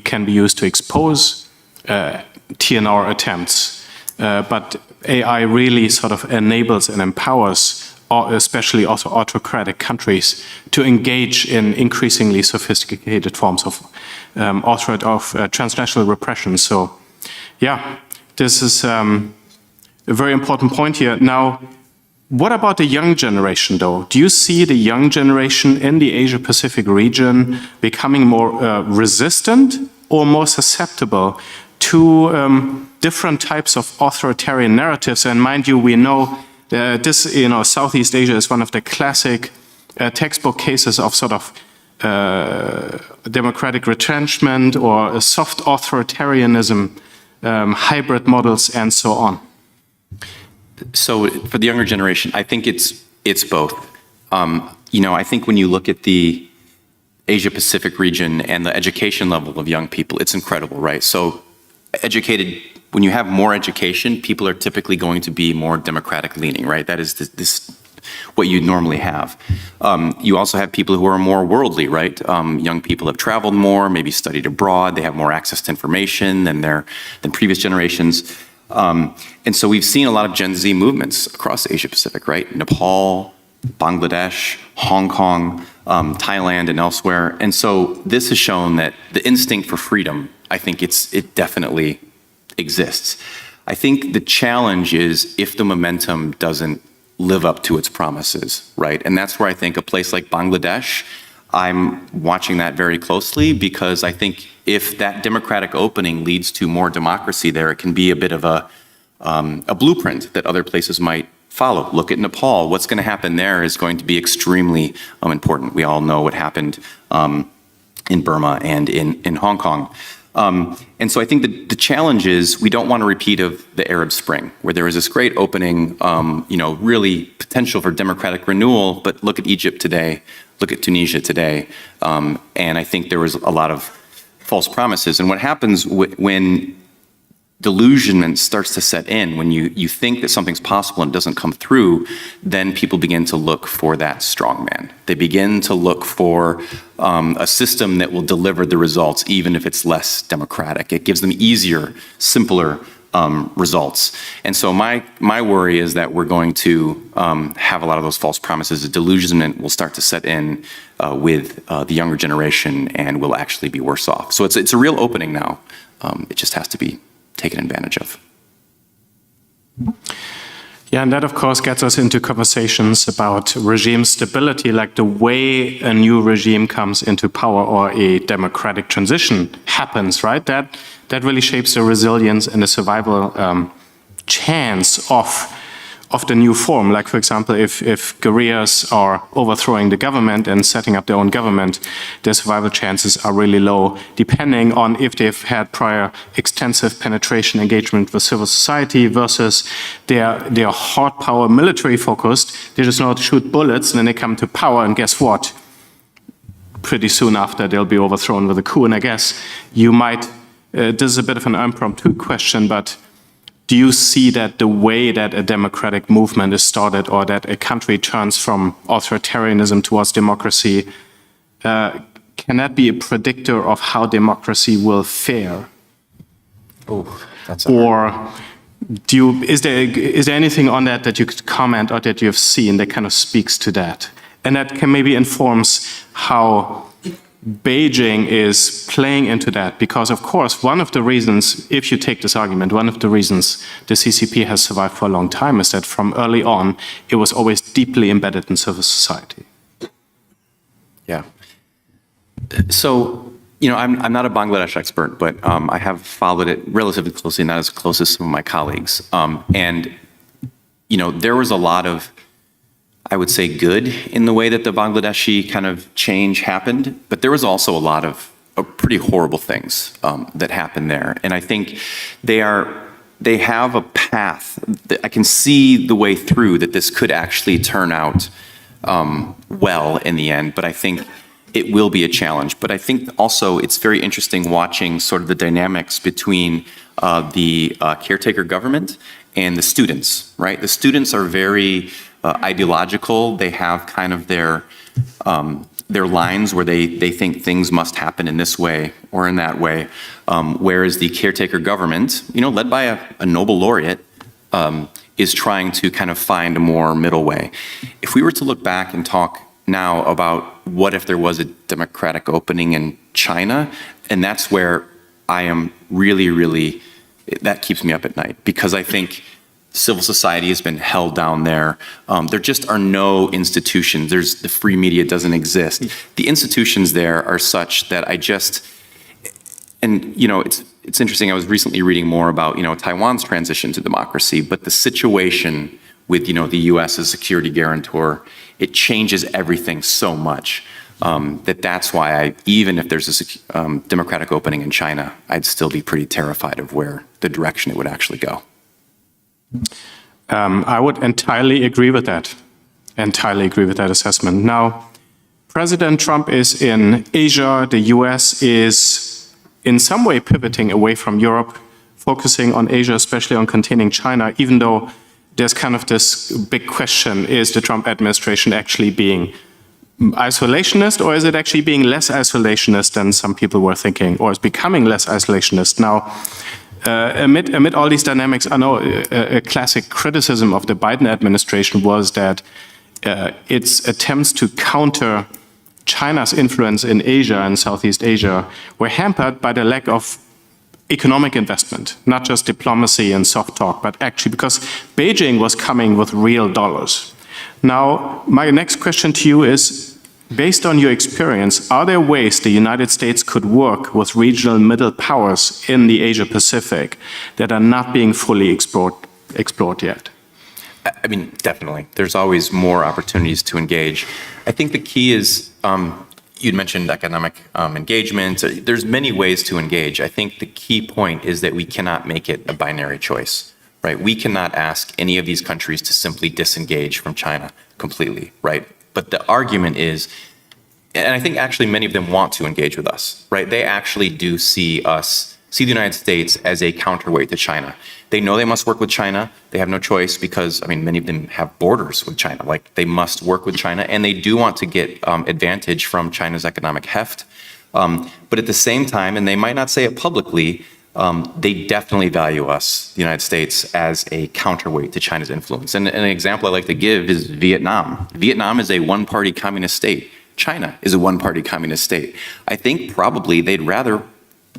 can be used to expose TNR attempts, but AI really sort of enables and empowers especially also autocratic countries to engage in increasingly sophisticated forms of transnational repression. So yeah, this is a very important point here. Now, What about the young generation, though? Do you see the young generation in the Asia-Pacific region becoming more resistant or more susceptible to different types of authoritarian narratives? And mind you, we know Southeast Asia is one of the classic textbook cases of sort of democratic retrenchment or a soft authoritarianism, hybrid models, and so on. So for the younger generation, I think it's both. I think when you look at the Asia-Pacific region and the education level of young people, it's incredible, right? So when you have more education, people are typically going to be more democratic leaning, right? That is this what you normally have. You also have people who are more worldly, right? Young people have traveled more, maybe studied abroad, they have more access to information than previous generations. And so we've seen a lot of Gen Z movements across Asia Pacific, right? Nepal, Bangladesh, Hong Kong, Thailand, and elsewhere. And so this has shown that the instinct for freedom, I think it definitely exists. I think the challenge is if the momentum doesn't live up to its promises, right? And that's where I think a place like Bangladesh, I'm watching that very closely, because I think if that democratic opening leads to more democracy there, it can be a bit of a blueprint that other places might follow. Look at Nepal. What's going to happen there is going to be extremely important. We all know what happened in Burma and in Hong Kong. And so I think the challenge is we don't want a repeat of the Arab Spring, where there was this great opening, really potential for democratic renewal, but look at Egypt today, look at Tunisia today, and I think there was a lot of false promises. And what happens when delusionment starts to set in, when you think that something's possible and it doesn't come through, then people begin to look for that strongman. They begin to look for a system that will deliver the results, even if it's less democratic. It gives them easier, simpler results. And so my worry is that we're going to have a lot of those false promises. The delusionment will start to set in with the younger generation, and will actually be worse off. So it's a real opening now. It just has to be taken advantage of. Yeah, and that of course gets us into conversations about regime stability, like the way a new regime comes into power or a democratic transition happens, right? That really shapes the resilience and the survival chance of the new form. Like, for example, if guerrillas are overthrowing the government and setting up their own government, their survival chances are really low, depending on if they've had prior extensive penetration engagement with civil society versus they're hard power military focused. They just know how to shoot bullets, and then they come to power, and guess what? Pretty soon after, they'll be overthrown with a coup. And I guess you might, this is a bit of an impromptu question, but do you see that the way that a democratic movement is started, or that a country turns from authoritarianism towards democracy, can that be a predictor of how democracy will fare? Or is there anything on that you could comment, or that you've seen that kind of speaks to that? And that can maybe informs how Beijing is playing into that, because of course one of the reasons, if you take this argument, one of the reasons the CCP has survived for a long time is that from early on it was always deeply embedded in civil society. Yeah. So, I'm not a Bangladesh expert, but I have followed it relatively closely, not as close as some of my colleagues. And there was a lot of, I would say, good in the way that the Bangladeshi kind of change happened, but there was also a lot of pretty horrible things that happened there. And I think they have a path that I can see the way through, that this could actually turn out well in the end, but I think it will be a challenge. But I think also it's very interesting watching sort of the dynamics between the caretaker government and the students, right? The students are very ideological. They have kind of their lines where they think things must happen in this way or in that way, whereas the caretaker government, led by a Nobel laureate, is trying to kind of find a more middle way. If we were to look back and talk now about what if there was a democratic opening in China, and that's where I am really, that keeps me up at night, because I think Civil society has been held down there. There just are no institutions. The free media doesn't exist. The institutions there are such that it's interesting. I was recently reading more about, Taiwan's transition to democracy, but the situation with, the U.S. as security guarantor, it changes everything so much that's why even if there's a democratic opening in China, I'd still be pretty terrified of where the direction it would actually go. I would entirely agree with that. Entirely agree with that assessment. Now, President Trump is in Asia. The US is in some way pivoting away from Europe, focusing on Asia, especially on containing China, even though there's kind of this big question, is the Trump administration actually being isolationist, or is it actually being less isolationist than some people were thinking, or is becoming less isolationist? Now, amid all these dynamics, I know a classic criticism of the Biden administration was that its attempts to counter China's influence in Asia and Southeast Asia were hampered by the lack of economic investment, not just diplomacy and soft talk, but actually because Beijing was coming with real dollars. Now, my next question to you is, based on your experience, are there ways the United States could work with regional middle powers in the Asia Pacific that are not being fully explored yet? I mean, definitely. There's always more opportunities to engage. I think the key is, you'd mentioned economic engagement. There's many ways to engage. I think the key point is that we cannot make it a binary choice, right? We cannot ask any of these countries to simply disengage from China completely, right? But the argument is, and I think actually many of them want to engage with us, right? They actually do see the United States as a counterweight to China. They know they must work with China. They have no choice because, many of them have borders with China. Like, they must work with China, and they do want to get advantage from China's economic heft. But at the same time, and they might not say it publicly, they definitely value us, the United States, as a counterweight to China's influence. And an example I like to give is Vietnam. Vietnam is a one-party communist state. China is a one-party communist state. I think probably they'd rather,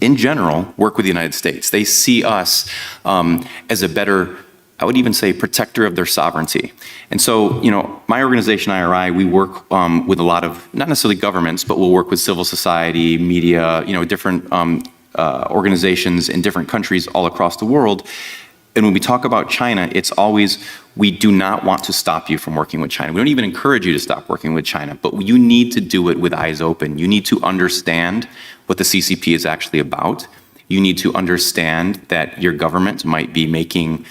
in general, work with the United States. They see us as a better, I would even say, protector of their sovereignty. And so, my organization, IRI, we work with a lot of, not necessarily governments, but we'll work with civil society, media, different organizations in different countries all across the world. And when we talk about China, it's always, we do not want to stop you from working with China. We don't even encourage you to stop working with China, but you need to do it with eyes open. You need to understand what the CCP is actually about. You need to understand that your government might be making,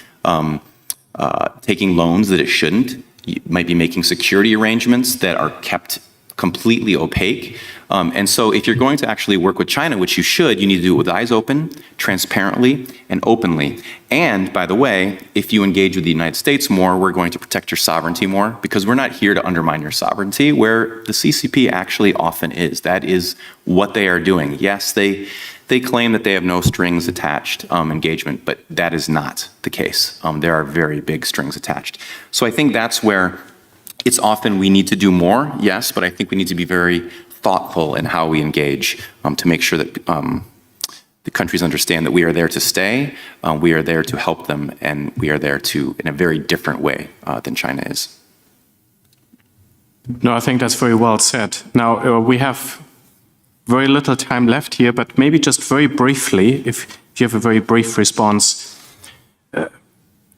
taking loans that it shouldn't. You might be making security arrangements that are kept completely opaque. And so if you're going to actually work with China, which you should, you need to do it with eyes open, transparently, and openly. And by the way, if you engage with the United States more, we're going to protect your sovereignty more, because we're not here to undermine your sovereignty, where the CCP actually often is. That is what they are doing. Yes, they claim that they have no strings attached engagement, but that is not the case. There are very big strings attached. So I think that's where it's often we need to do more, yes, but I think we need to be very thoughtful in how we engage to make sure that the countries understand that we are there to stay, we are there to help them, and we are there to, in a very different way than China is. No, I think that's very well said. Now, we have very little time left here, but maybe just very briefly, if you have a very brief response,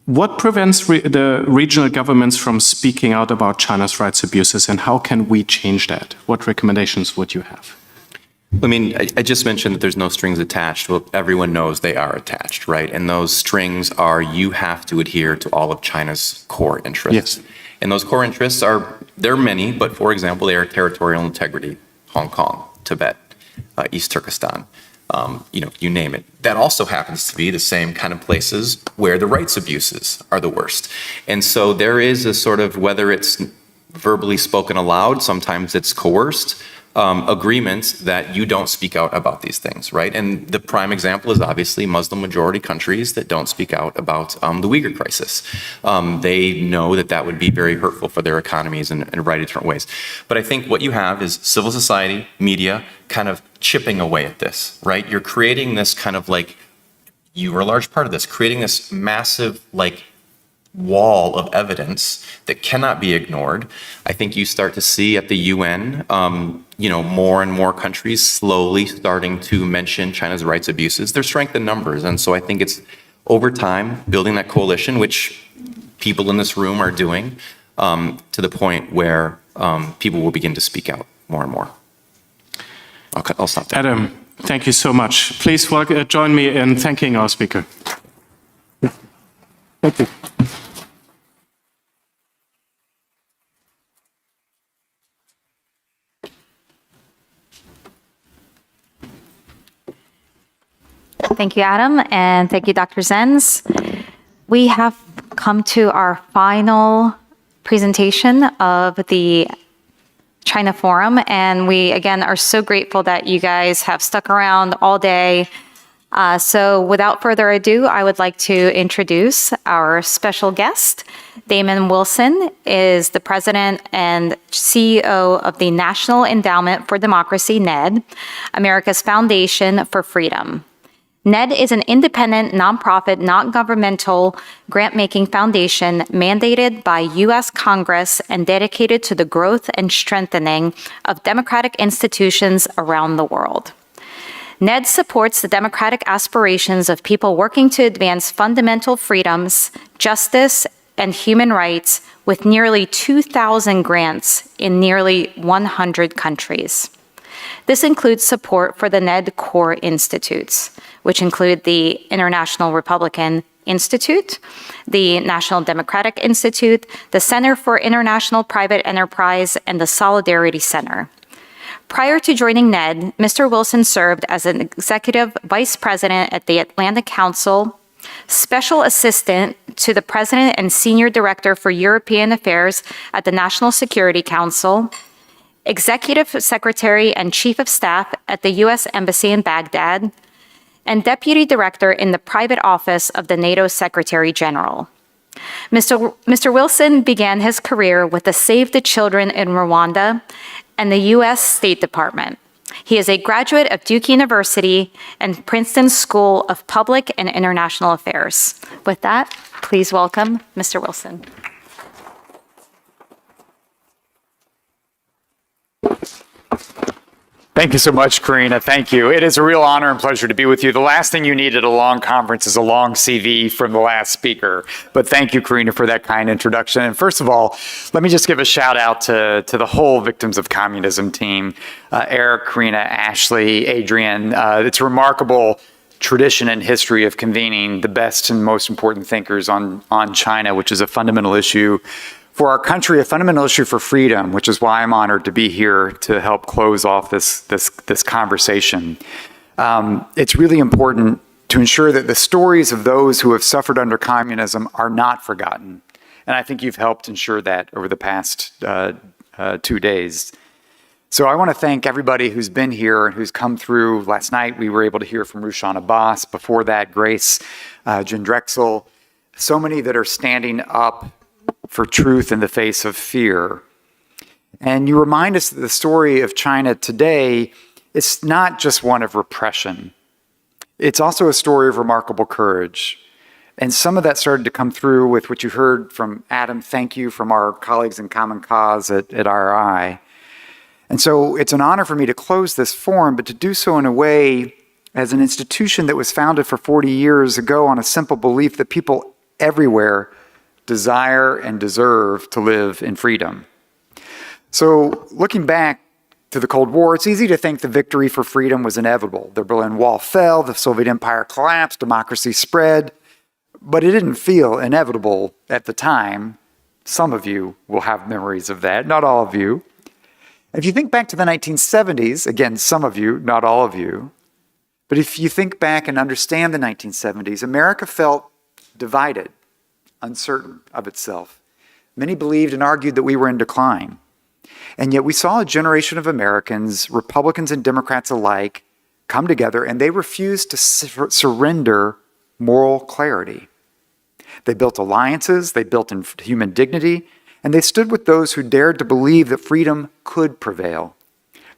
what prevents the regional governments from speaking out about China's rights abuses, and how can we change that? What recommendations would you have? I just mentioned that there's no strings attached. Well, everyone knows they are attached, right? And those strings are, you have to adhere to all of China's core interests. Yes. And those core interests are, there are many, but for example, they are territorial integrity, Hong Kong, Tibet, East Turkestan. You name it. That also happens to be the same kind of places where the rights abuses are the worst. And so there is a sort of, whether it's verbally spoken aloud, sometimes it's coerced, agreement that you don't speak out about these things, right? And the prime example is obviously Muslim majority countries that don't speak out about the Uyghur crisis. They know that that would be very hurtful for their economies in a variety of different ways. But I think what you have is civil society, media, kind of chipping away at this, right? You're creating this kind of like, you are a large part of this, creating this massive like wall of evidence that cannot be ignored. I think you start to see at the UN, more and more countries slowly starting to mention China's rights abuses. There's strength in numbers. And so I think it's over time building that coalition, which people in this room are doing, to the point where people will begin to speak out more and more. I'll stop there. Adam, thank you so much. Please join me in thanking our speaker. Thank you. Thank you, Adam, and thank you, Dr. Zenz. We have come to our final presentation of the China Forum, and we, again, are so grateful that you guys have stuck around all day. So without further ado, I would like to introduce our special guest. Damon Wilson is the president and CEO of the National Endowment for Democracy, NED, America's Foundation for Freedom. NED is an independent, nonprofit, non-governmental grant-making foundation mandated by U.S. Congress and dedicated to the growth and strengthening of democratic institutions around the world. NED supports the democratic aspirations of people working to advance fundamental freedoms, justice, and human rights with nearly 2,000 grants in nearly 100 countries. This includes support for the NED core institutes, which include the International Republican Institute, the National Democratic Institute, the Center for International Private Enterprise, and the Solidarity Center. Prior to joining NED, Mr. Wilson served as an executive vice president at the Atlantic Council, special assistant to the president and senior director for European Affairs at the National Security Council, executive secretary and chief of staff at the U.S. Embassy in Baghdad, and deputy director in the private office of the NATO Secretary General. Mr. Wilson began his career with the Save the Children in Rwanda and the U.S. State Department. He is a graduate of Duke University and Princeton School of Public and International Affairs. With that, please welcome Mr. Wilson. Thank you so much, Karina. Thank you. It is a real honor and pleasure to be with you. The last thing you need at a long conference is a long CV from the last speaker. But thank you, Karina, for that kind introduction. And first of all, let me just give a shout out to the whole Victims of Communism team, Eric, Karina, Ashley, Adrian. It's a remarkable tradition and history of convening the best and most important thinkers on China, which is a fundamental issue for our country, a fundamental issue for freedom, which is why I'm honored to be here to help close off this conversation. It's really important to ensure that the stories of those who have suffered under communism are not forgotten. And I think you've helped ensure that over the past 2 days. So I want to thank everybody who's been here and who's come through. Last night, we were able to hear from Rushan Abbas. Before that, Grace Jindrexel. So many that are standing up for truth in the face of fear. And you remind us that the story of China today is not just one of repression. It's also a story of remarkable courage. And some of that started to come through with what you heard from Adam. Thank you from our colleagues in Common Cause at RI. And so it's an honor for me to close this forum, but to do so in a way as an institution that was founded for 40 years ago on a simple belief that people everywhere desire and deserve to live in freedom. So looking back to the Cold War, it's easy to think the victory for freedom was inevitable. The Berlin Wall fell, the Soviet Empire collapsed, democracy spread, but it didn't feel inevitable at the time. Some of you will have memories of that, not all of you. If you think back to the 1970s, again, some of you, not all of you, but if you think back and understand the 1970s, America felt divided, uncertain of itself. Many believed and argued that we were in decline. And yet we saw a generation of Americans, Republicans and Democrats alike, come together, and they refused to surrender moral clarity. They built alliances, they built in human dignity, and they stood with those who dared to believe that freedom could prevail.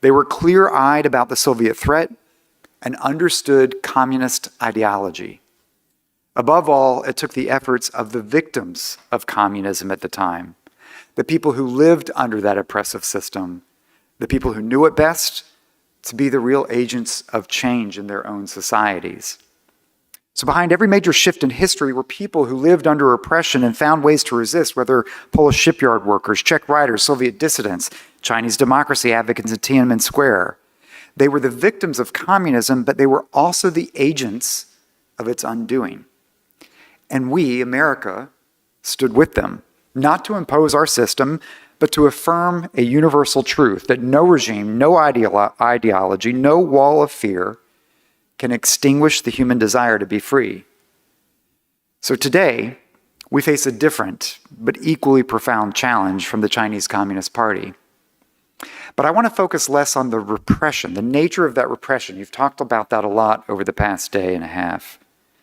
They were clear-eyed about the Soviet threat and understood communist ideology. Above all, it took the efforts of the victims of communism at the time, the people who lived under that oppressive system, the people who knew it best, to be the real agents of change in their own societies. So behind every major shift in history were people who lived under oppression and found ways to resist, whether Polish shipyard workers, Czech writers, Soviet dissidents, Chinese democracy advocates in Tiananmen Square. They were the victims of communism, but they were also the agents of its undoing. And we, America, stood with them, not to impose our system, but to affirm a universal truth that no regime, no ideology, no wall of fear can extinguish the human desire to be free. So today, we face a different but equally profound challenge from the Chinese Communist Party. But I want to focus less on the repression, the nature of that repression. You've talked about that a lot over the past day and a half,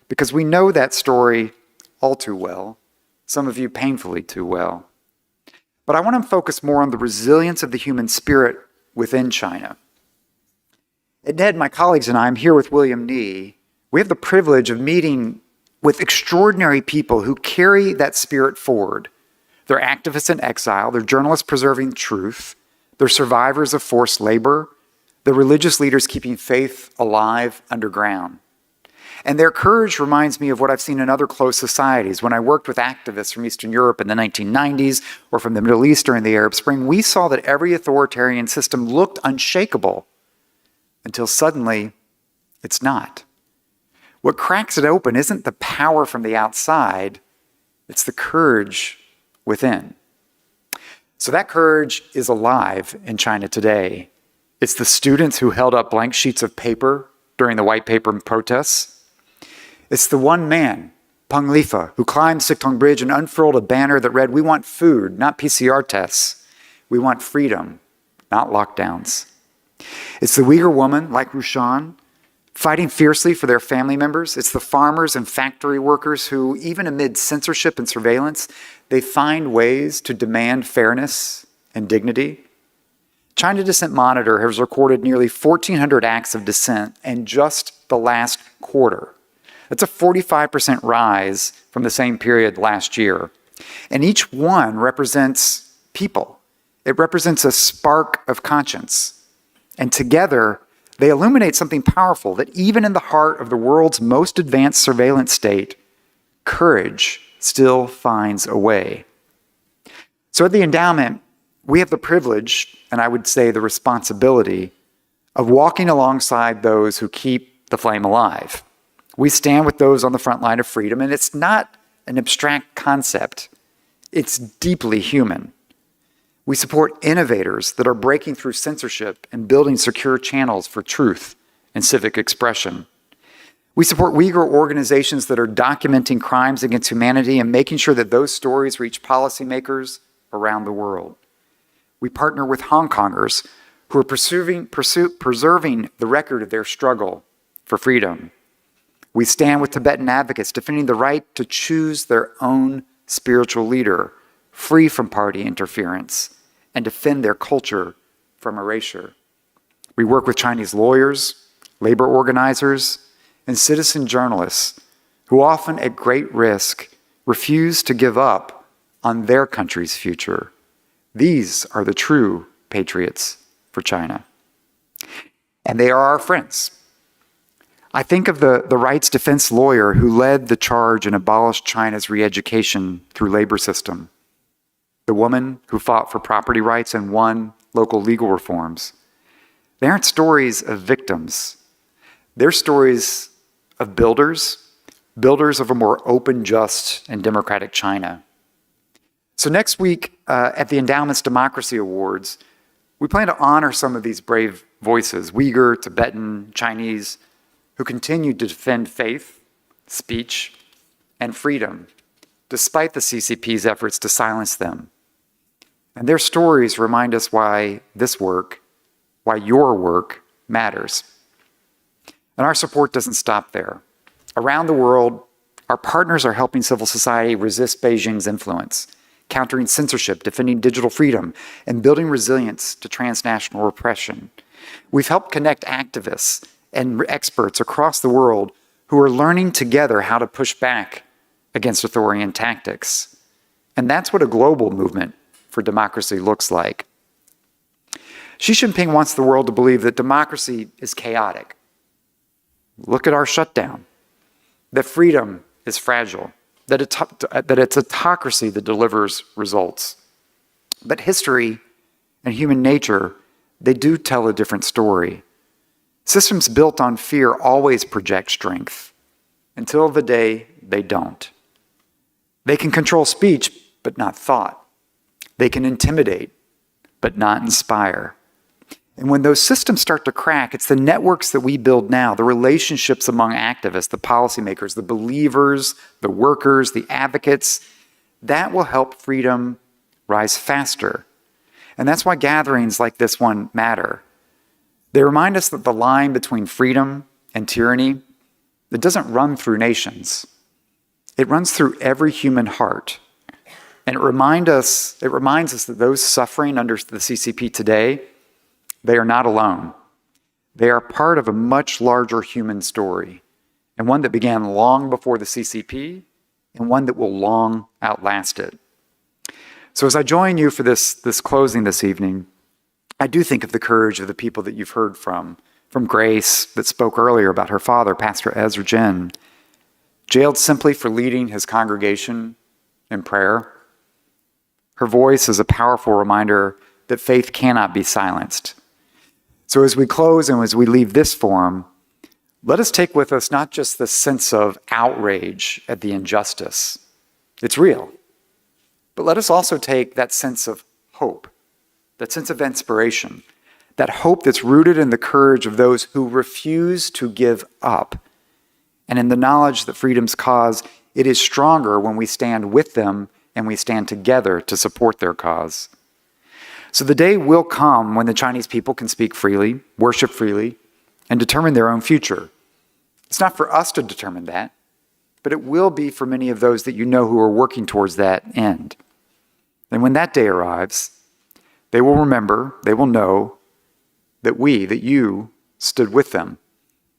because we know that story all too well, some of you painfully too well. But I want to focus more on the resilience of the human spirit within China. At NED, my colleagues and I, I'm here with William Nee. We have the privilege of meeting with extraordinary people who carry that spirit forward. They're activists in exile, they're journalists preserving truth, they're survivors of forced labor, they're religious leaders keeping faith alive underground. And their courage reminds me of what I've seen in other closed societies. When I worked with activists from Eastern Europe in the 1990s or from the Middle East during the Arab Spring, we saw that every authoritarian system looked unshakable until suddenly it's not. What cracks it open isn't the power from the outside, it's the courage within. So that courage is alive in China today. It's the students who held up blank sheets of paper during the white paper protests. It's the one man, Peng Lifa, who climbed Siktong Bridge and unfurled a banner that read, "We want food, not PCR tests. We want freedom, not lockdowns." It's the Uyghur woman, like Rushan, fighting fiercely for their family members. It's the farmers and factory workers who, even amid censorship and surveillance, they find ways to demand fairness and dignity. China Dissent Monitor has recorded nearly 1,400 acts of dissent in just the last quarter. That's a 45% rise from the same period last year. And each one represents people. It represents a spark of conscience. And together, they illuminate something powerful, that even in the heart of the world's most advanced surveillance state, courage still finds a way. So at the endowment, we have the privilege, and I would say the responsibility, of walking alongside those who keep the flame alive. We stand with those on the front line of freedom, and it's not an abstract concept. It's deeply human. We support innovators that are breaking through censorship and building secure channels for truth and civic expression. We support Uyghur organizations that are documenting crimes against humanity and making sure that those stories reach policymakers around the world. We partner with Hong Kongers who are preserving the record of their struggle for freedom. We stand with Tibetan advocates defending the right to choose their own spiritual leader, free from party interference, and defend their culture from erasure. We work with Chinese lawyers, labor organizers, and citizen journalists who often at great risk refuse to give up on their country's future. These are the true patriots for China. And they are our friends. I think of the rights defense lawyer who led the charge and abolished China's re-education through labor system, the woman who fought for property rights and won local legal reforms. They aren't stories of victims. They're stories of builders of a more open, just, and democratic China. So next week at the Endowment's Democracy Awards, we plan to honor some of these brave voices, Uyghur, Tibetan, Chinese, who continue to defend faith, speech, and freedom, despite the CCP's efforts to silence them. And their stories remind us why this work, why your work matters. And our support doesn't stop there. Around the world, our partners are helping civil society resist Beijing's influence, countering censorship, defending digital freedom, and building resilience to transnational repression. We've helped connect activists and experts across the world who are learning together how to push back against authoritarian tactics. And that's what a global movement for democracy looks like. Xi Jinping wants the world to believe that democracy is chaotic. Look at our shutdown. That freedom is fragile. That it's autocracy that delivers results. But history and human nature, they do tell a different story. Systems built on fear always project strength until the day they don't. They can control speech, but not thought. They can intimidate, but not inspire. And when those systems start to crack, it's the networks that we build now, the relationships among activists, the policymakers, the believers, the workers, the advocates, that will help freedom rise faster. And that's why gatherings like this one matter. They remind us that the line between freedom and tyranny, it doesn't run through nations. It runs through every human heart. And it reminds us that those suffering under the CCP today, they are not alone. They are part of a much larger human story, and one that began long before the CCP, and one that will long outlast it. So as I join you for this closing this evening, I do think of the courage of the people that you've heard from Grace that spoke earlier about her father, Pastor Ezra Jin, jailed simply for leading his congregation in prayer. Her voice is a powerful reminder that faith cannot be silenced. So as we close and as we leave this forum, let us take with us not just the sense of outrage at the injustice. It's real. But let us also take that sense of hope, that sense of inspiration, that hope that's rooted in the courage of those who refuse to give up, and in the knowledge that freedom's cause, it is stronger when we stand with them and we stand together to support their cause. So the day will come when the Chinese people can speak freely, worship freely, and determine their own future. It's not for us to determine that, but it will be for many of those that you know who are working towards that end. And when that day arrives, they will remember, they will know that you stood with them,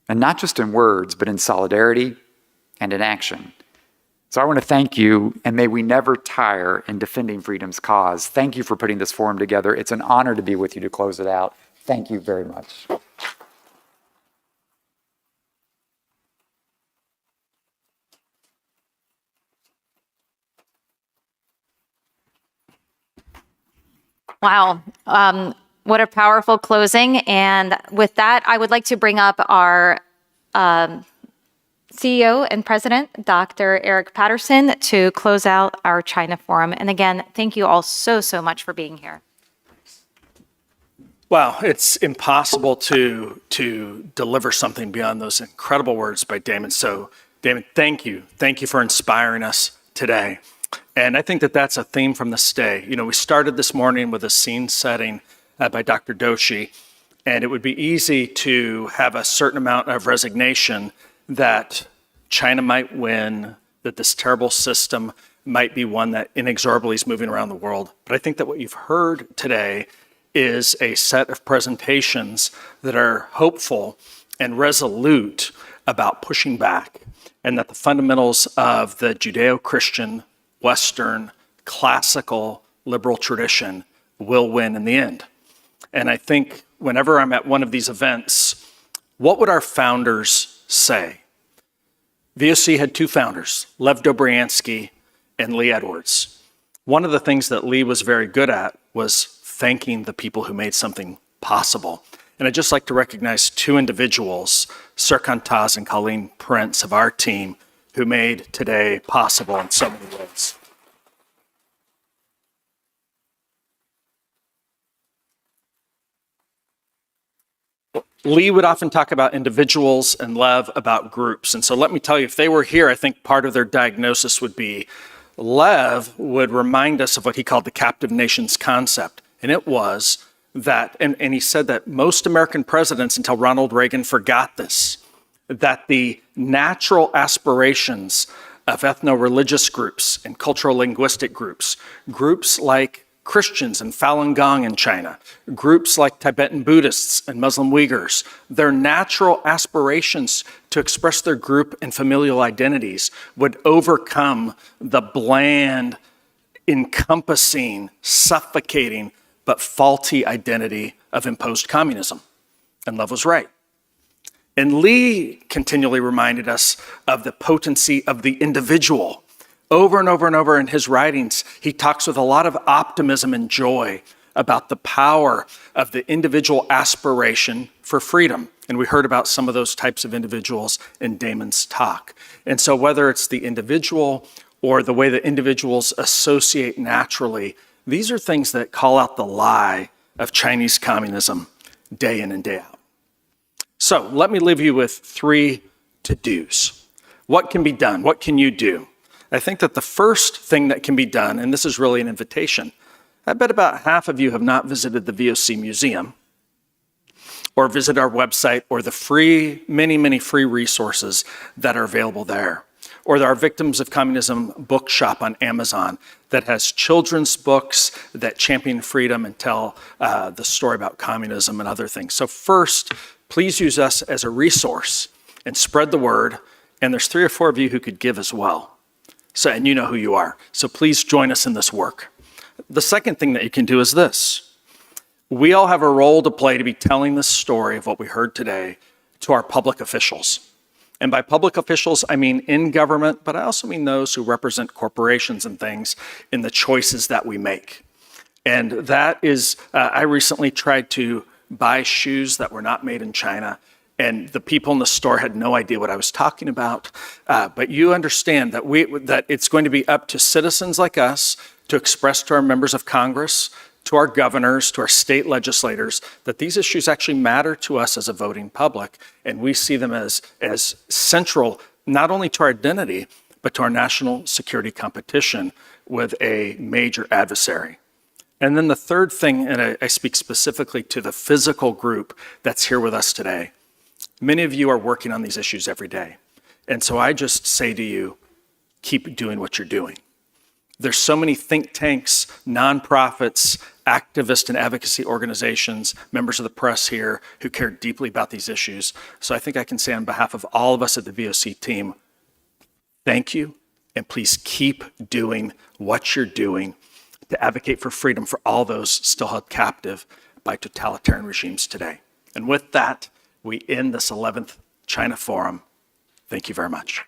and not just in words, but in solidarity and in action. So I want to thank you, and may we never tire in defending freedom's cause. Thank you for putting this forum together. It's an honor to be with you to close it out. Thank you very much. Wow. What a powerful closing. And with that, I would like to bring up our CEO and President, Dr. Eric Patterson, to close out our China Forum. And again, thank you all so much for being here. Wow, it's impossible to deliver something beyond those incredible words by Damon. So, Damon, thank you. Thank you for inspiring us today. And I think that that's a theme from this day. You know, we started this morning with a scene setting by Dr. Doshi, and it would be easy to have a certain amount of resignation that China might win, that this terrible system might be one that inexorably is moving around the world. But I think that what you've heard today is a set of presentations that are hopeful and resolute about pushing back, and that the fundamentals of the Judeo-Christian, Western, classical, liberal tradition will win in the end. And I think whenever I'm at one of these events, what would our founders say? VOC had two founders, Lev Dobryansky and Lee Edwards. One of the things that Lee was very good at was thanking the people who made something possible. And I'd just like to recognize two individuals, Serkan Taz and Colleen Prince of our team, who made today possible in so many ways. Lee would often talk about individuals and Lev about groups. And so let me tell you, if they were here, I think part of their diagnosis would be Lev would remind us of what he called the captive nations concept. And it was that, and he said that most American presidents until Ronald Reagan forgot this, that the natural aspirations of ethno-religious groups and cultural linguistic groups, groups like Christians in Falun Gong in China, groups like Tibetan Buddhists and Muslim Uyghurs, their natural aspirations to express their group and familial identities would overcome the bland, encompassing, suffocating, but faulty identity of imposed communism. And Love was right. And Lee continually reminded us of the potency of the individual. Over and over and over in his writings, he talks with a lot of optimism and joy about the power of the individual aspiration for freedom. And we heard about some of those types of individuals in Damon's talk. And so whether it's the individual or the way that individuals associate naturally, these are things that call out the lie of Chinese communism day in and day out. So let me leave you with 3 to-dos. What can be done? What can you do? I think that the first thing that can be done, and this is really an invitation, I bet about half of you have not visited the VOC Museum or visit our website or the many free resources that are available there. Or our Victims of Communism bookshop on Amazon that has children's books that champion freedom and tell the story about communism and other things. So first, please use us as a resource and spread the word. And there's 3 or 4 of you who could give as well. So, and you know who you are. So please join us in this work. The second thing that you can do is this. We all have a role to play to be telling the story of what we heard today to our public officials. And by public officials, I mean in government, but I also mean those who represent corporations and things in the choices that we make. And that is, I recently tried to buy shoes that were not made in China, and the people in the store had no idea what I was talking about. But you understand that it's going to be up to citizens like us to express to our members of Congress, to our governors, to our state legislators, that these issues actually matter to us as a voting public, and we see them as central not only to our identity, but to our national security competition with a major adversary. And then the third thing, and I speak specifically to the physical group that's here with us today. Many of you are working on these issues every day. And so I just say to you, keep doing what you're doing. There's so many think tanks, nonprofits, activist and advocacy organizations, members of the press here who care deeply about these issues. So I think I can say on behalf of all of us at the VOC team, thank you, and please keep doing what you're doing to advocate for freedom for all those still held captive by totalitarian regimes today. And with that, we end this 11th China Forum. Thank you very much.